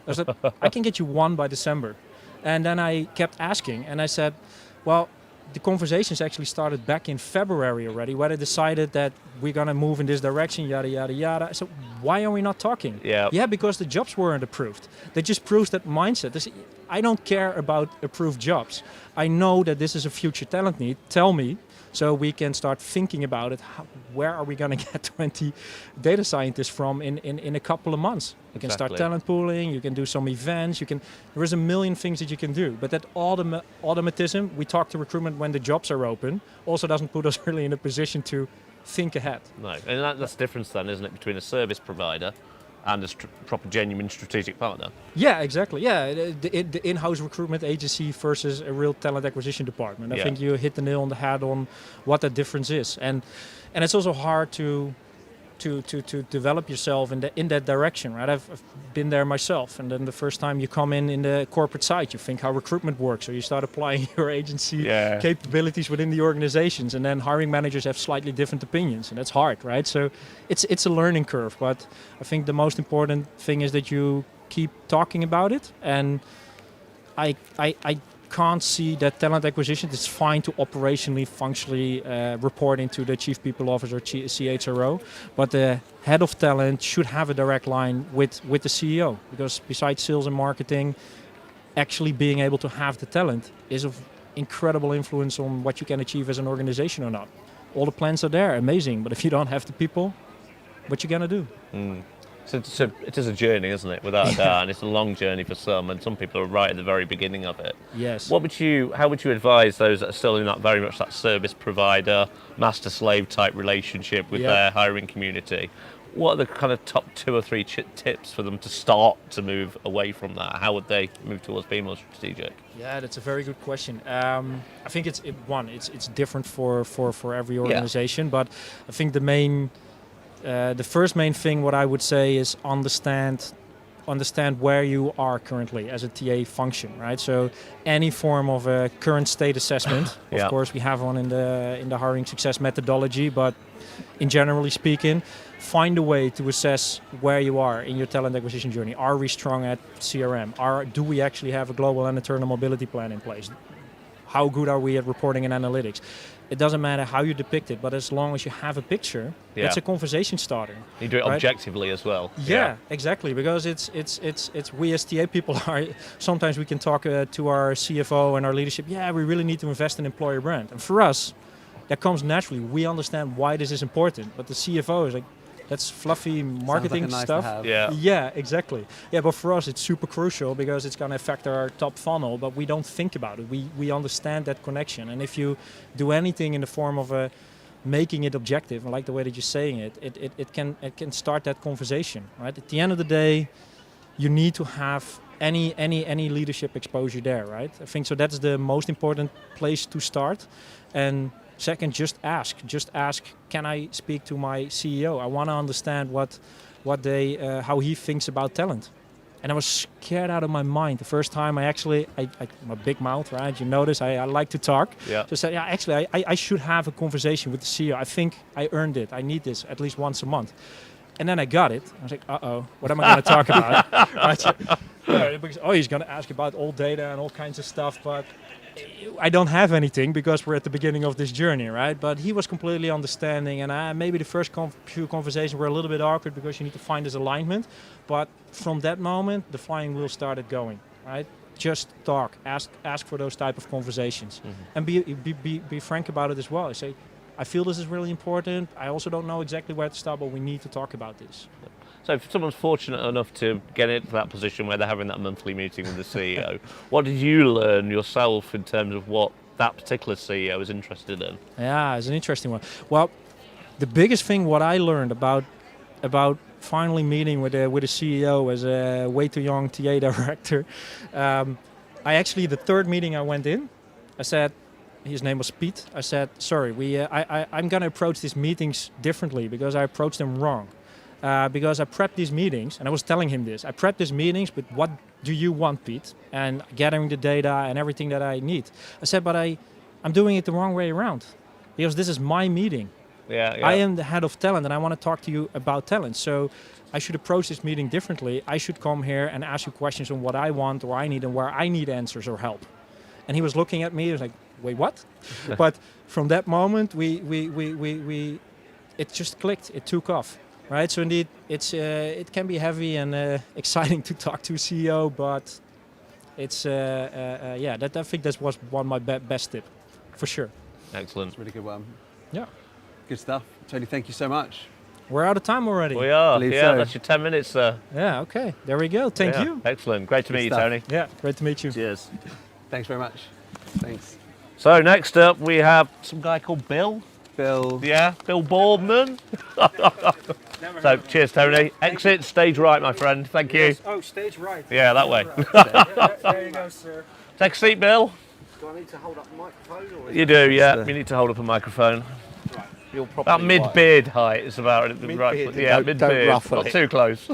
I said, I can get you one by December. And then I kept asking. And I said, well, the conversations actually started back in February already, where they decided that we're going to move in this direction, yada, yada, yada. So why are we not talking? Yeah, because the jobs weren't approved. They just proves that mindset. I don't care about approved jobs. I know that this is a future talent need. Tell me, so we can start thinking about it. Where are we going to get 20 data scientists from in a couple of months? You can start talent pooling, you can do some events, there is a million things that you can do. But that automatism, we talk to recruitment when the jobs are open, also doesn't put us really in a position to think ahead. No, and that's the difference then, isn't it, between a service provider and a proper, genuine strategic partner. Yeah, exactly. Yeah, the in-house recruitment agency versus a real talent acquisition department. I think you hit the nail on the head on what that difference is, and it's also hard to develop yourself in that direction, right? I've been there myself, and then the first time you come in the corporate side, you think how recruitment works, so you start applying your agency capabilities within the organizations, and then hiring managers have slightly different opinions, and that's hard, right? So it's a learning curve, but I think the most important thing is that you keep talking about it, and I can't see that talent acquisition is fine to operationally, functionally report into the chief people officer, CHRO, but the head of talent should have a direct line with the CEO, because besides sales and marketing, actually being able to have the talent is of incredible influence on what you can achieve as an organization or not. All the plans are there, amazing, but if you don't have the people, what you gonna do? So it is a journey, isn't it? Without a doubt, and it's a long journey for some, and some people are right at the very beginning of it. Yes. How would you advise those that are still in that very much that service provider, master-slave type relationship with their hiring community? What are the kind of top 2 or 3 tips for them to start to move away from that? How would they move towards being more strategic? Yeah, that's a very good question. I think it's different for every organization, but I think the first main thing what I would say is understand where you are currently as a TA function, right? So any form of a current state assessment, of course we have one in the hiring success methodology, but in generally speaking, find a way to assess where you are in your talent acquisition journey. Are we strong at CRM? Do we actually have a global and internal mobility plan in place? How good are we at reporting and analytics? It doesn't matter how you depict it, but as long as you have a picture, it's a conversation starter. You do it objectively as well. Yeah, exactly. Because it's we as TA people are sometimes we can talk to our CFO and our leadership. Yeah, we really need to invest in employer brand, and for us, that comes naturally. We understand why this is important, but the CFO is like, that's fluffy marketing stuff. Yeah, exactly. Yeah, but for us it's super crucial because it's going to affect our top funnel, but we don't think about it. We understand that connection, and if you do anything in the form of making it objective, I like the way that you're saying it, it can start that conversation, right? At the end of the day, you need to have any leadership exposure there, right? I think so. That's the most important place to start. And second, just ask. Can I speak to my CEO? I want to understand how he thinks about talent. And I was scared out of my mind the first time. I'm a big mouth, right? You notice I like to talk. So I said, actually, I should have a conversation with the CEO. I think I earned it. I need this at least once a month. And then I got it. I was like, what am I going to talk about? Right? Because, he's going to ask about all data and all kinds of stuff, but I don't have anything because we're at the beginning of this journey, right? But he was completely understanding, and maybe the first few conversations were a little bit awkward because you need to find this alignment. But from that moment, the flying wheel started going, right? Just talk, ask for those type of conversations, and be frank about it as well. I say, I feel this is really important. I also don't know exactly where to start, but we need to talk about this. So if someone's fortunate enough to get into that position where they're having that monthly meeting with the CEO, what did you learn yourself in terms of what that particular CEO is interested in? Yeah, it's an interesting one. Well, the biggest thing what I learned about finally meeting with a CEO as a way too young TA director, the third meeting I went in, I said, his name was Pete, I said, sorry, I'm going to approach these meetings differently because I approached them wrong. Because I prepped these meetings, and I was telling him this. I prepped these meetings with what do you want, Pete? And gathering the data and everything that I need. I said, but I'm doing it the wrong way around. Because this is my meeting. I am the head of talent, and I want to talk to you about talent. So I should approach this meeting differently. I should come here and ask you questions on what I want or I need and where I need answers or help. And he was looking at me, he was like, wait, what? But from that moment, it just clicked. It took off. Right, so indeed, it can be heavy and exciting to talk to a CEO, but it's I think that was one of my best tip, for sure. Excellent, that's a really good one. Yeah, good stuff, Tony. Thank you so much. We're out of time already. We are. So. That's your 10 minutes, sir. Yeah. Okay. There we go. Thank you. Excellent. Great to meet you, Tony. Yeah. Great to meet you. Cheers. Thanks very much. Thanks. So next up, we have some guy called Bill. Bill. Yeah, Bill Boardman. So, cheers, Tony. Exit stage right, my friend. Thank you. Yes. Oh, stage right. Yeah, that way. There you go, sir. Take a seat, Bill. Do I need to hold up the microphone? Or You do, yeah. You need to hold up a microphone. Right. You're About mid-beard height is about the right. Mid-beard, Yeah, don't mid-beard. ruffle Not it. too close.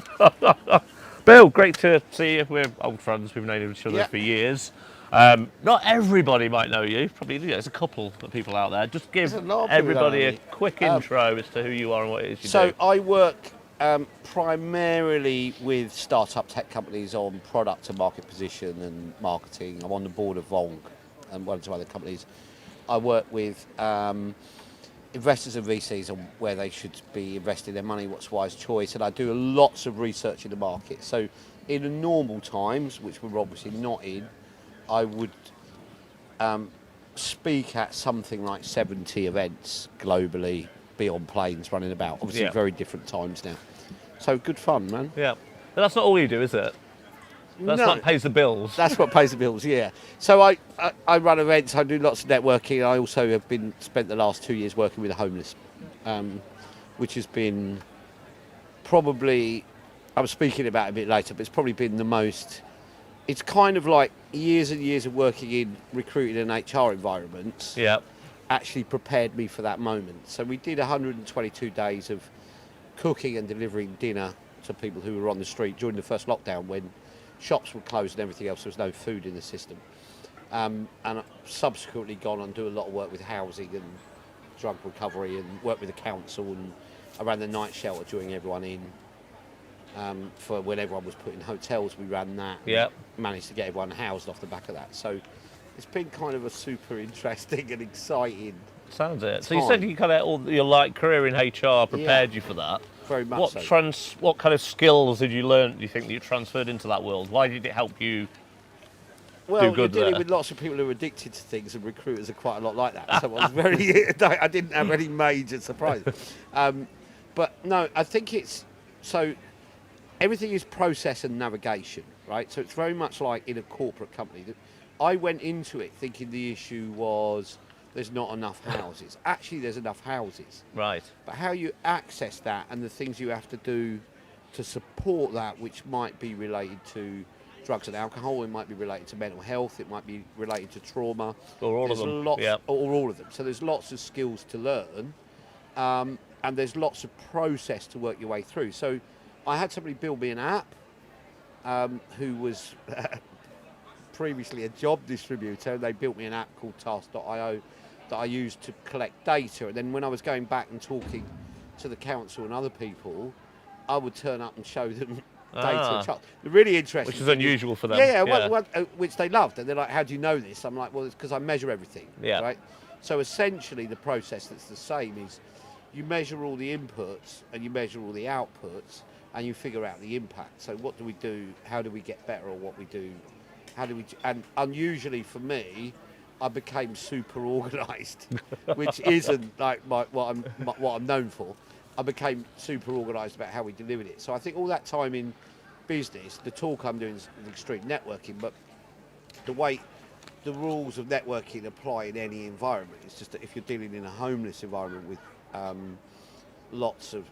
Bill, great to see you. We're old friends. We've known each other Yeah. for years. Not everybody might know you. Probably there's a couple of people out there. Just give There's a lot of people everybody that a know me. quick intro as to who you are and what it is you do. So I work primarily with startup tech companies on product and market position and marketing. I'm on the board of Vong and one or two other companies. I work with investors and VCs on where they should be investing their money, what's wise choice, and I do lots of research in the market. So in the normal times, which we're obviously not in, I would speak at something like 70 events globally, be on planes running about. Obviously, Yeah. very different times now. So good fun, man. Yeah. But that's not all you do, is it? That's No. what pays the bills. That's what pays the bills, yeah. So I run events, I do lots of networking. I also have spent the last 2 years working with the homeless, which has been probably, I'm speaking about it a bit later, but it's probably been the most, it's kind of like years and years of working in recruiting and HR environments actually prepared me for that moment. So we did 122 days of cooking and delivering dinner to people who were on the street during the first lockdown when shops were closed and everything else. There was no food in the system. And I've subsequently gone on and do a lot of work with housing and drug recovery and work with the council, and I ran the night shelter during everyone in. For when everyone was put in hotels, we ran that. Yeah. Managed to get everyone housed off the back of that. So it's been kind of a super interesting and exciting. Sounds it. So you said you kind of all your career in HR prepared you for that. Very much so. What kind of skills did you learn? Do you think that you transferred into that world? Why did it help you? Well, do good you're dealing there? with lots of people who are addicted to things, and recruiters are quite a lot like that. So I was very, I didn't have any major surprises. But no, I think it's so. Everything is process and navigation, right? So it's very much like in a corporate company. I went into it thinking the issue was there's not enough houses. Actually, there's enough houses. Right. But how you access that and the things you have to do to support that, which might be related to drugs and alcohol, it might be related to mental health, it might be related to trauma. Or all of There's them. Lots, Yeah. Or all of them. So there's lots of skills to learn, and there's lots of process to work your way through. So I had somebody build me an app who was previously a job distributor. They built me an app called Task.io that I used to collect data. And then when I was going back and talking to the council and other people, I would turn up and show them data and charts. The really interesting, Which is unusual for them. Yeah, well, which they loved. And they're like, how do you know this? I'm like, well, it's because I measure everything. Yeah. Right? So essentially the process that's the same is you measure all the inputs and you measure all the outputs and you figure out the impact. So what do we do? How do we get better at what we do? How do we? And unusually for me, I became super organised, which isn't like what I'm known for. I became super organised about how we delivered it. So I think all that time in business, the talk I'm doing is extreme networking, but the way the rules of networking apply in any environment. It's just that if you're dealing in a homeless environment with lots of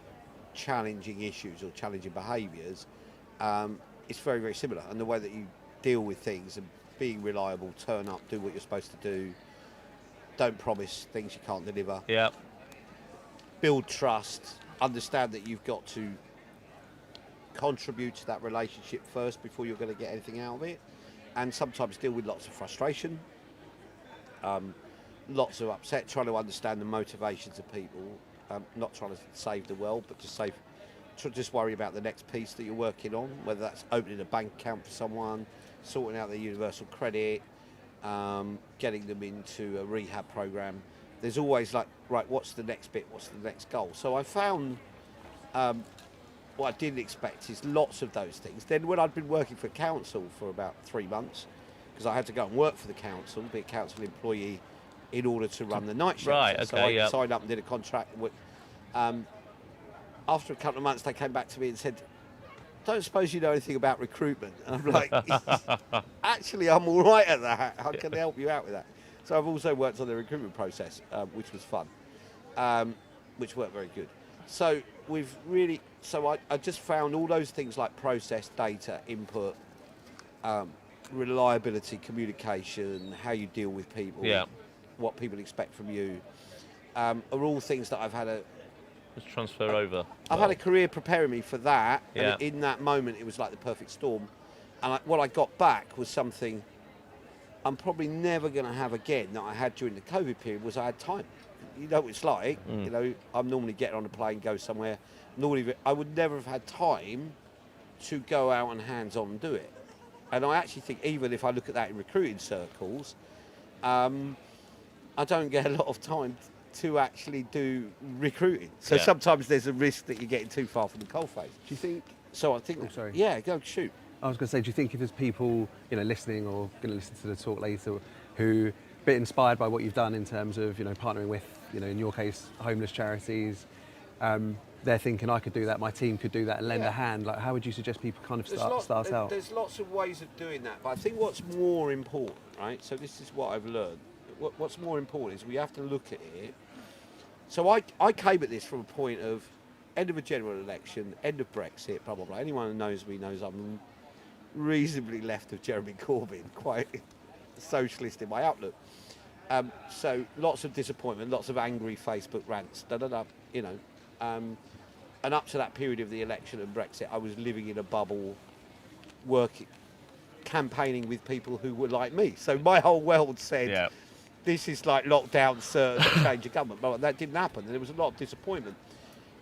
challenging issues or challenging behaviours, it's very, very similar. And the way that you deal with things and being reliable, turn up, do what you're supposed to do, don't promise things you can't deliver. Yeah. Build trust, understand that you've got to contribute to that relationship first before you're going to get anything out of it, and sometimes deal with lots of frustration, lots of upset, trying to understand the motivations of people, not trying to save the world, but just worry about the next piece that you're working on, whether that's opening a bank account for someone, sorting out their universal credit, getting them into a rehab program. There's always like, right, what's the next bit, what's the next goal? So I found what I didn't expect is lots of those things. Then when I'd been working for council for about 3 months, because I had to go and work for the council, be a council employee in order to run the night shelter. Right, okay, so I yeah. signed up and did a contract. After a couple of months, they came back to me and said, don't suppose you know anything about recruitment? And I'm like, actually, I'm all right at that. How can I help you out with that? So I've also worked on the recruitment process, which was fun, which worked very good. So I just found all those things like process, data, input, reliability, communication, how you deal with people, what people expect from you, are all things that I've had Just transfer over. I've had a career preparing me for that, Yeah. and in that moment it was like the perfect storm. And what I got back was something I'm probably never going to have again that I had during the COVID period. Was I had time. You know what it's like. You know, I'm normally getting on a plane, go somewhere. Normally, I would never have had time to go out and hands-on and do it. And I actually think, even if I look at that in recruiting circles, I don't get a lot of time to actually do recruiting. So sometimes there's a risk that you're getting too far from the coalface. Do you think? So I think. Oh, sorry. Yeah, go shoot. I was going to say, do you think if there's people, listening or going to listen to the talk later, who a bit inspired by what you've done in terms of, partnering with, in your case, homeless charities, they're thinking, I could do that, my team could do that, and lend a hand. Like, how would you suggest people kind of start out? There's lots of ways of doing that, but I think what's more important, right? So this is what I've learned. What's more important is we have to look at it. So I came at this from a point of end of a general election, end of Brexit, blah, blah, blah. Anyone who knows me knows I'm reasonably left of Jeremy Corbyn, quite socialist in my outlook. So lots of disappointment, lots of angry Facebook rants, and up to that period of the election and Brexit, I was living in a bubble, working, campaigning with people who were like me. So my whole world said, this is like lockdown, certain change of government. But that didn't happen, and there was a lot of disappointment.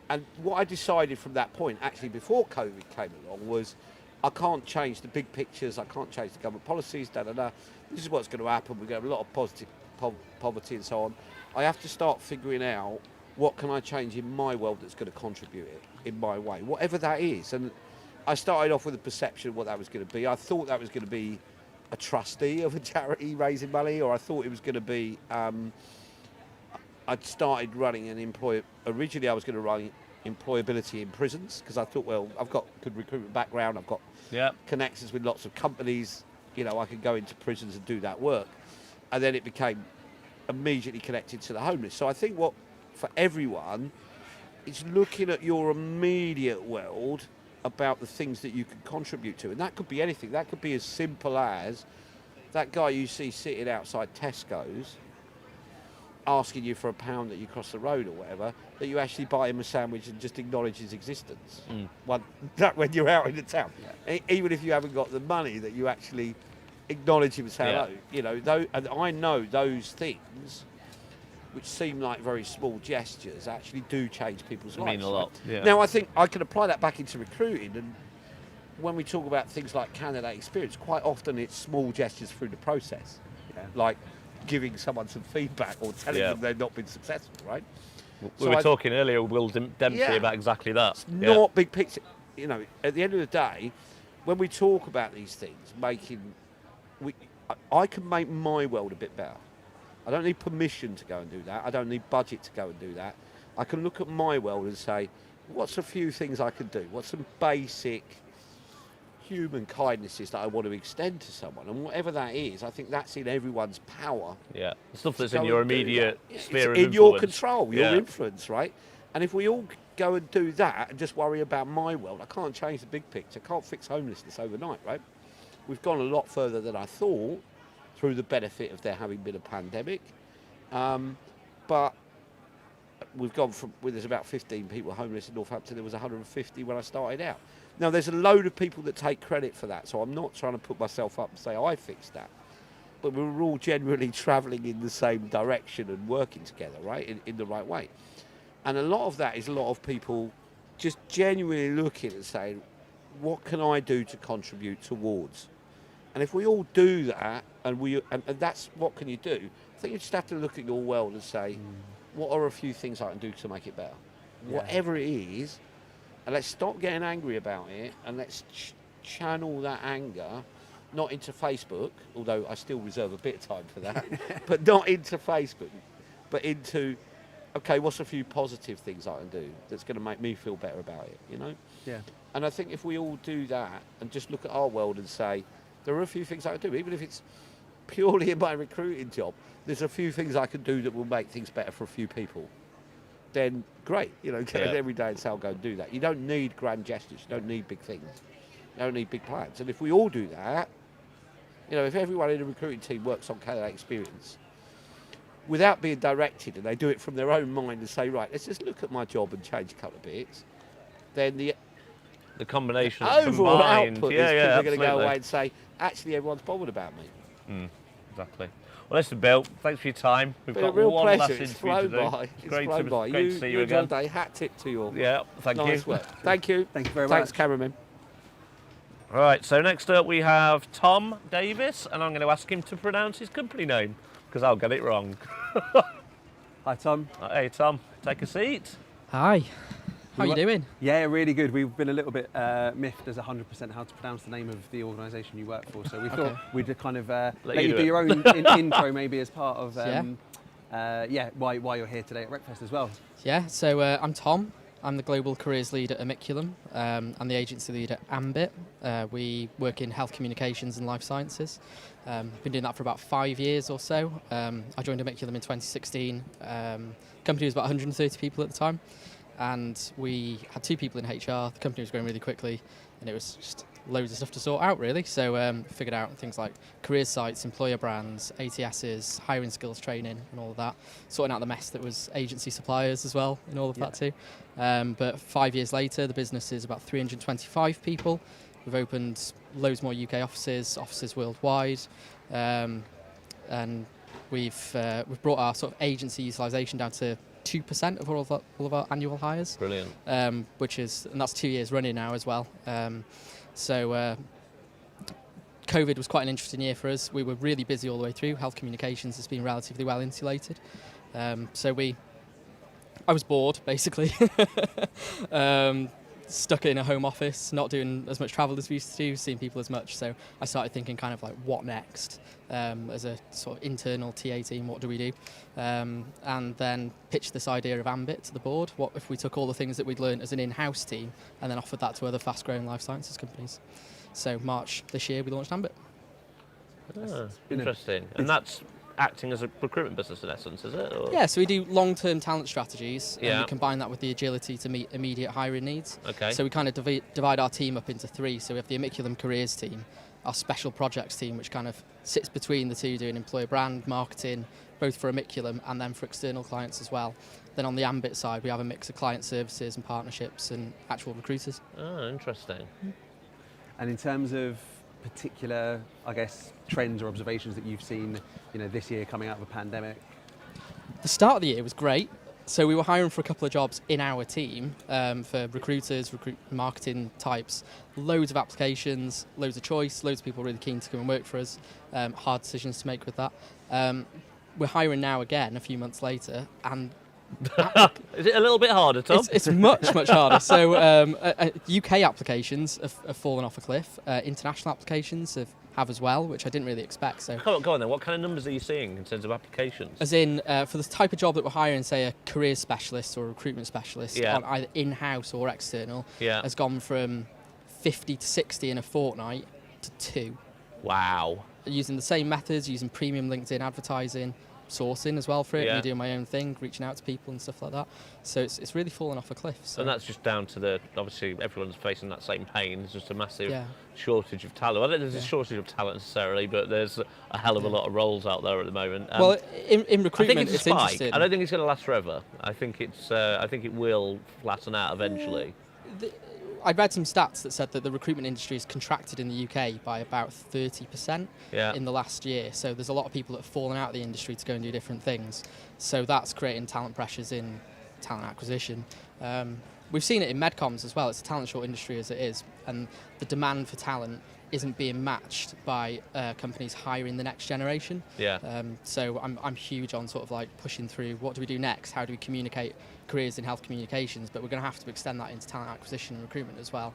And what I decided from that point, actually before COVID came along, was I can't change the big pictures, I can't change the government policies, This is what's going to happen. We're going to have a lot of positive poverty and so on. I have to start figuring out what can I change in my world that's going to contribute it in my way, whatever that is. And I started off with a perception of what that was going to be. I thought that was going to be a trustee of a charity raising money, or I thought it was going to be, I'd started running an originally I was going to run employability in prisons, because I thought, well, I've got good recruitment background, I've got connections with lots of companies, I could go into prisons and do that work. And then it became immediately connected to the homeless. So I think for everyone, it's looking at your immediate world about the things that you can contribute to. And that could be anything. That could be as simple as that guy you see sitting outside Tesco's asking you for £1 that you cross the road or whatever, that you actually buy him a sandwich and just acknowledge his existence. When you're out in the town. Even if you haven't got the money, that you actually acknowledge him and say hello. And I know those things, which seem like very small gestures, actually do change people's lives. Mean a lot. Yeah. Now I think I can apply that back into recruiting, and when we talk about things like candidate experience, quite often it's small gestures through the process, like giving someone some feedback or telling them they've not been successful, right? We were talking earlier with Will Dempsey about exactly that. It's not big picture. At the end of the day, when we talk about these things, I can make my world a bit better. I don't need permission to go and do that. I don't need budget to go and do that. I can look at my world and say, what's a few things I can do? What's some basic human kindnesses that I want to extend to someone? And whatever that is, I think that's in everyone's power. Yeah, stuff that's in your immediate sphere of influence. In your control, your Yeah. influence, right? And if we all go and do that and just worry about my world, I can't change the big picture. I can't fix homelessness overnight, right? We've gone a lot further than I thought through the benefit of there having been a pandemic. But we've gone from, there's about 15 people homeless in Northampton, there was 150 when I started out. Now, there's a load of people that take credit for that, so I'm not trying to put myself up and say I fixed that. But we were all generally travelling in the same direction and working together, right, in the right way. And a lot of that is a lot of people just genuinely looking and saying, what can I do to contribute towards? And if we all do that, and that's what can you do, I think you just have to look at your world and say, what are a few things I can do to make it better? Yeah. Whatever it is, and let's stop getting angry about it, and let's channel that anger, not into Facebook, although I still reserve a bit of time for that, but not into Facebook, but into, okay, what's a few positive things I can do that's going to make me feel better about it, you know? Yeah. And I think if we all do that and just look at our world and say, there are a few things I can do, even if it's purely in my recruiting job, there's a few things I can do that will make things better for a few people. then great. You know, get Yeah. it every day and say, I'll go and do that. You don't need grand gestures. You don't need big things. You don't need big plans. And if we all do that, you know, if everyone in the recruiting team works on candidate experience without being directed, and they do it from their own mind and say, right, let's just look at my job and change a couple of bits, then the combination overall combined. output is people are going to go away and say, actually, everyone's bothered about me. Exactly. Well, listen, Bill, thanks for your time. We've Been got a real one pleasure. last It's interview to flown do. by. It's It's great flown to, by. great to see you enjoyed again. day. Hat tip to your Yeah, thank nice you. work. Thank you. Thank you very Thanks, much. cameraman. Right, so next up we have Tom Davis, and I'm going to ask him to pronounce his company name, because I'll get it wrong. Hi, Tom. Hey, Tom, take a seat. Hi. How you doing? Yeah, really good. We've been a little bit miffed as 100% how to pronounce the name of the organisation you work for, so we thought we'd kind of let you do your own intro maybe as part of why you're here today at RecFest as well. Yeah, so I'm Tom. I'm the Global Careers Lead at Amiculum. I'm the Agency Lead at Ambit. We work in health communications and life sciences. I've been doing that for about 5 years or so. I joined Amiculum in 2016. Company was about 130 people at the time. And we had 2 people in HR. The company was growing really quickly, and it was just loads of stuff to sort out, really. So figured out things like career sites, employer brands, ATSs, hiring skills training, and all of that. Sorting out the mess that was agency suppliers as well, and all of that too. But 5 years later, the business is about 325 people. We've opened loads more UK offices worldwide, and we've brought our sort of agency utilisation down to 2% of all of our annual hires. Brilliant. And that's 2 years running now as well. So COVID was quite an interesting year for us. We were really busy all the way through. Health communications has been relatively well insulated. I was bored, basically. Stuck in a home office, not doing as much travel as we used to do, seeing people as much. So I started thinking kind of like, what next? As a sort of internal TA team, what do we do? And then pitched this idea of Ambit to the board. What if we took all the things that we'd learned as an in-house team and then offered that to other fast-growing life sciences companies? So March this year, we launched Ambit. Interesting. And that's acting as a recruitment business in essence, is it? Or? Yeah, so we do long-term talent strategies, and Yeah. we combine that with the agility to meet immediate hiring needs. Okay. So we kind of divide our team up into 3. So we have the Amiculum Careers team, our special projects team, which kind of sits between the two, doing employer brand, marketing, both for Amiculum and then for external clients as well. Then on the Ambit side, we have a mix of client services and partnerships and actual recruiters. Oh, interesting. And in terms of particular, I guess, trends or observations that you've seen, this year coming out of a pandemic? The start of the year was great. So we were hiring for a couple of jobs in our team for recruiters, marketing types. Loads of applications, loads of choice, loads of people really keen to come and work for us. Hard decisions to make with that. We're hiring now again a few months later, and is it a little bit harder, Tom? It's much harder. So UK applications have fallen off a cliff. International applications have as well, which I didn't really expect. So Go on then. What kind of numbers are you seeing in terms of applications? as in, for the type of job that we're hiring, say a career specialist or a recruitment specialist, on either in-house or external, has gone from 50 to 60 in a fortnight to 2. Wow. Using the same methods, using premium LinkedIn advertising, sourcing as well for it, me doing my own thing, reaching out to people and stuff like that. So it's really fallen off a cliff. So. And that's just down to obviously everyone's facing that same pain. There's just a massive shortage of talent. I don't think there's a shortage of talent necessarily, but there's a hell of a lot of roles out there at the moment. Well, in recruitment, I think it's interesting. I don't think it's going to last forever. I think it will flatten out eventually. I read some stats that said that the recruitment industry has contracted in the UK by about 30% in the last year. So there's a lot of people that have fallen out of the industry to go and do different things. So that's creating talent pressures in talent acquisition. We've seen it in medcoms as well. It's a talent short industry as it is. And the demand for talent isn't being matched by companies hiring the next generation. So I'm huge on sort of like pushing through what do we do next? How do we communicate careers in health communications? But we're going to have to extend that into talent acquisition and recruitment as well.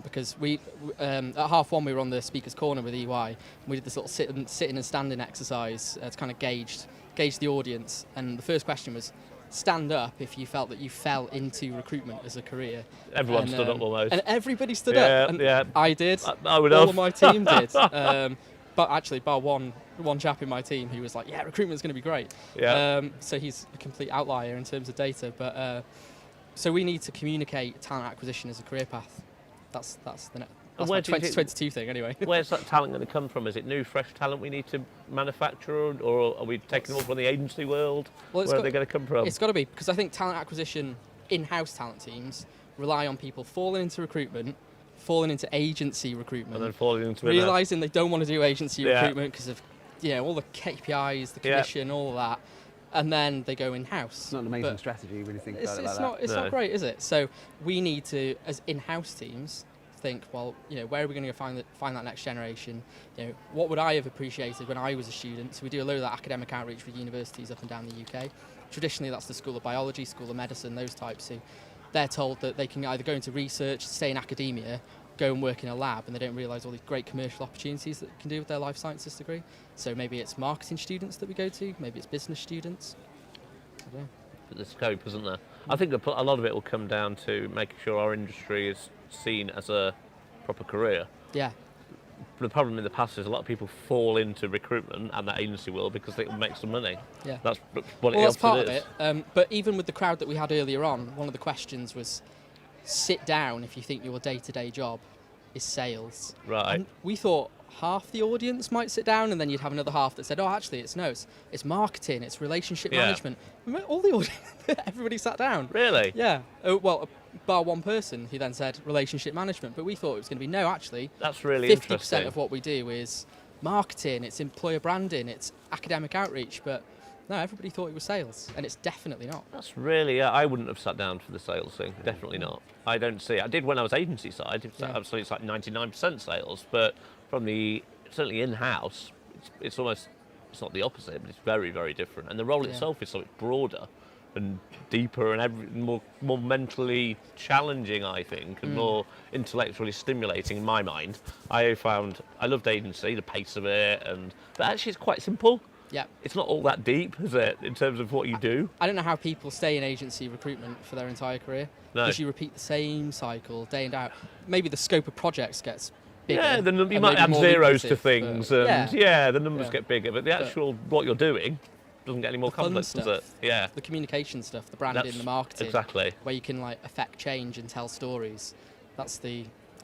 Because we at half one we were on the speaker's corner with EY. And we did this little sitting and standing exercise to kind of gauge the audience. And the first question was, stand up if you felt that you fell into recruitment as a career. Everyone stood up almost. And everybody stood up. And I did. I would all have. of my team did. But bar one chap in my team who was like, yeah, recruitment's going to be great. Yeah. So he's a complete outlier in terms of data. But so we need to communicate talent acquisition as a career path. That's my 2022 thing anyway. Where's that talent going to come from? Is it new, fresh talent we need to manufacture, or are we taking them all from the agency world? Where are they going to come from? It's got to be, because I think talent acquisition, in-house talent teams, rely on people falling into recruitment, falling into agency recruitment, And then falling into realising they don't want to do agency recruitment because of all the KPIs, the commission, all of that, and then they go in-house. It's not an amazing strategy when you think about it like that. It's not great, is it? So we need to, as in-house teams, think, well, where are we going to find that next generation? What would I have appreciated when I was a student? So we do a load of that academic outreach with universities up and down the UK. Traditionally, that's the School of Biology, School of Medicine, those types who they're told that they can either go into research, stay in academia, go and work in a lab, and they don't realise all these great commercial opportunities that they can do with their life sciences degree. So maybe it's marketing students that we go to, maybe it's business students. I don't know. The scope, isn't there? I think a lot of it will come down to making sure our industry is seen as a proper career. Yeah. The problem in the past is a lot of people fall into recruitment and that agency world because they can make some money. Yeah. That's what that's part it of is. it. But even with the crowd that we had earlier on, one of the questions was, sit down if you think your day-to-day job is sales. Right. And we thought half the audience might sit down, and then you'd have another half that said, oh, actually, it's marketing, it's relationship management. All the audience, everybody sat down. Really? Yeah. Oh, well, bar one person who then said relationship management, but we thought it was going to be, no, actually, that's really 50% interesting. of what we do is marketing, it's employer branding, it's academic outreach, but no, everybody thought it was sales, and it's definitely not. That's really, I wouldn't have sat down for the sales thing, definitely not. I don't see it. I did when I was agency side, absolutely, it's like 99% sales, but from the, certainly in-house, it's almost, it's not the opposite, but it's very, very different. And the role itself is so much broader and deeper and more mentally challenging, I think, and more intellectually stimulating in my mind. I loved agency, the pace of it, but actually it's quite simple. Yeah. It's not all that deep, is it, in terms of what you do? I don't know how people stay in agency recruitment for their entire career. No. Because you repeat the same cycle day in, day out. Maybe the scope of projects gets bigger. Yeah, you might add zeros to things, and the numbers get bigger, but the actual, what you're doing doesn't get any more complex, does it? Yeah. The communication stuff, the branding, the marketing. Exactly. Where you can affect change and tell stories. I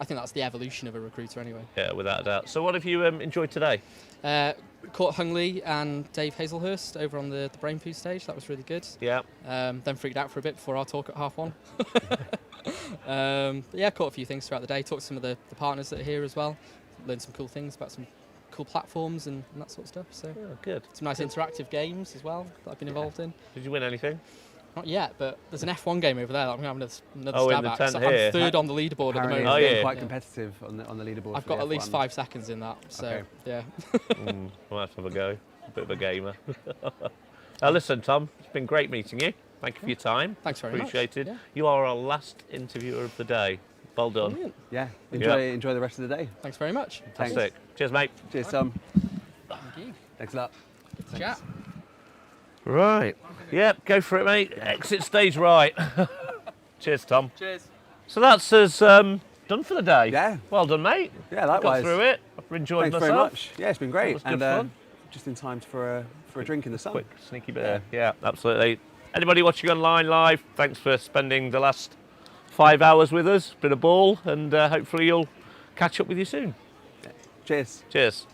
think that's the evolution of a recruiter anyway. Yeah, without a doubt. So what have you enjoyed today? Caught Hung Lee and Dave Hazelhurst over on the Brain Food stage. That was really good. Yeah. Then freaked out for a bit before our talk at 1:30. But caught a few things throughout the day. Talked to some of the partners that are here as well. Learned some cool things about some cool platforms and that sort of stuff. So good. Some nice interactive games as well that I've been involved in. Did you win anything? Not yet, but there's an F1 game over there that I'm going to have another in stab the at. tent So here. I'm third on the leaderboard at the moment. Apparently it's quite competitive on the leaderboard. I've got at least 5 seconds in that, so yeah. We'll have to have a go. A bit of a gamer. Now listen, Tom, it's been great meeting you. Thank you for your time. Thanks very much. Appreciated. Yeah. You are our last interviewer of the day. Well done. Brilliant. Yeah, enjoy the rest of the day. Thanks very much. Fantastic. Cheers, mate. Cheers, Tom. Thank you. Thanks a lot. Chat. Right. Yep, go for it, mate. Exit stage right. Cheers, Tom. Cheers. So that's us done for the day. Yeah. Well done, mate. Yeah, likewise. Got through it. I've enjoyed Thanks myself. very much. Yeah, it's been great. That was good fun. Just in time for a drink in the sun. Quick, sneaky bit. Yeah, absolutely. Anybody watching online live, thanks for spending the last 5 hours with us. Been a ball, and hopefully you'll catch up with you soon. Cheers. Cheers.